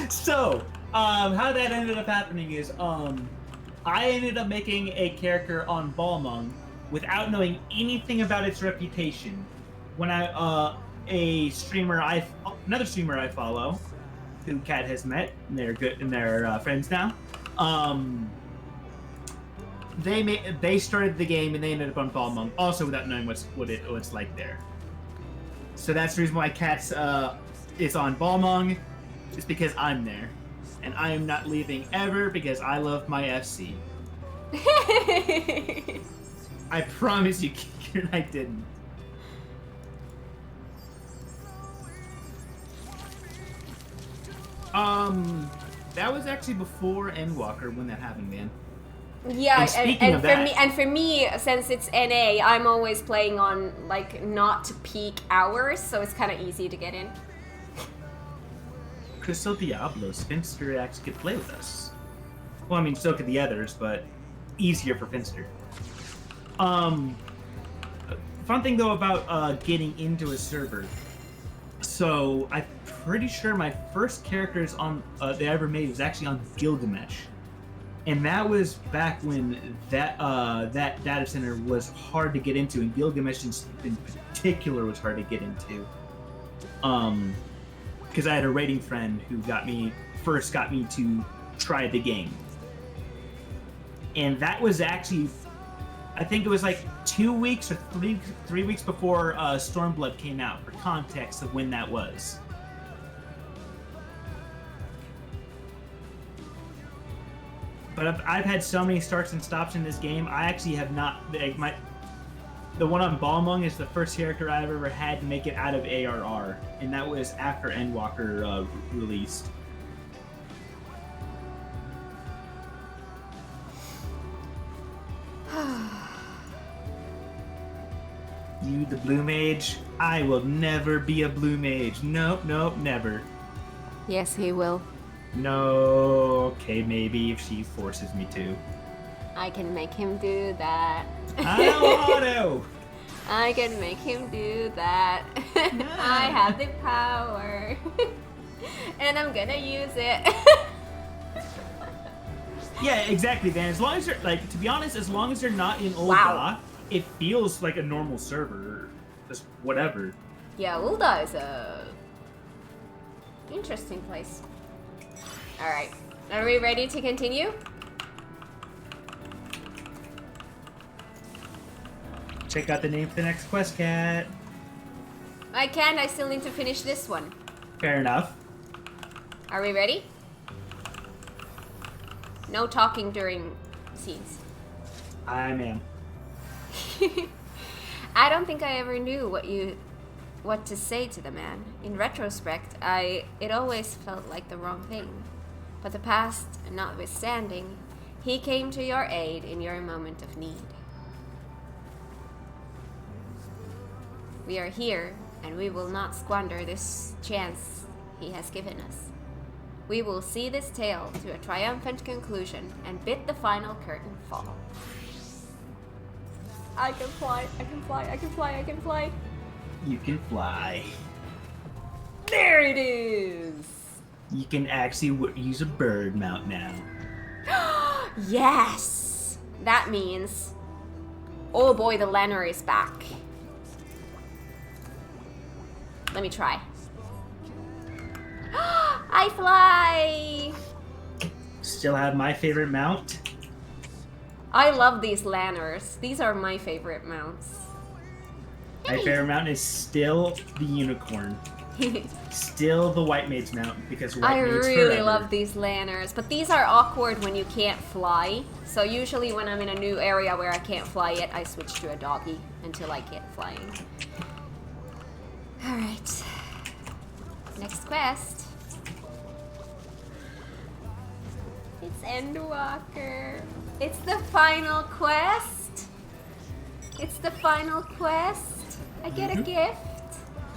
So, how that ended up happening is, I ended up making a character on Balmung without knowing anything about its reputation. When another streamer I follow, who Kat has met, and they're good and they're friends now. they started the game and they ended up on Balmung, also without knowing what it's like there. So that's the reason why Kat's is on Balmung, is because I'm there, and I am not leaving ever because I love my FC. I promise you, Kieran, I didn't. That was actually before Endwalker when that happened, man. Yeah, and for me, since it's NA, I'm always playing on like not peak hours, so it's kind of easy to get in. Crystal Diablos, Finster actually could play with us. Well, I mean, so could the others, but easier for Finster. Fun thing though about getting into a server. So I'm pretty sure my first characters on that I ever made was actually on Gilgamesh. And that was back when that data center was hard to get into, and Gilgamesh in particular was hard to get into. Because I had a raiding friend who first got me to try the game. And that was actually, I think it was like 2 weeks or 3 weeks before Stormblood came out, for context of when that was. But I've had so many starts and stops in this game. I actually have not. The one on Balmung is the first character I've ever had to make it out of ARR, and that was after Endwalker released. You, the blue mage? I will never be a blue mage. Nope, never. Yes, he will. No, okay, maybe if she forces me to. I can make him do that. I don't want to! I can make him do that. No. I have the power. And I'm gonna use it. Yeah, exactly, Van. As long as you're, like, to be honest, as long as you're not in Ul'dah, it feels like a normal server. Just whatever. Yeah, Ul'dah is a interesting place. Alright, are we ready to continue? Check out the name for the next quest, Kat. I can't, I still need to finish this one. Fair enough. Are we ready? No talking during scenes. I am. I don't think I ever knew what to say to the man. In retrospect, it always felt like the wrong thing. But the past notwithstanding, he came to your aid in your moment of need. We are here, and we will not squander this chance he has given us. We will see this tale to a triumphant conclusion and bid the final curtain fall. I can fly, I can fly, I can fly, I can fly. You can fly. There it is! You can actually use a bird mount now. Yes! That means, oh boy, the Lanner is back. Let me try. I fly! Still have my favorite mount. I love these Lanners. These are my favorite mounts. My favorite mount is still the unicorn. Still the white maid's mount, because white I maid's really forever. love these Lanners, but these are awkward when you can't fly. So usually when I'm in a new area where I can't fly yet, I switch to a doggy until I get flying. Alright. Next quest. It's Endwalker. It's the final quest. It's the final quest. I get a gift.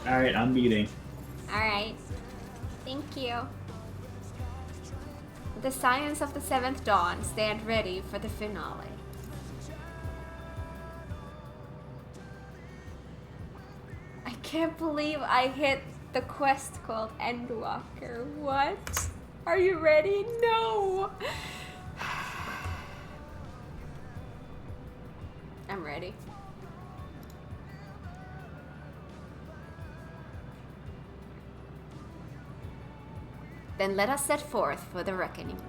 Alright, I'm meeting. Alright. Thank you. The Scions of the Seventh Dawn stand ready for the finale. I can't believe I hit the quest called Endwalker. What? Are you ready? No! I'm ready. Then let us set forth for the reckoning.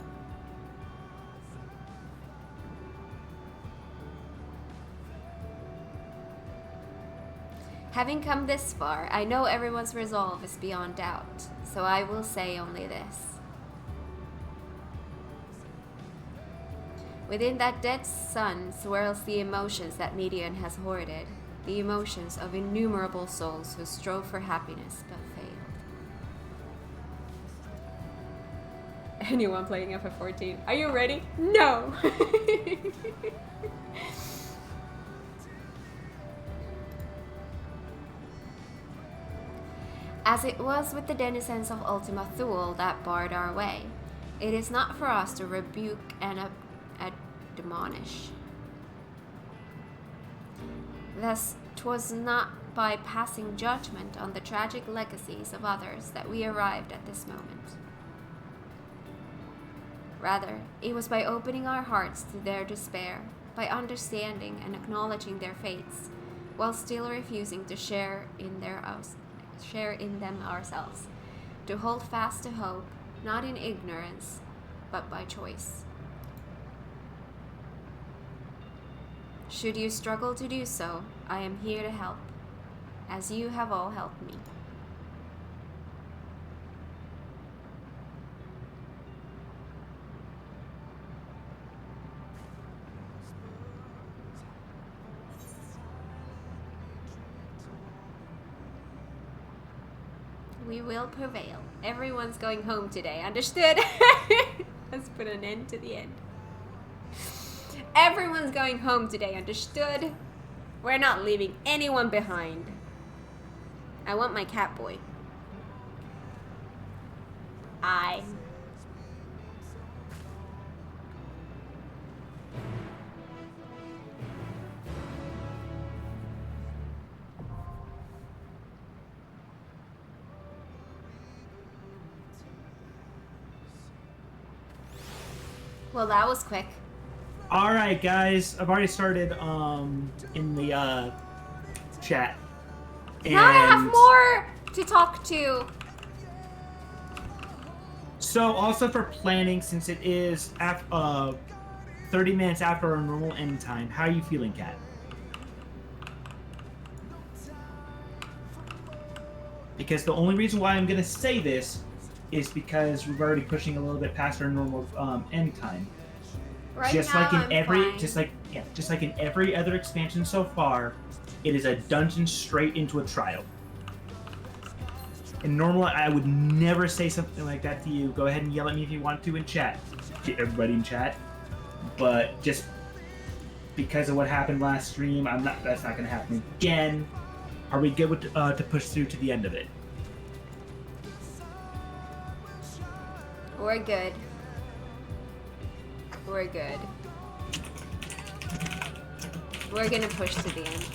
Having come this far, I know everyone's resolve is beyond doubt, so I will say only this. Within that dead sun swirls the emotions that Medion has hoarded, the emotions of innumerable souls who strove for happiness but failed. Anyone playing FF14? Are you ready? No! As it was with the denizens of Ultima Thule that barred our way, it is not for us to rebuke and admonish. Thus, 'twas not by passing judgment on the tragic legacies of others that we arrived at this moment. Rather, it was by opening our hearts to their despair, by understanding and acknowledging their fates, while still refusing to share in them ourselves, to hold fast to hope, not in ignorance, but by choice. Should you struggle to do so, I am here to help, as you have all helped me. We will prevail. Everyone's going home today. Understood? Let's put an end to the end. Everyone's going home today. Understood? We're not leaving anyone behind. I want my cat boy. Well, that was quick. All right, guys. I've already started in the chat. And now I have more to talk to. So, also for planning, since it is 30 minutes after our normal end time, how are you feeling, Kat? Because the only reason why I'm going to say this is because we're already pushing a little bit past our normal end time. Right just now, like in I'm every, fine. just like in every other expansion so far, it is a dungeon straight into a trial. And normally, I would never say something like that to you. Go ahead and yell at me if you want to in chat, everybody in chat. But just because of what happened last stream, that's not going to happen again. Are we good with, to push through to the end of it? We're good. We're good. We're gonna push to the end.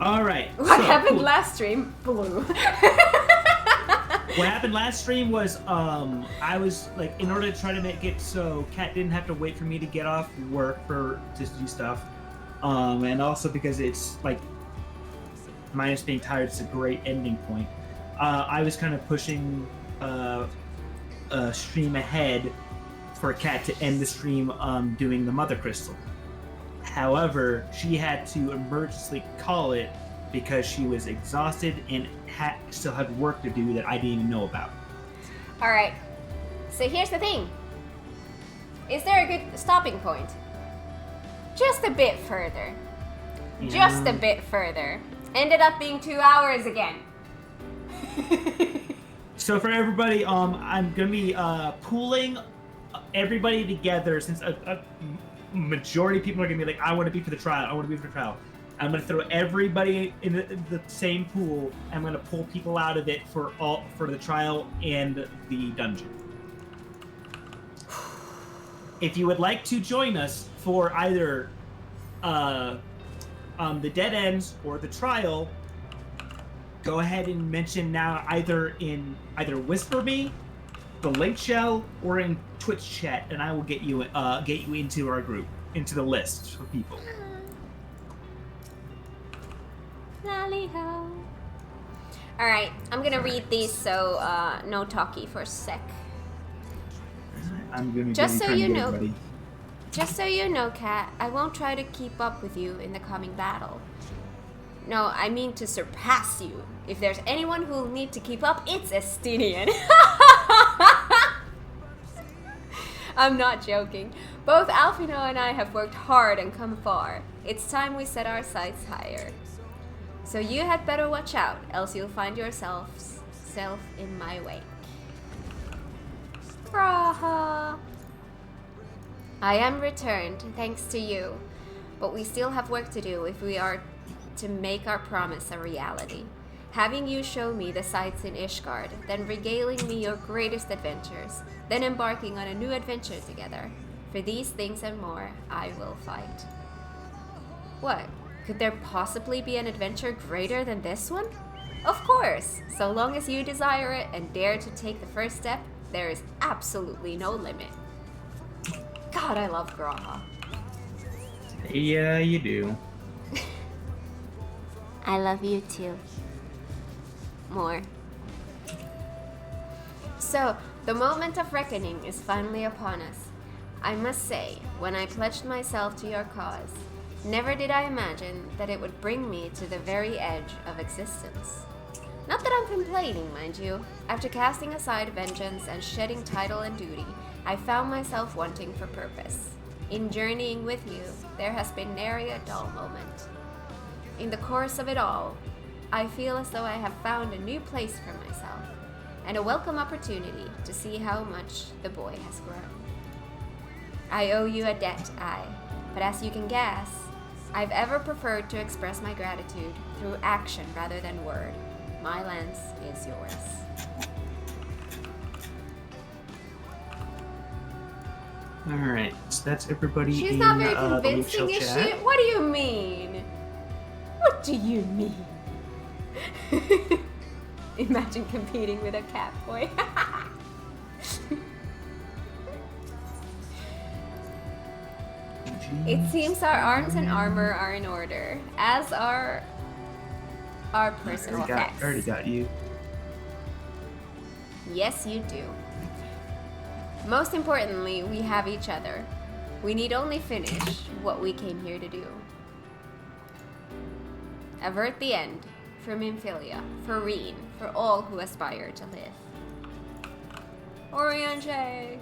All right. What happened last stream? Blue. What happened last stream was I was like, in order to try to make it so Kat didn't have to wait for me to get off work to do stuff, and also because it's like, minus being tired, it's a great ending point. I was kind of pushing a stream ahead for Kat to end the stream doing the Mother Crystal. However, she had to emergency call it because she was exhausted and still had work to do that I didn't even know about. Alright, so here's the thing. Is there a good stopping point? Just a bit further. Yeah. Just a bit further. Ended up being 2 hours again. So for everybody, I'm gonna be pooling everybody together, since a majority of people are gonna be like, I want to be for the trial, I want to be for the trial. I'm gonna throw everybody in the same pool. I'm gonna pull people out of it for the trial and the dungeon. If you would like to join us for either the dead ends or the trial, go ahead and mention now either Whisper Me, the Link Shell, or in Twitch chat, and I will get you into our group, into the list for people. Lally-ho. Alright, I'm gonna read these, so no talkie for a sec. I'm gonna Just so trying to you get know, everybody. Just so you know, Kat, I won't try to keep up with you in the coming battle. No, I mean to surpass you. If there's anyone who'll need to keep up, it's Estinian. I'm not joking. Both Alfino and I have worked hard and come far. It's time we set our sights higher. So you had better watch out, else you'll find yourself in my wake. Braha! I am returned, thanks to you. But we still have work to do if we are to make our promise a reality. Having you show me the sights in Ishgard, then regaling me your greatest adventures, then embarking on a new adventure together. For these things and more, I will fight. What? Could there possibly be an adventure greater than this one? Of course! So long as you desire it and dare to take the first step, there is absolutely no limit. God, I love Graha. Yeah, you do. I love you too. More. So, the moment of reckoning is finally upon us. I must say, when I pledged myself to your cause, never did I imagine that it would bring me to the very edge of existence. Not that I'm complaining, mind you. After casting aside vengeance and shedding title and duty, I found myself wanting for purpose. In journeying with you, there has been nary a dull moment. In the course of it all, I feel as though I have found a new place for myself, and a welcome opportunity to see how much the boy has grown. I owe you a debt, but as you can guess, I've ever preferred to express my gratitude through action rather than word. My lance is yours. Alright, so that's everybody She's in not very the convincing, Windshield is chat. she? What do you mean? What do you mean? Imagine competing with a cat boy. It seems our arms and armor are in order, as are our personal effects. I already got you. Yes, you do. Most importantly, we have each other. We need only finish what we came here to do. Avert the end, for Minfilia, for Reen, for all who aspire to live. Oriente!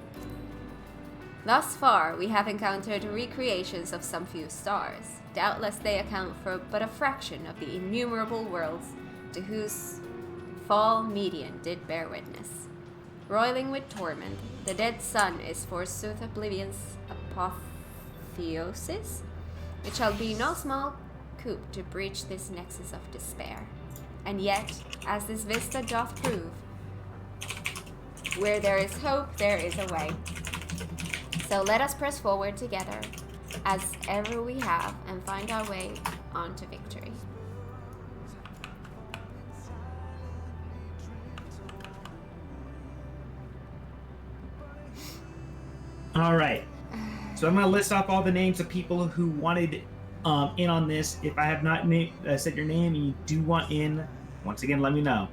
Thus far, we have encountered recreations of some few stars. Doubtless they account for but a fraction of the innumerable worlds to whose fall Median did bear witness. Roiling with torment, the dead sun is forsooth oblivion's apotheosis. It shall be no small coup to breach this nexus of despair. And yet, as this vista doth prove, where there is hope, there is a way. So let us press forward together, as ever we have, and find our way on to victory. All right. So I'm going to list off all the names of people who wanted in on this. If I have not said your name and you do want in, once again, let me know.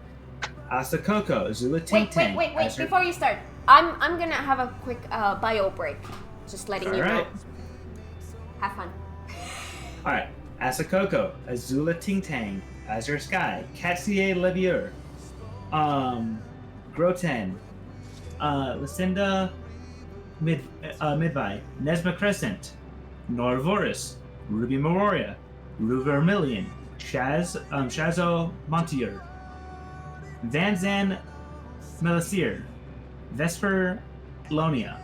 Asakoko, Zula Ting. Wait. Before you start, I'm going to have a quick bio break. Just letting you know. Have fun. All right. Asakoko, Azula Ting, Azure Sky, Cassier Levier, Groten, Lucinda Midvi, Nesma Crescent, Norvoris, Ruby Memoria, Ruvermillion, Shazo Montier, Vanzan Melisir, Vesper Lonia.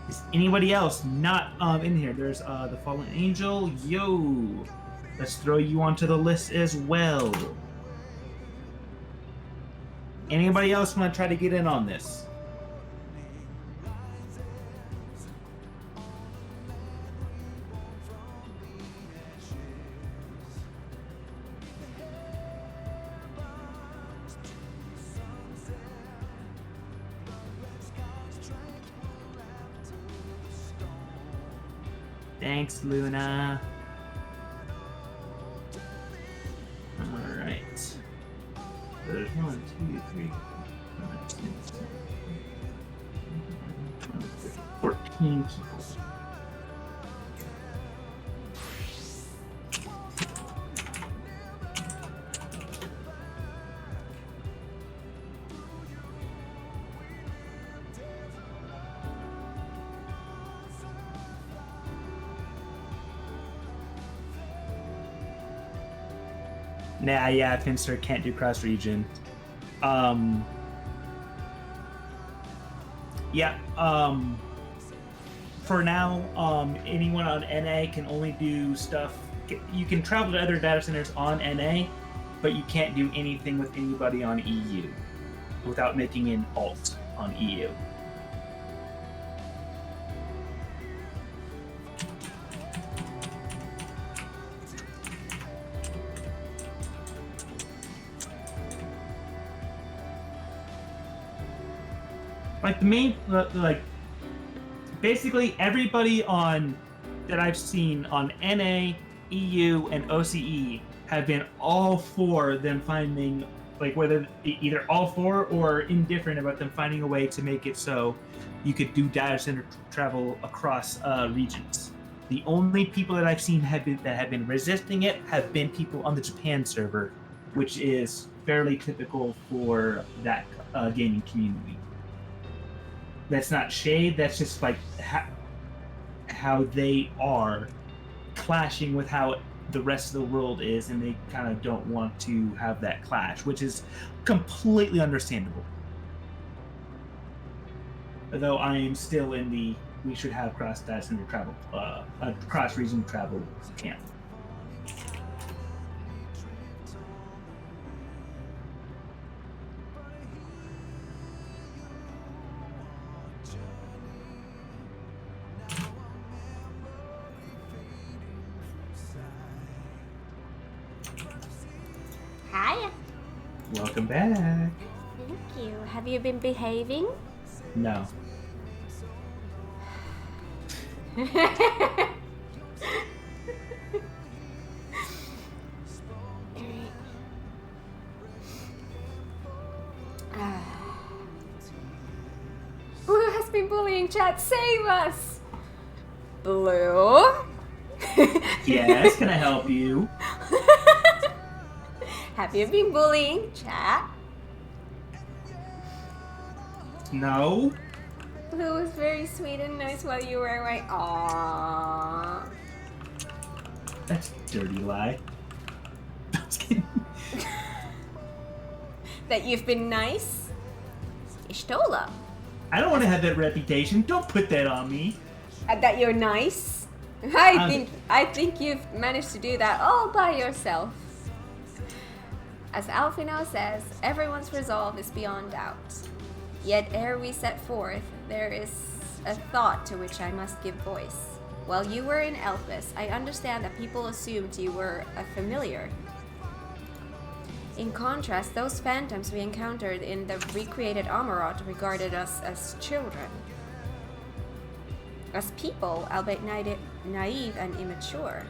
Is anybody else not in here? There's the Fallen Angel. Yo, let's throw you onto the list as well. Anybody else want to try to get in on this? Thanks, Luna. Alright. There's 1, 2, 3, 4, 5, 6, 7, 8, 9, 10, 14 people. Nah, yeah, Finster can't do cross-region. Yeah, for now, anyone on NA can only do stuff. You can travel to other data centers on NA, but you can't do anything with anybody on EU without making an alt on EU. Like the main, like basically everybody on that I've seen on NA, EU, and OCE have been all for them finding, like whether either all for or indifferent about them finding a way to make it so you could do data center travel across regions. The only people that I've seen have been resisting it have been people on the Japan server, which is fairly typical for that gaming community. That's not shade, that's just like how they are clashing with how the rest of the world is, and they kind of don't want to have that clash, which is completely understandable. Although I am still in the we should have cross data center travel, cross region travel camp. Hi. Welcome back. Thank you. Have you been behaving? No. Blue has been bullying chat. Save us! Blue? Yes, can I help you? Have you been bullying chat? No. Blue was very sweet and nice while you were away. Aww. That's a dirty lie. That you've been nice? Ishtola. I don't want to have that reputation. Don't put that on me. That you're nice? I think you've managed to do that all by yourself. As Alfino says, everyone's resolve is beyond doubt. Yet ere we set forth, there is a thought to which I must give voice. While you were in Elpis, I understand that people assumed you were a familiar. In contrast, those phantoms we encountered in the recreated Amarot regarded us as children. As people, albeit naive and immature.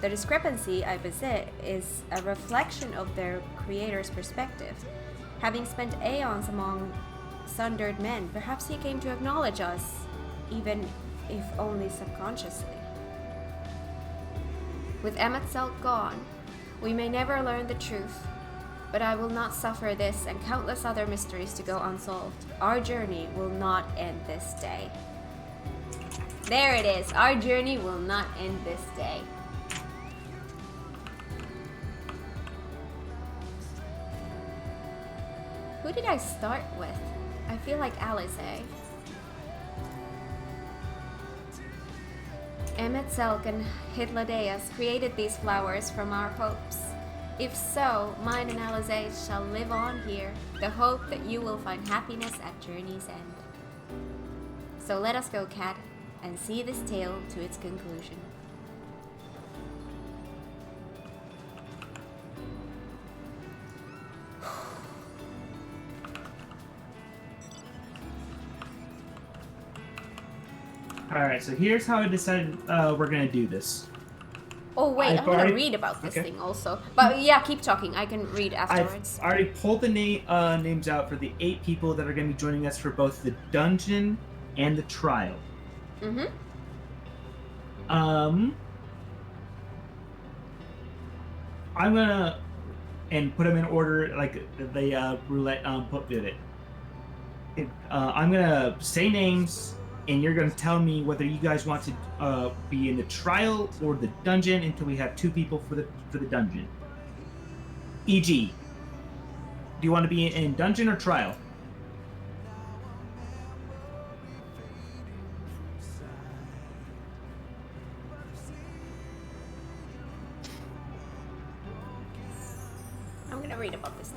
The discrepancy I visit is a reflection of their creator's perspective. Having spent aeons among sundered men, perhaps he came to acknowledge us, even if only subconsciously. With Emet-Selch gone, we may never learn the truth, but I will not suffer this and countless other mysteries to go unsolved. Our journey will not end this day. There it is. Our journey will not end this day. Who did I start with? I feel like Alize. Emet-Selch and Hydradeus created these flowers from our hopes. If so, mine and Alize's shall live on here, the hope that you will find happiness at journey's end. So let us go, Cat, and see this tale to its conclusion. Alright, so here's how I decided we're gonna do this. Oh wait, I've I'm gonna already- read about this okay. thing also. But yeah, keep talking. I can read afterwards. I've already pulled the names out for the 8 people that are going to be joining us for both the dungeon and the trial. Mm-hmm. I'm gonna put them in order like the roulette did it. I'm gonna say names, and you're gonna tell me whether you guys want to be in the trial or the dungeon until we have 2 people for the dungeon. E.g., do you want to be in dungeon or trial? I'm gonna read about this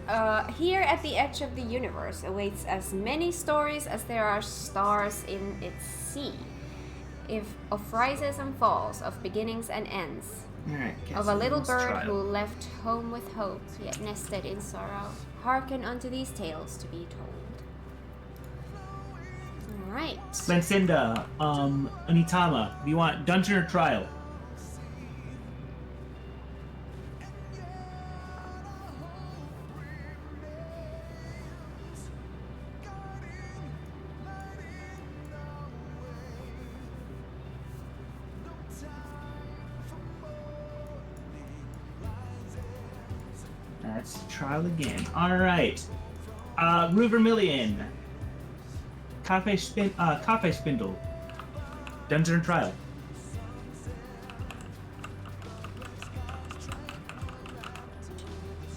now. Here at the edge of the universe awaits as many stories as there are stars in its sea. Of rises and falls, of beginnings and ends. Alright, Of a little bird who left home with hope, yet nested in sorrow. Hearken unto these tales to be told. Alright. Lancinda, Anitama, do you want dungeon or trial? That's trial again. Alright. Rue Vermilion. Cafe Spindle. Dungeon or trial?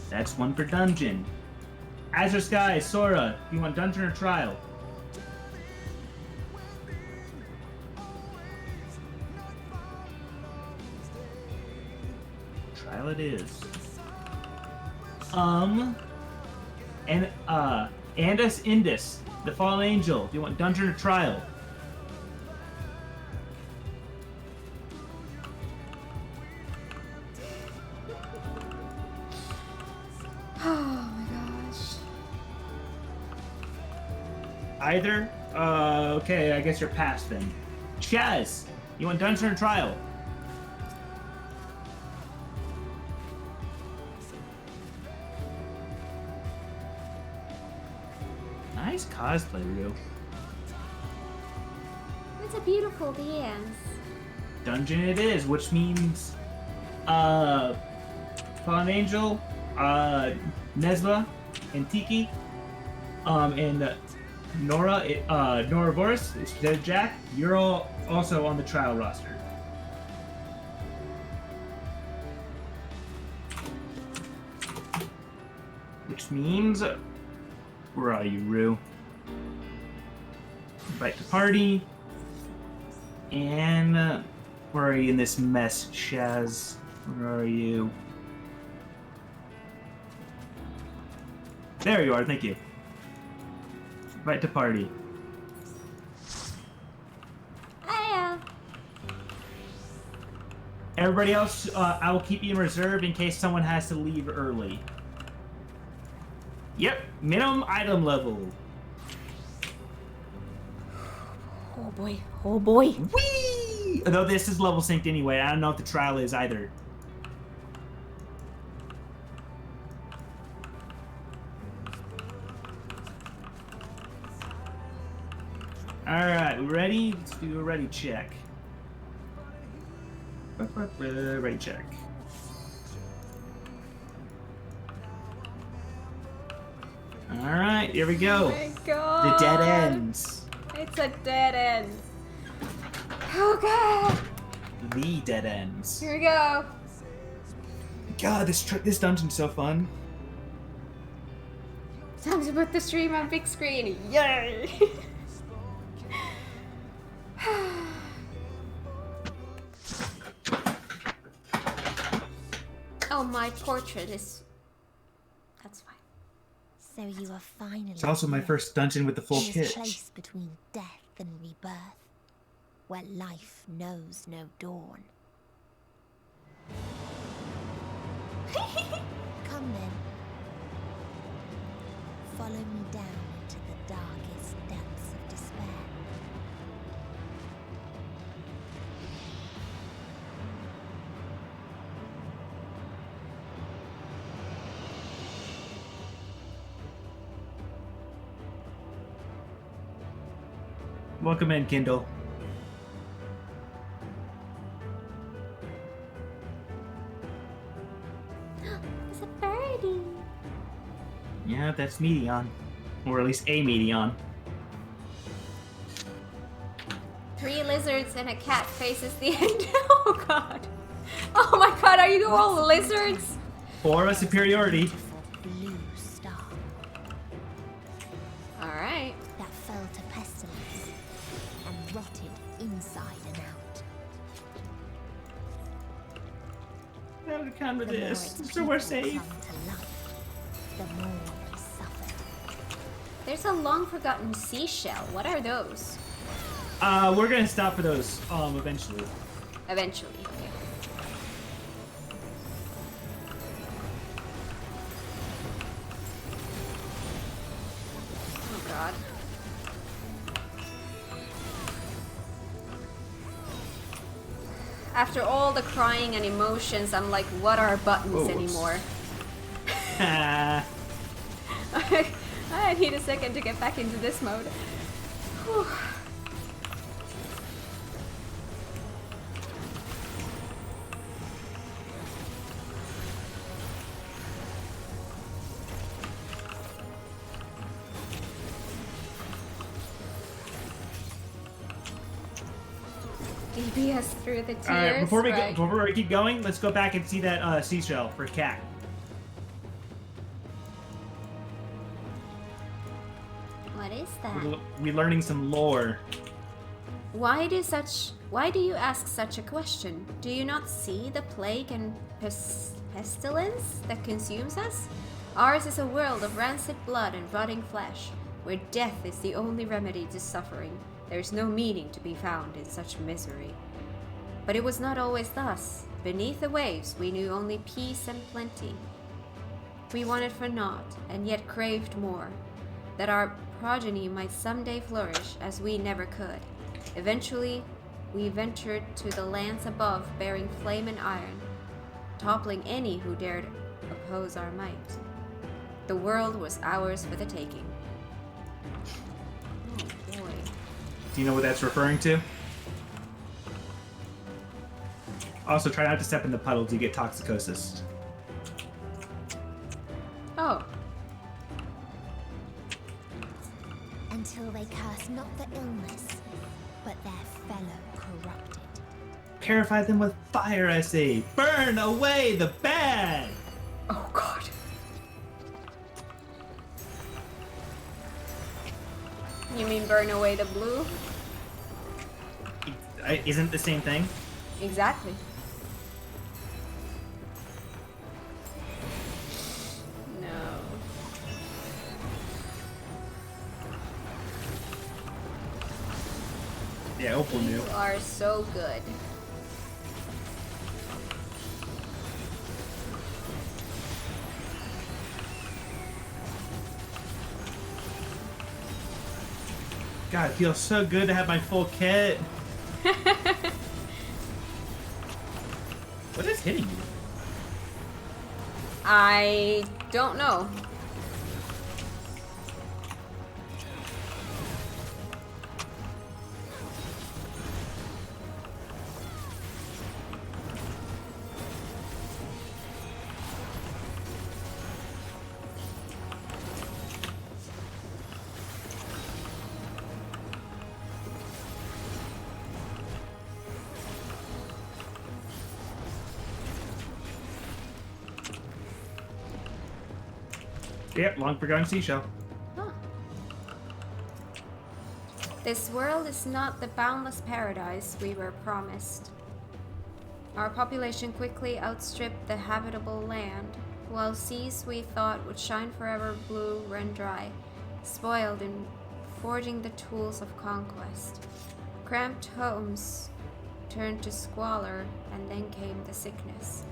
That's one for dungeon. Azure Sky, Sora, do you want dungeon or trial? Trial it is. And Andus Indus, the Fallen Angel, do you want dungeon or trial? Oh my gosh. Either? Okay, I guess you're past then. Chaz, you want dungeon or trial? Nice cosplay, Ryu. It's a beautiful dance. Dungeon it is, which means Fallen Angel, Nesla, and Tiki, and Nora, Boris, Jack, you're all also on the trial roster. Which means, where are you, Rue? Invite to party. And where are you in this mess, Shaz? Where are you? There you are, thank you. Invite to party. Hiya. Everybody else, I will keep you in reserve in case someone has to leave early. Yep, minimum item level. Oh boy, oh boy. Whee! Though this is level synced anyway, I don't know if the trial is either. Alright, we ready? Let's do a ready check. Ready check. Alright, here we go. Oh my god. The dead ends. It's a dead end. Oh god. The dead ends. Here we go. God, this dungeon's so fun. Time to put the stream on big screen. Yay! Oh, my portrait is... That's fine. So you are finally... It's also my first dungeon with the full in this kit. place between death and rebirth, where life knows no dawn. Come then. Follow me down into the darkest depths of despair. Welcome in, Kindle. It's a birdie. Yeah, that's Medion. Or at least a Medion. 3 lizards and a cat faces the end. Oh god. Oh my god, are you all lizards? Aura superiority. Blue star All right. that fell to pestilence and rotted inside and out. How to counter The more this? its So we're people safe. clung to life, the more we suffered. There's a long forgotten seashell. What are those? We're gonna stop for those eventually. Eventually. Okay. Oh God. After all the crying and emotions, I'm like, what are buttons anymore? I need a second to get back into this mode. Whew. DPS through the tears. All right, before right. we keep going, let's go back and see that seashell for Cat. What is that? We're learning some lore. Why do you ask such a question? Do you not see the plague and pestilence that consumes us? Ours is a world of rancid blood and rotting flesh, where death is the only remedy to suffering. There is no meaning to be found in such misery. But it was not always thus. Beneath the waves we knew only peace and plenty. We wanted for naught, and yet craved more, that our progeny might someday flourish as we never could. Eventually, we ventured to the lands above, bearing flame and iron, toppling any who dared oppose our might. The world was ours for the taking. Oh boy. Do you know what that's referring to? Also, try not to step in the puddles, you get toxicosis. Oh. Until they curse not the illness, but their fellow corrupted. Purify them with fire, I say. Burn away the bad! Oh God. You mean burn away the blue? Isn't it the same thing? Exactly. No. Yeah, Opal knew. You are so good. God, it feels so good to have my full kit. What is hitting you? I don't know. Yep, long forgotten seashell. Huh. This world is not the boundless paradise we were promised. Our population quickly outstripped the habitable land, while seas we thought would shine forever blue ran dry, spoiled in forging the tools of conquest. Cramped homes turned to squalor, and then came the sickness.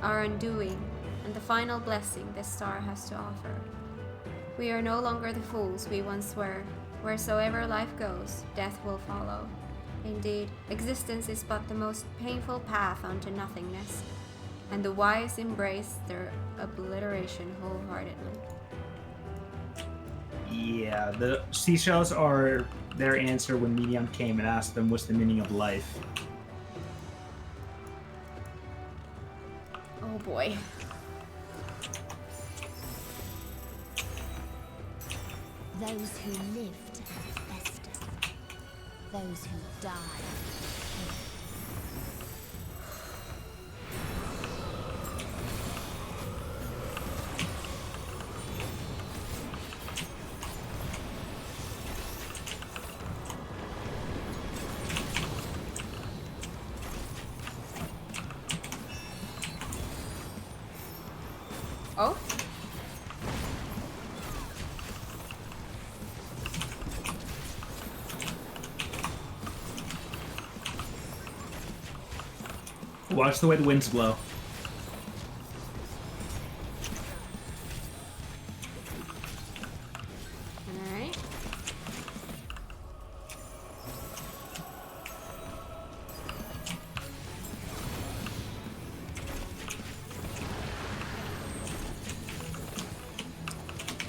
Our undoing, and the final blessing this star has to offer. We are no longer the fools we once were. Wheresoever life goes, death will follow. Indeed, existence is but the most painful path unto nothingness, and the wise embrace their obliteration wholeheartedly. Yeah, the seashells are their answer when Medium came and asked them what's the meaning of life. Oh boy. Those who lived have festered. Those who died killed. Oh? Watch the way the winds blow. Alright.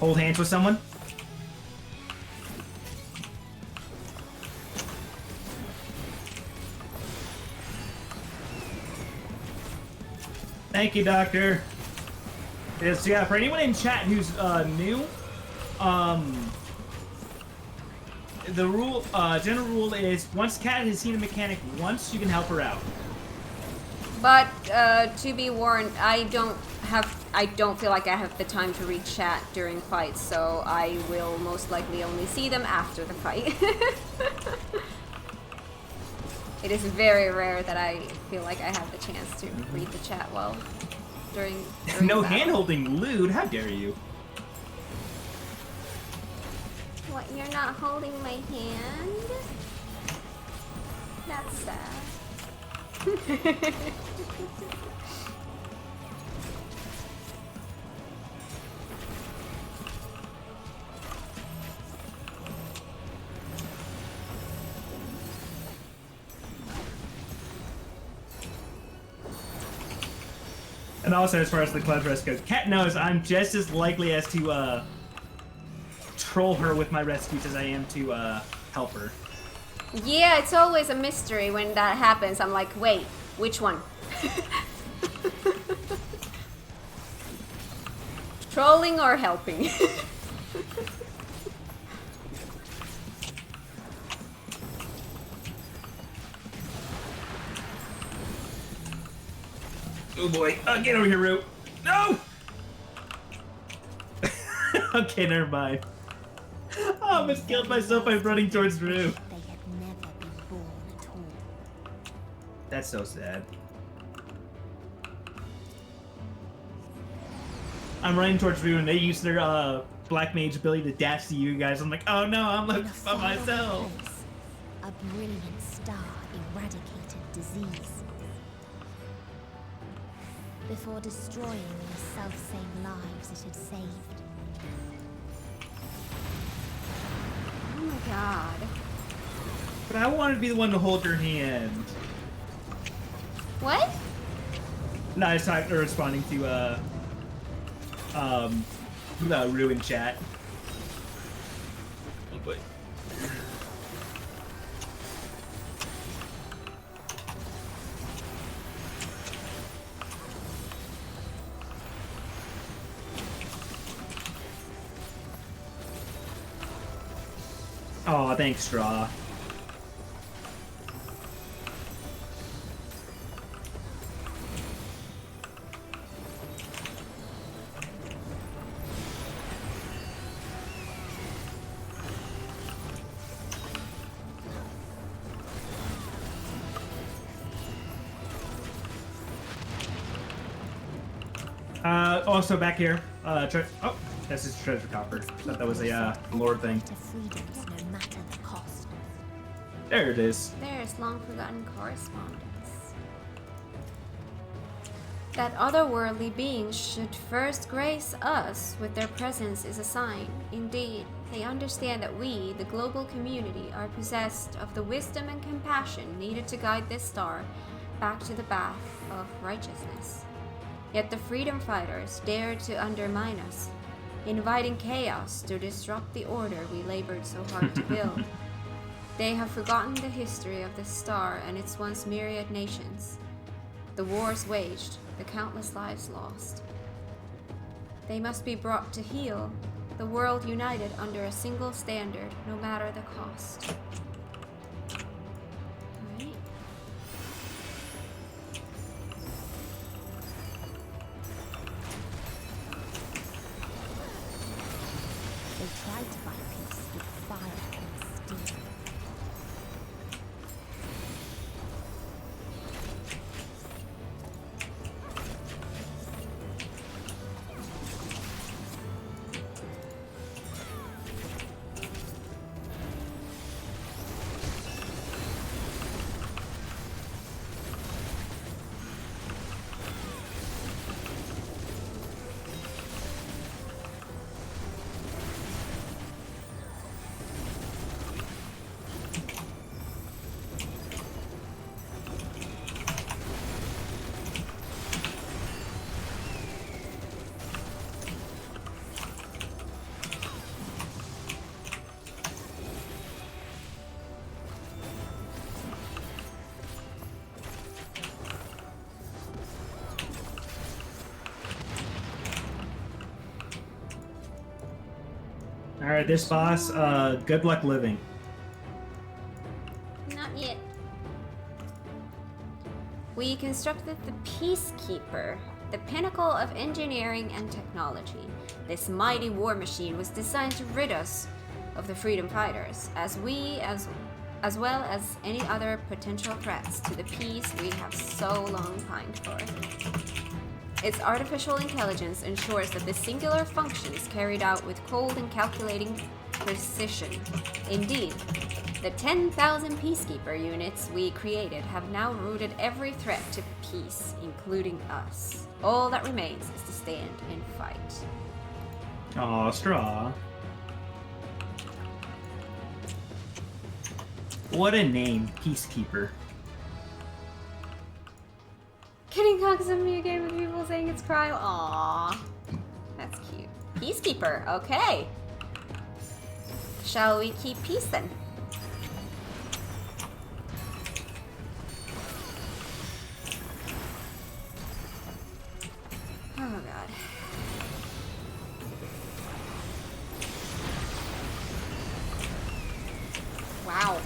Hold hands with someone. Thank you, Doctor. Yes, yeah, for anyone in chat who's new, the rule, general rule is once Kat has seen a mechanic once, you can help her out. But to be warned, I don't feel like I have the time to read chat during fights, so I will most likely only see them after the fight. It is very rare that I feel like I have the chance to read the chat while during No battle. hand-holding, lewd. How dare you? What, you're not holding my hand? That's sad. And also, as far as the cloud rest goes, Kat knows I'm just as likely as to troll her with my rescues as I am to help her. Yeah, it's always a mystery when that happens. I'm like, wait, which one? Trolling or helping? Oh boy, get over here, Rue. No! Okay, never mind. I almost killed myself by running towards Rue. They had never been born at all. That's so sad. I'm running towards Rue and they use their black mage ability to dash to you guys. I'm like, oh no, I'm left by myself. A brilliant star eradicated disease. Before destroying the self-same lives it had saved. Oh my god. But I wanted to be the one to hold your hand. What? No, I was responding to Rue in chat. Oh boy. Oh, thanks, Straw. Also back here, oh, this is treasure copper. Thought that was a lord thing. No matter the cost. There it is. There's long forgotten correspondence. That otherworldly beings should first grace us with their presence is a sign. Indeed, they understand that we, the global community, are possessed of the wisdom and compassion needed to guide this star back to the path of righteousness. Yet the freedom fighters dared to undermine us, inviting chaos to disrupt the order we labored so hard to build. They have forgotten the history of this star and its once myriad nations, the wars waged, the countless lives lost. They must be brought to heel, the world united under a single standard, no matter the cost. Alright. They tried to buy peace with fire and steel. Alright, this boss, good luck living. Not yet. We constructed the Peacekeeper, the pinnacle of engineering and technology. This mighty war machine was designed to rid us of the freedom fighters, as well as any other potential threats to the peace we have so long pined for. Its artificial intelligence ensures that the singular function is carried out with cold and calculating precision. Indeed, the 10,000 Peacekeeper units we created have now routed every threat to peace, including us. All that remains is to stand and fight. Aw, Straw. What a name, Peacekeeper. Getting Kakusumi again with people saying it's cryo. Aww. That's cute. Peacekeeper, okay. Shall we keep peace then? Oh god. Wow.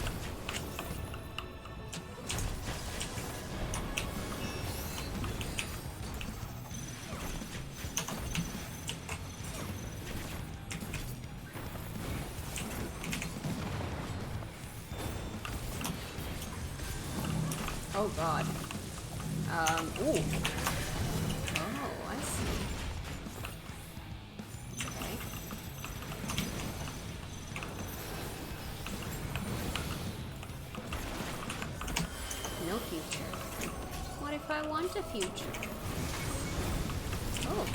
Oh god. Ooh. Oh, I see. Okay. No future. What if I want a future? Oh.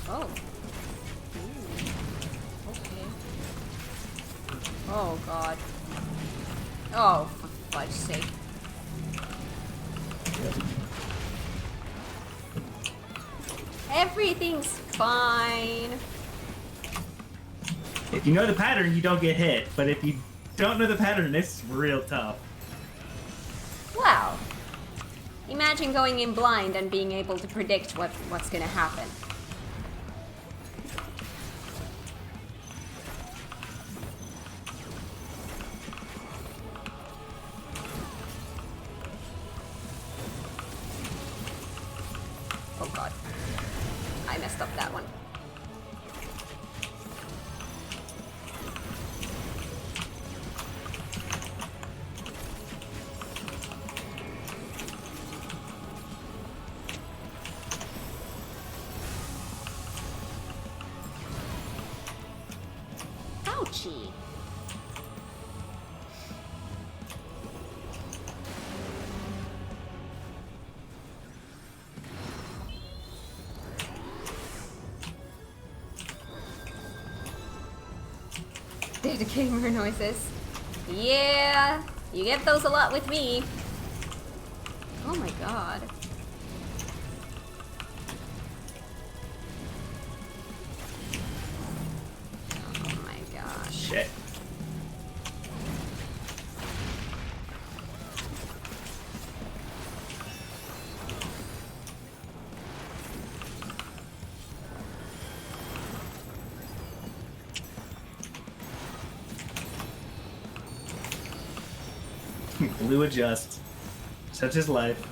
Oh. Ooh. Okay. Oh god. Oh, for fudge's sake. Everything's fine. If you know the pattern, you don't get hit. But if you don't know the pattern, it's real tough. Wow. Imagine going in blind and being able to predict what's gonna happen. Oh god. I messed up that one. Ouchie. Data gamer noises. Yeah, you get those a lot with me. Oh my god. Oh my gosh. Shit. Blue adjust. Such is life.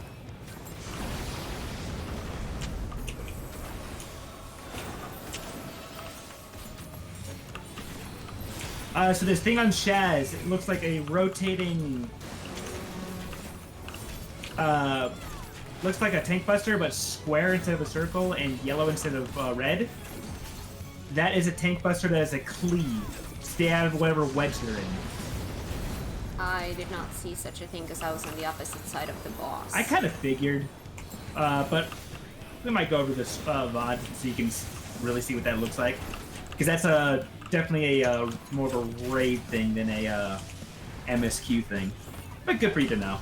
So this thing on Shaz, it looks like a rotating... looks like a tank buster, but square instead of a circle and yellow instead of red. That is a tank buster that has a cleave. Stay out of whatever wedge they're in. I did not see such a thing because I was on the opposite side of the boss. I kind of figured, but we might go over this VOD so you can really see what that looks like. Because that's definitely a more of a raid thing than a MSQ thing. But good for you to know.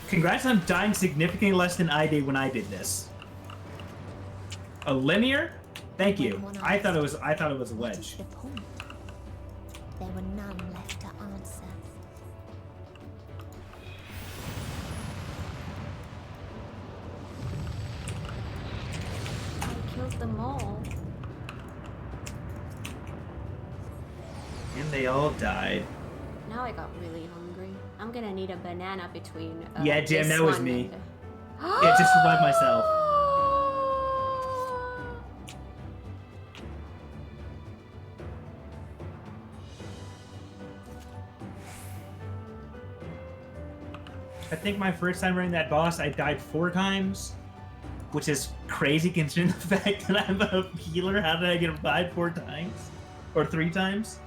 Congrats on dying significantly less than I did when I did this. A linear? Thank you. I thought it was a wedge. There were none left to answer. killed them all. And they all died. Now I got really hungry. I'm gonna need a banana between. Yeah, Jim, this that was one me. and Yeah, just revive myself. I think my first time running that boss, I died 4 times, which is crazy considering the fact that I'm a healer. How did I get revived 4 times? Or 3 times?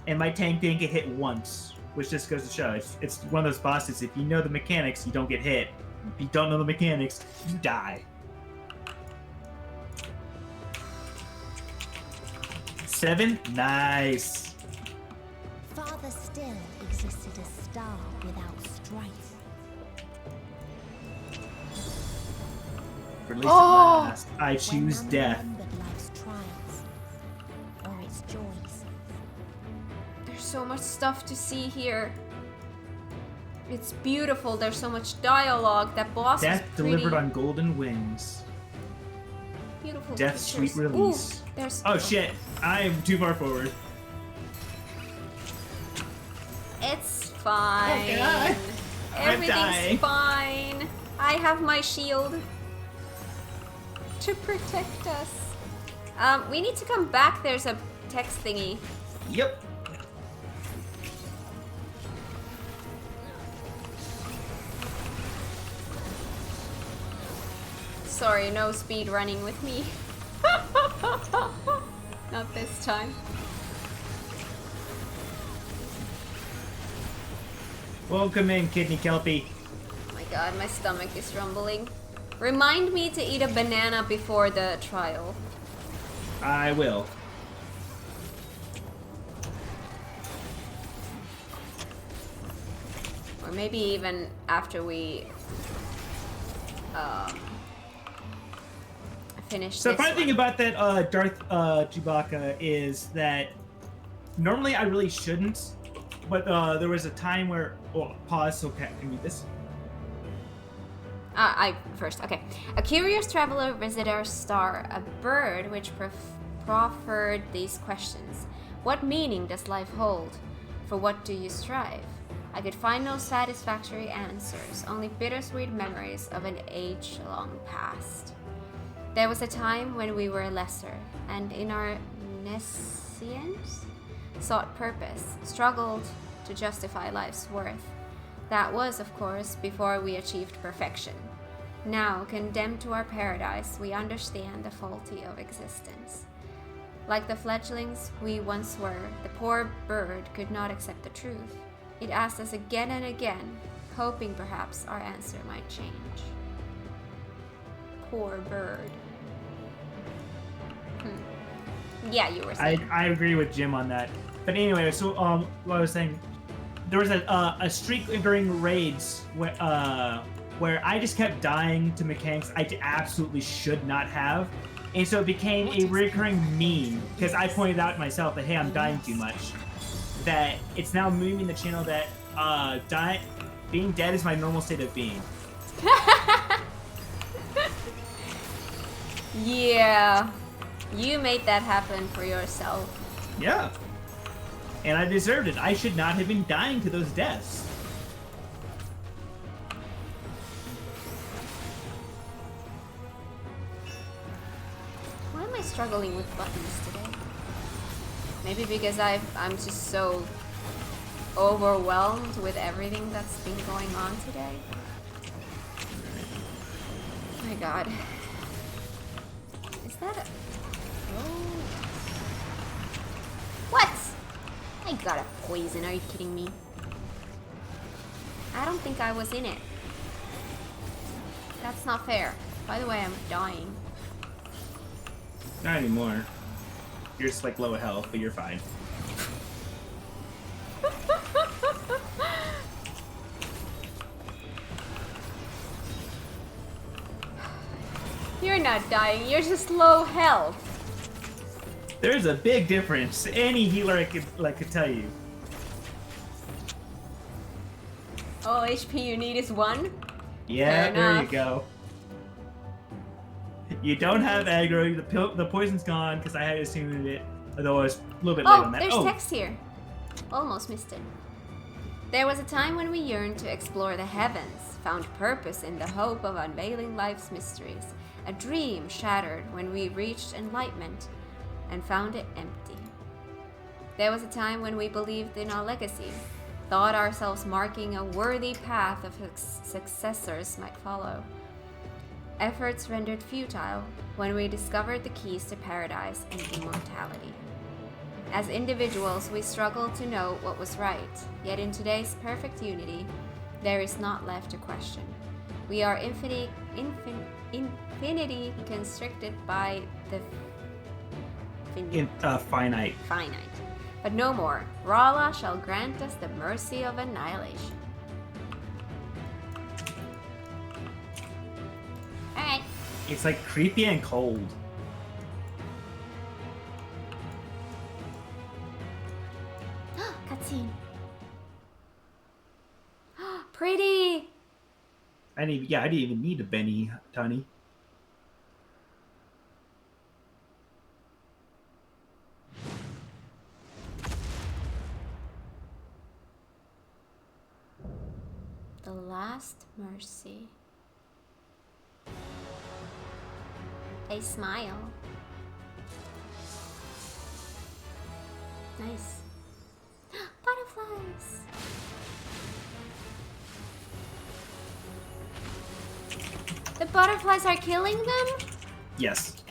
And my tank didn't get hit once, which just goes to show. It's one of those bosses, if you know the mechanics, you don't get hit. If you don't know the mechanics, you die. 7? Nice. Farther still existed a star without strife. Release at last. I choose When none death. remembered life's trials or its joys. There's so much stuff to see here. It's beautiful. There's so much dialogue. That boss Death is pretty delivered on golden wings. beautiful. Death's pictures. sweet release. Ooh, there's Oh shit! I'm too far forward. It's fine. God. I'm Everything's dying. fine. I have my shield to protect us. We need to come back. There's a text thingy. Yep. Sorry, no speed running with me. Not this time. Welcome in, Kidney Kelpie. Oh my god, my stomach is rumbling. Remind me to eat a banana before the trial. I will. Or maybe even after we finish So the this funny thing one. about that Darth Chewbacca is that normally I really shouldn't, but there was a time where pause so Cat can read this. I first, okay. A curious traveler visited our star, a bird which proffered these questions. What meaning does life hold? For what do you strive? I could find no satisfactory answers, only bittersweet memories of an age-long past. There was a time when we were lesser, and in our nescience, sought purpose, struggled to justify life's worth. That was, of course, before we achieved perfection. Now, condemned to our paradise, we understand the faulty of existence. Like the fledglings we once were, the poor bird could not accept the truth. It asked us again and again, hoping perhaps our answer might change. Poor bird. Yeah, you were saying. I agree with Jim on that. But anyway, so what I was saying, there was a streak during raids where I just kept dying to mechanics I absolutely should not have, and so it became a recurring meme because I pointed out myself that hey, I'm dying too much. That it's now moving the channel that being dead is my normal state of being. Yeah, you made that happen for yourself. Yeah. And I deserved it. I should not have been dying to those deaths. Why am I struggling with buttons today? Maybe because I'm just so overwhelmed with everything that's been going on today. Oh my god. Is that a... Oh. What? I got a poison, are you kidding me? I don't think I was in it. That's not fair. By the way, I'm dying. Not anymore. You're just like low health, but you're fine. You're not dying, you're just low health. There's a big difference. Any healer could tell you. All HP you need is 1? Yeah, Fair there you enough. go. You don't have aggro. The poison's gone because I had assumed it. Although I was a little bit late on that. There's text here. Almost missed it. There was a time when we yearned to explore the heavens, found purpose in the hope of unveiling life's mysteries. A dream shattered when we reached enlightenment and found it empty. There was a time when we believed in our legacy, thought ourselves marking a worthy path of successors might follow. Efforts rendered futile when we discovered the keys to paradise and immortality. As individuals, we struggle to know what was right, yet in today's perfect unity, there is not left to question. We are infinity constricted by the finite. But no more. Rala shall grant us the mercy of annihilation. Alright. It's like creepy and cold. Cutscene. Pretty. I didn't even need a Benny, Tony. The last mercy. They smile. Nice. Butterflies. The butterflies are killing them? Yes.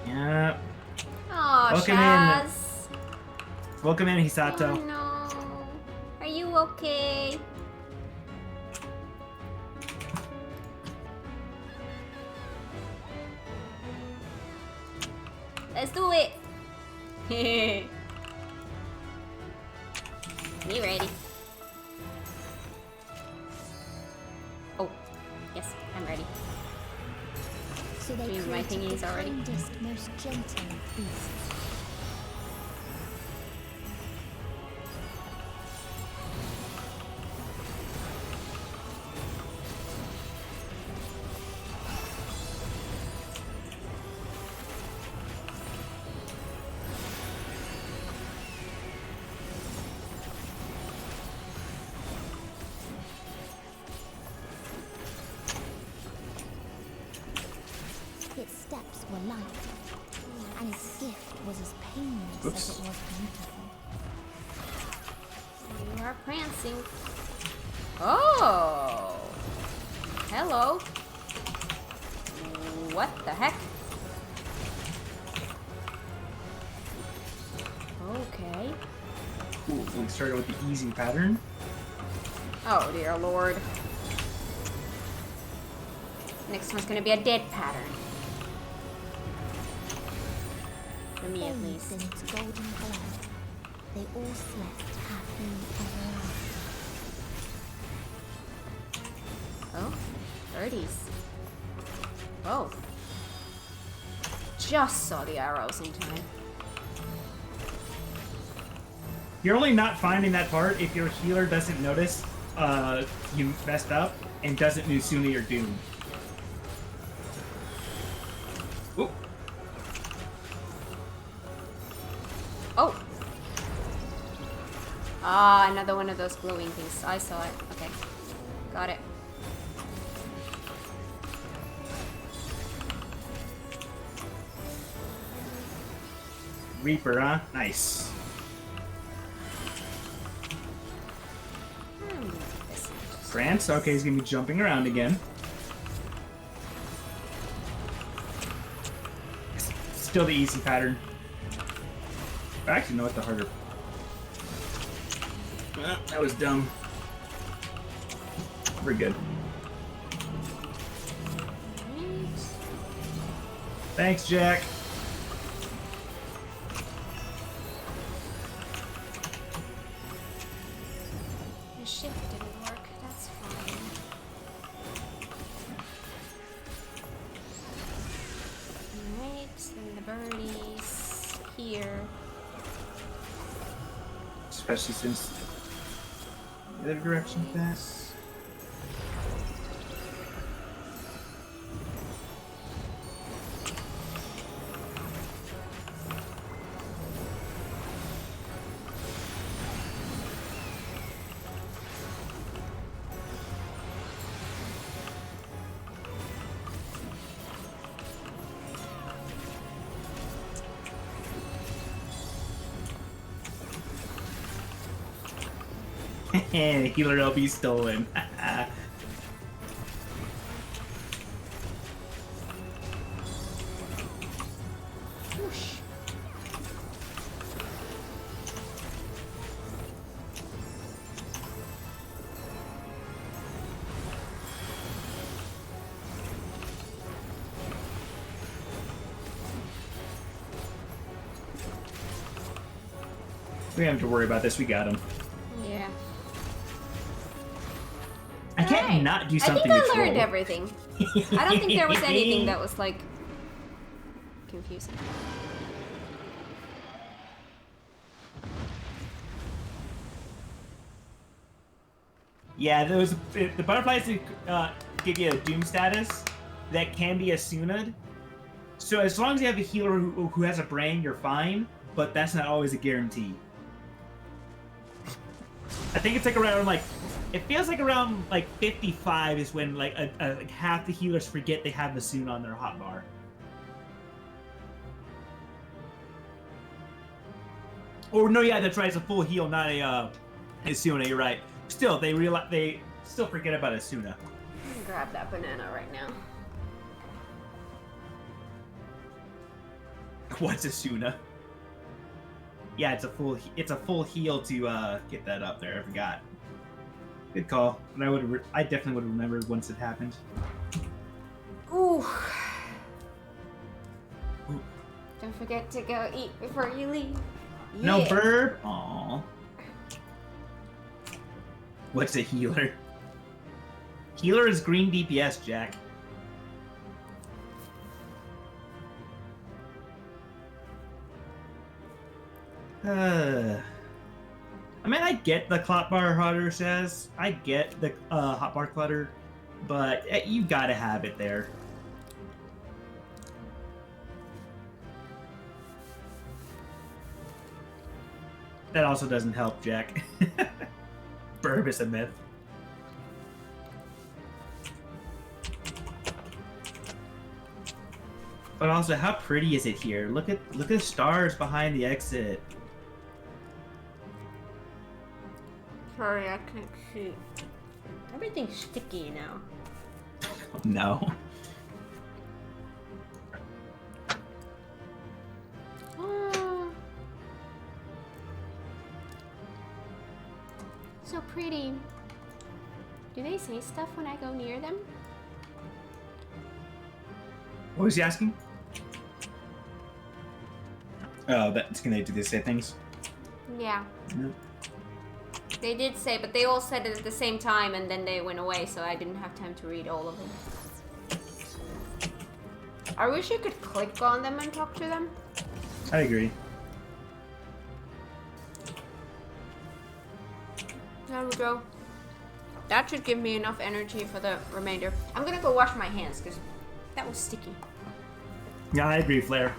Yeah. Oh, Welcome Shaz. in. Welcome in, Hisato. Oh no. Are you okay? Let's do it. Me ready. Oh, yes, I'm ready. So they Doing my created thingies the already. kindest, most gentle of beasts. Its steps were light, and its gift was as painless as it was beautiful. You are prancing. Oh! Hello. What the heck? Okay. Ooh, we started with the easy pattern. Oh dear lord. Next one's gonna be a dead pattern. For me at least. In its golden glow, they all slept happily ever after. Oh, birdies. Oh. Just saw the arrows in time. You're only not finding that part if your healer doesn't notice you messed up and doesn't know sooner you're doomed. Ooh. Oh! Ah, another one of those glowing things. I saw it. Okay. Got it. Reaper, huh? Nice. France? Okay, he's gonna be jumping around again. Still the easy pattern. Actually, no, it's the harder. That was dumb. We're good. Thanks, Jack. The shift didn't work. That's fine. especially since the other direction pass. And healer LB stolen. We don't have to worry about this. We got him. Yeah. I can't not do something. I think I learned everything. I don't think there was anything that was like confusing. Yeah, the butterflies give you a doom status that can be Asuna'd. So as long as you have a healer who has a brain, you're fine. But that's not always a guarantee. I think it's like around like, it feels like around like 55 is when like like half the healers forget they have the Asuna on their hotbar. Or no, yeah, that's right. It's a full heal, not a Asuna. You're right. Still, they still forget about Asuna. I'm gonna grab that banana right now. What's Asuna? Yeah, it's a full heal to get that up there. I forgot. Good call. And I definitely would have remembered once it happened. Ooh. Don't forget to go eat before you leave. Yeah. No bird. Aww. What's a healer? Healer is green DPS, Jack. I mean, I get the Clotbar Hutter says. I get the Hotbar Clutter, but you gotta have it there. That also doesn't help, Jack. Burb is a myth. But also, how pretty is it here? Look at the stars behind the exit. Sorry, I can't see. Everything's sticky now. No. So pretty. Do they say stuff when I go near them? What was he asking? Oh, that's can they do they say things? Yeah. No. They did say, but they all said it at the same time and then they went away, so I didn't have time to read all of them. I wish you could click on them and talk to them. I agree. There we go. That should give me enough energy for the remainder. I'm gonna go wash my hands because that was sticky. Yeah, I agree, Flair.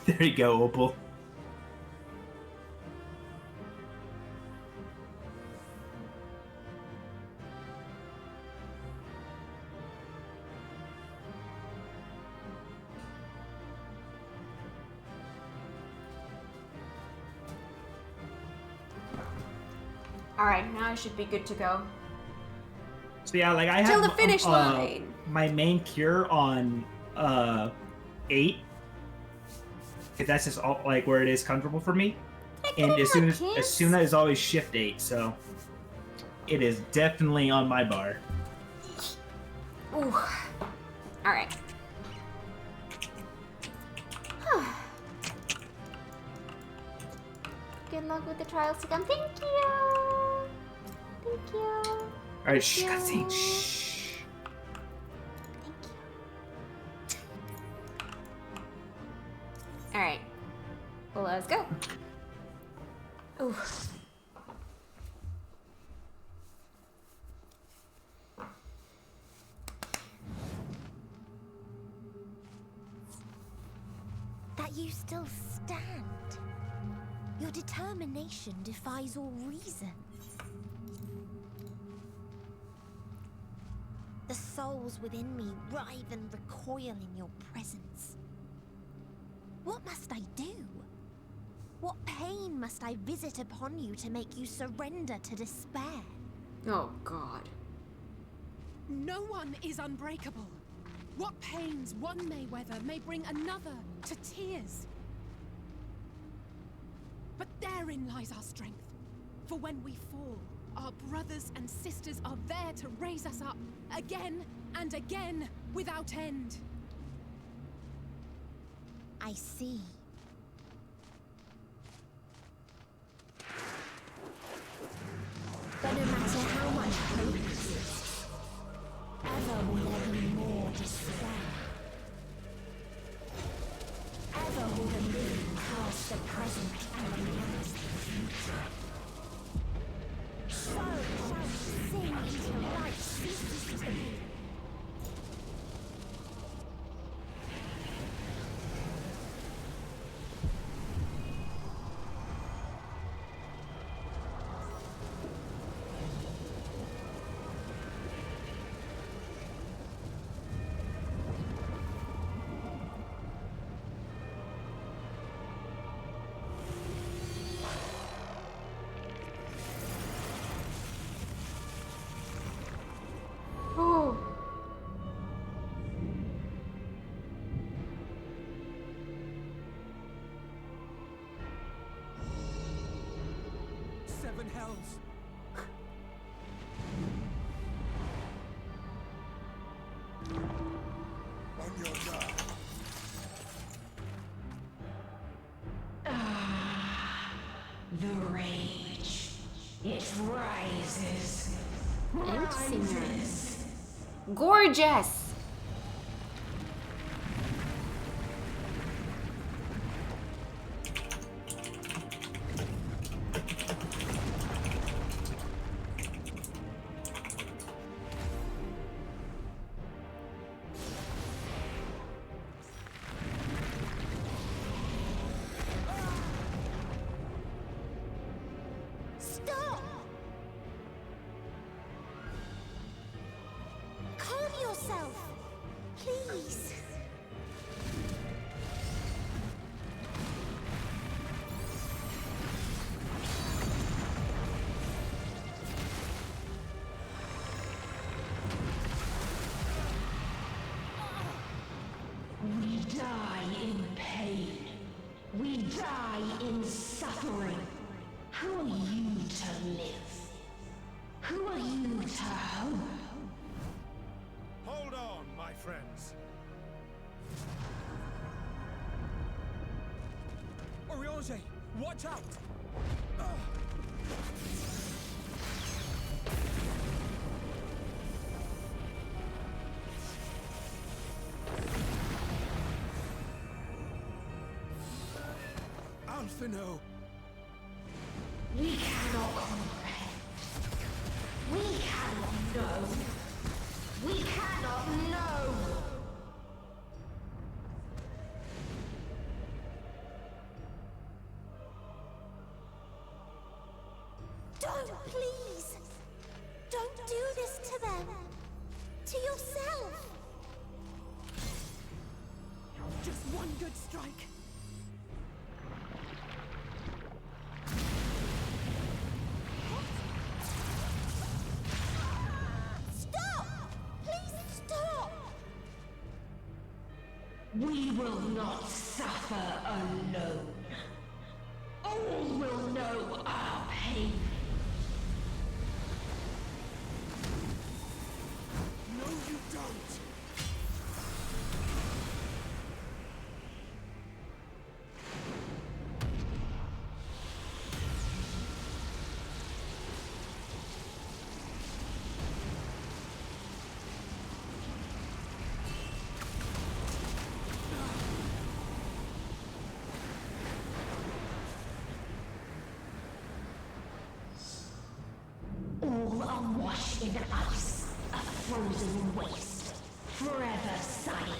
There you go, Opal. Alright, now I should be good to go. So yeah, like I have till the finish line. My main cure on 8. If that's just all, like where it is comfortable for me. And as soon as always shift 8, so it is definitely on my bar. Ooh. Alright. Good luck with the trials to come. Thank you. Thank you. Alright, shh, cutscene. Shh. let's go. Ooh. That you still stand. Your determination defies all reason. The souls within me writhe and recoil in your presence. What must I do? What pain must I visit upon you to make you surrender to despair? Oh, God. No one is unbreakable. What pains one may weather may bring another to tears. But therein lies our strength. For when we fall, our brothers and sisters are there to raise us up, again and again, without end. I see. But no matter how much hope exists, ever will there be more despair. Ever will the living cast the present and announce the future. So shall we sing until light ceases to be. Oh. 7 hells. On your guard. The rage. It rises. Endsinger. Gorgeous. Stop! Calm yourself, please. We die in pain. We die in suffering. Who are you to live? Who are you to hope? Hold on, my friends. Oriange, watch out! Alphino! We cannot comprehend. We cannot know. We cannot know. Don't, please! Don't do this to them! To yourself! Just one good strike. Stop! Please stop! We will not suffer alone. All will know our pain. No, you don't! frozen waste, forever silent.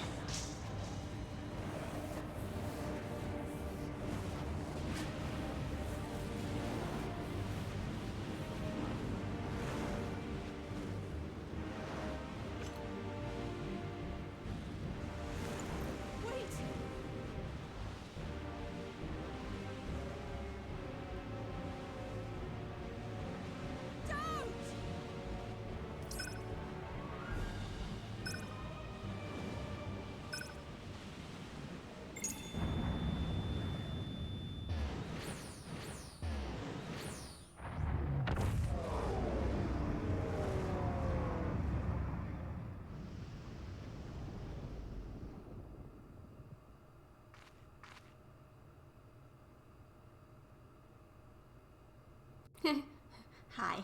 Hi.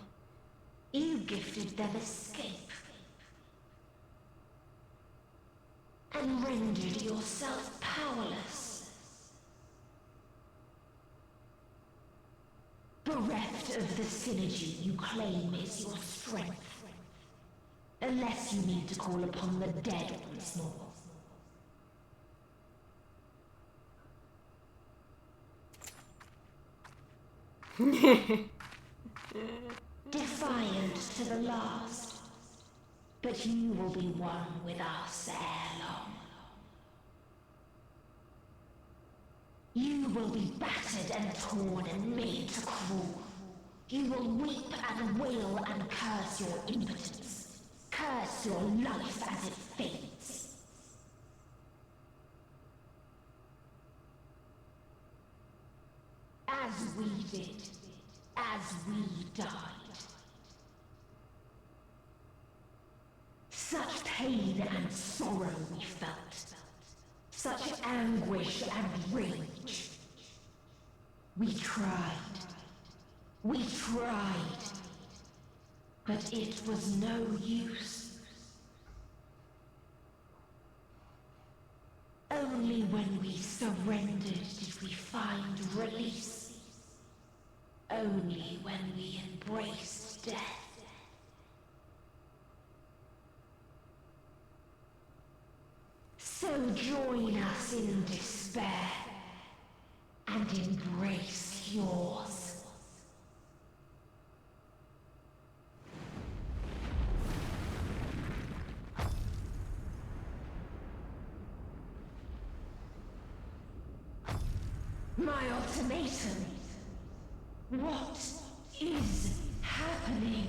You gifted them escape. And rendered yourself powerless. Bereft of the synergy you claim is your strength. Unless you need to call upon the dead once more. Defiant to the last, but you will be one with us ere long. You will be battered and torn and made to crawl. You will weep and wail and curse your impotence, curse your life as it fades. As we did. As we died. Such pain and sorrow we felt. Such anguish and rage. We tried. We tried. But it was no use. Only when we surrendered did we find release. Only when we embraced death. So join us in despair and embrace yours. My ultimatum. What is happening?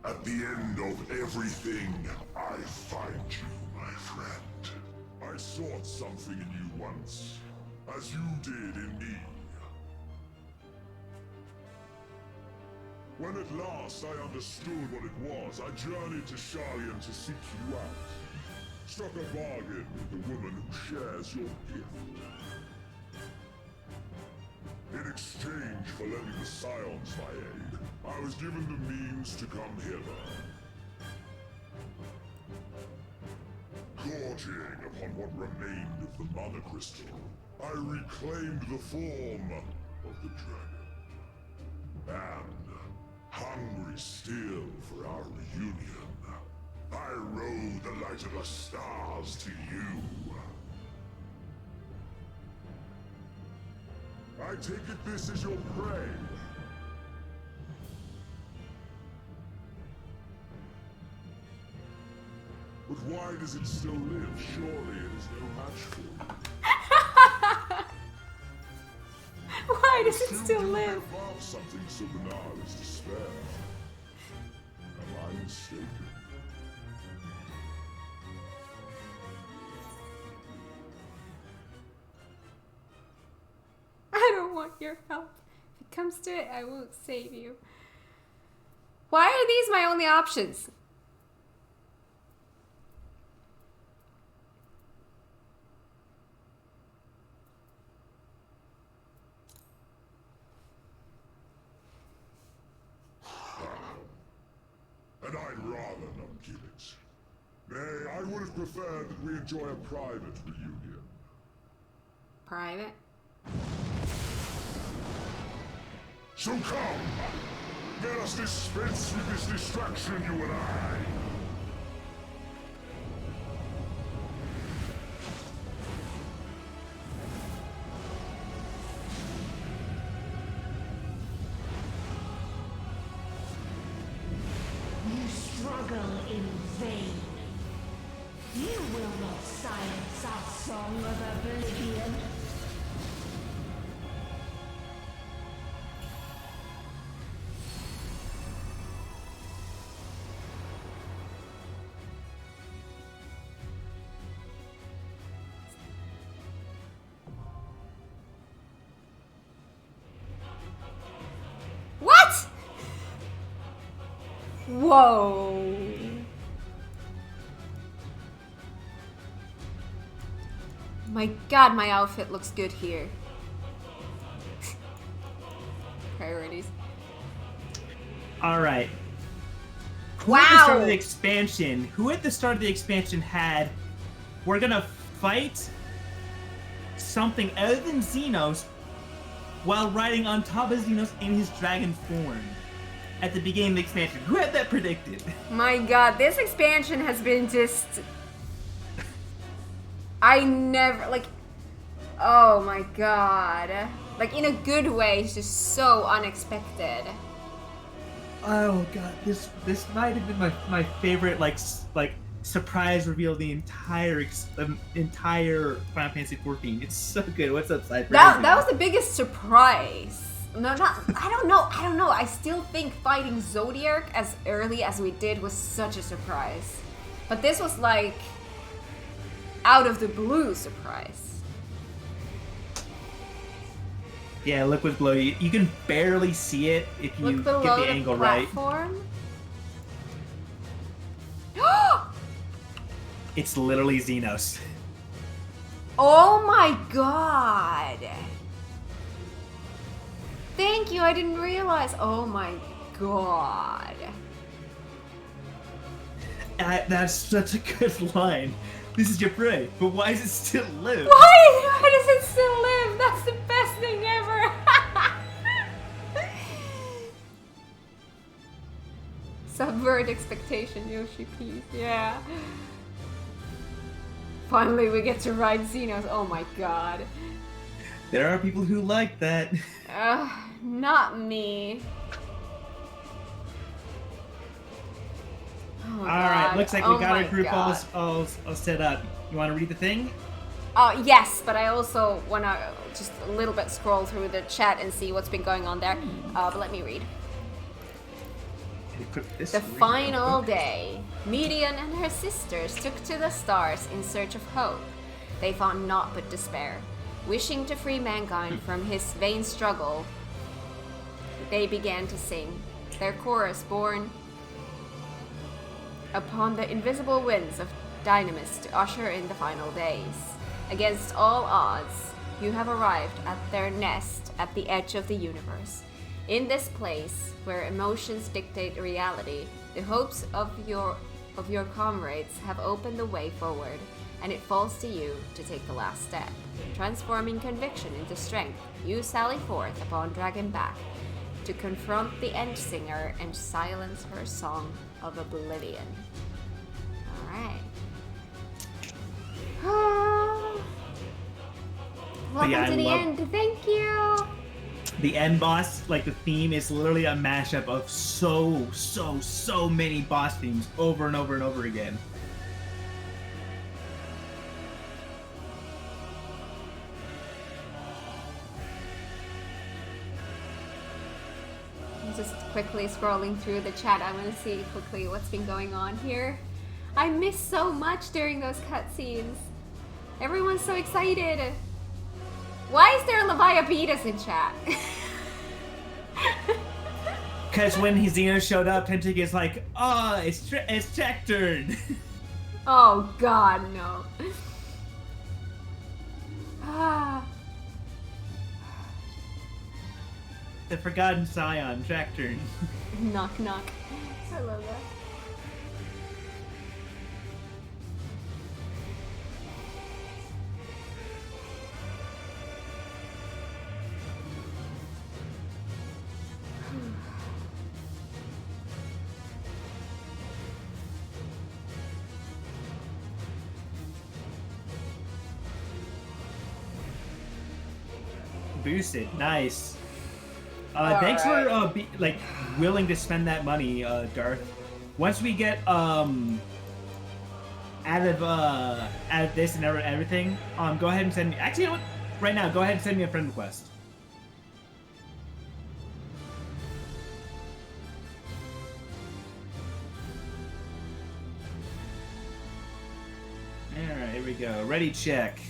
At the end of everything, I find you, my friend. I sought something in you once, as you did in me. When at last I understood what it was, I journeyed to Sharlayan to seek you out. Struck a bargain with the woman who shares your gift. In exchange for lending the Scions my aid, I was given the means to come hither. Gorging upon what remained of the Mother Crystal, I reclaimed the form of the dragon. And, hungry still for our reunion, I rode the light of the stars to you. I take it this is your prey. But why does it still live? Surely it is no match for you. Why does it still live? Above something so banal as despair. Am I mistaken? I don't want your help. If it comes to it, I won't save you. Why are these my only options? rather not give it. Nay, I would have preferred that we enjoy a private reunion. Private? So come! Let us dispense with this distraction, you and I! You struggle in vain. You will not silence our song of oblivion. What? Whoa. My god, my outfit looks good here. Priorities. Alright. Who Wow. at the start of the expansion? Who at the start of the expansion had, we're gonna fight something other than Xenos while riding on top of Xenos in his dragon form at the beginning of the expansion? Who had that predicted? My god, this expansion has been just... I never, like... Oh my god. Like, in a good way, it's just so unexpected. Oh god, this might have been my favorite like surprise reveal of the entire Final Fantasy XIV. It's so good. What's up, Cypher? That was the biggest surprise. No, not. I don't know. I still think fighting Zodiac as early as we did was such a surprise. But this was like out of the blue surprise. Yeah, look what's below you. You can barely see it if you Look get below the angle right. platform. It's literally Xenos. Oh my god. Thank you, I didn't realize. Oh my god. That's such a good line. This is your prey, but why does it still live? Why does it still live? That's the best thing ever. Subvert expectation, Yoshi, please. Yeah. Finally, we get to ride Xenos. Oh my god. There are people who like that. Not me. Oh, Alright, looks like we got our group God. all set up. You want to read the thing? Yes, but I also want to just a little bit scroll through the chat and see what's been going on there. But let me read. The final day, Median and her sisters took to the stars in search of hope. They found naught but despair. Wishing to free mankind from his vain struggle, they began to sing, their chorus born upon the invisible winds of Dynamis to usher in the final days. Against all odds, you have arrived at their nest at the edge of the universe. In this place, where emotions dictate reality, the hopes of your comrades have opened the way forward, and it falls to you to take the last step. Transforming conviction into strength, you sally forth upon Dragonback to confront the End Singer and silence her song of oblivion. Alright. Welcome to the end. Thank you. The end boss, like the theme, is literally a mashup of so many boss themes over and over and over again. I'm just quickly scrolling through the chat. I want to see quickly what's been going on here. I missed so much during those cutscenes. Everyone's so excited. Why is there Leviathan in chat? Because when Xenos showed up, Tentic is like, oh, it's Jack turn. Oh god, no. Ah. The Forgotten Scion, Jack turn. Knock knock. I love that. boosted. Nice. Thanks for willing to spend that money, Darth. Once we get out of this and everything, go ahead and send me. Actually, you know what? Right now, go ahead and send me a friend request. All right, here we go. Ready, check.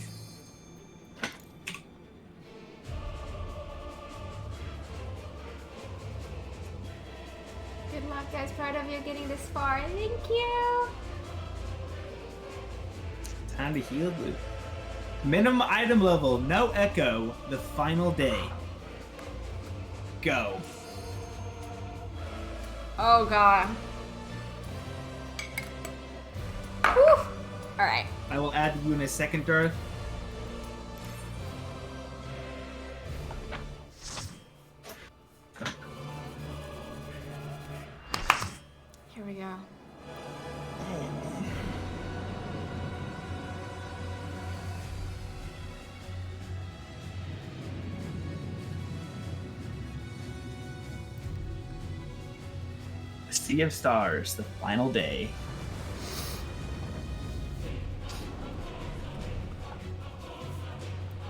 Good luck, guys. Proud of you getting this far. Thank you. Time to heal, Blue. Minimum item level, no echo. The final day. Go. Oh god. Whew. All right. I will add you in a second, Darth. Here we go. Sea of Stars, the final day.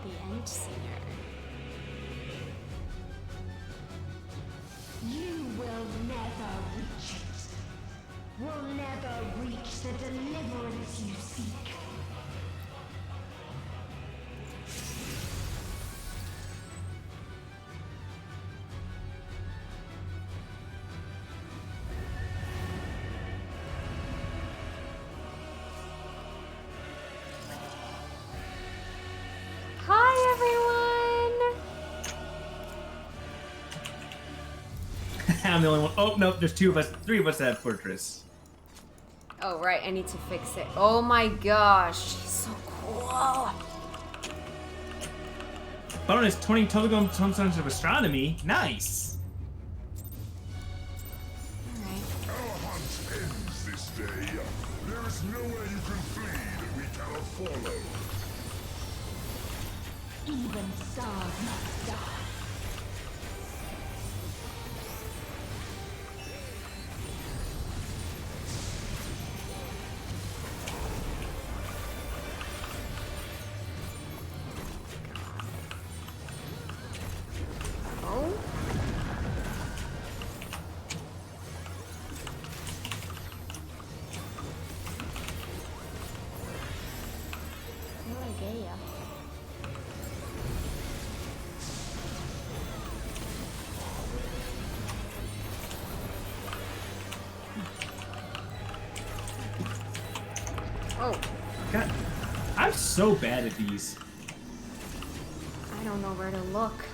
The End Singer. You will never reach it. Will never reach the deliverance you seek. Hi, everyone. I'm the only one. Oh, no, there's 2 of us. 3 of us at Fortress. Oh, right. I need to fix it. Oh my gosh. She's so cool. Bonus 20 total tones of astronomy. Nice. Our hunt ends this day. There is nowhere you can flee that we cannot follow. Even stars must die. Oh. Gaia. Oh. God, I'm so bad at these. I don't know where to look.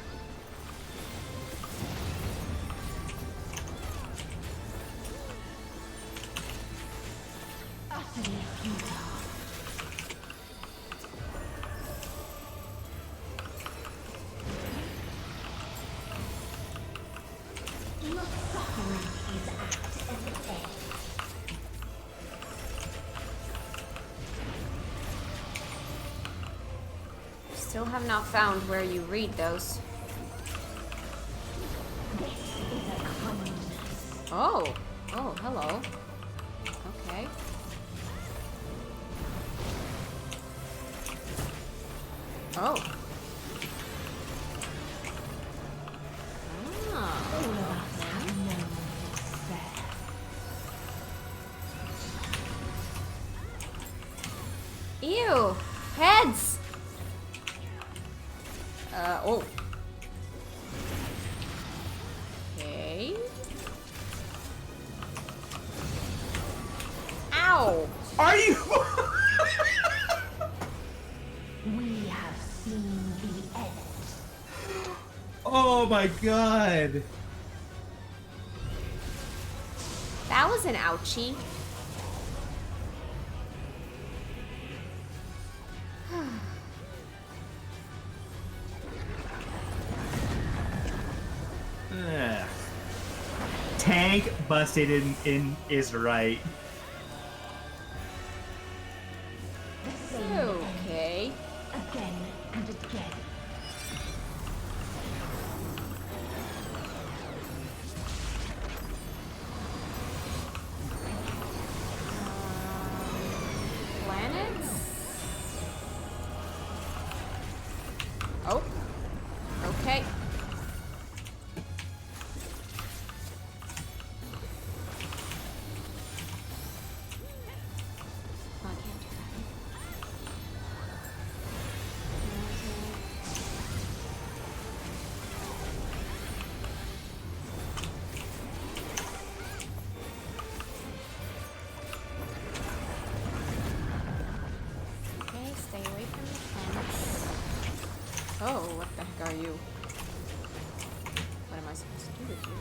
Utterly futile. Your suffering is at an end. Still have not found where you read those. This is a kindness. Oh. Oh, hello. Okay. Oh. Ah. All of us have known despair. Ew. Heads. Oh. Okay. Ow. Are you? We have seen the end. Oh my god. That was an ouchie. Ugh. Tank busted in is right. The same Okay. again and again. Oh, what the heck are you? What am I supposed to do with you?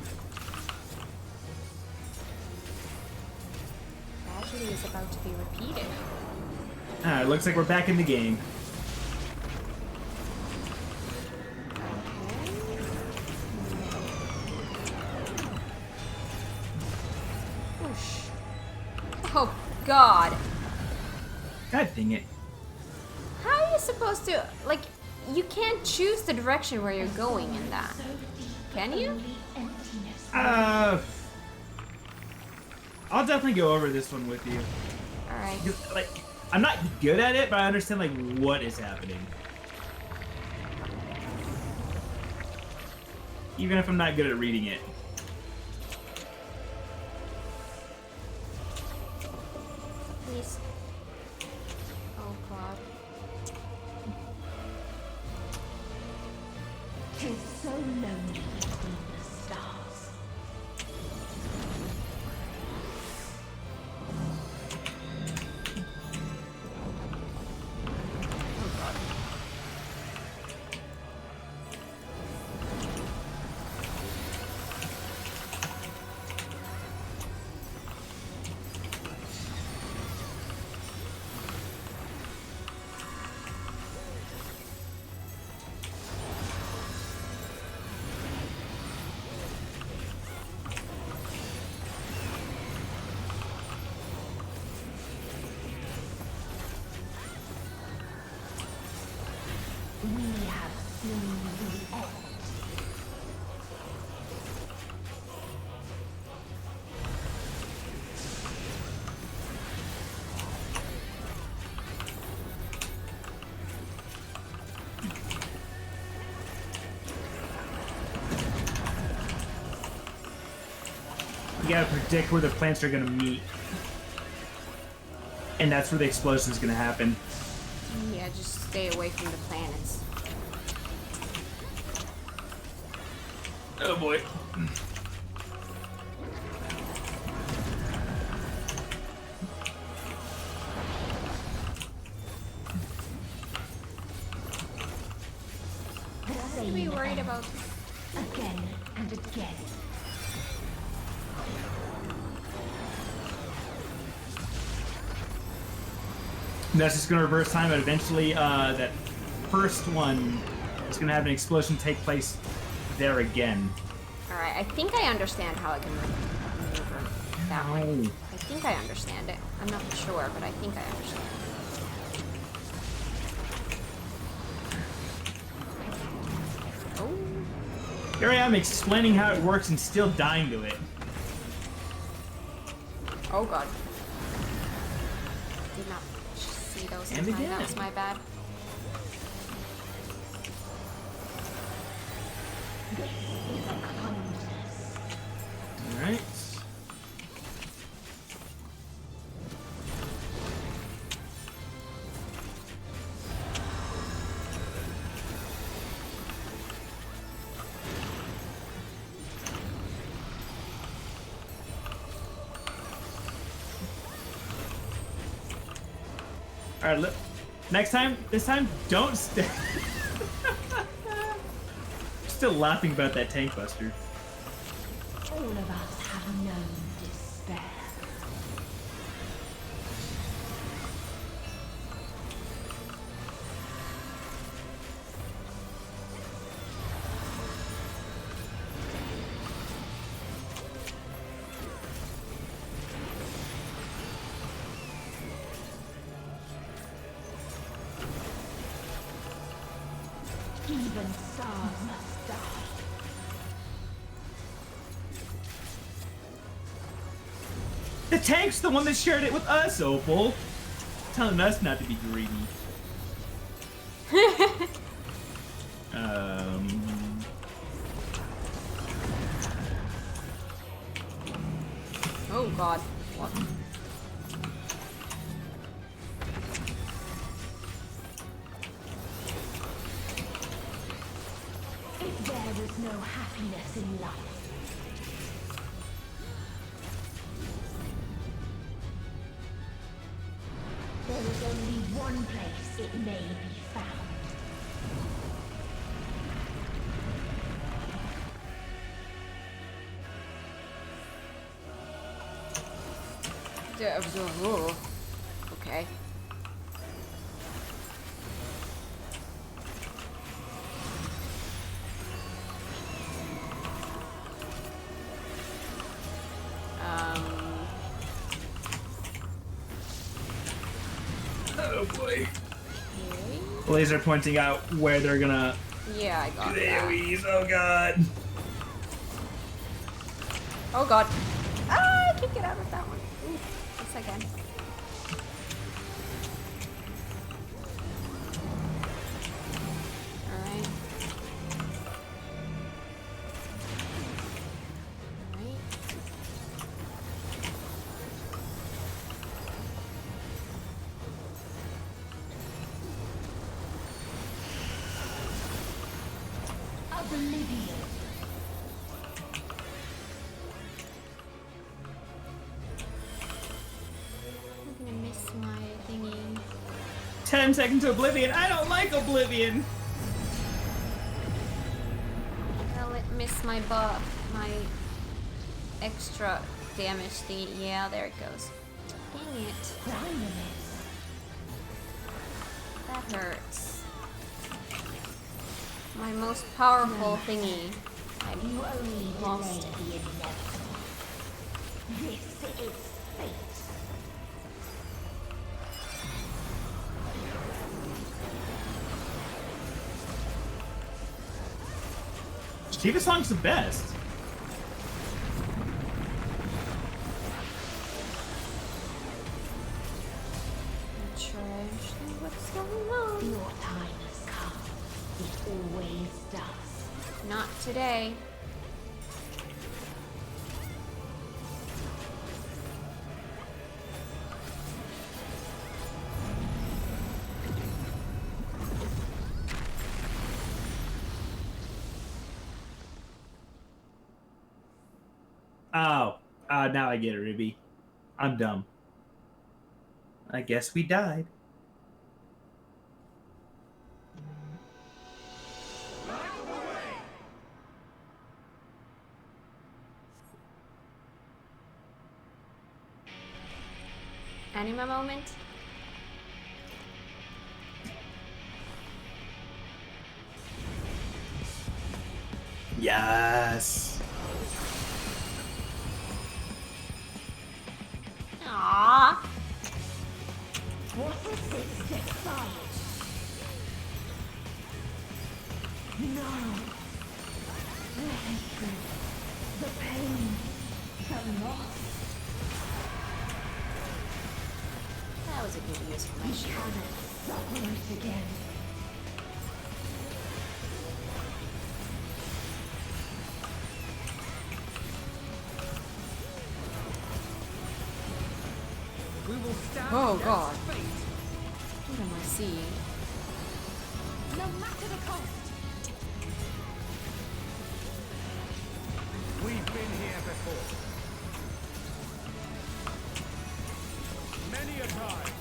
Tragedy is about to be repeated. Alright, looks like we're back in the game. Oh, God. God dang it. How are you supposed to, like, you can't choose the direction where you're going in that. Can you? I'll definitely go over this one with you. Alright. Like, I'm not good at it, but I understand, like, what is happening. Even if I'm not good at reading it. Please. Oh, God. Tis so lonely between the stars. We have seen the end. You gotta predict where the plants are gonna meet. And that's where the explosion's gonna happen. Yeah, just stay away from the planets. Oh boy. Why are we worried about again and again? And that's just gonna reverse time, but eventually that first one is gonna have an explosion take place there again. Alright, I think I understand how I can maneuver that way. I think I understand it. I'm not sure, but I think I understand. Oh. Here I am explaining how it works and still dying to it. Oh, God. Did not see those in And time. again. That was my bad. Alright. Alright, look. This time, don't stay. Still laughing about that tank buster. All of us have known despair. Even stars must die. The tank's the one that shared it with us, Opal. Telling us not to be greedy. Oh, God. What? If there is no happiness in life, there is only one place it may be found. Okay. Oh boy. Laser pointing out where they're gonna. Yeah, I got do the that. AoEs. Oh god. Oh god. Ah, I can't get out of that one. Ooh, just a second. Alright. Alright. Oblivion. I'm gonna miss my thingy. 10 seconds to Oblivion. I don't like Oblivion. I'll miss my buff, my extra damage thingy. Yeah, there it goes. Dang it. That hurts. My most powerful thingy. I lost it. This is fate. Shiva song's the best. What's going on? Your time has come. It always does. Not today. Oh, now I get it, Ruby. I'm dumb. I guess we died. Anima moment. Yes. Aww. What is this defiance? No. The hatred, the pain, the loss. That was a good use for my shield. Suffer it again. We will stand Oh against god. fate. What am I seeing? No matter the cost. We've been here before. Many a time.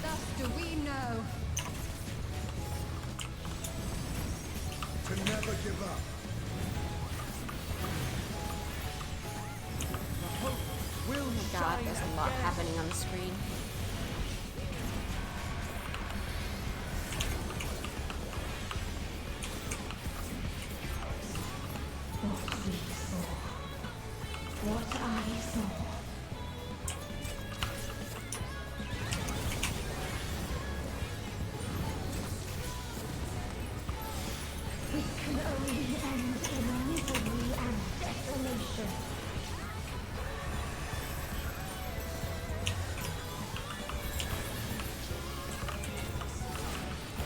Thus do we know. To never give up. Oh god, there's a lot happening on the screen. What we saw. What I saw. It can only end in misery and desolation.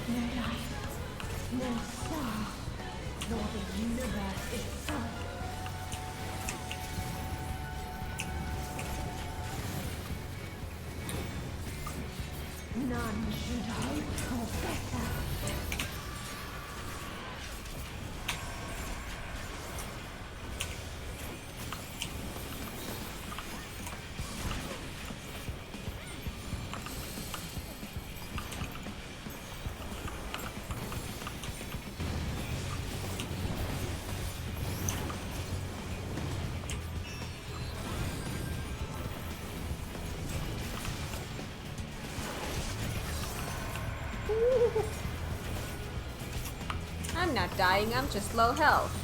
No life, no star, nor the universe itself. None should hope for better. I'm not dying, I'm just low health.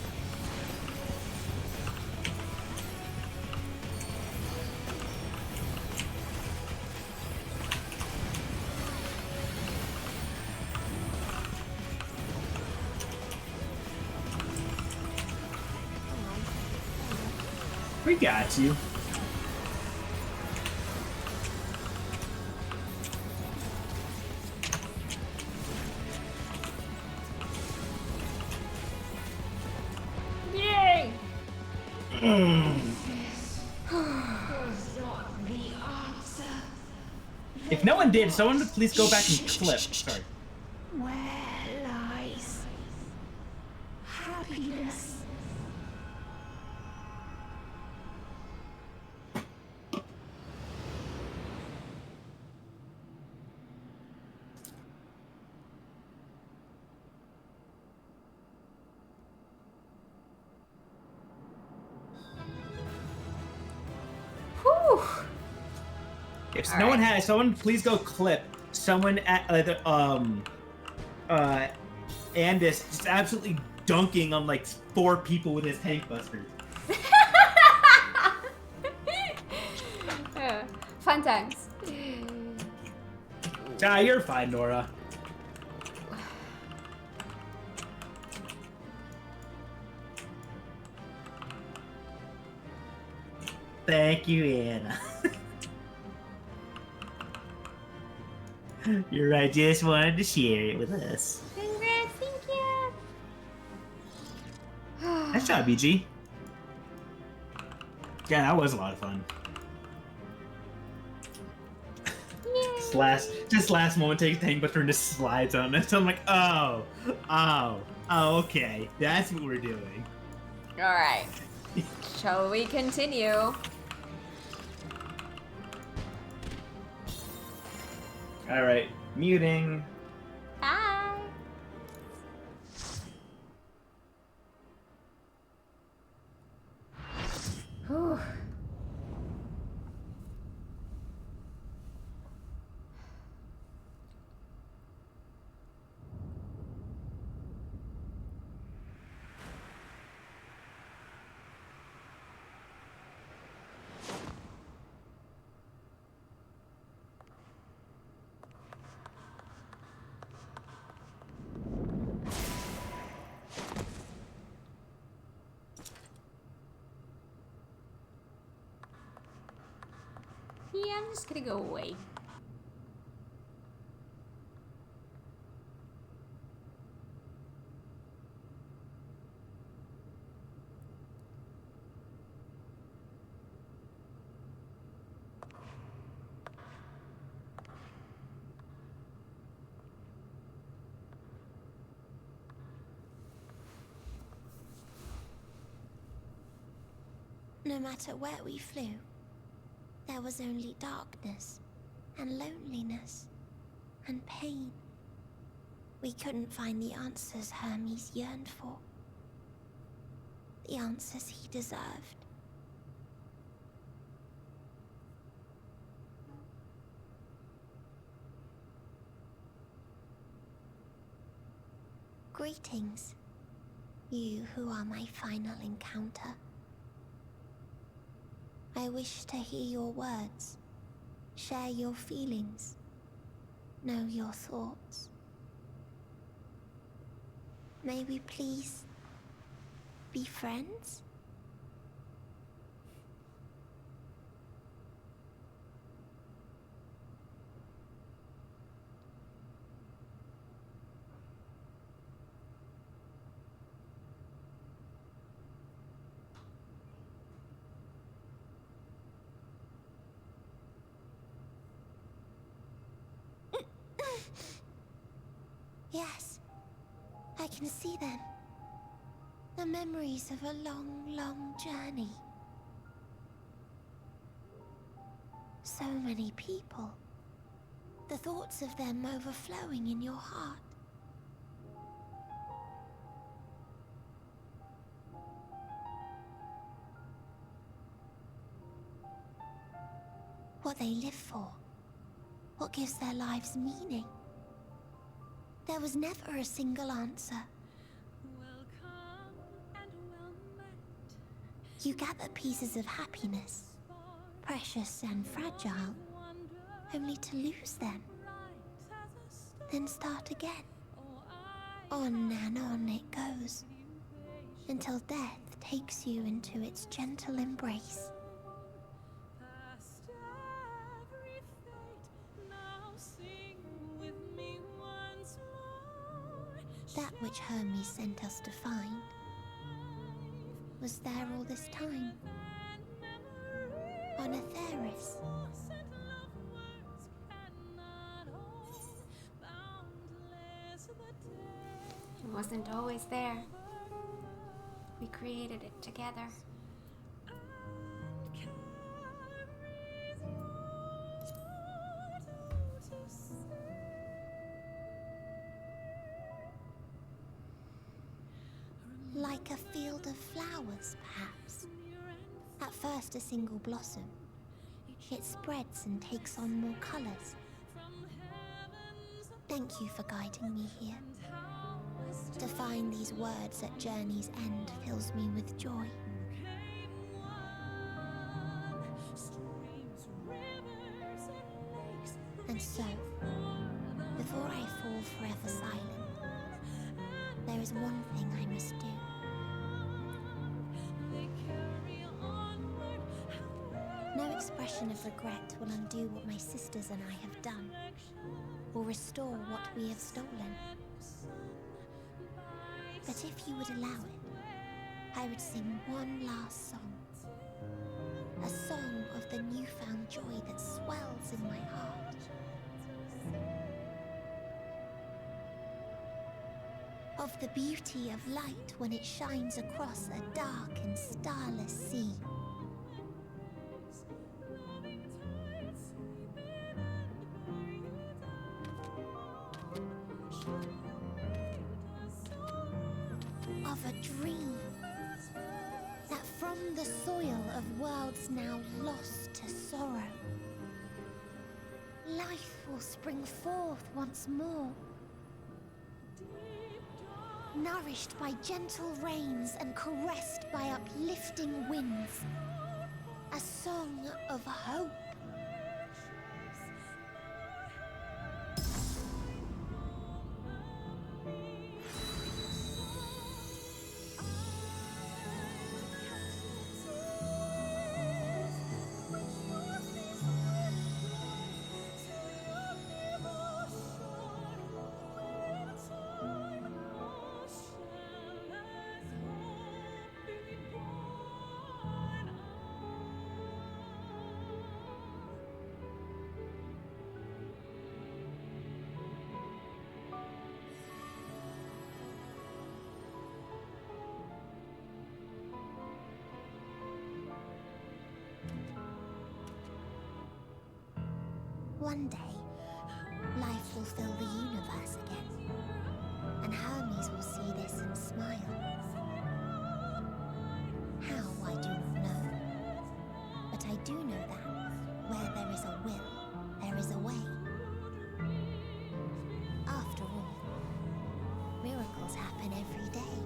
We got you. Yay! If no one did, someone please go back and clip. Sorry. Where lies happiness? Whew. If no one has, someone please go clip someone at Andis just absolutely dunking on like 4 people with his tank busters. Fun times. Ah, you're fine, Nora. Thank you, Anna. You're right, just wanted to share it with us. Congrats, thank you. Nice job, BG. Yeah, that was a lot of fun. Just last moment, take tank buster and just slides on it. So I'm like, oh, okay, that's what we're doing. All right. Shall we continue? All right, muting. Bye. Whew. Yeah, I'm just gonna go away. No matter where we flew, there was only darkness and loneliness and pain. We couldn't find the answers Hermes yearned for. The answers he deserved. Greetings, you who are my final encounter. I wish to hear your words, share your feelings, know your thoughts. May we please be friends? Yes, I can see them. The memories of a long, long journey. So many people. The thoughts of them overflowing in your heart. What they live for. What gives their lives meaning. There was never a single answer. You gather pieces of happiness, precious and fragile, only to lose them. Then start again. On and on it goes, until death takes you into its gentle embrace. That which Hermes sent us to find was there all this time, on Atheris. It wasn't always there. We created it together. Like a field of flowers, perhaps. At first a single blossom. It spreads and takes on more colors. Thank you for guiding me here. To find these words at journey's end fills me with joy. And so, before I fall forever silent, there is one thing I must do. No expression of regret will undo what my sisters and I have done, or restore what we have stolen. But if you would allow it, I would sing one last song. A song of the newfound joy that swells in my heart. Of the beauty of light when it shines across a dark and starless sea. Of a dream that from the soil of worlds now lost to sorrow, life will spring forth once more, nourished by gentle rains and caressed by uplifting winds. A song of hope. One day, life will fill the universe again, and Hermes will see this and smile. How, I do not know. But I do know that, where there is a will, there is a way. After all, miracles happen every day.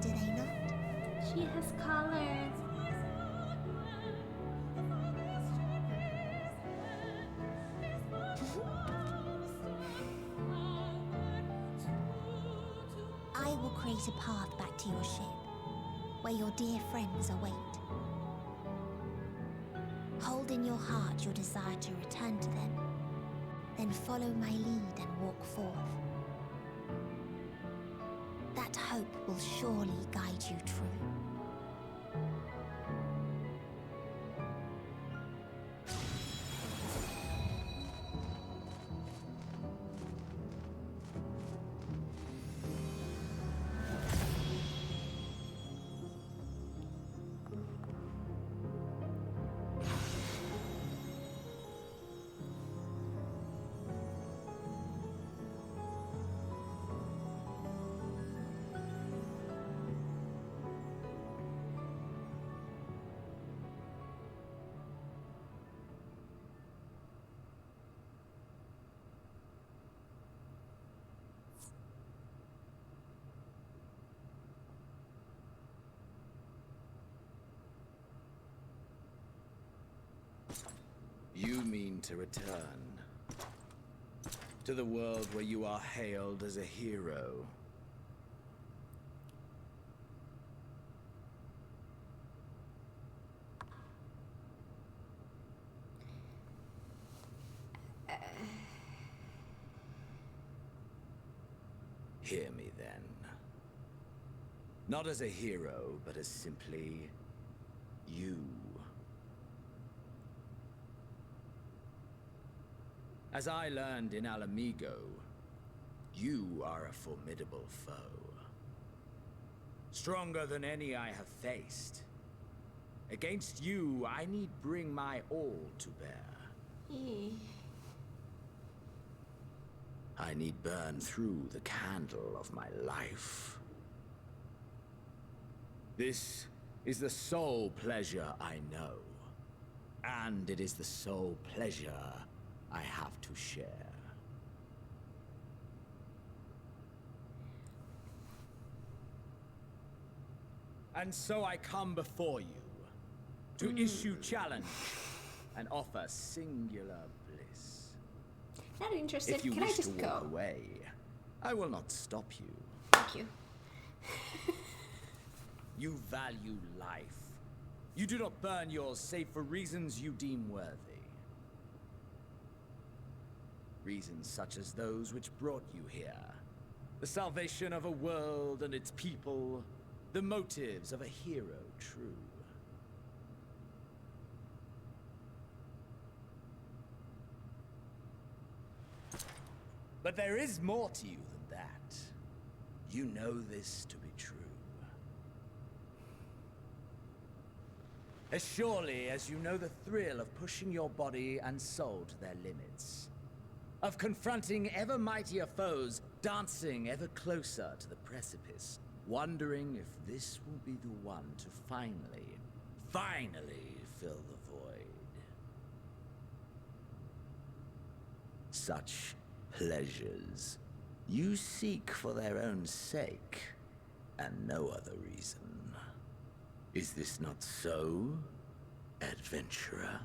Do they not? She has colors. I will create a path back to your ship, where your dear friends await. Hold in your heart your desire to return to them, then follow my lead and walk forth. That hope will surely guide you true. You mean to return to the world where you are hailed as a hero. Hear me then. Not as a hero, but as simply you. As I learned in Alamigo, you are a formidable foe. Stronger than any I have faced. Against you, I need bring my all to bear. I need burn through the candle of my life. This is the sole pleasure I know. And it is the sole pleasure I have to share. And so I come before you to issue challenge and offer singular bliss. Not interested. If you Can I wish just to go? walk away, I will not stop you. Thank you. You value life. You do not burn yours save for reasons you deem worthy. Reasons such as those which brought you here. The salvation of a world and its people. The motives of a hero true. But there is more to you than that. You know this to be true. As surely as you know the thrill of pushing your body and soul to their limits. Of confronting ever mightier foes, dancing ever closer to the precipice, wondering if this will be the one to finally fill the void. Such pleasures you seek for their own sake, and no other reason. Is this not so, adventurer?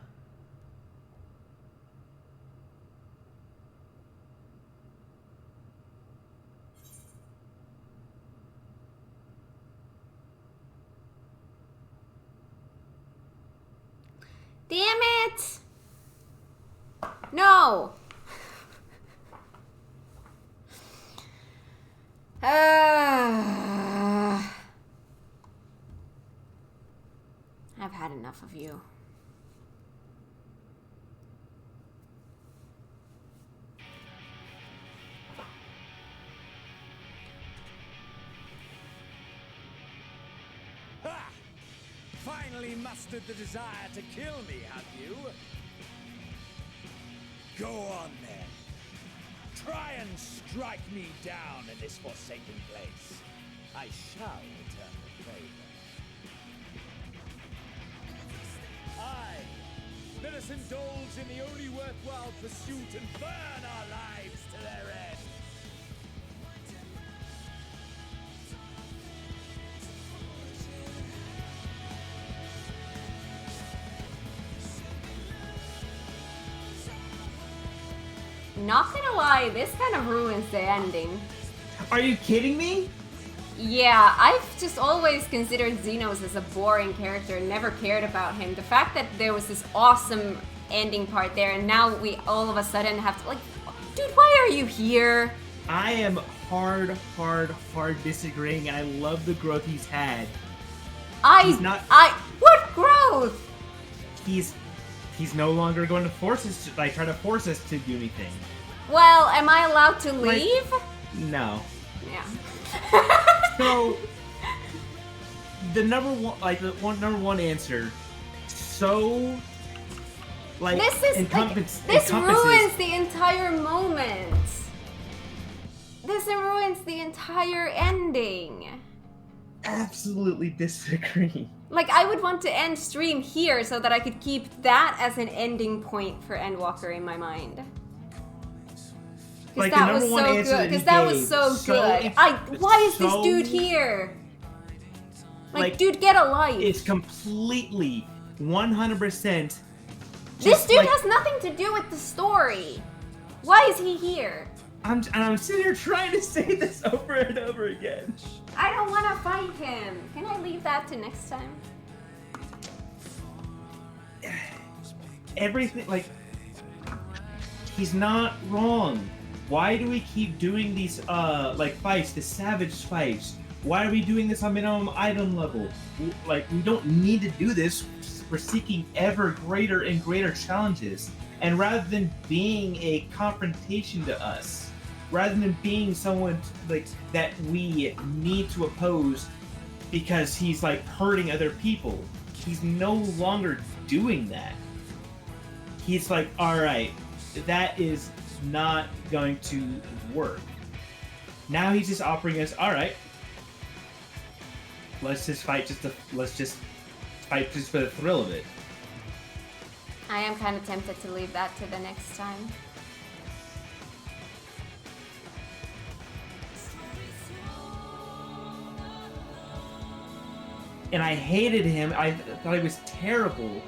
Damn it! No! I've had enough of you. Ha! Finally mustered the desire to kill me, have you? Go on then. Try and strike me down in this forsaken place. I shall return the favor. Aye, let us indulge in the only worthwhile pursuit and burn our lives to their end. Not gonna lie, this kind of ruins the ending. Are you kidding me? Yeah, I've just always considered Xenos as a boring character and never cared about him. The fact that there was this awesome ending part there and now we all of a sudden have to, like, dude, why are you here? I am hard disagreeing, and I love the growth he's had. What growth? He's no longer going to force us to, like, try to force us to do anything. Well, am I allowed to leave? No. Yeah. So, the number one answer, so, like, this ruins the entire moment. This ruins the entire ending. Absolutely disagree. Like, I would want to end stream here so that I could keep that as an ending point for Endwalker in my mind. Because that was so good. Because that was so good. Why is this dude here? Like, dude, get a life. It's completely 100% This dude has nothing to do with the story. Why is he here? I'm sitting here trying to say this over and over again. I don't want to fight him. Can I leave that to next time? Everything, like, he's not wrong. Why do we keep doing these, like, fights, the savage fights? Why are we doing this on minimum item level? Like, we don't need to do this. We're seeking ever greater and greater challenges. And rather than being a confrontation to us, rather than being someone, like, that we need to oppose because he's, like, hurting other people, he's no longer doing that. He's like, alright, that is not going to work. Now he's just offering us, alright, let's just fight just for the thrill of it. I am kind of tempted to leave that to the next time. And I hated him. I thought he was terrible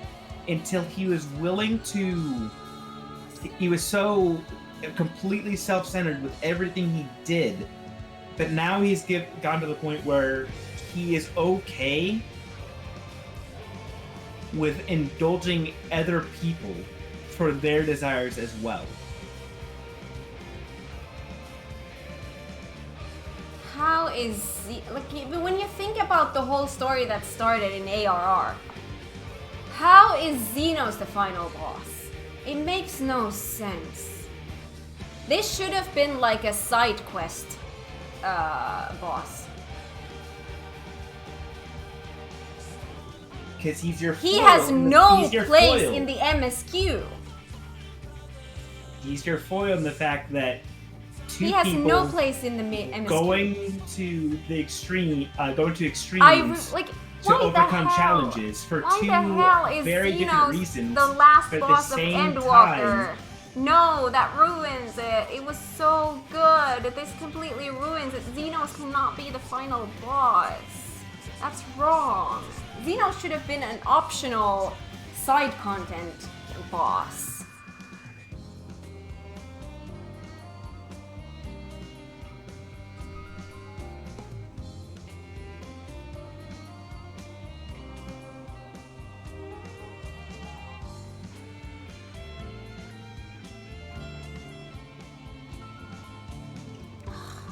until he was willing to... He was so completely self-centered with everything he did. But now he's gotten to the point where he is okay with indulging other people for their desires as well. How is like when you think about the whole story that started in ARR, how is Xenos the final boss? It makes no sense. This should have been like a side quest boss. Because he's your foil. He has no place foil. in the MSQ. He's your foil in the fact that He has no place in the MSQ. Going to extremes to overcome challenges for two very different reasons. The last but boss at the of same Endwalker. time, No, that ruins it. It was so good. This completely ruins it. Xenos cannot be the final boss. That's wrong. Xenos should have been an optional side content boss.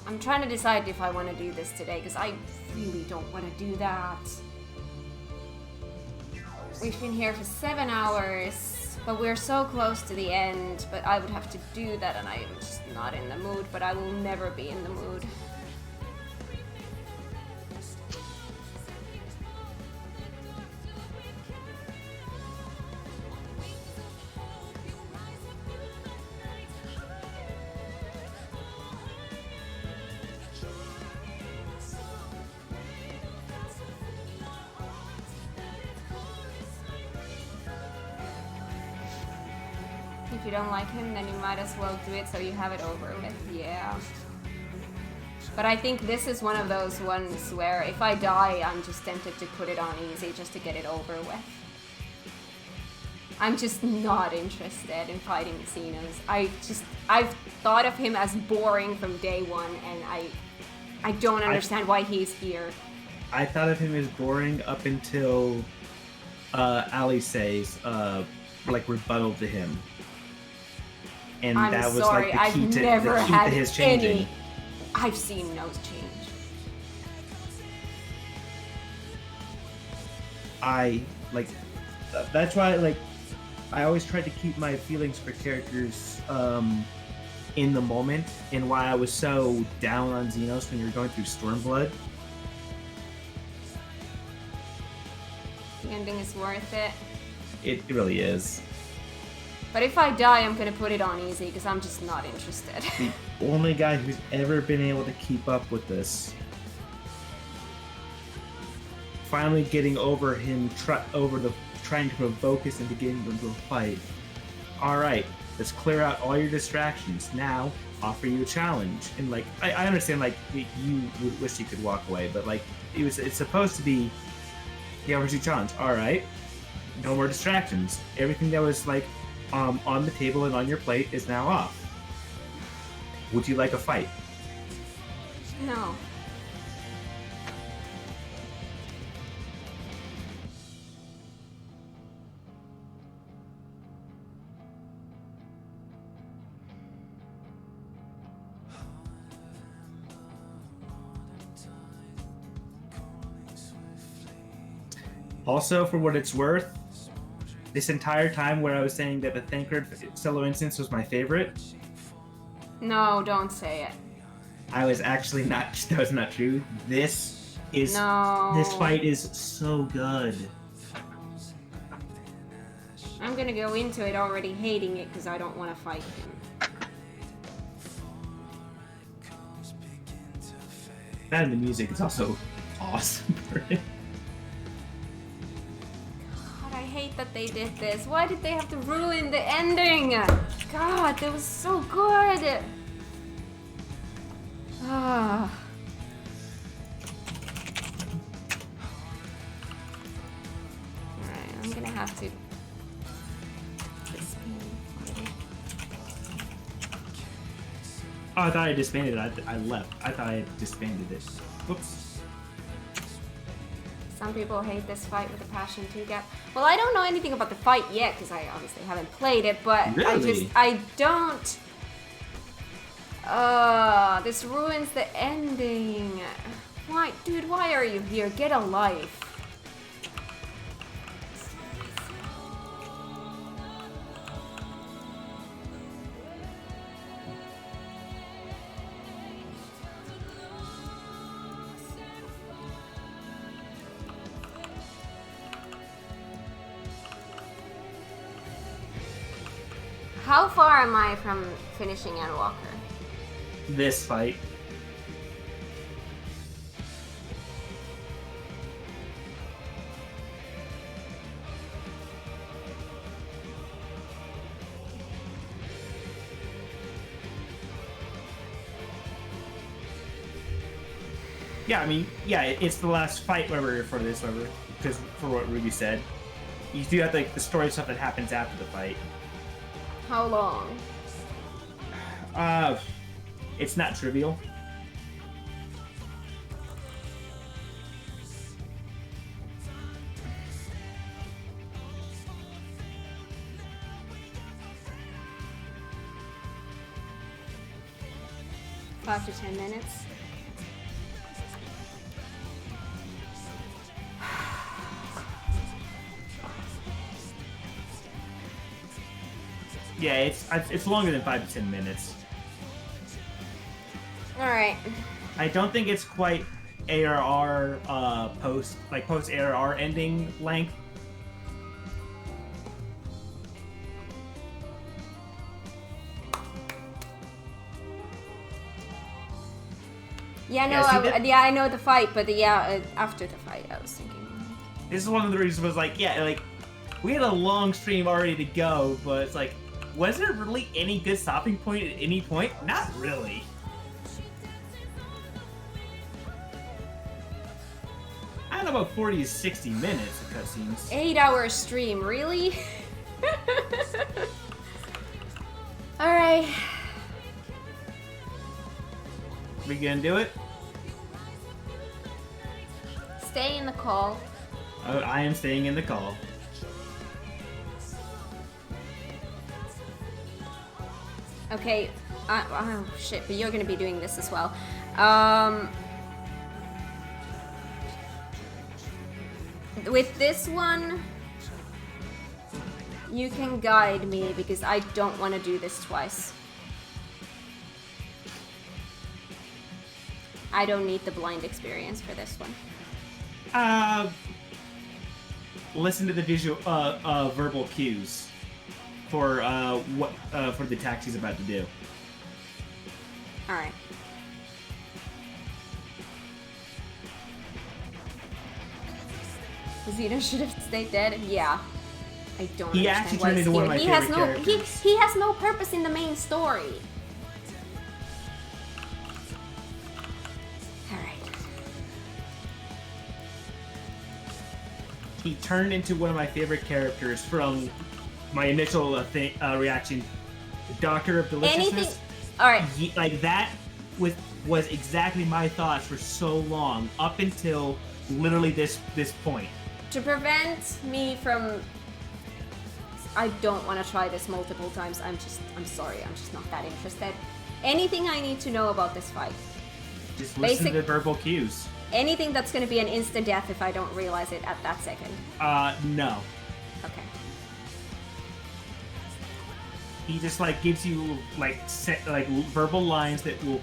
I'm trying to decide if I want to do this today, because I really don't want to do that. We've been here for 7 hours, but we're so close to the end, but I would have to do that, and I'm just not in the mood, but I will never be in the mood. If you don't like him, then you might as well do it so you have it over with. Yeah. But I think this is one of those ones where if I die, I'm just tempted to put it on easy just to get it over with. I'm just not interested in fighting Xenos. I've thought of him as boring from day one, and I don't understand why he's here. I thought of him as boring up until Alice's like rebuttal to him. And I'm that was sorry, like the key I've to never had his changing. I've seen no change. That's why I always tried to keep my feelings for characters in the moment, and why I was so down on Xenos when you were going through Stormblood. The ending is worth it. It really is. But if I die, I'm gonna put it on easy because I'm just not interested. The only guy who's ever been able to keep up with this. Finally getting over him, trying to provoke us into getting into a fight. Alright, let's clear out all your distractions. Now, offer you a challenge. And I understand you would wish you could walk away, but it's supposed to be, he offers you a challenge. Alright, no more distractions. Everything that was like on the table and on your plate is now off. Would you like a fight? No. Also, for what it's worth, this entire time where I was saying that the Thancred solo instance was my favorite, No, don't say it. I was actually not. That was not true. This is. No. This fight is so good. I'm gonna go into it already hating it because I don't want to fight him. That and the music is also awesome. God, I hate that they did this. Why did they have to ruin the ending? God, that was so good. Ah. Alright, I'm gonna have to. Oh, I thought I disbanded it. I left. I thought I disbanded it. Whoops. Some people hate this fight with a passion too, Gap. Well, I don't know anything about the fight yet because I obviously haven't played it, but Really? I don't. This ruins the ending. Why, dude? Why are you here? Get a life. How far am I from finishing Endwalker? This fight. Yeah, I mean, yeah, it's the last fight, whatever, for this, whatever, because for what Ruby said. You do have, like, the story stuff that happens after the fight. How long? It's not trivial. Five to 10 minutes. Yeah, it's longer than 5 to 10 minutes. All right. I don't think it's quite ARR post ARR ending length. Yeah, no, Yeah, I know the fight, but after the fight, I was thinking. This is one of the reasons was like, yeah, like we had a long stream already to go, but it's like, was there really any good stopping point at any point? Not really. I don't know about 40 to 60 minutes of cutscenes. 8-hour stream, really? All right. We gonna do it? Stay in the call. Oh, I am staying in the call. Okay. Oh shit! But you're gonna be doing this as well. With this one, you can guide me because I don't want to do this twice. I don't need the blind experience for this one. Listen to the visual, verbal cues for for the attack he's about to do. All right. Zeno should have stayed dead. Yeah, I don't. He understand actually why turned he's into one of here. my He has favorite no. characters. He has no purpose in the main story. All right. he turned into one of my favorite characters from my initial reaction. The Doctor of Deliciousness. Anything. All right. Like that was exactly my thoughts for so long, up until literally this point. To prevent me from... I don't want to try this multiple times. I'm sorry. I'm just not that interested. Anything I need to know about this fight? Just listen to the verbal cues. Anything that's going to be an instant death if I don't realize it at that second? No. Okay. He just like gives you like verbal lines that will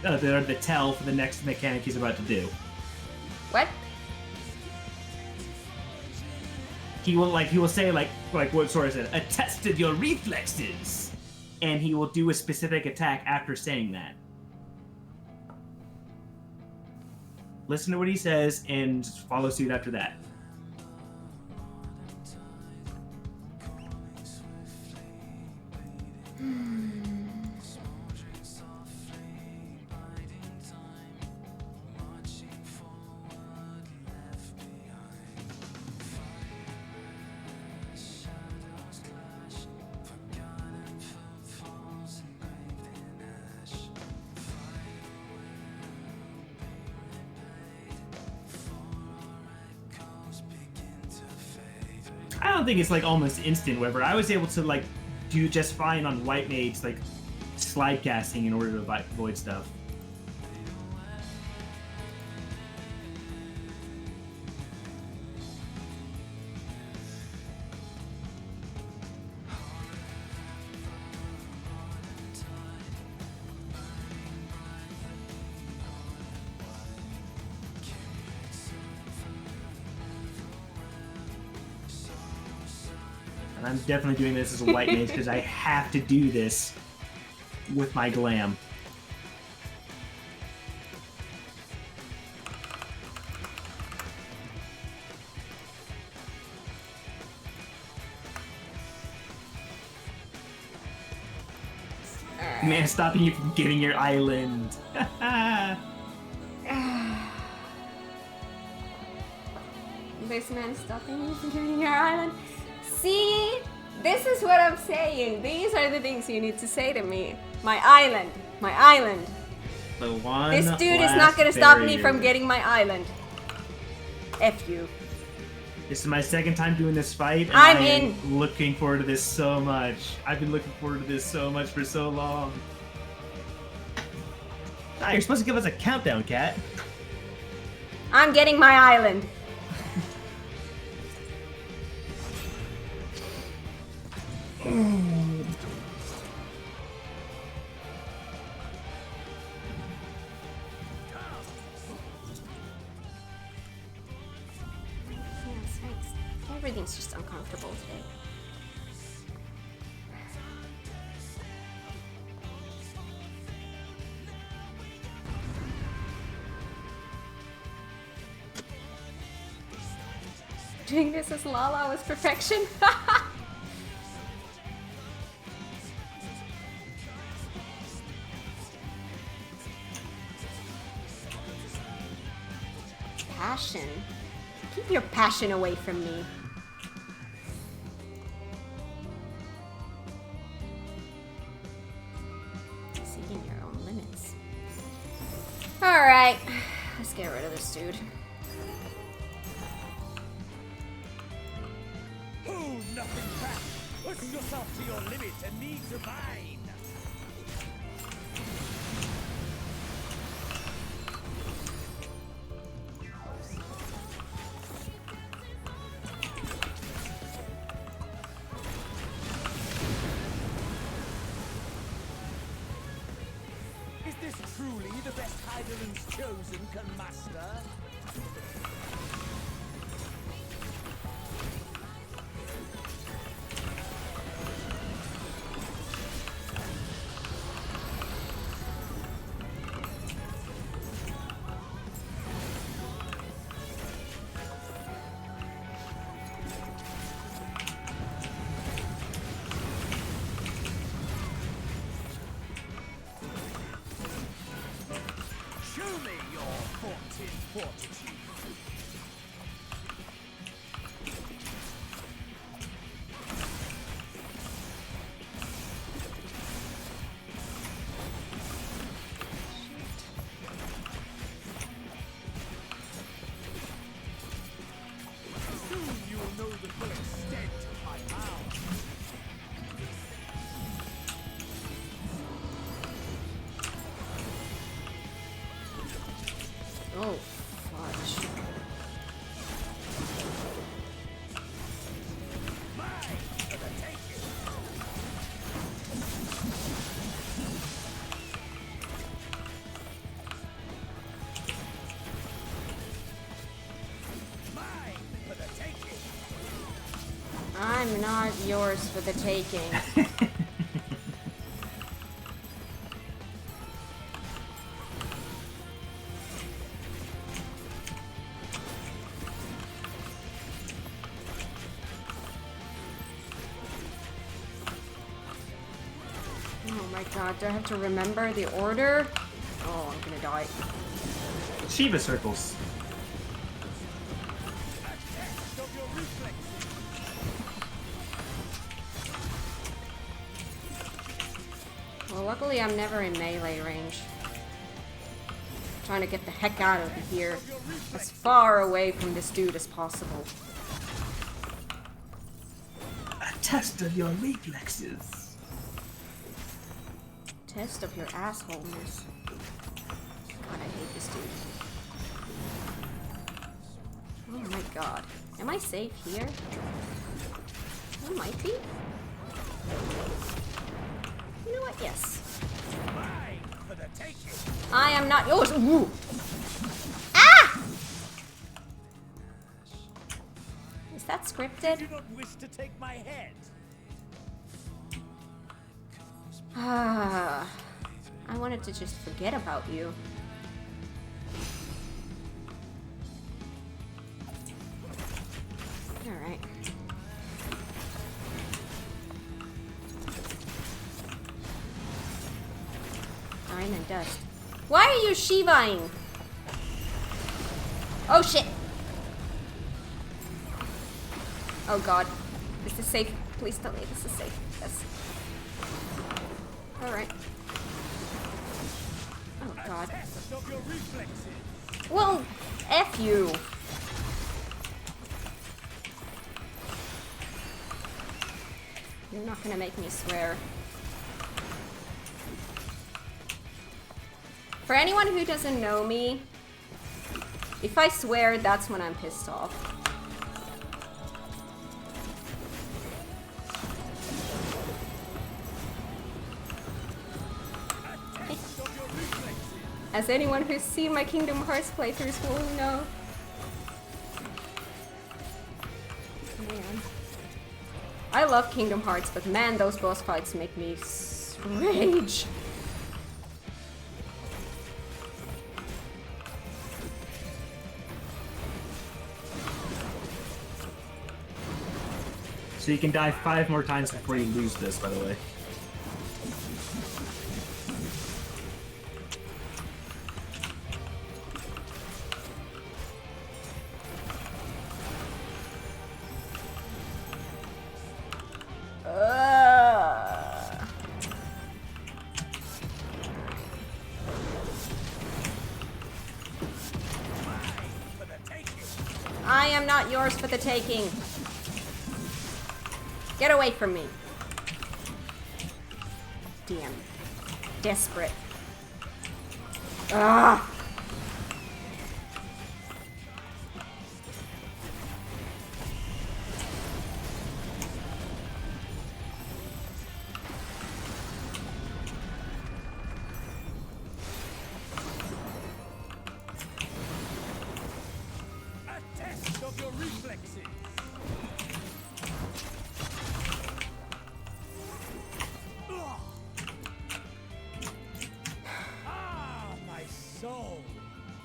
they're the tell for the next mechanic he's about to do. What? He will say like what sort of said, "I tested your reflexes," and he will do a specific attack after saying that. Listen to what he says and follow suit after that. I don't think it's like almost instant, whatever. I was able to like do just fine on White Mage's like slide casting in order to avoid stuff. And I'm definitely doing this as a White Mage because I have to do this with my glam. Man, stopping you from getting your island. This man stopping me from getting your island. See? This is what I'm saying. These are the things you need to say to me. My island. My island. The one This dude is not gonna stop me from getting my island. F you. This is my second time doing this fight, and I'm I am in. looking forward to this so much. I've been looking forward to this so much for so long. Ah, you're supposed to give us a countdown, Kat. I'm getting my island. Everything's just uncomfortable today. Doing this as Lala was perfection. Passion. Keep your passion away from me. Seeking your own limits. Alright. Let's get rid of this dude. Hold nothing back! Push yourself to your limit and me to mine! Is this truly the best Heidelins chosen can master? Show me your fortitude. Oh, fudge. I'm not yours for the taking. Oh my god, do I have to remember the order? Oh, I'm gonna die. Shiva circles. Well, luckily I'm never in melee range. Trying to get the heck out of here. As far away from this dude as possible. A test of your reflexes. Test of your assholeness. God, I hate this dude. Oh my god. Am I safe here? I might be. You know what? Yes. I am not yours. Ooh. Ah! Is that scripted? You do not wish to take my head. Ah, I wanted to just forget about you. All right. Iron and dust. Why are you Shivaing? Oh shit! Oh god. This is safe. Please tell me this is safe. Yes. Alright. Oh god. Well, F you. You're not gonna make me swear. For anyone who doesn't know me, if I swear, that's when I'm pissed off. As anyone who's seen my Kingdom Hearts playthroughs will know. Man. I love Kingdom Hearts, but man, those boss fights make me rage. So you can die 5 more times before you lose this, by the way. I am not yours for the taking. Get away from me. Damn. Desperate. Ah. A test of your reflexes. Soul,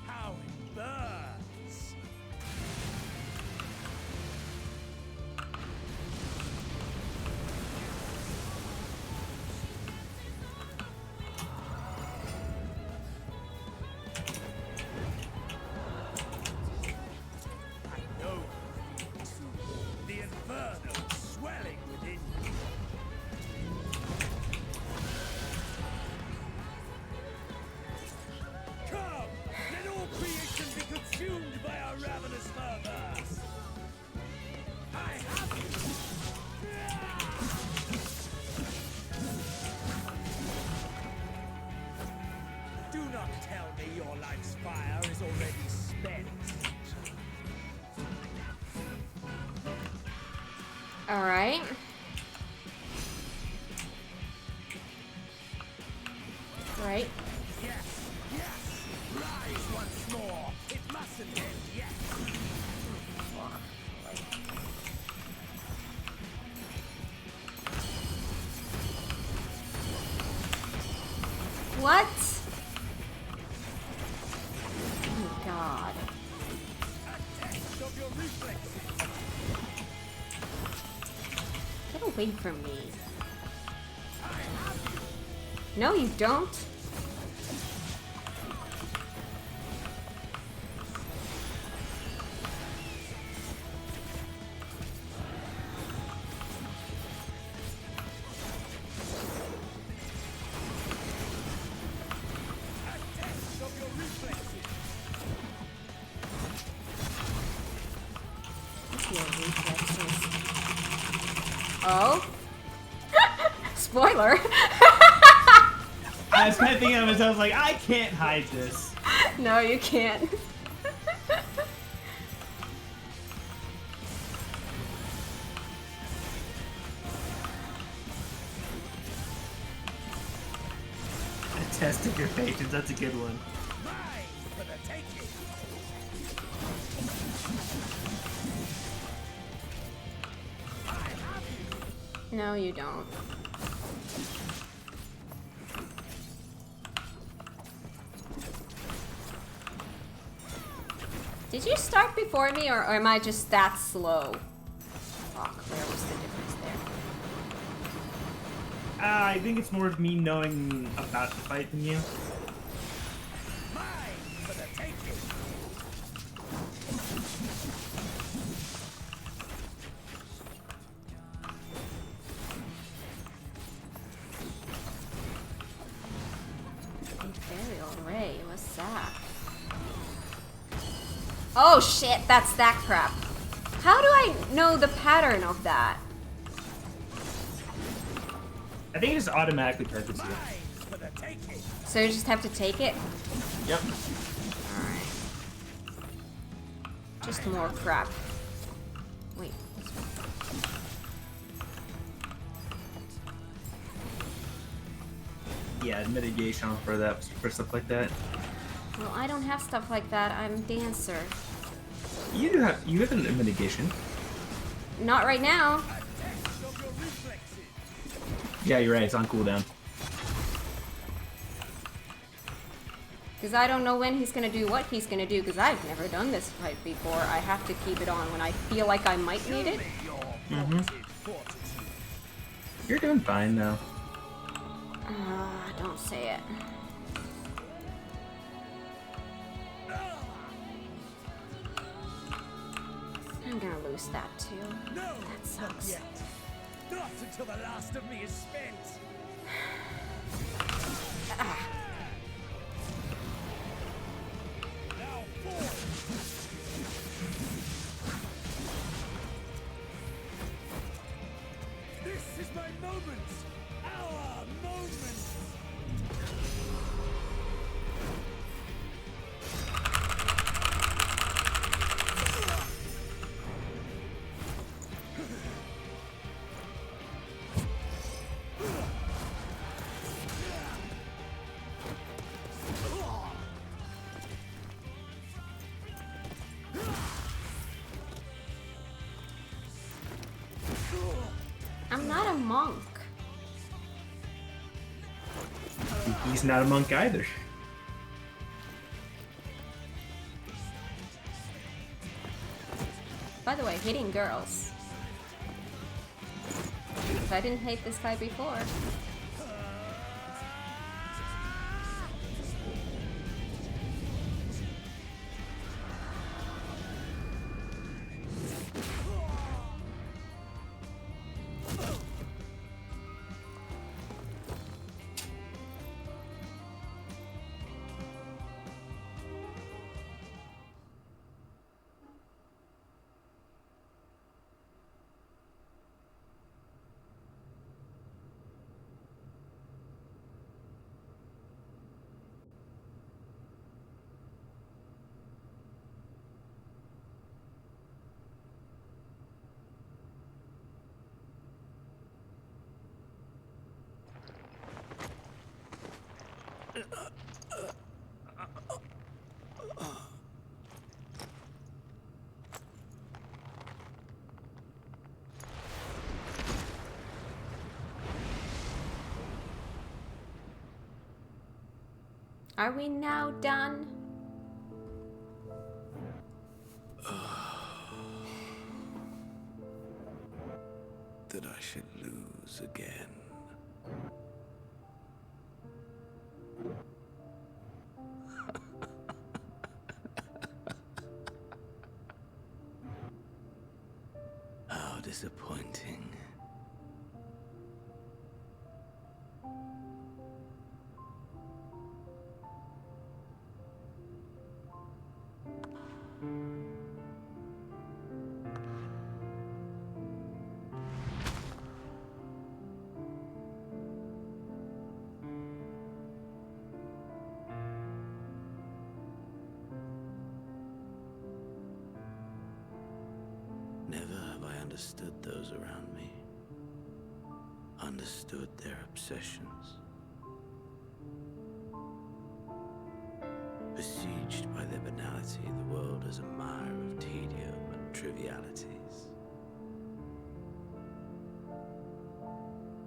how it burns! I know the inferno swelling within you. Come! Let all creation be consumed by our ravenous fervors! I have you! Do not tell me your life's fire is already All right. Right. Yes, yes. Rise once more. It mustn't end yet. What? Oh God. Get away from me. No, you don't. Oh? Spoiler! I was kind of thinking of myself, I was like, I can't hide this. No, you can't. A test of your patience, that's a good one. No, you don't. Did you start before me, or am I just that slow? Fuck, where was the difference there? I think it's more of me knowing about the fight than you. Imperial Ray, what's that? Oh shit, that's that crap. How do I know the pattern of that? I think it just automatically targets you. So you just have to take it? Yep. Alright. Just more crap. Wait. Yeah, mitigation for that, for stuff like that. Well, I don't have stuff like that. I'm dancer. You have a mitigation. Not right now. Yeah, you're right. It's on cooldown. Because I don't know when he's going to do what he's going to do, because I've never done this fight before. I have to keep it on when I feel like I might need it. Mm-hmm. You're doing fine now. Don't say it. I'm gonna lose that too. No, that sucks. Not yet. Not until the last of me is spent. Now forward. This is my moment. Our moment. I'm not a monk. He's not a monk either. By the way, hitting girls. Because I didn't hate this guy before. Are we now done? That I should lose again. How disappointing. Never have I understood those around me. Understood their obsessions. Besieged by their banality, the world is a mire of tedium and trivialities.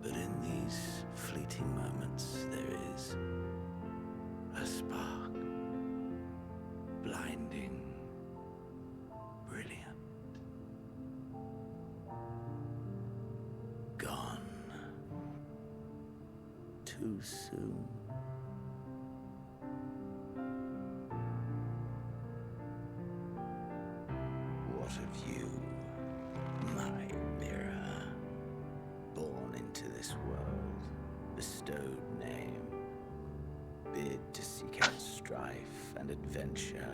But in these fleeting moments, there is a spark. Blinding. Brilliant. Gone. Too soon. What of you, my mirror? Born into this world, bestowed name, bid to seek out strife and adventure.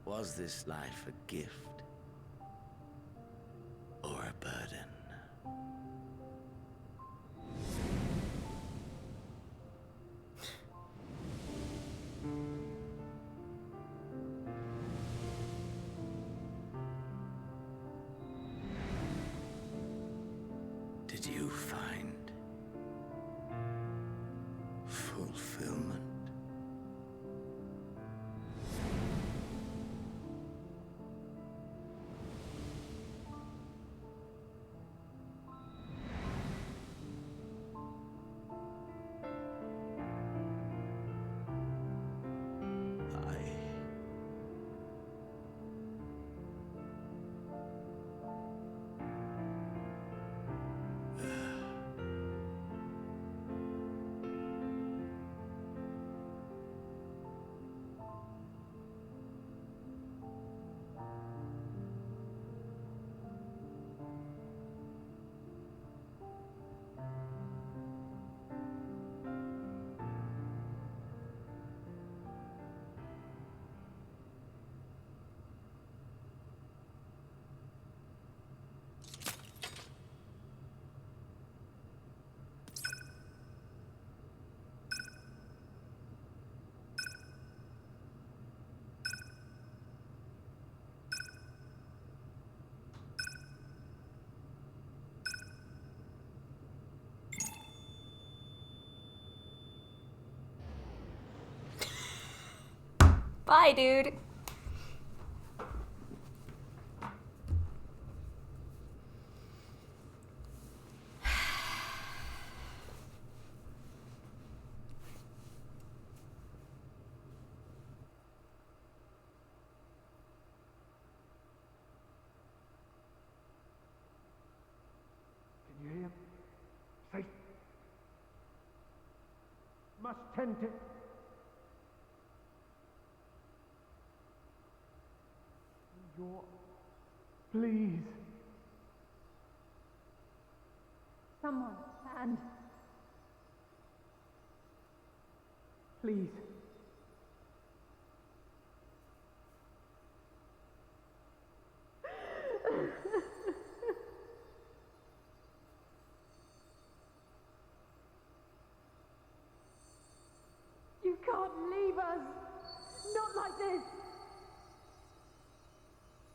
Was this life a gift or a burden? Did you find fulfillment? Bye, dude. Can you hear him? Safe. Must tend to... Your... Please. Someone, and Please. You can't leave us! Not like this!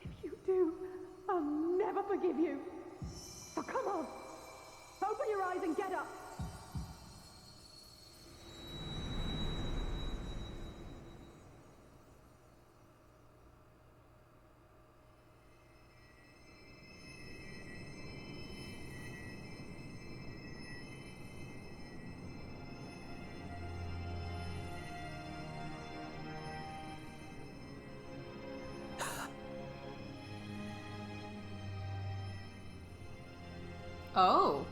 If you do, I'll never forgive you! So come on! Open your eyes and get up! Oh.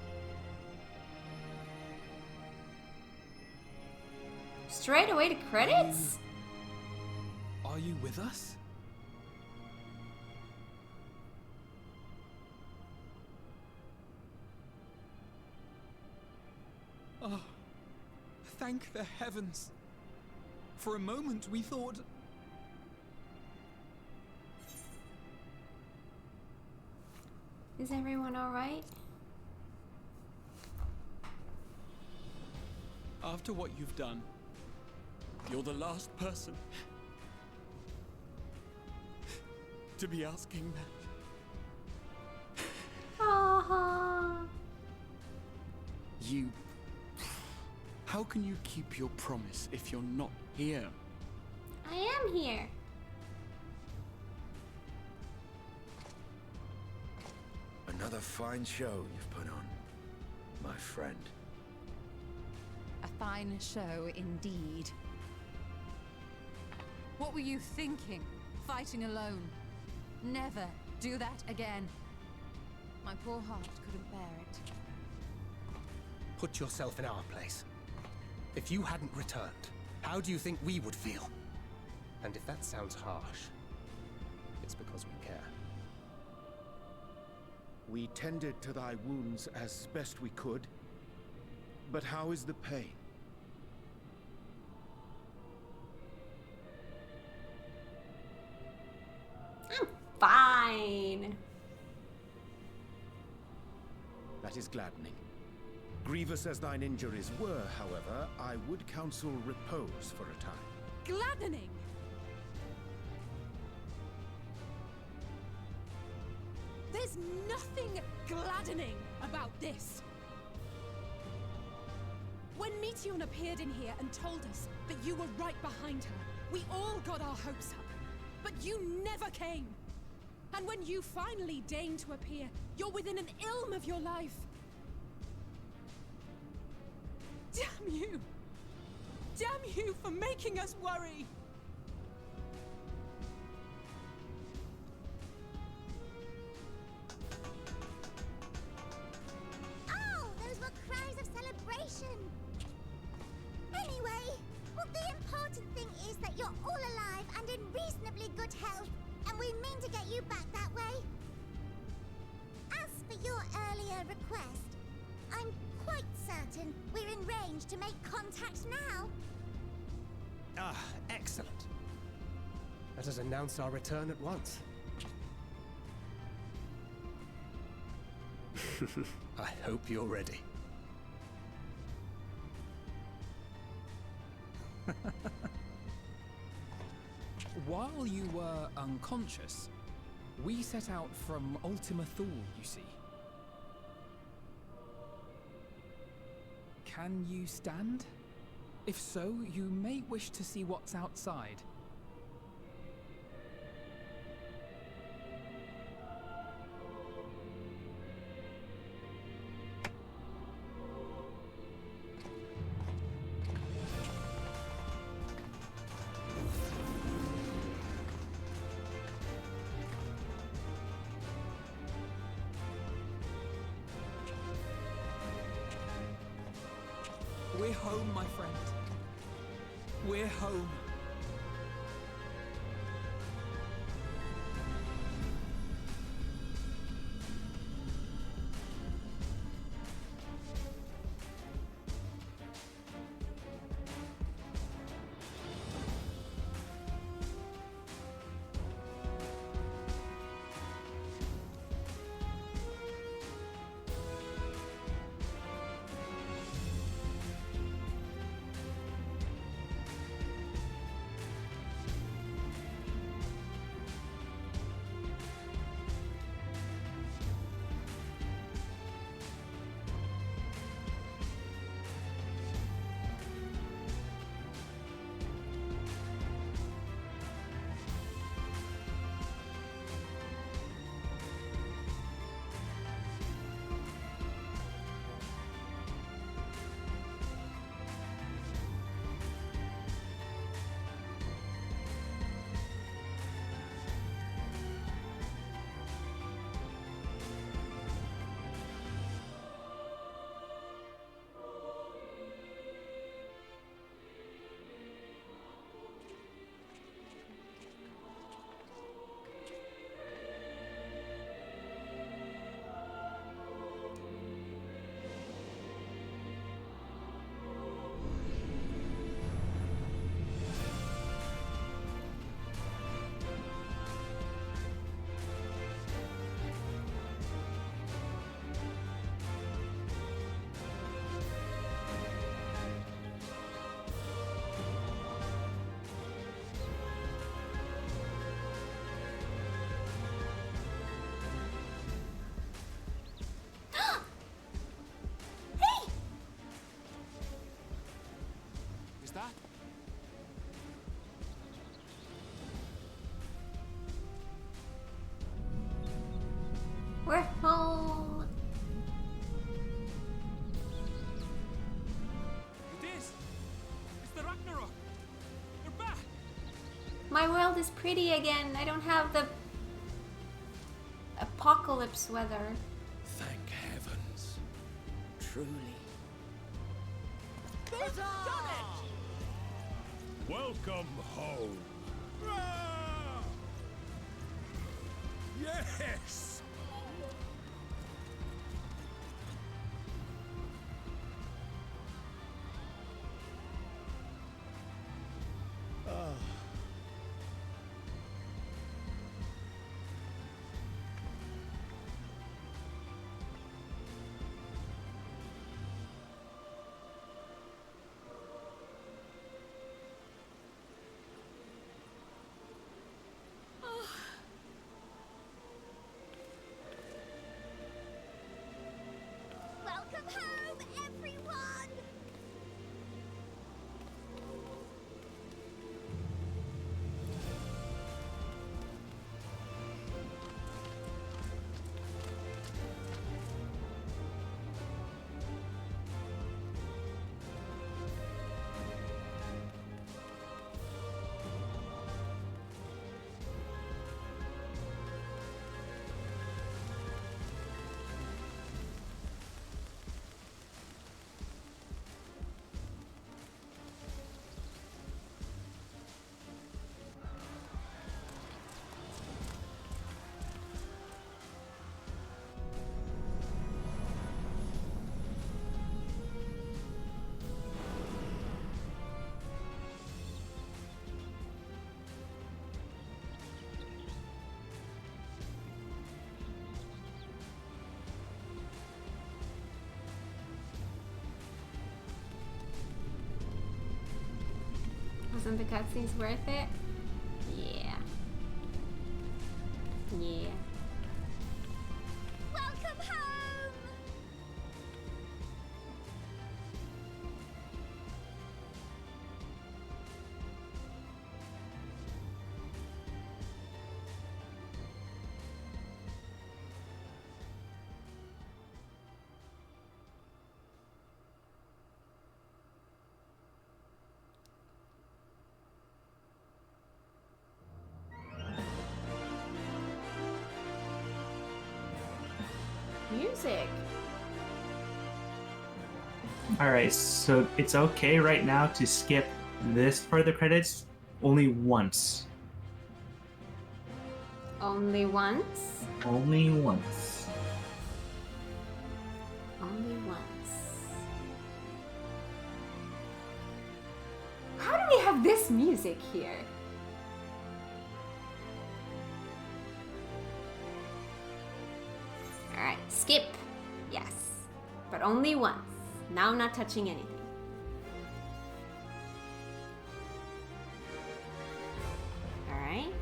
Straight away to credits? Are you with us? Oh, thank the heavens. For a moment we thought... Is everyone alright? After what you've done, you're the last person to be asking that. You... How can you keep your promise if you're not here? I am here. Another fine show you've put on, my friend. A fine show indeed. What were you thinking? Fighting alone? Never do that again. My poor heart couldn't bear it. Put yourself in our place. If you hadn't returned, how do you think we would feel? And if that sounds harsh, it's because we care. We tended to thy wounds as best we could. But how is the pain? I'm fine. That is gladdening. Grievous as thine injuries were, however, I would counsel repose for a time. Gladdening! There's nothing gladdening about this. When Meteon appeared in here and told us that you were right behind her, we all got our hopes up. But you never came. And when you finally deign to appear, you're within an ilm of your life. Damn you! Damn you for making us worry! Oh, those were cries of celebration! Anyway, well, the important thing is that you're all alive and in reasonably good health, and we mean to get you back that way. As for your earlier request, I'm quite certain we're in range to make contact now. Ah, excellent. Let us announce our return at once. I hope you're ready. While you were unconscious, we set out from Ultima Thule, you see. Can you stand? If so, you may wish to see what's outside. We're home, my friend. We're home. My world is pretty again. I don't have the apocalypse weather. Thank heavens. Truly. Welcome home. Yes! Welcome home, everyone! Wasn't the cutscenes worth it? Yeah. Yeah. Welcome home! Music. Alright, so it's okay right now to skip this part of the credits only once. Only once? Only once. Only once. How do we have this music here? Alright, skip. Yes. But only once. Now I'm not touching anything. Alright.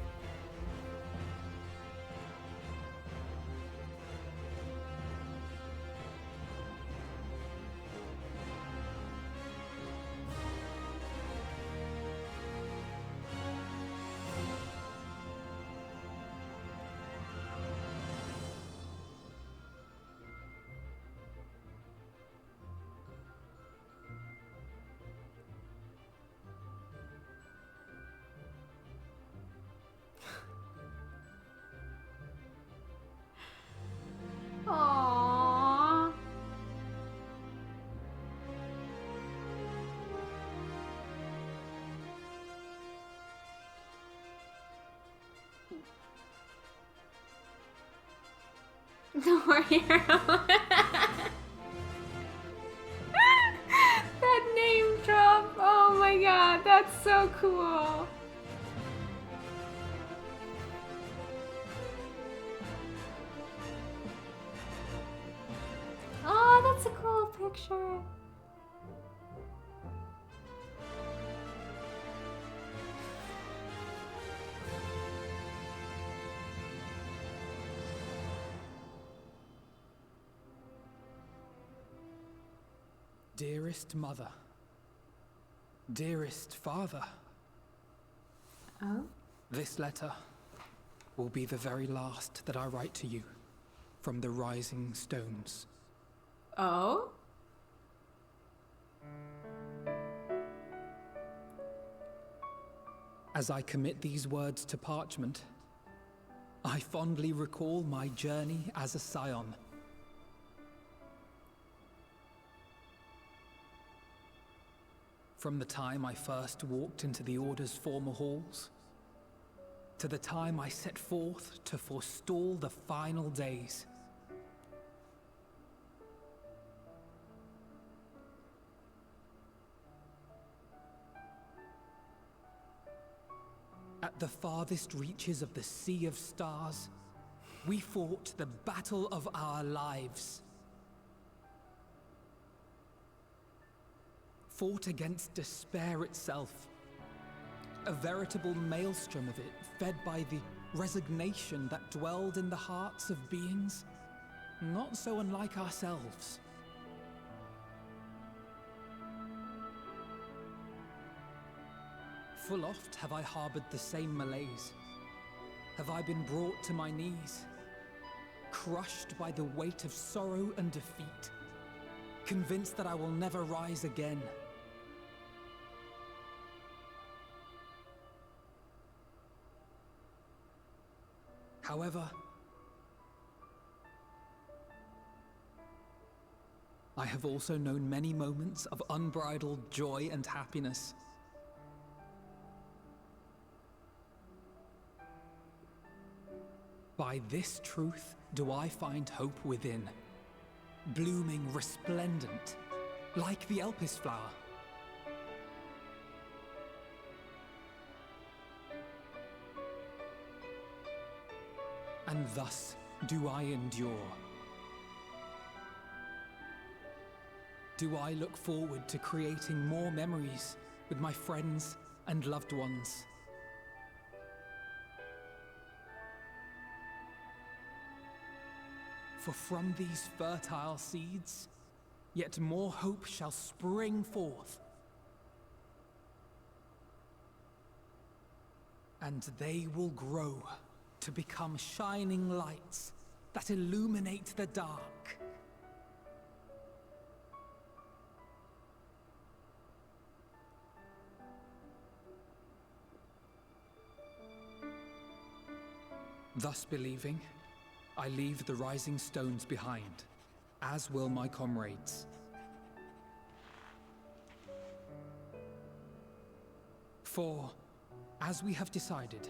Aww. The war hero. That name drop. Oh my god, that's so cool. Oh, that's a cool picture. Dearest mother. Dearest father. Oh? This letter will be the very last that I write to you from the Rising Stones. Oh? As I commit these words to parchment, I fondly recall my journey as a scion. From the time I first walked into the Order's former halls, to the time I set forth to forestall the final days. At the farthest reaches of the Sea of Stars, we fought the battle of our lives. Fought against despair itself. A veritable maelstrom of it, fed by the resignation that dwelled in the hearts of beings not so unlike ourselves. Full oft have I harbored the same malaise. Have I been brought to my knees, crushed by the weight of sorrow and defeat, convinced that I will never rise again. However, I have also known many moments of unbridled joy and happiness. By this truth do I find hope within, blooming resplendent, like the Elpis flower. And thus do I endure. Do I look forward to creating more memories with my friends and loved ones. For from these fertile seeds, yet more hope shall spring forth. And they will grow to become shining lights that illuminate the dark. Thus believing, I leave the rising stones behind, as will my comrades. For, as we have decided,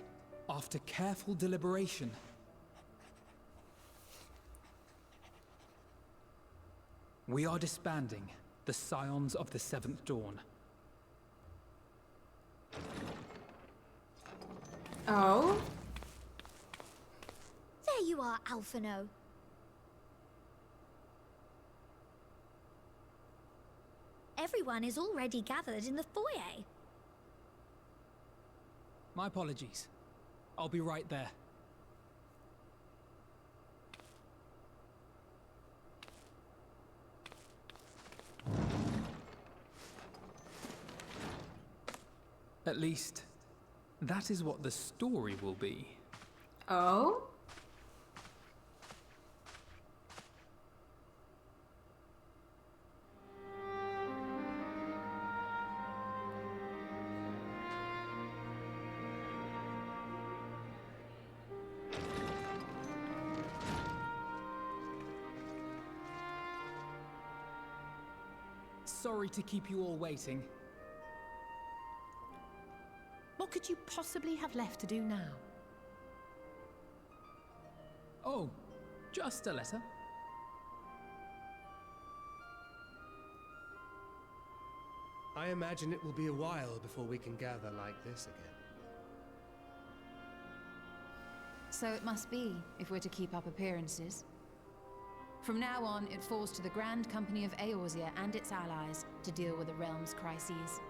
after careful deliberation, we are disbanding the Scions of the Seventh Dawn. Oh? There you are, Alphino. Everyone is already gathered in the foyer. My apologies. I'll be right there. At least, that is what the story will be. Oh? Sorry to keep you all waiting. What could you possibly have left to do now? Oh, just a letter. I imagine it will be a while before we can gather like this again. So it must be, if we're to keep up appearances. From now on, it falls to the Grand Company of Eorzea and its allies to deal with the realm's crises.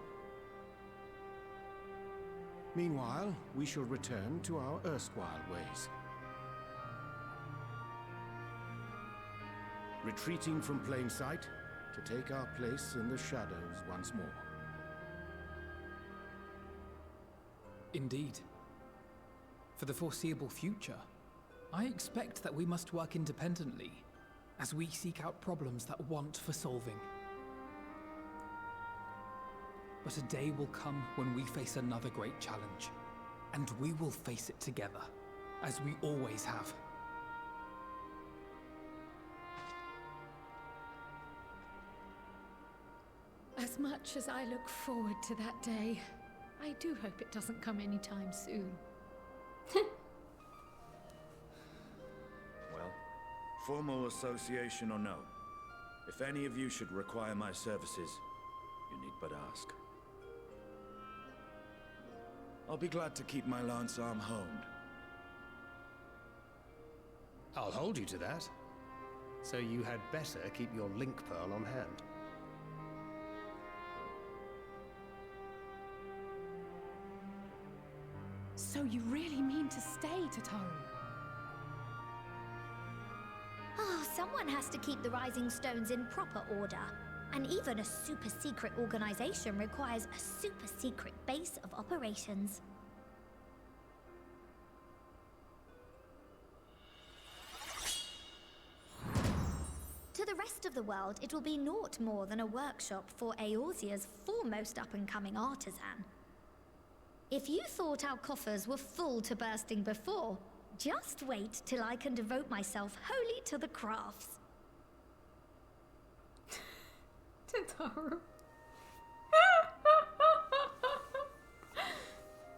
Meanwhile, we shall return to our erstwhile ways. Retreating from plain sight to take our place in the shadows once more. Indeed. For the foreseeable future, I expect that we must work independently as we seek out problems that want for solving. But a day will come when we face another great challenge. And we will face it together, as we always have. As much as I look forward to that day, I do hope it doesn't come anytime soon. Well, formal association or no, if any of you should require my services, you need but ask. I'll be glad to keep my lance arm honed. I'll hold you to that. So you had better keep your link pearl on hand. So you really mean to stay, Tataru? Oh, someone has to keep the Rising Stones in proper order. And even a super-secret organization requires a super-secret base of operations. To the rest of the world, it will be naught more than a workshop for Eorzea's foremost up-and-coming artisan. If you thought our coffers were full to bursting before, just wait till I can devote myself wholly to the crafts. Tataru.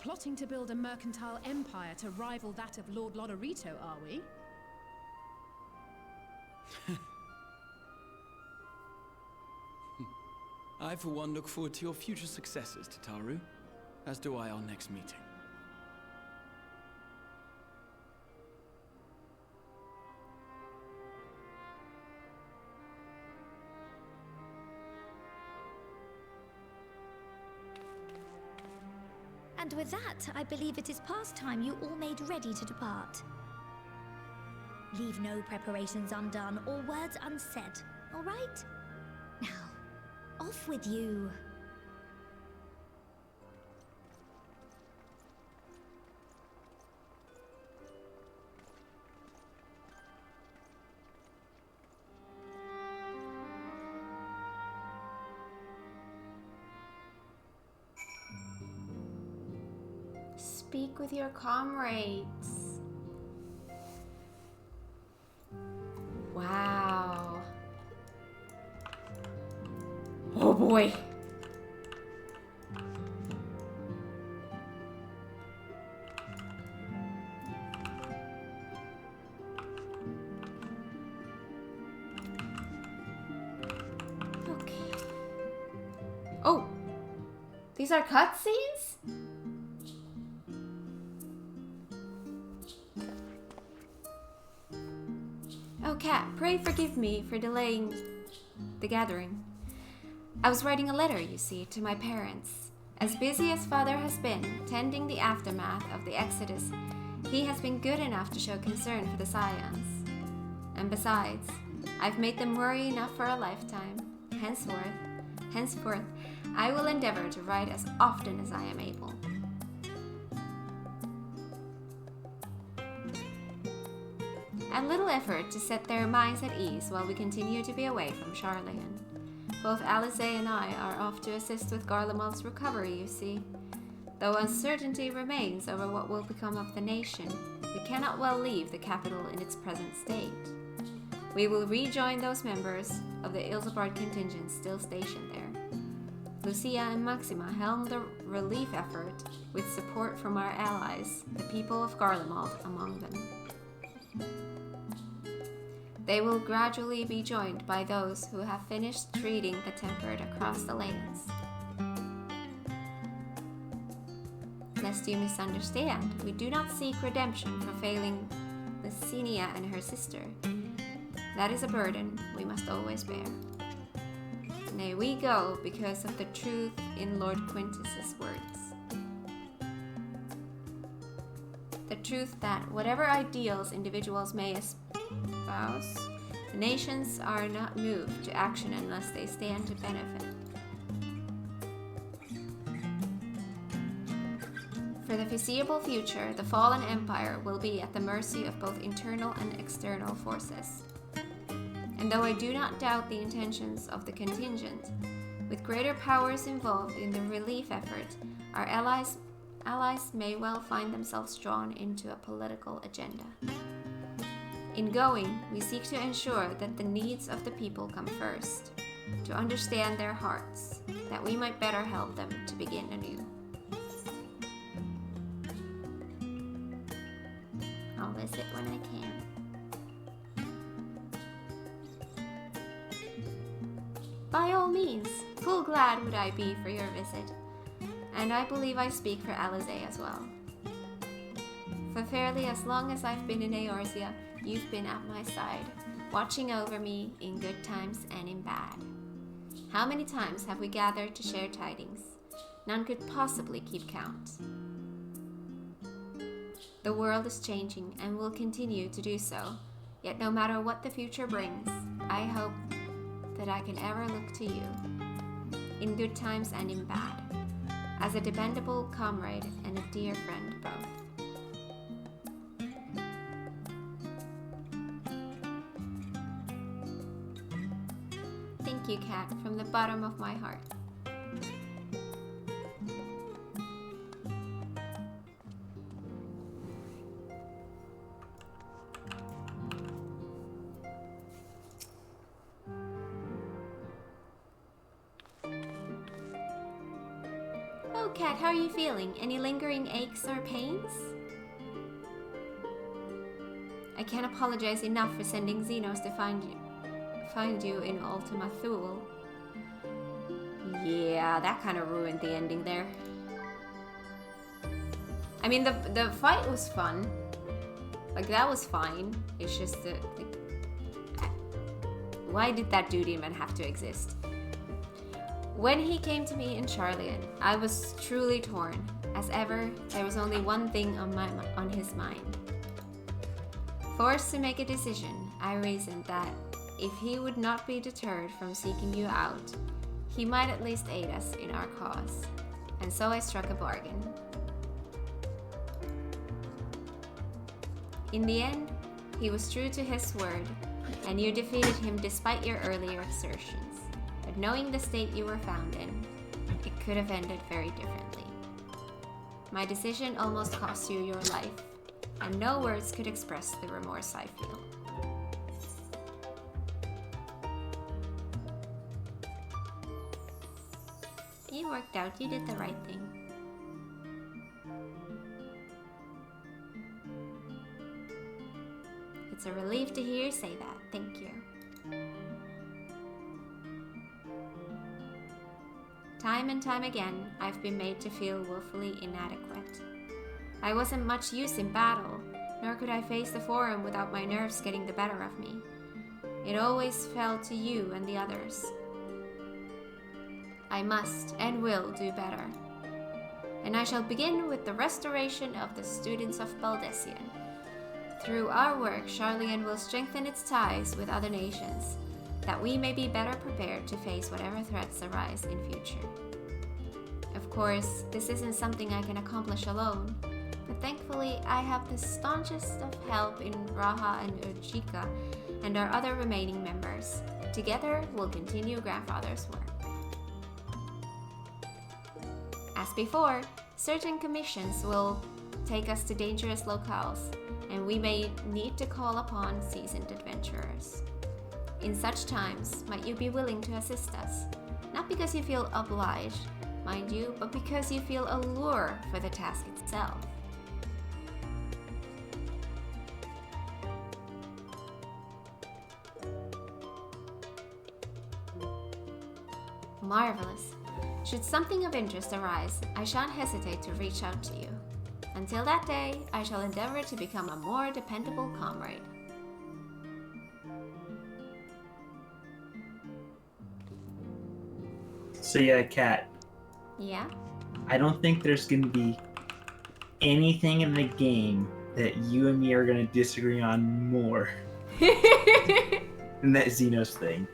Plotting to build a mercantile empire to rival that of Lord Lodorito, are we? I, for one, look forward to your future successes, Tataru. As do I our next meeting. And with that, I believe it is past time you all made ready to depart. Leave no preparations undone or words unsaid, all right? Now, off with you. Speak with your comrades. Wow. Oh boy. Okay. Oh, these are cutscenes? Oh, Cat, pray forgive me for delaying the gathering. I was writing a letter, you see, to my parents. As busy as Father has been tending the aftermath of the Exodus, he has been good enough to show concern for the Scions. And besides, I've made them worry enough for a lifetime. Henceforth, I will endeavor to write as often as I am able. A little effort to set their minds at ease while we continue to be away from Charlayan. Both Alisaie and I are off to assist with Garlemald's recovery, you see. Though uncertainty remains over what will become of the nation, we cannot well leave the capital in its present state. We will rejoin those members of the Ilsebard contingent still stationed there. Lucia and Maxima helm the relief effort with support from our allies, the people of Garlemald among them. They will gradually be joined by those who have finished treating the tempered across the lanes. Lest you misunderstand, we do not seek redemption for failing Licinia and her sister. That is a burden we must always bear. Nay, we go because of the truth in Lord Quintus's words. The truth that whatever ideals individuals may espouse, the nations are not moved to action unless they stand to benefit. For the foreseeable future, the fallen empire will be at the mercy of both internal and external forces. And though I do not doubt the intentions of the contingent, with greater powers involved in the relief effort, our allies allies may well find themselves drawn into a political agenda. In going, we seek to ensure that the needs of the people come first, to understand their hearts, that we might better help them to begin anew. I'll visit when I can. By all means, full glad would I be for your visit, and I believe I speak for Alizé as well. For fairly as long as I've been in Eorzea, you've been at my side, watching over me in good times and in bad. How many times have we gathered to share tidings? None could possibly keep count. The world is changing and will continue to do so, yet no matter what the future brings, I hope that I can ever look to you, in good times and in bad, as a dependable comrade and a dear friend both. Thank you, Kat, from the bottom of my heart. Oh, Kat, how are you feeling? Any lingering aches or pains? I can't apologize enough for sending Xenos to find you in Ultima Thule. Yeah, that kind of ruined the ending there. I mean, the fight was fun. Like, that was fine. It's just that, like, why did that dude even have to exist? When he came to me in Charlian, I was truly torn. As ever, there was only one thing on his mind. Forced to make a decision, I reasoned that if he would not be deterred from seeking you out, he might at least aid us in our cause. And so I struck a bargain. In the end, he was true to his word, and you defeated him despite your earlier assertions. But knowing the state you were found in, it could have ended very differently. My decision almost cost you your life, and no words could express the remorse I feel. It worked out. You did the right thing. It's a relief to hear you say that. Thank you. Time and time again, I've been made to feel woefully inadequate. I wasn't much use in battle, nor could I face the Forum without my nerves getting the better of me. It always fell to you and the others. I must and will do better. And I shall begin with the restoration of the students of Baldesion. Through our work, Charlian will strengthen its ties with other nations, that we may be better prepared to face whatever threats arise in future. Of course, this isn't something I can accomplish alone, but thankfully I have the staunchest of help in Raha and Urjika and our other remaining members. Together, we'll continue Grandfather's work. As before, certain commissions will take us to dangerous locales, and we may need to call upon seasoned adventurers. In such times, might you be willing to assist us? Not because you feel obliged, mind you, but because you feel a lure for the task itself. Marvelous. Should something of interest arise, I shan't hesitate to reach out to you. Until that day, I shall endeavor to become a more dependable comrade. So yeah, Kat. Yeah? I don't think there's going to be anything in the game that you and me are going to disagree on more than that Xenos thing.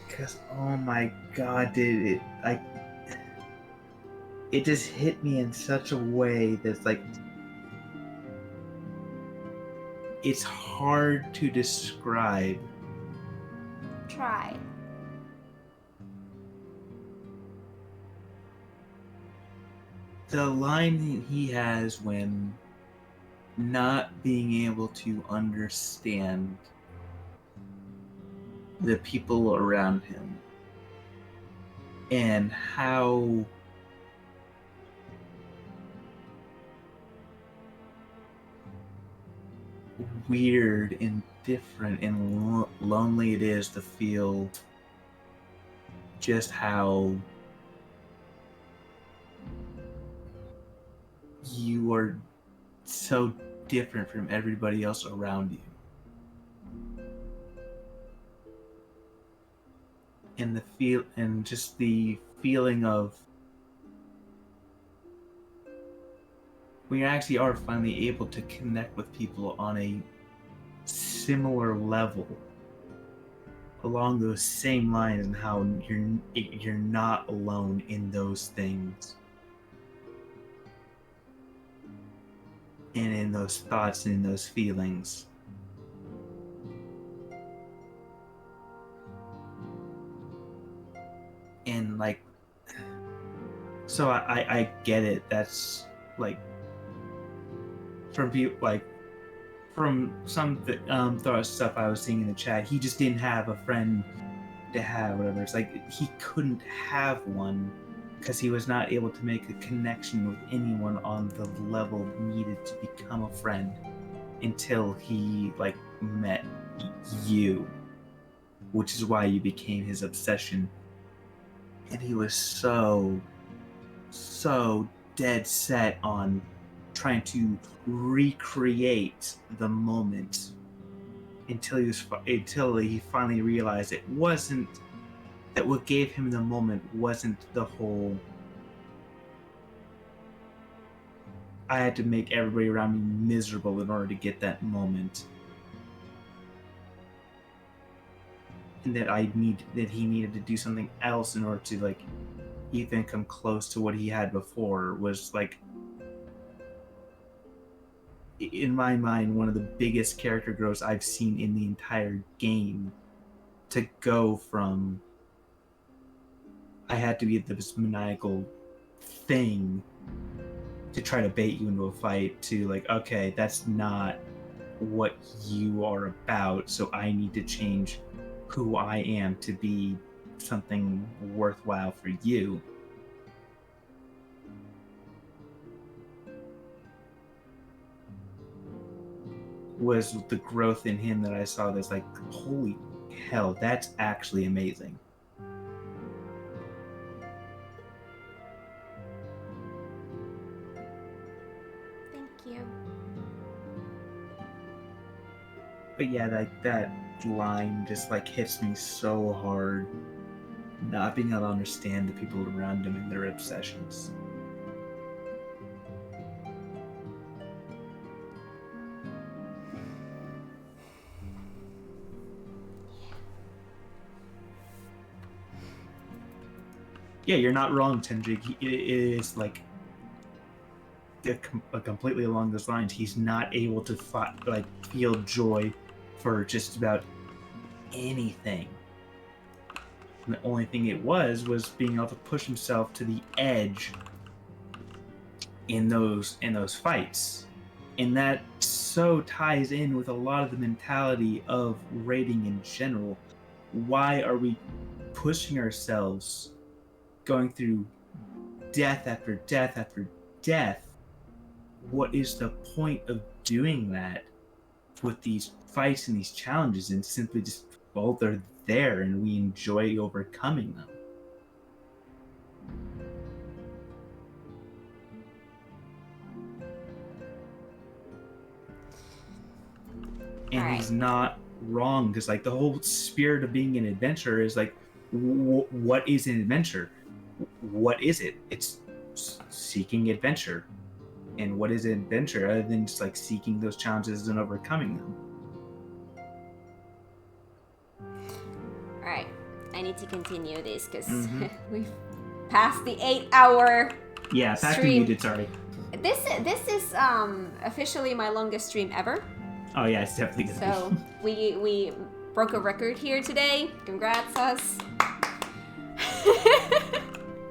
Because, oh my god, dude, it just hit me in such a way that's like, it's hard to describe. Try. the line he has when not being able to understand the people around him and how weird and different and lonely it is to feel just how you are so different from everybody else around you. And just the feeling of we actually are finally able to connect with people on a similar level along those same lines, and how you're not alone in those things and in those thoughts and in those feelings. And like, so I get it. That's like from people, like from some stuff I was seeing in the chat, he just didn't have a friend to have, whatever. It's like he couldn't have one because he was not able to make a connection with anyone on the level needed to become a friend until he like met you, which is why you became his obsession. And he was so dead set on trying to recreate the moment until he finally realized it wasn't that what gave him the moment wasn't the whole I had to make everybody around me miserable in order to get that moment, and that he needed to do something else in order to like even come close to what he had before. Was like, in my mind, one of the biggest character growths I've seen in the entire game, to go from I had to be this maniacal thing to try to bait you into a fight to like, okay, that's not what you are about, so I need to change who I am to be something worthwhile for you. Was the growth in him that I saw that's like, holy hell, that's actually amazing. Thank you. But yeah, like that line just like hits me so hard, not being able to understand the people around him and their obsessions. Yeah, you're not wrong, Tendrik. It is like completely along those lines. He's not able to feel joy for just about anything. And the only thing it was being able to push himself to the edge in those fights. And that so ties in with a lot of the mentality of raiding in general. Why are we pushing ourselves, going through death after death after death? What is the point of doing that with these fights and these challenges, and simply just, well, they're there and we enjoy overcoming them? And he's not wrong, because like the whole spirit of being an adventurer is like, what is an adventure? What is it? It's seeking adventure. And what is an adventure other than just like seeking those challenges and overcoming them? Alright, I need to continue this because we've passed the 8-hour back to you, did, sorry. This is officially my longest stream ever. Oh yeah, it's definitely gonna so we broke a record here today. Congrats us.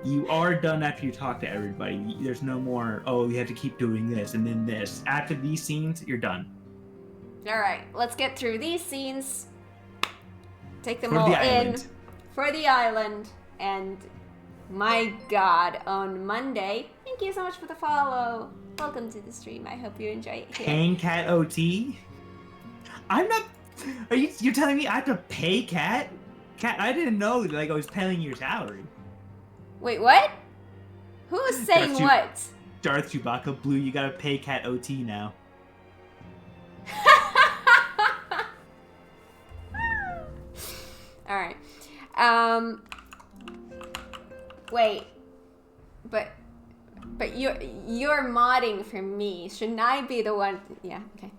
You are done after you talk to everybody. There's no more, oh, you have to keep doing this and then this. After these scenes, you're done. Alright, let's get through these scenes. Take them For all the in. island. For the island. And my god, on Monday, thank you so much for the follow. Welcome to the stream. I hope you enjoy it here. MagiKat OT? I'm not... You're telling me I have to pay Kat? Kat, I didn't know like I was paying your salary. Wait, what? Who's saying what? Darth Chewbacca Blue, you gotta pay Kat OT now. Alright. Wait. But you're modding for me. Shouldn't I be the one? Yeah, okay.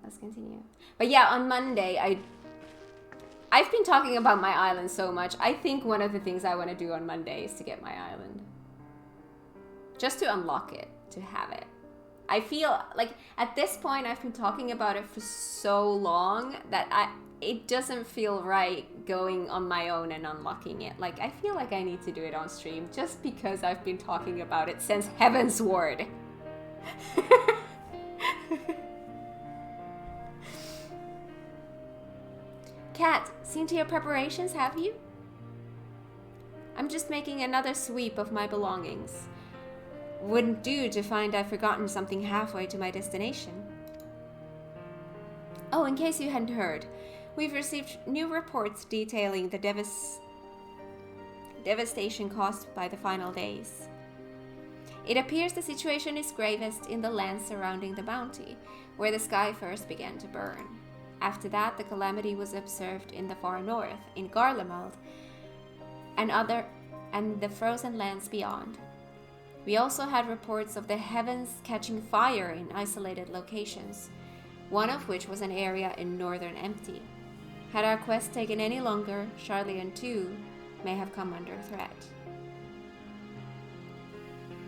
Let's continue. But yeah, on Monday, I've been talking about my island so much. I think one of the things I want to do on Monday is to get my island. Just to unlock it, to have it. I feel like at this point I've been talking about it for so long that it doesn't feel right going on my own and unlocking it. Like, I feel like I need to do it on stream just because I've been talking about it since Heavensward. Kat, seen to your preparations, have you? I'm just making another sweep of my belongings. Wouldn't do to find I've forgotten something halfway to my destination. Oh, in case you hadn't heard, we've received new reports detailing the devastation caused by the final days. It appears the situation is gravest in the lands surrounding the bounty, where the sky first began to burn. After that, the calamity was observed in the far north, in Garlemald, and the frozen lands beyond. We also had reports of the heavens catching fire in isolated locations, one of which was an area in northern Empty. Had our quest taken any longer, Charlian too may have come under threat.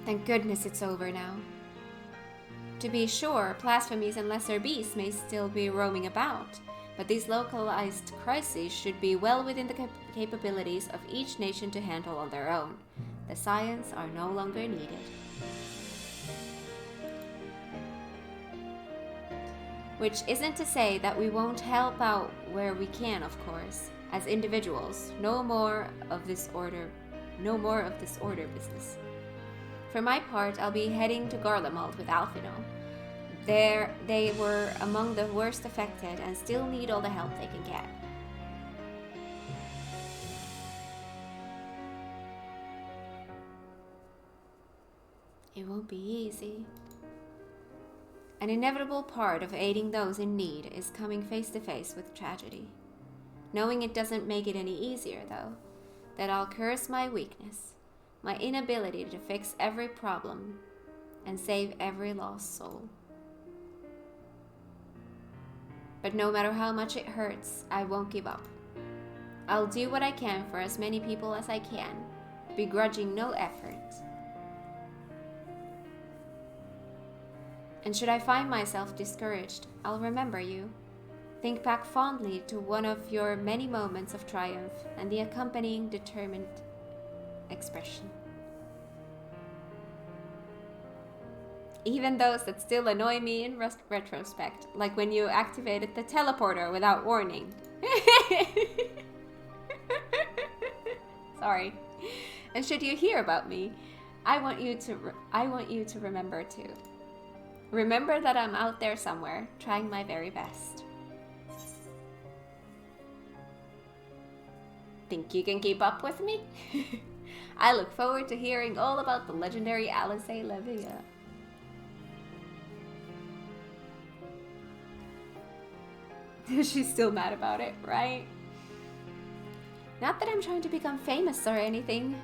Thank goodness it's over now. To be sure, blasphemies and lesser beasts may still be roaming about, but these localized crises should be well within the capabilities of each nation to handle on their own. The science are no longer needed. Which isn't to say that we won't help out where we can, of course. As individuals, no more of this order business. For my part, I'll be heading to Garlemald with Alphino. They were among the worst affected and still need all the help they can get. It won't be easy. An inevitable part of aiding those in need is coming face to face with tragedy. Knowing it doesn't make it any easier, though, that I'll curse my weakness, my inability to fix every problem and save every lost soul. But no matter how much it hurts, I won't give up. I'll do what I can for as many people as I can, begrudging no effort. And should I find myself discouraged, I'll remember you. Think back fondly to one of your many moments of triumph and the accompanying determined expression. Even those that still annoy me in retrospect, like when you activated the teleporter without warning. Sorry. And should you hear about me, I want you to remember too. Remember that I'm out there somewhere, trying my very best. Think you can keep up with me? I look forward to hearing all about the legendary Alice Levia. She's still mad about it, right? Not that I'm trying to become famous or anything.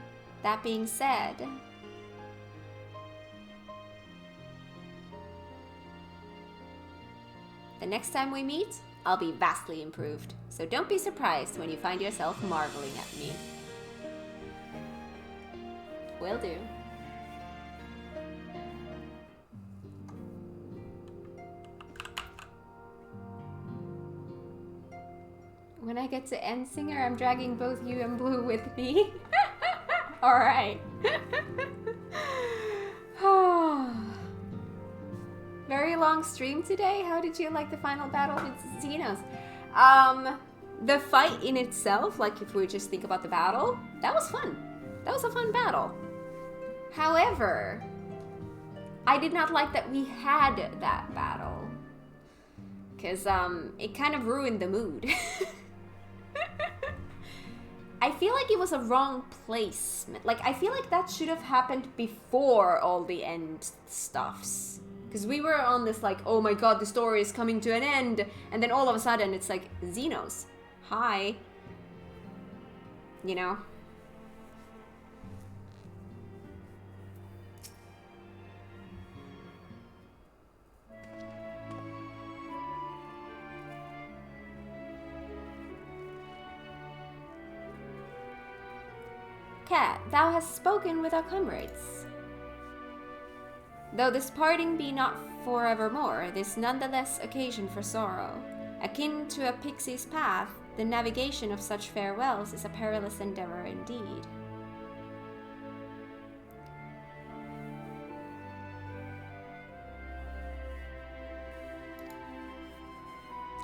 That being said, the next time we meet, I'll be vastly improved. So don't be surprised when you find yourself marveling at me. Will do. When I I get to end singer, I'm dragging both you and Blue with me. Alright. Very long stream today. How did you like the final battle with Xenos? The fight in itself, like if we just think about the battle, that was fun. That was a fun battle. However, I did not like that we had that battle. Because it kind of ruined the mood. I feel like it was a wrong placement. Like, I feel like that should have happened before all the end stuffs. Because we were on this like, oh my god, the story is coming to an end. And then all of a sudden it's like, Xenos, hi. You know? Cat, thou hast spoken with our comrades. Though this parting be not forevermore, this nonetheless occasion for sorrow. Akin to a pixie's path, the navigation of such farewells is a perilous endeavor indeed.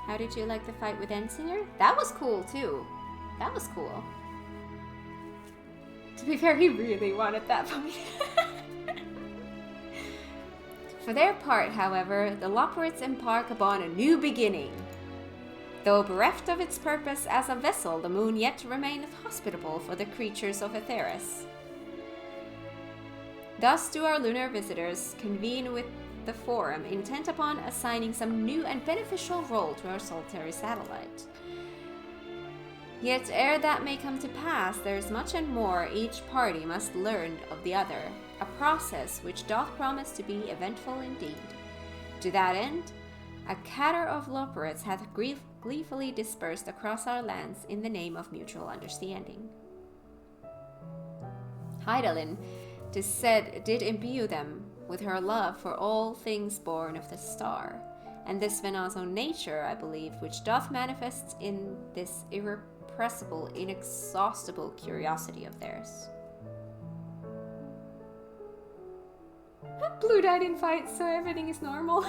How did you like the fight with Ensinger? That was cool too. That was cool. To be fair, he really wanted that fight. For their part, however, the Loporrits embark upon a new beginning. Though bereft of its purpose as a vessel, the moon yet remaineth hospitable for the creatures of Aetheris. Thus do our lunar visitors convene with the Forum, intent upon assigning some new and beneficial role to our solitary satellite. Yet ere that may come to pass, there is much and more each party must learn of the other, a process which doth promise to be eventful indeed. To that end, a cater of Loporrits hath gleefully dispersed across our lands in the name of mutual understanding. Hydaelyn, 'tis said, did imbue them with her love for all things born of the star, and this Venazzo nature, I believe, which doth manifest in this irrepressible, inexhaustible curiosity of theirs. Blue died in fight, so everything is normal.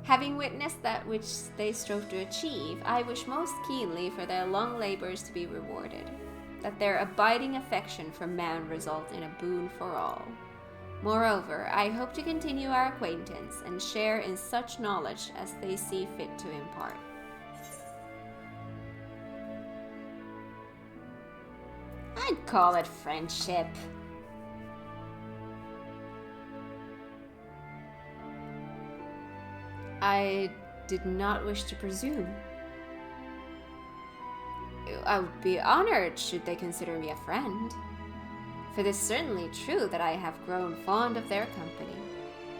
Having witnessed that which they strove to achieve, I wish most keenly for their long labors to be rewarded, that their abiding affection for man result in a boon for all. Moreover, I hope to continue our acquaintance and share in such knowledge as they see fit to impart. I'd call it friendship. I did not wish to presume. I would be honored should they consider me a friend. For it is certainly true that I have grown fond of their company.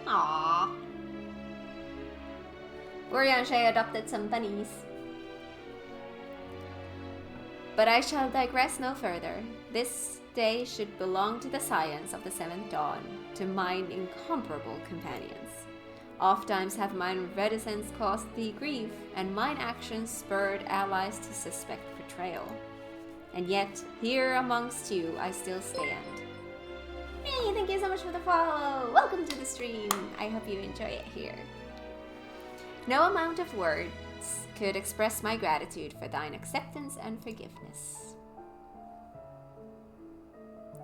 Aww. Urianshe adopted some bunnies. But I shall digress no further. This day should belong to the science of the seventh dawn, to mine incomparable companions. Ofttimes hath mine reticence caused thee grief, and mine actions spurred allies to suspect betrayal. And yet, here amongst you, I still stand. Hey, thank you so much for the follow! Welcome to the stream! I hope you enjoy it here. No amount of words could express my gratitude for thine acceptance and forgiveness.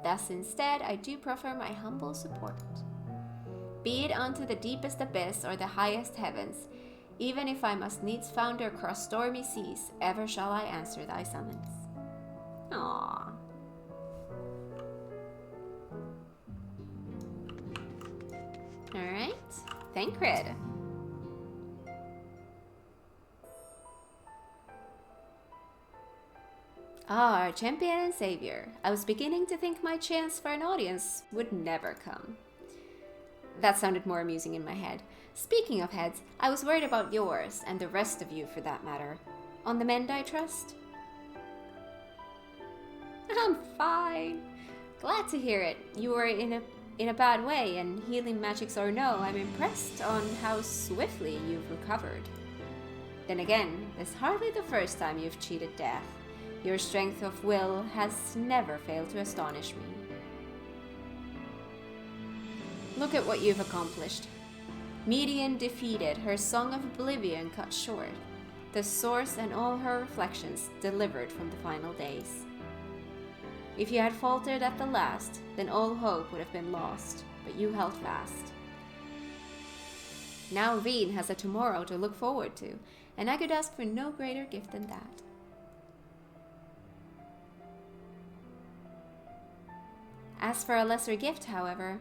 Thus, instead, I do proffer my humble support. Be it unto the deepest abyss or the highest heavens, even if I must needs founder across stormy seas, ever shall I answer thy summons. Aww. Alright. Thancred. Ah, our champion and savior. I was beginning to think my chance for an audience would never come. That sounded more amusing in my head. Speaking of heads, I was worried about yours, and the rest of you for that matter. On the mend, I trust? I'm fine. Glad to hear it. You were in a in a bad way, and healing magics or no, I'm impressed on how swiftly you've recovered. Then again, it's hardly the first time you've cheated death. Your strength of will has never failed to astonish me. Look at what you've accomplished. Median defeated, her Song of Oblivion cut short, the source and all her reflections delivered from the final days. If you had faltered at the last, then all hope would have been lost, but you held fast. Now Veen has a tomorrow to look forward to, and I could ask for no greater gift than that. As for a lesser gift, however,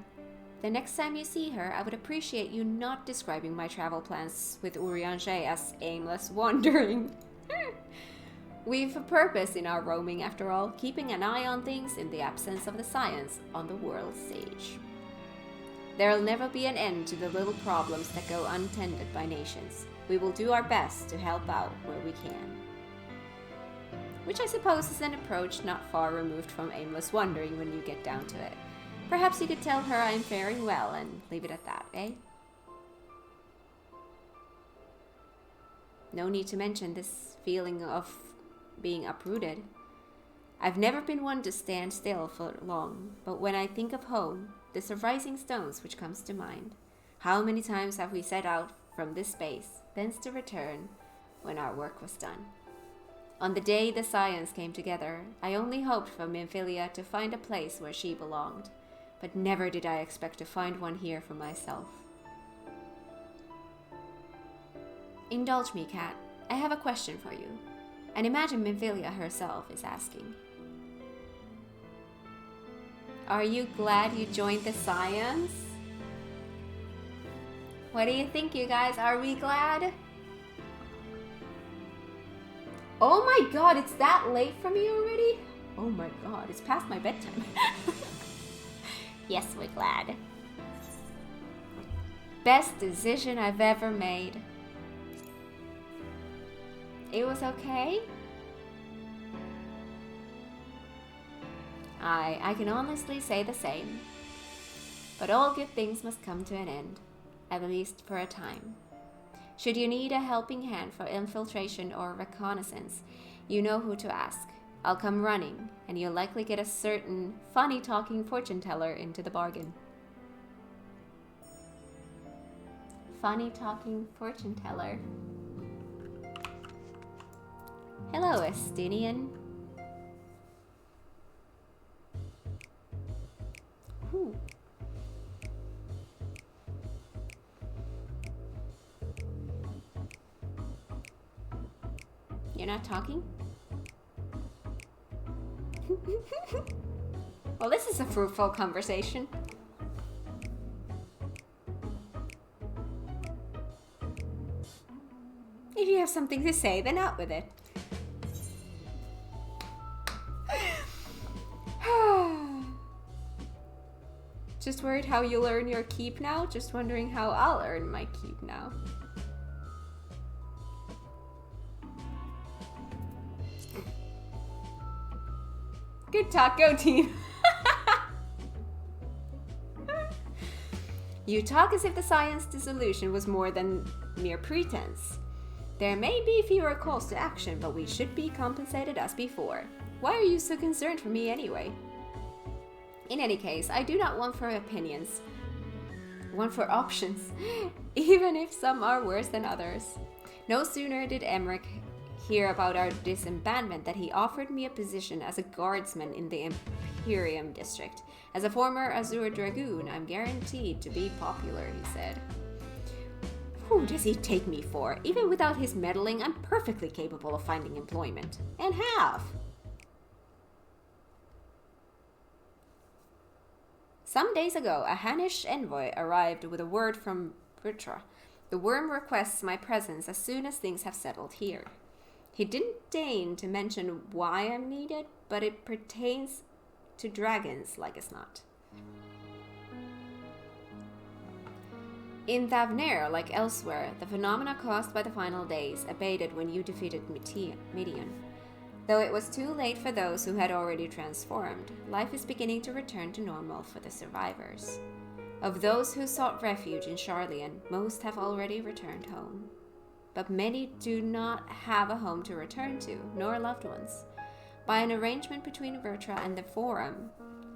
the next time you see her, I would appreciate you not describing my travel plans with Urianger as aimless wandering. We've a purpose in our roaming, after all, keeping an eye on things in the absence of the science on the world stage. There'll never be an end to the little problems that go untended by nations. We will do our best to help out where we can. Which I suppose is an approach not far removed from aimless wandering when you get down to it. Perhaps you could tell her I'm faring well and leave it at that, eh? No need to mention this feeling of being uprooted. I've never been one to stand still for long, but when I think of home, it's the rising stones which comes to mind. How many times have we set out from this space, thence to return, when our work was done? On the day the Scions came together, I only hoped for Minfilia to find a place where she belonged, but never did I expect to find one here for myself. Indulge me, Kat. I have a question for you, and imagine Minfilia herself is asking. Are you glad you joined the Scions? What do you think, you guys? Are we glad? Oh my god, it's that late for me already? Oh my god, it's past my bedtime. Yes, we're glad. Best decision I've ever made. It was okay? I can honestly say the same. But all good things must come to an end, at least for a time. Should you need a helping hand for infiltration or reconnaissance, you know who to ask. I'll come running, and you'll likely get a certain funny-talking fortune-teller into the bargain. Funny-talking fortune-teller. Hello, Estinian. Ooh. You're not talking? Well, this is a fruitful conversation. If you have something to say, then out with it. Just worried how you'll earn your keep now? Just wondering how I'll earn my keep now. Good talk, go team. You talk as if the science dissolution was more than mere pretense. There may be fewer calls to action, but we should be compensated as before. Why are you so concerned for me anyway? In any case, I do not want for opinions. Want for options, even if some are worse than others. No sooner did Emmerich hear about our disbandment that he offered me a position as a guardsman in the Imperium district. As a former Azure Dragoon, I'm guaranteed to be popular, he said. Who does he take me for? Even without his meddling, I'm perfectly capable of finding employment. And have. Some days ago, a Hannish envoy arrived with a word from Britra. The worm requests my presence as soon as things have settled here. He didn't deign to mention why I'm needed, but it pertains to dragons like as not. In Thavner, like elsewhere, the phenomena caused by the final days abated when you defeated Midian. Though it was too late for those who had already transformed, life is beginning to return to normal for the survivors. Of those who sought refuge in Sharlayan, most have already returned home. But many do not have a home to return to, nor loved ones. By an arrangement between Vertra and the Forum,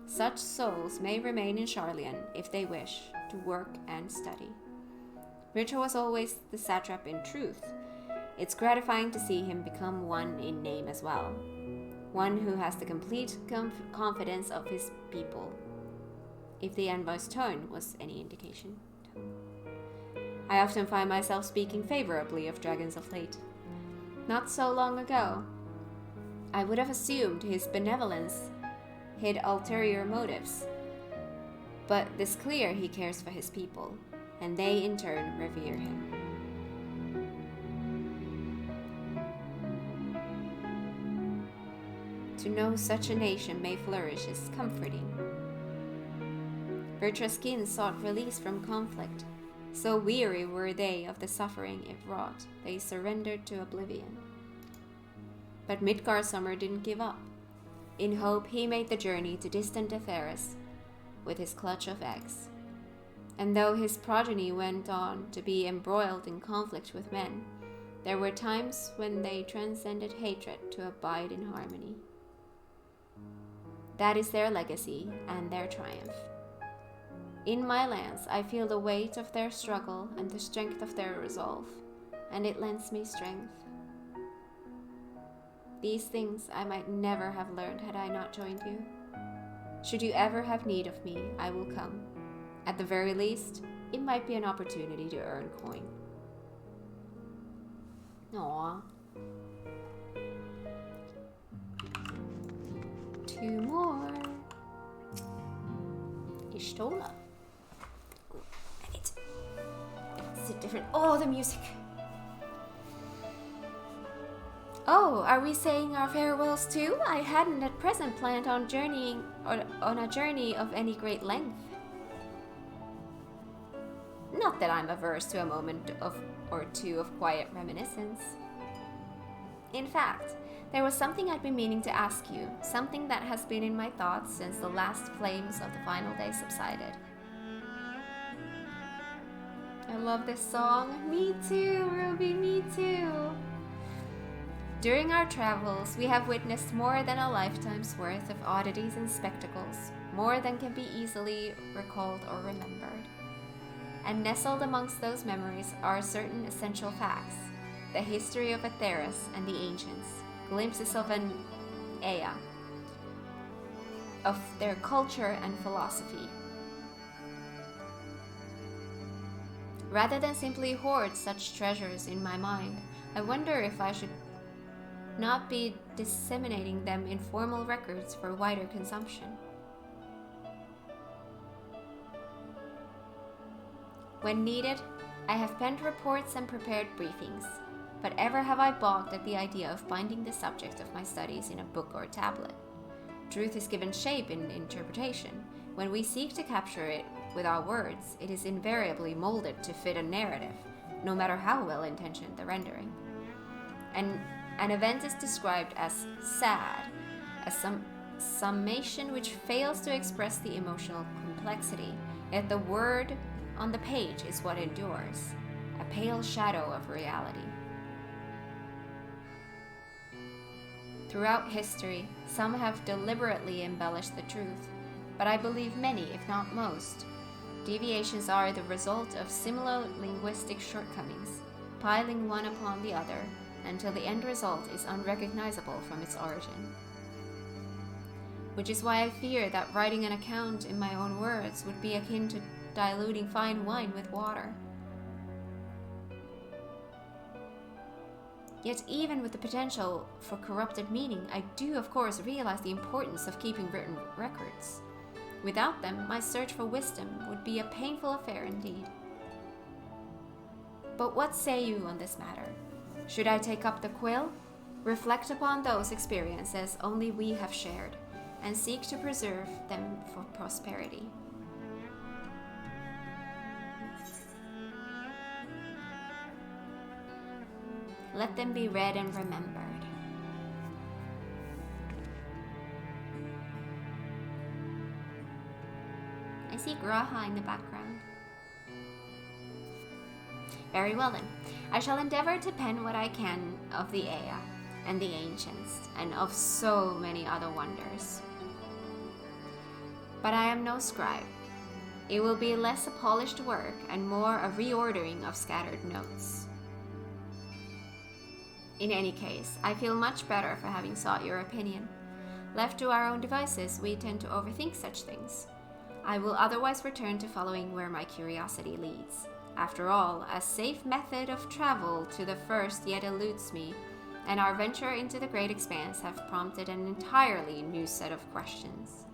such souls may remain in Sharlayan if they wish to work and study. Vertra was always the satrap in truth. It's gratifying to see him become one in name as well. One who has the complete confidence of his people. If the envoy's tone was any indication. I often find myself speaking favorably of dragons of late. Not so long ago, I would have assumed his benevolence hid ulterior motives. But it's clear he cares for his people, and they in turn revere him. To know such a nation may flourish is comforting. Vertra's kin sought release from conflict. So weary were they of the suffering it wrought, they surrendered to oblivion. But Midgar Summer didn't give up. In hope, he made the journey to distant Etheris with his clutch of eggs. And though his progeny went on to be embroiled in conflict with men, there were times when they transcended hatred to abide in harmony. That is their legacy and their triumph. In my lands, I feel the weight of their struggle and the strength of their resolve, and it lends me strength. These things I might never have learned had I not joined you. Should you ever have need of me, I will come. At the very least, it might be an opportunity to earn coin. Aww. 2 more. Ishtola. It's a different. Oh, the music. Oh, are we saying our farewells too? I hadn't at present planned on journeying on a journey of any great length. Not that I'm averse to a moment or two of quiet reminiscence. In fact, there was something I'd been meaning to ask you, something that has been in my thoughts since the last flames of the final day subsided. I love this song. Me too, Ruby, me too. During our travels, we have witnessed more than a lifetime's worth of oddities and spectacles, more than can be easily recalled or remembered. And nestled amongst those memories are certain essential facts, the history of Etheris and the ancients, glimpses of an Ea, of their culture and philosophy. Rather than simply hoard such treasures in my mind, I wonder if I should not be disseminating them in formal records for wider consumption. When needed, I have penned reports and prepared briefings, but ever have I balked at the idea of binding the subject of my studies in a book or tablet. Truth is given shape in interpretation. When we seek to capture it with our words, it is invariably molded to fit a narrative, no matter how well-intentioned the rendering. And an event is described as sad, a summation which fails to express the emotional complexity, yet the word on the page is what endures, a pale shadow of reality. Throughout history, some have deliberately embellished the truth, but I believe many, if not most, deviations are the result of similar linguistic shortcomings, piling one upon the other, until the end result is unrecognizable from its origin. Which is why I fear that writing an account in my own words would be akin to diluting fine wine with water. Yet even with the potential for corrupted meaning, I do of course realize the importance of keeping written records. Without them, my search for wisdom would be a painful affair indeed. But what say you on this matter? Should I take up the quill, reflect upon those experiences only we have shared, and seek to preserve them for prosperity? Let them be read and remembered. Graha in the background. Very well then. I shall endeavor to pen what I can of the Ea and the Ancients, and of so many other wonders. But I am no scribe. It will be less a polished work and more a reordering of scattered notes. In any case, I feel much better for having sought your opinion. Left to our own devices, we tend to overthink such things. I will otherwise return to following where my curiosity leads. After all, a safe method of travel to the first yet eludes me, and our venture into the great expanse have prompted an entirely new set of questions.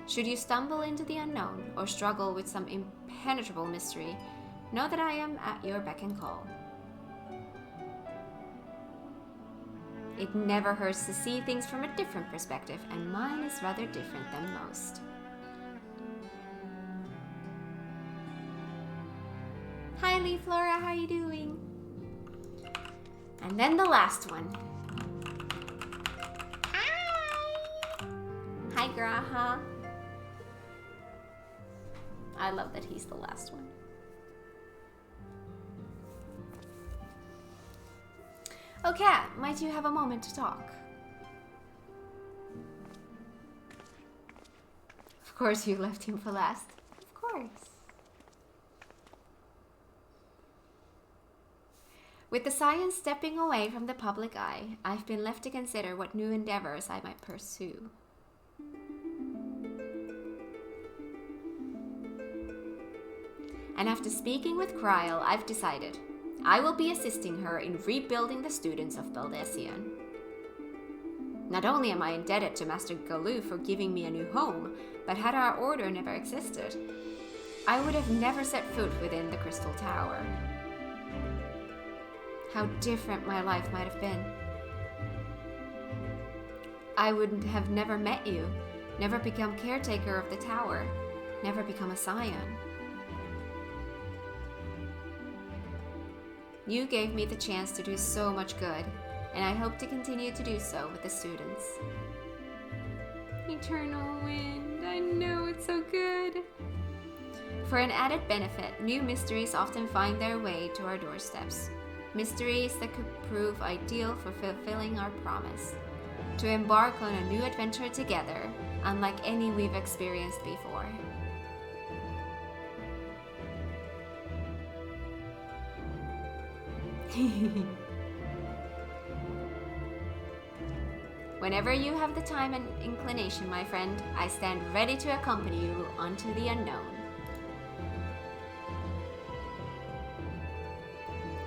Should you stumble into the unknown or struggle with some impenetrable mystery, know that I am at your beck and call. It never hurts to see things from a different perspective, and mine is rather different than most. Hi Lee Flora, how you doing? And then the last one. Hi Graha. I love that he's the last one. Oh Cat, might you have a moment to talk? Of course you left him for last. Of course. With the science stepping away from the public eye, I've been left to consider what new endeavors I might pursue. And after speaking with Kryl, I've decided I will be assisting her in rebuilding the students of Baldesion. Not only am I indebted to Master Galoo for giving me a new home, but had our order never existed, I would have never set foot within the Crystal Tower. How different my life might have been. I would have never met you, never become caretaker of the tower, never become a scion. You gave me the chance to do so much good, and I hope to continue to do so with the students. Eternal Wind, I know it's so good. For an added benefit, new mysteries often find their way to our doorsteps. Mysteries that could prove ideal for fulfilling our promise. To embark on a new adventure together, unlike any we've experienced before. Whenever you have the time and inclination, my friend, I stand ready to accompany you onto the unknown.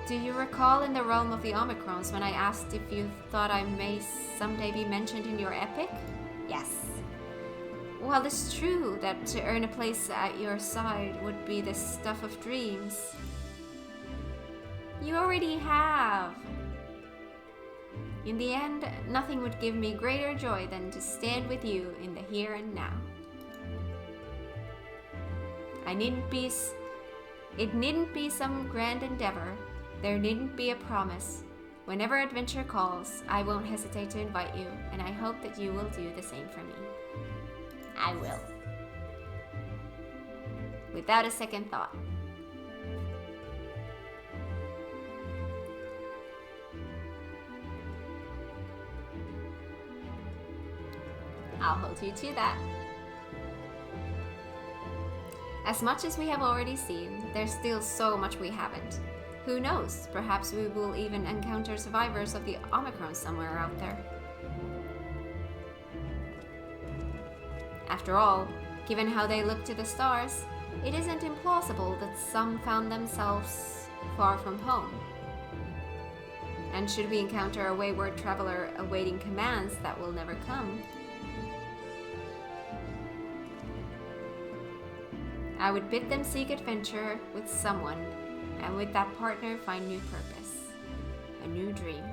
Do you recall in the realm of the Omicrons when I asked if you thought I may someday be mentioned in your epic? Yes. Well, it's true that to earn a place at your side would be the stuff of dreams. You already have. In the end, nothing would give me greater joy than to stand with you in the here and now. It needn't be some grand endeavor. There needn't be a promise. Whenever adventure calls, I won't hesitate to invite you, and I hope that you will do the same for me. I will. Without a second thought. I'll hold you to that. As much as we have already seen, there's still so much we haven't. Who knows, perhaps we will even encounter survivors of the Omicron somewhere out there. After all, given how they look to the stars, it isn't implausible that some found themselves far from home. And should we encounter a wayward traveler awaiting commands that will never come, I would bid them seek adventure with someone, and with that partner find new purpose, a new dream.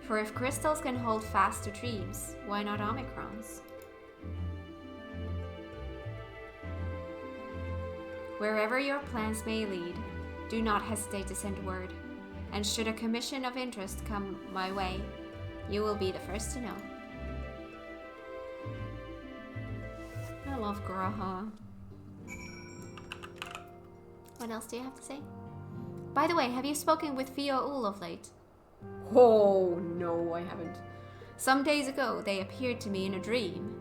For if crystals can hold fast to dreams, why not Omicrons? Wherever your plans may lead, do not hesitate to send word, and should a commission of interest come my way, you will be the first to know. love Graha. What else do you have to say? By the way, have you spoken with Fio Ul of late? Oh, no, I haven't. Some days ago, they appeared to me in a dream.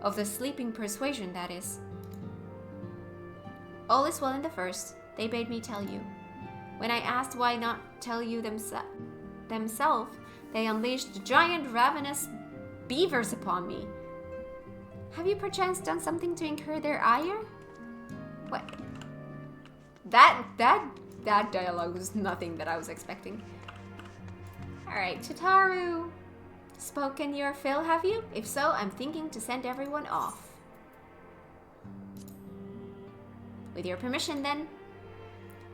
Of the sleeping persuasion, that is. All is well in the first, they bade me tell you. When I asked why not tell you themselves, they unleashed giant ravenous beavers upon me. Have you perchance done something to incur their ire? What? That dialogue was nothing that I was expecting. Alright, Chitaru. Spoken your fill, have you? If so, I'm thinking to send everyone off. With your permission, then.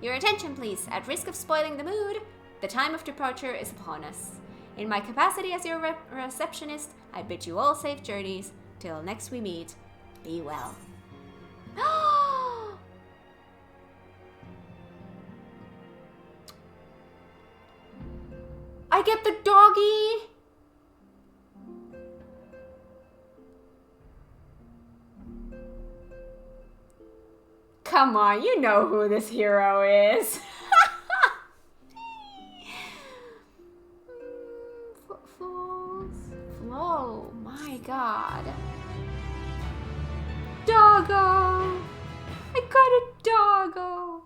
Your attention, please. At risk of spoiling the mood, the time of departure is upon us. In my capacity as your receptionist, I bid you all safe journeys. Till next we meet, be well. I get the doggy! Come on, you know who this hero is. Flo, my god. Doggo! I got a doggo!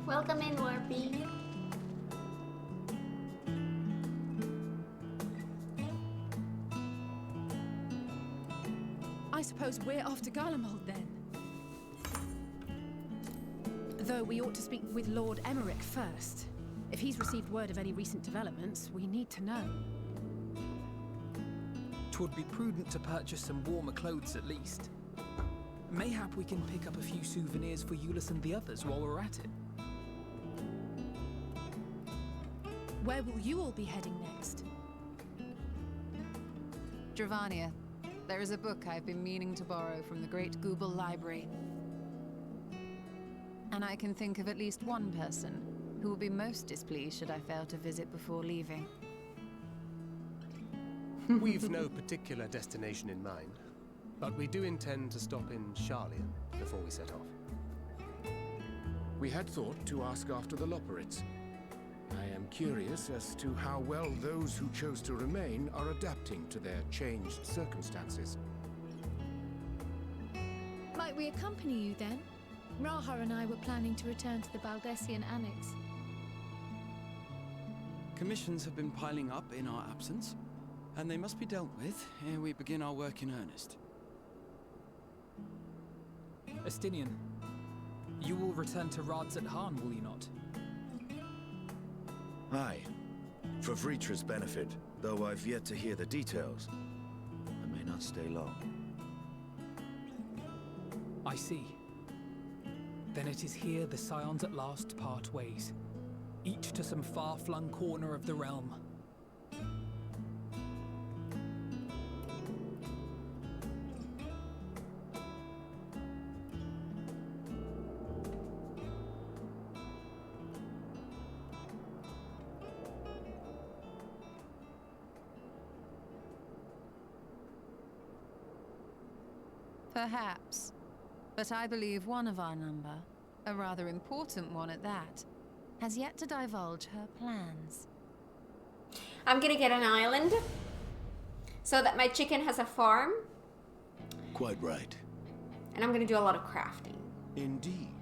Welcome in, Warpy. I suppose we're off to Garlemald then. Though we ought to speak with Lord Emmerich first. If he's received word of any recent developments, we need to know. 'Twould be prudent to purchase some warmer clothes at least. Mayhap we can pick up a few souvenirs for Euless and the others while we're at it. Where will you all be heading next? Dravania. There is a book I've been meaning to borrow from the Great Google Library. And I can think of at least one person who will be most displeased should I fail to visit before leaving. We've no particular destination in mind, but we do intend to stop in Charlia before we set off. We had thought to ask after the Loporrits. I am curious as to how well those who chose to remain are adapting to their changed circumstances. Might we accompany you then? Raha and I were planning to return to the Baldessian Annex. Commissions have been piling up in our absence, and they must be dealt with ere we begin our work in earnest. Estinian, you will return to Radzat Han, will you not? Aye. For Vritra's benefit, though I've yet to hear the details. I may not stay long. I see. Then it is here the Scions at last part ways, each to some far-flung corner of the realm. Perhaps. But I believe one of our number, a rather important one at that, has yet to divulge her plans. I'm gonna get an island so that my chicken has a farm. Quite right. And I'm gonna do a lot of crafting. Indeed.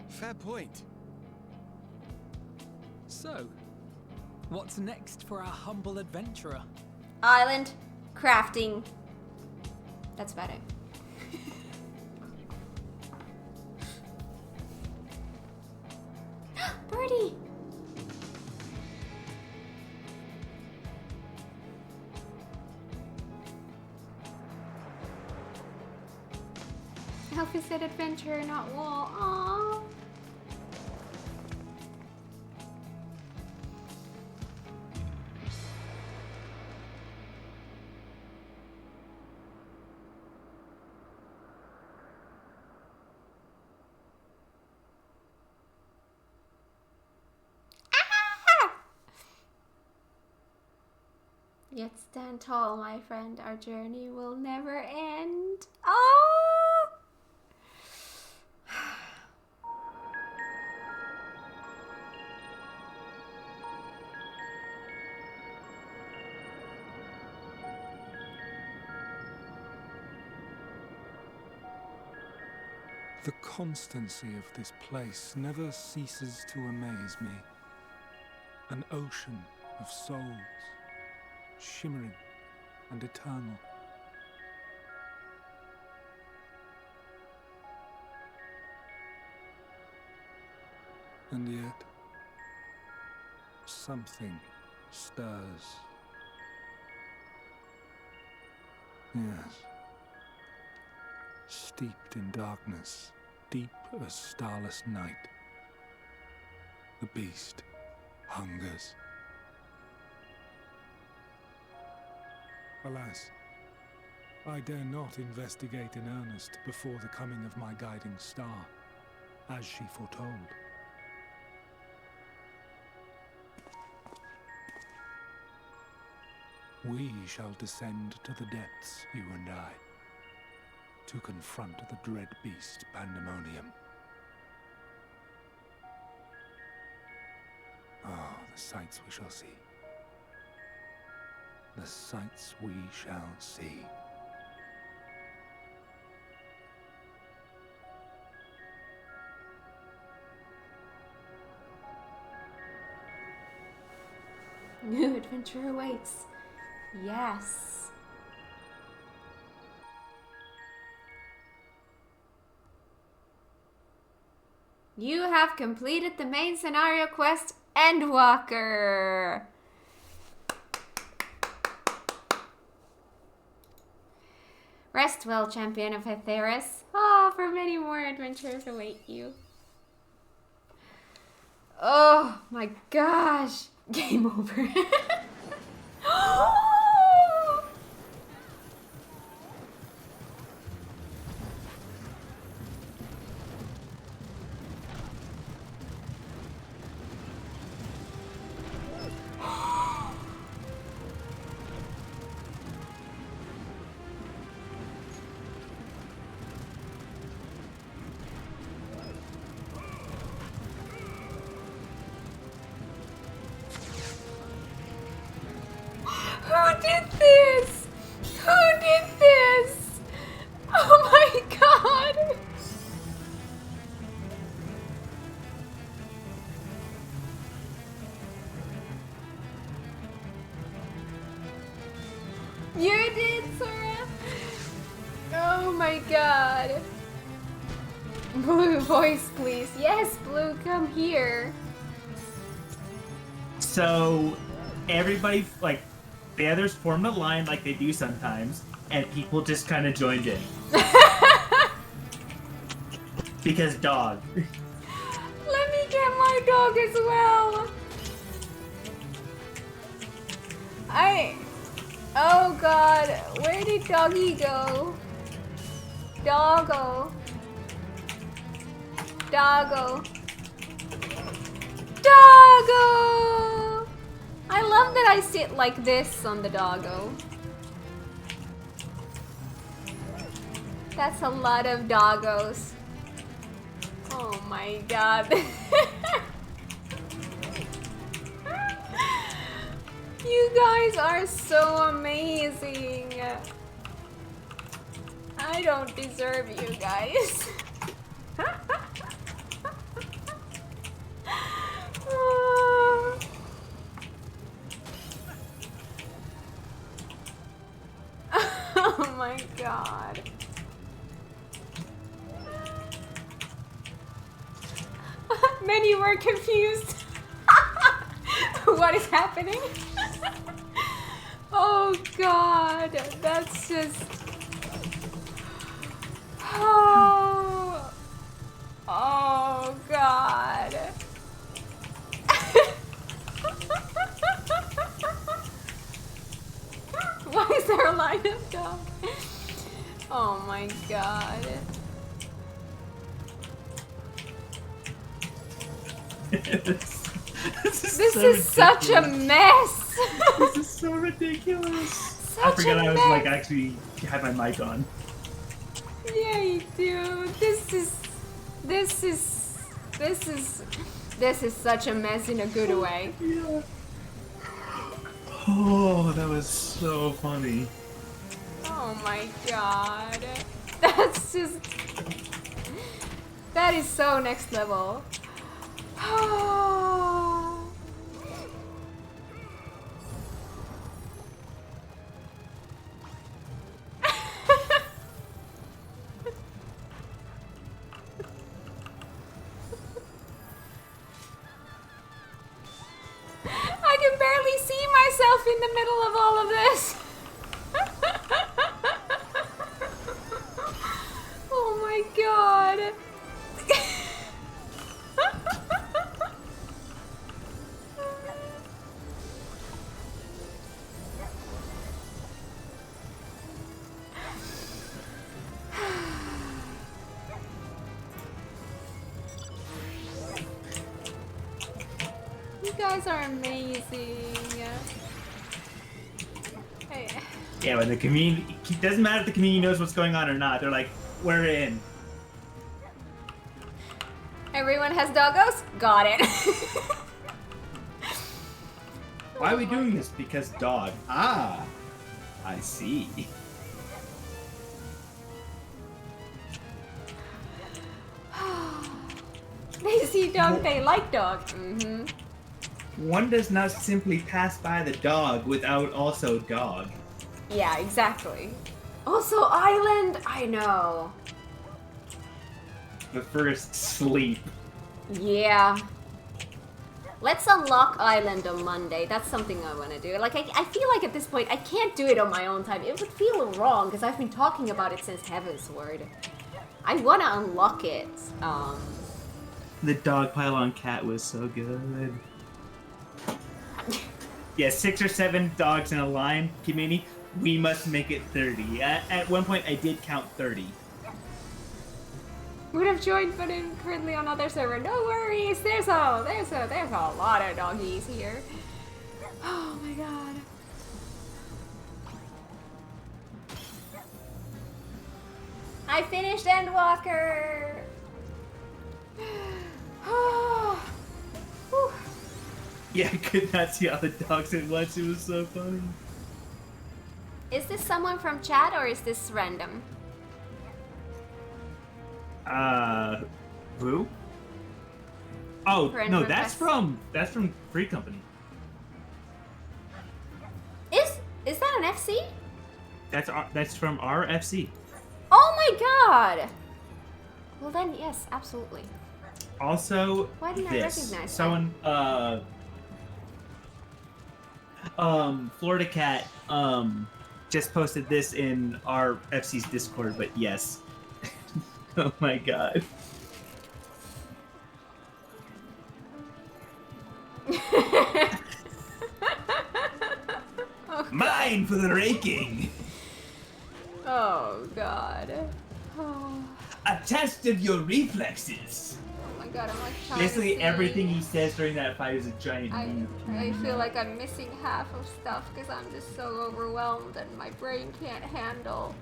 Fair point. So, what's next for our humble adventurer? Island, crafting. That's about it. Birdie! Alfie said adventure, not wall. Aww. Yet stand tall, my friend. Our journey will never end. Oh! The constancy of this place never ceases to amaze me. An ocean of souls, shimmering and eternal. And yet, something stirs. Yes. Steeped in darkness, deep as starless night, the beast hungers. Alas, I dare not investigate in earnest before the coming of my guiding star, as she foretold. We shall descend to the depths, you and I, to confront the dread beast Pandemonium. Oh, the sights we shall see. The sights we shall see. New adventure awaits. Yes. You have completed the main scenario quest, Endwalker. Rest well, champion of Aetheris. Oh, for many more adventures await you. Oh my gosh. Game over. Who did this? Who did this? Oh my god! You did, Sora? Oh my god. Blue voice, please. Yes, Blue, come here. So everybody, like, the others formed a line like they do sometimes, and people just kind of joined in. Because dog. Let me get my dog as well. Oh god, where did doggy go? Doggo. Doggo. Doggo! I love that I sit like this on the doggo. That's a lot of doggos. Oh my god. You guys are so amazing. I don't deserve you guys. Oh my god. Many were confused. What is happening? Oh god, that's just... Oh god. Why is there a line of dogs? Oh my god. This is so such a mess. This is so ridiculous. I Such forgot a I was mess. like actually had my mic on. Yeah, you do. This is such a mess in a good way. Yeah. Oh, that was so funny. Oh my god. That's just... That is so next level. I can barely see myself in the middle of all of this. Oh my god. You guys are amazing. Hey. Yeah, when the community, it doesn't matter if the community knows what's going on or not. They're like, we're in. Everyone has doggos? Got it. Why are we doing this? Because dog. Ah, I see. They see dog, they like dog. Mm-hmm. One does not simply pass by the dog without also dog. Yeah, exactly. Also, island, I know. The first sleep. Yeah. Let's unlock island on Monday. That's something I want to do. Like, I feel like at this point, I can't do it on my own time. It would feel wrong, because I've been talking about it since Heaven's Word. I want to unlock it. The dog pylon cat was so good. Yeah, 6 or 7 dogs in a line, Kimini. We must make it 30. At one point, I did count 30. Would have joined, but I'm currently on other server. No worries. There's a lot of doggies here. Oh my god. I finished Endwalker. Whew. Yeah, I could not see all the dogs at once. It was so funny. Is this someone from chat or is this random? Who? Oh, Friend no, request. that's from Free Company. Is that an FC? That's from our FC. Oh my god! Well then, yes, absolutely. Also, Why didn't I this. recognize Someone, Florida Cat, just posted this in our FC's Discord, but yes. Oh my god. Mine for the raking! Oh god. Oh. A test of your reflexes! Oh my god, I'm like trying Basically, to see. everything he says during that fight is a giant meme. I feel like I'm missing half of stuff because I'm just so overwhelmed and my brain can't handle.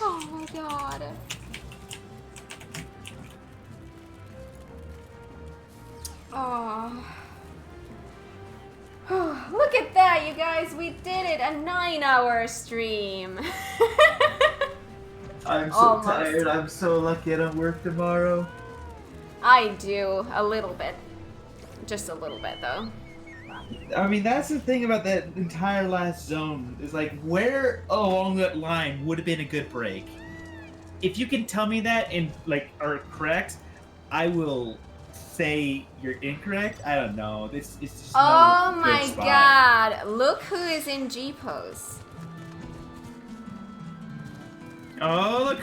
Oh my god. Oh. Look at that, you guys. We did it. A 9-hour stream. I'm so Almost. tired. I'm so lucky I don't work tomorrow. I do. A little bit. Just a little bit, though. I mean, that's the thing about that entire last zone, is like, where along that line would have been a good break? If you can tell me that and, like, are correct, I will say you're incorrect. I don't know. It's just Oh no my good spot. god. Look who is in G-pose. Oh, look.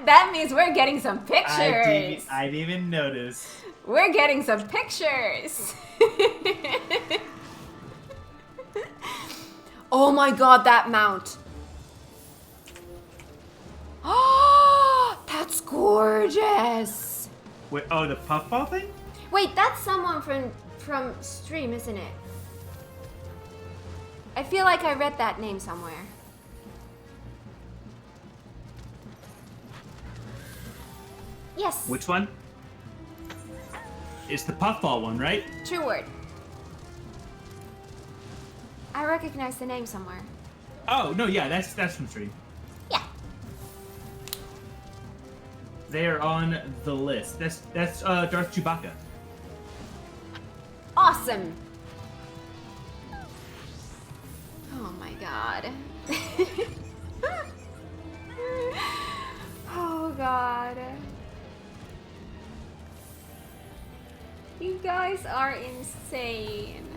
That means we're getting some pictures. I didn't even notice. We're getting some pictures. Oh my god, that mount. Oh, that's gorgeous. Wait, oh, the puffball thing? Wait, that's someone from from stream, isn't it? I feel like I read that name somewhere. Yes. Which one? It's the puffball one, right? True word. I recognize the name somewhere. Oh no, yeah, that's from stream. Yeah. They are on the list. That's Darth Chewbacca. Awesome. Oh my god. Oh god. You guys are insane.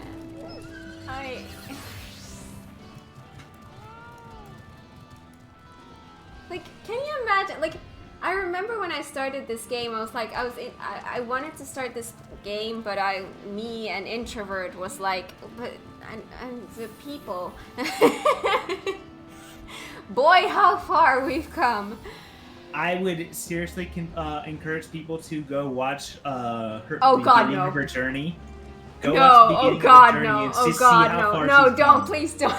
Like, can you imagine? Like, I remember when I started this game, I was like, I wanted to start this game, but me, an introvert, was like, but and the people. Boy, how far we've come. I would seriously encourage people to go watch her beginning of her journey. Go no, watch the oh beginning god, of her journey no, and oh see god, how no, far no, she's don't, come. please don't.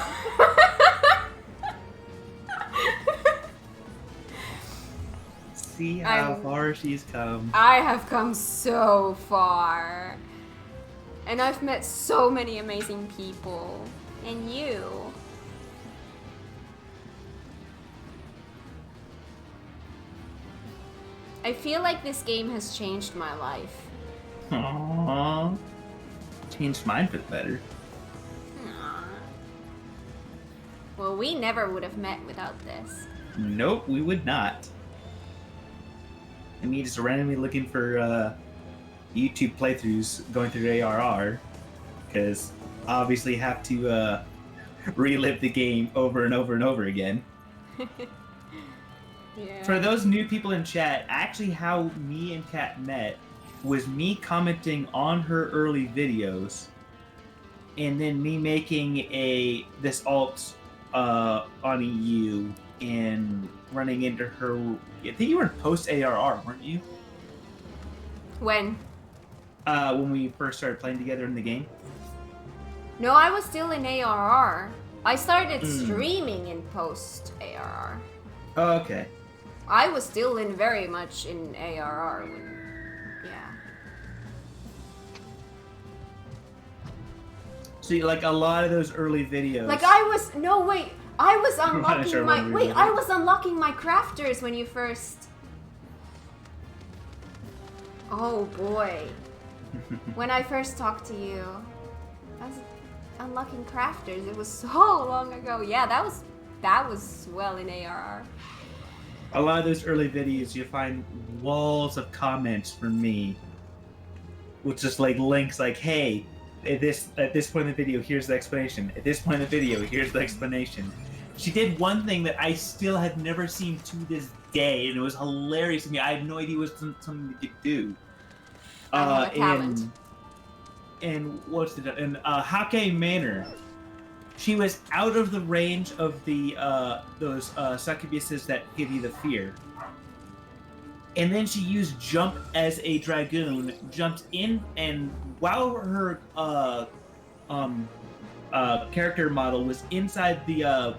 See how far she's come. I have come so far. And I've met so many amazing people. And you. I feel like this game has changed my life. Aww. Changed mine for the better. Aww. Well, we never would have met without this. Nope, we would not. And me just randomly looking for YouTube playthroughs going through ARR, because obviously have to relive the game over and over and over again. Yeah. For those new people in chat, actually how me and Kat met was me commenting on her early videos, and then me making this alt on EU and running into her. I think you were in post ARR, weren't you? When? When we first started playing together in the game. No, I was still in ARR. I started streaming in post ARR. Oh, okay. I was still very much in ARR when, yeah. So like a lot of those early videos. Like I was unlocking I was unlocking my crafters when you first. Oh boy. When I first talked to you, I was unlocking crafters. It was so long ago. Yeah, that was well in ARR. A lot of those early videos, you find walls of comments from me, with just like links like, "Hey, at this point in the video, here's the explanation. At this point in the video, here's the explanation." She did one thing that I still have never seen to this day, and it was hilarious to me. I had no idea it was something we could do. I have a talent. And what's the in Hake Manor? She was out of the range of the those succubuses that give you the fear. And then she used jump as a dragoon, jumped in, and while her character model was inside the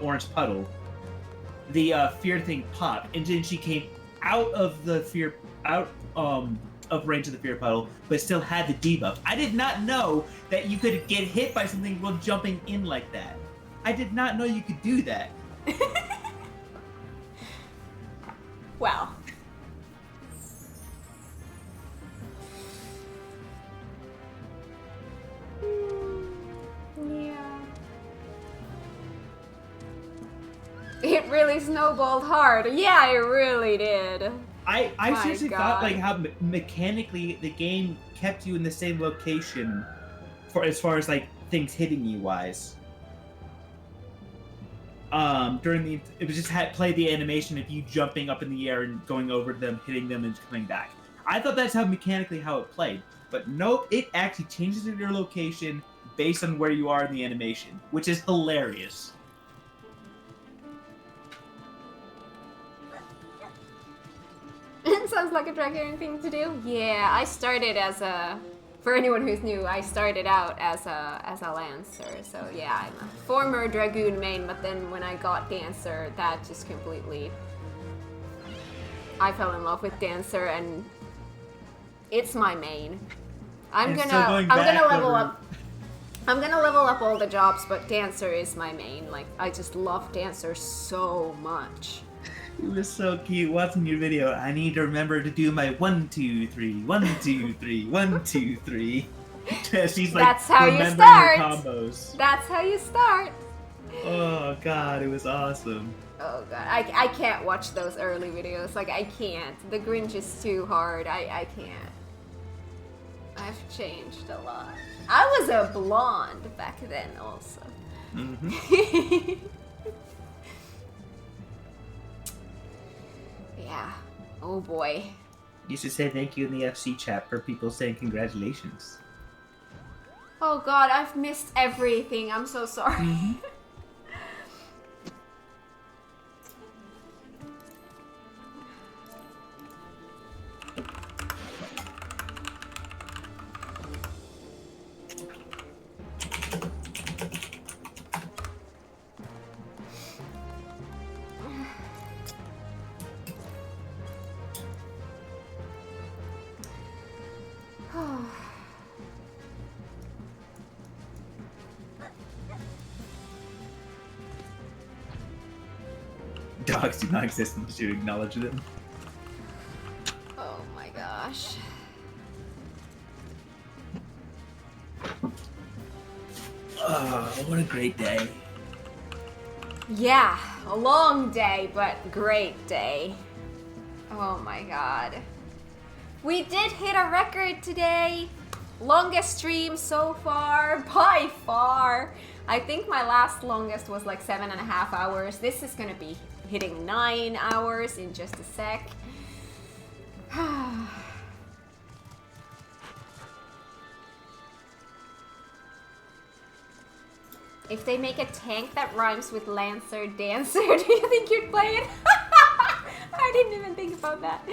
orange puddle, the fear thing popped, and then she came out of the fear of range of the fear puddle, but still had the debuff. I did not know that you could get hit by something while jumping in like that. I did not know you could do that. Well. Yeah. It really snowballed hard. Yeah, it really did. I seriously God. thought like how mechanically the game kept you in the same location for as far as like things hitting you wise. During it was just play the animation of you jumping up in the air and going over them, hitting them, and coming back. I thought that's how mechanically how it played, but nope, it actually changes your location based on where you are in the animation, which is hilarious. It sounds like a dragon thing to do. Yeah, I started as a For anyone who's new, I started out as a Lancer, so yeah, I'm a former Dragoon main, but then when I got Dancer, that just completely... I fell in love with Dancer, and it's my main. I'm gonna level up. I'm gonna level up all the jobs, but Dancer is my main. Like, I just love Dancer so much. It was so cute watching your video. I need to remember to do my 1, 2, 3, 1, 2, 3, 1, 2, 3. She's like, that's how you remembering her start. combos. That's how you start. Oh god, it was awesome. Oh god, I can't watch those early videos. Like, I can't. The Grinch is too hard. I can't. I've changed a lot. I was a blonde back then also. Mm-hmm. Yeah. Oh boy. You should say thank you in the FC chat for people saying congratulations. Oh god, I've missed everything. I'm so sorry. Mm-hmm. Dogs do not exist unless you acknowledge them. Oh my gosh. Oh, what a great day. Yeah, a long day, but great day. Oh my god. We did hit a record today. Longest stream so far, by far. I think my last longest was like 7.5 hours. This is gonna be hitting 9 hours in just a sec. If they make a tank that rhymes with Lancer Dancer, do you think you'd play it? I didn't even think about that.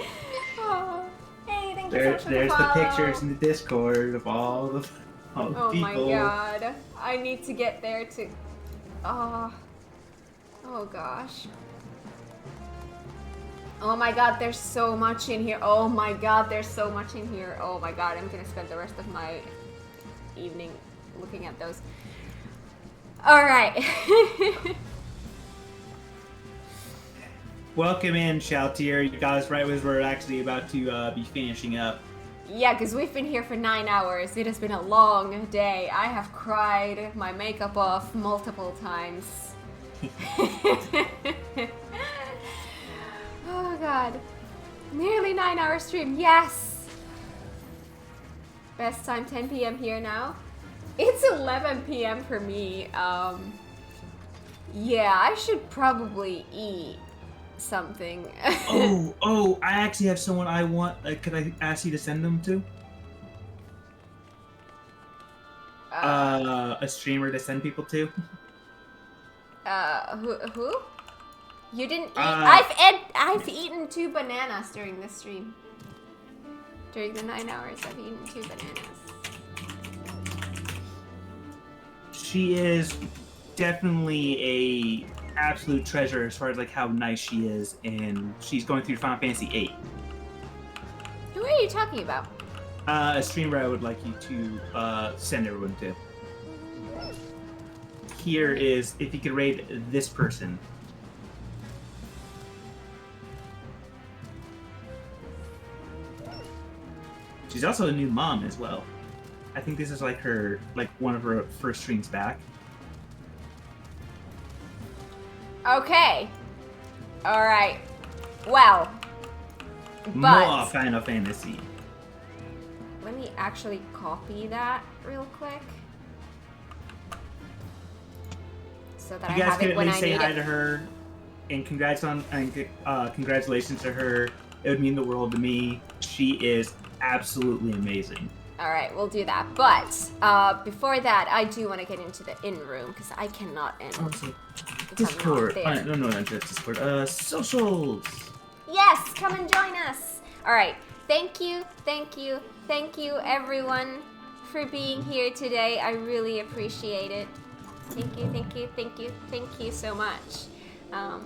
Oh. Hey, thank you so much for There's the follow. pictures in the Discord of all the Oh people. my god. I need to get there to... Oh. Oh gosh. Oh my god, there's so much in here. Oh my god, there's so much in here. Oh my god, I'm gonna spend the rest of my evening looking at those. Alright. Welcome in, Shaltier. You got us right as we're actually about to be finishing up. Yeah, because we've been here for 9 hours. It has been a long day. I have cried my makeup off multiple times. Oh god. Nearly 9 hour stream. Yes! Best time 10 p.m. here now. It's 11 p.m. for me. Yeah, I should probably eat something. oh, I actually have someone I want. Could I ask you to send them to? A streamer to send people to? Who? You didn't eat? I've eaten 2 bananas during this stream. During the 9 hours, I've eaten 2 bananas. She is definitely a absolute treasure as far as like how nice she is, and she's going through Final Fantasy VIII. Who are you talking about? A streamer I would like you to send everyone to. Here is if you could raid this person. She's also a new mom as well. I think this is like one of her first streams back. Okay. Alright. Well. More Final Fantasy. Let me actually copy that real quick. So that You I guys have could it at when least I say need hi it. to her, and congratulations to her. It would mean the world to me. She is absolutely amazing. Alright, we'll do that. But before that, I do want to get into the in-room because I cannot end. Discord. there. No, not just Discord. Socials. Yes, come and join us. All right. Thank you, everyone. for being here today. I really appreciate it. Thank you, thank you, thank you, thank you so much. I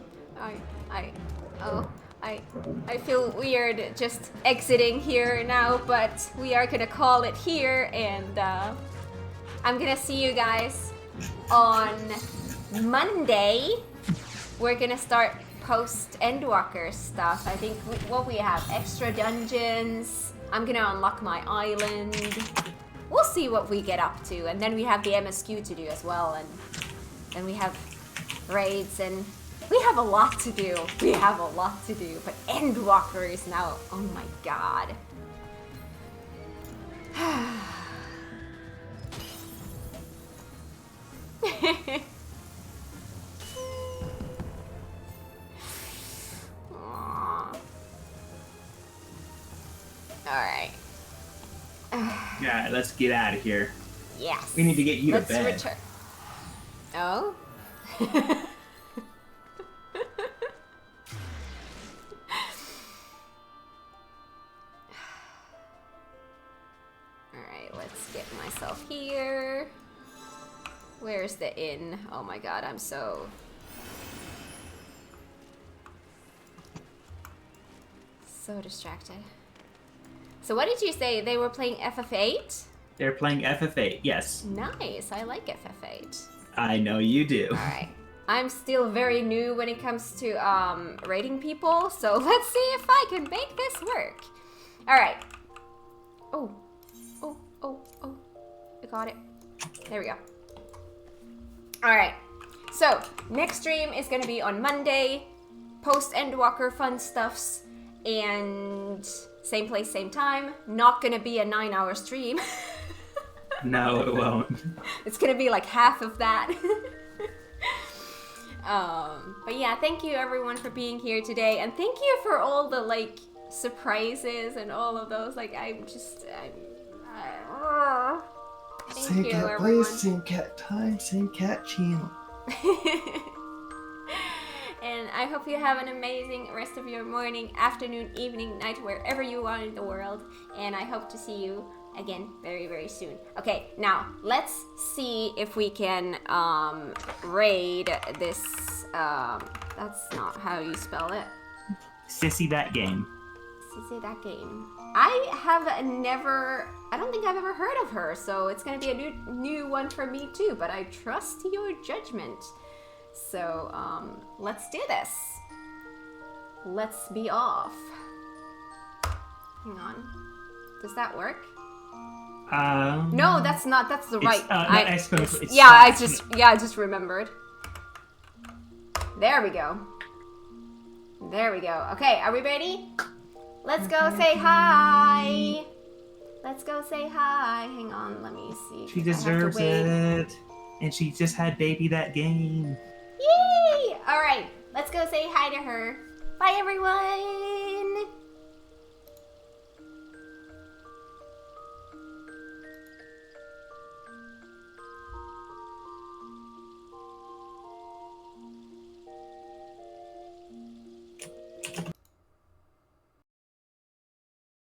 feel weird just exiting here now, but we are gonna call it here, and I'm gonna see you guys on Monday. We're gonna start post Endwalker stuff. I think what we have, extra dungeons. I'm gonna unlock my island. We'll see what we get up to, and then we have the MSQ to do as well, and then we have raids, and we have a lot to do. We have a lot to do, but Endwalker is now, oh my god. Alright. Yeah, let's get out of here. Yes. We need to get you Let's to bed. Return. Oh? Alright, let's get myself here. Where's the inn? Oh my god, I'm so distracted. So what did you say? They were playing FF8? They're playing FF8, yes. Nice, I like FF8. I know you do. Alright. I'm still very new when it comes to rating people, so let's see if I can make this work. Alright. Oh. I got it. There we go. Alright. So, next stream is gonna be on Monday. Post Endwalker fun stuffs. And same place, same time. Not gonna be a 9-hour stream. No, it won't. It's gonna be like half of that. But yeah, thank you everyone for being here today, and thank you for all the like surprises and all of those. Like thank Same you cat everyone. place, same cat time, same cat channel. And I hope you have an amazing rest of your morning, afternoon, evening, night, wherever you are in the world. And I hope to see you again very, very soon. Okay, now let's see if we can raid this. That's not how you spell it. Sissy that game. Sissy that game. I don't think I've ever heard of her, so it's gonna be a new one for me too. But I trust your judgment. So, let's do this. Let's be off. Hang on. Does that work? No, that's not. That's the right. I just remembered. There we go. There we go. Okay, are we ready? Let's go say hi. Let's go say hi. Hang on, let me see. She deserves it. And she just had baby that game. Yay! All right, let's go say hi to her. Bye, everyone.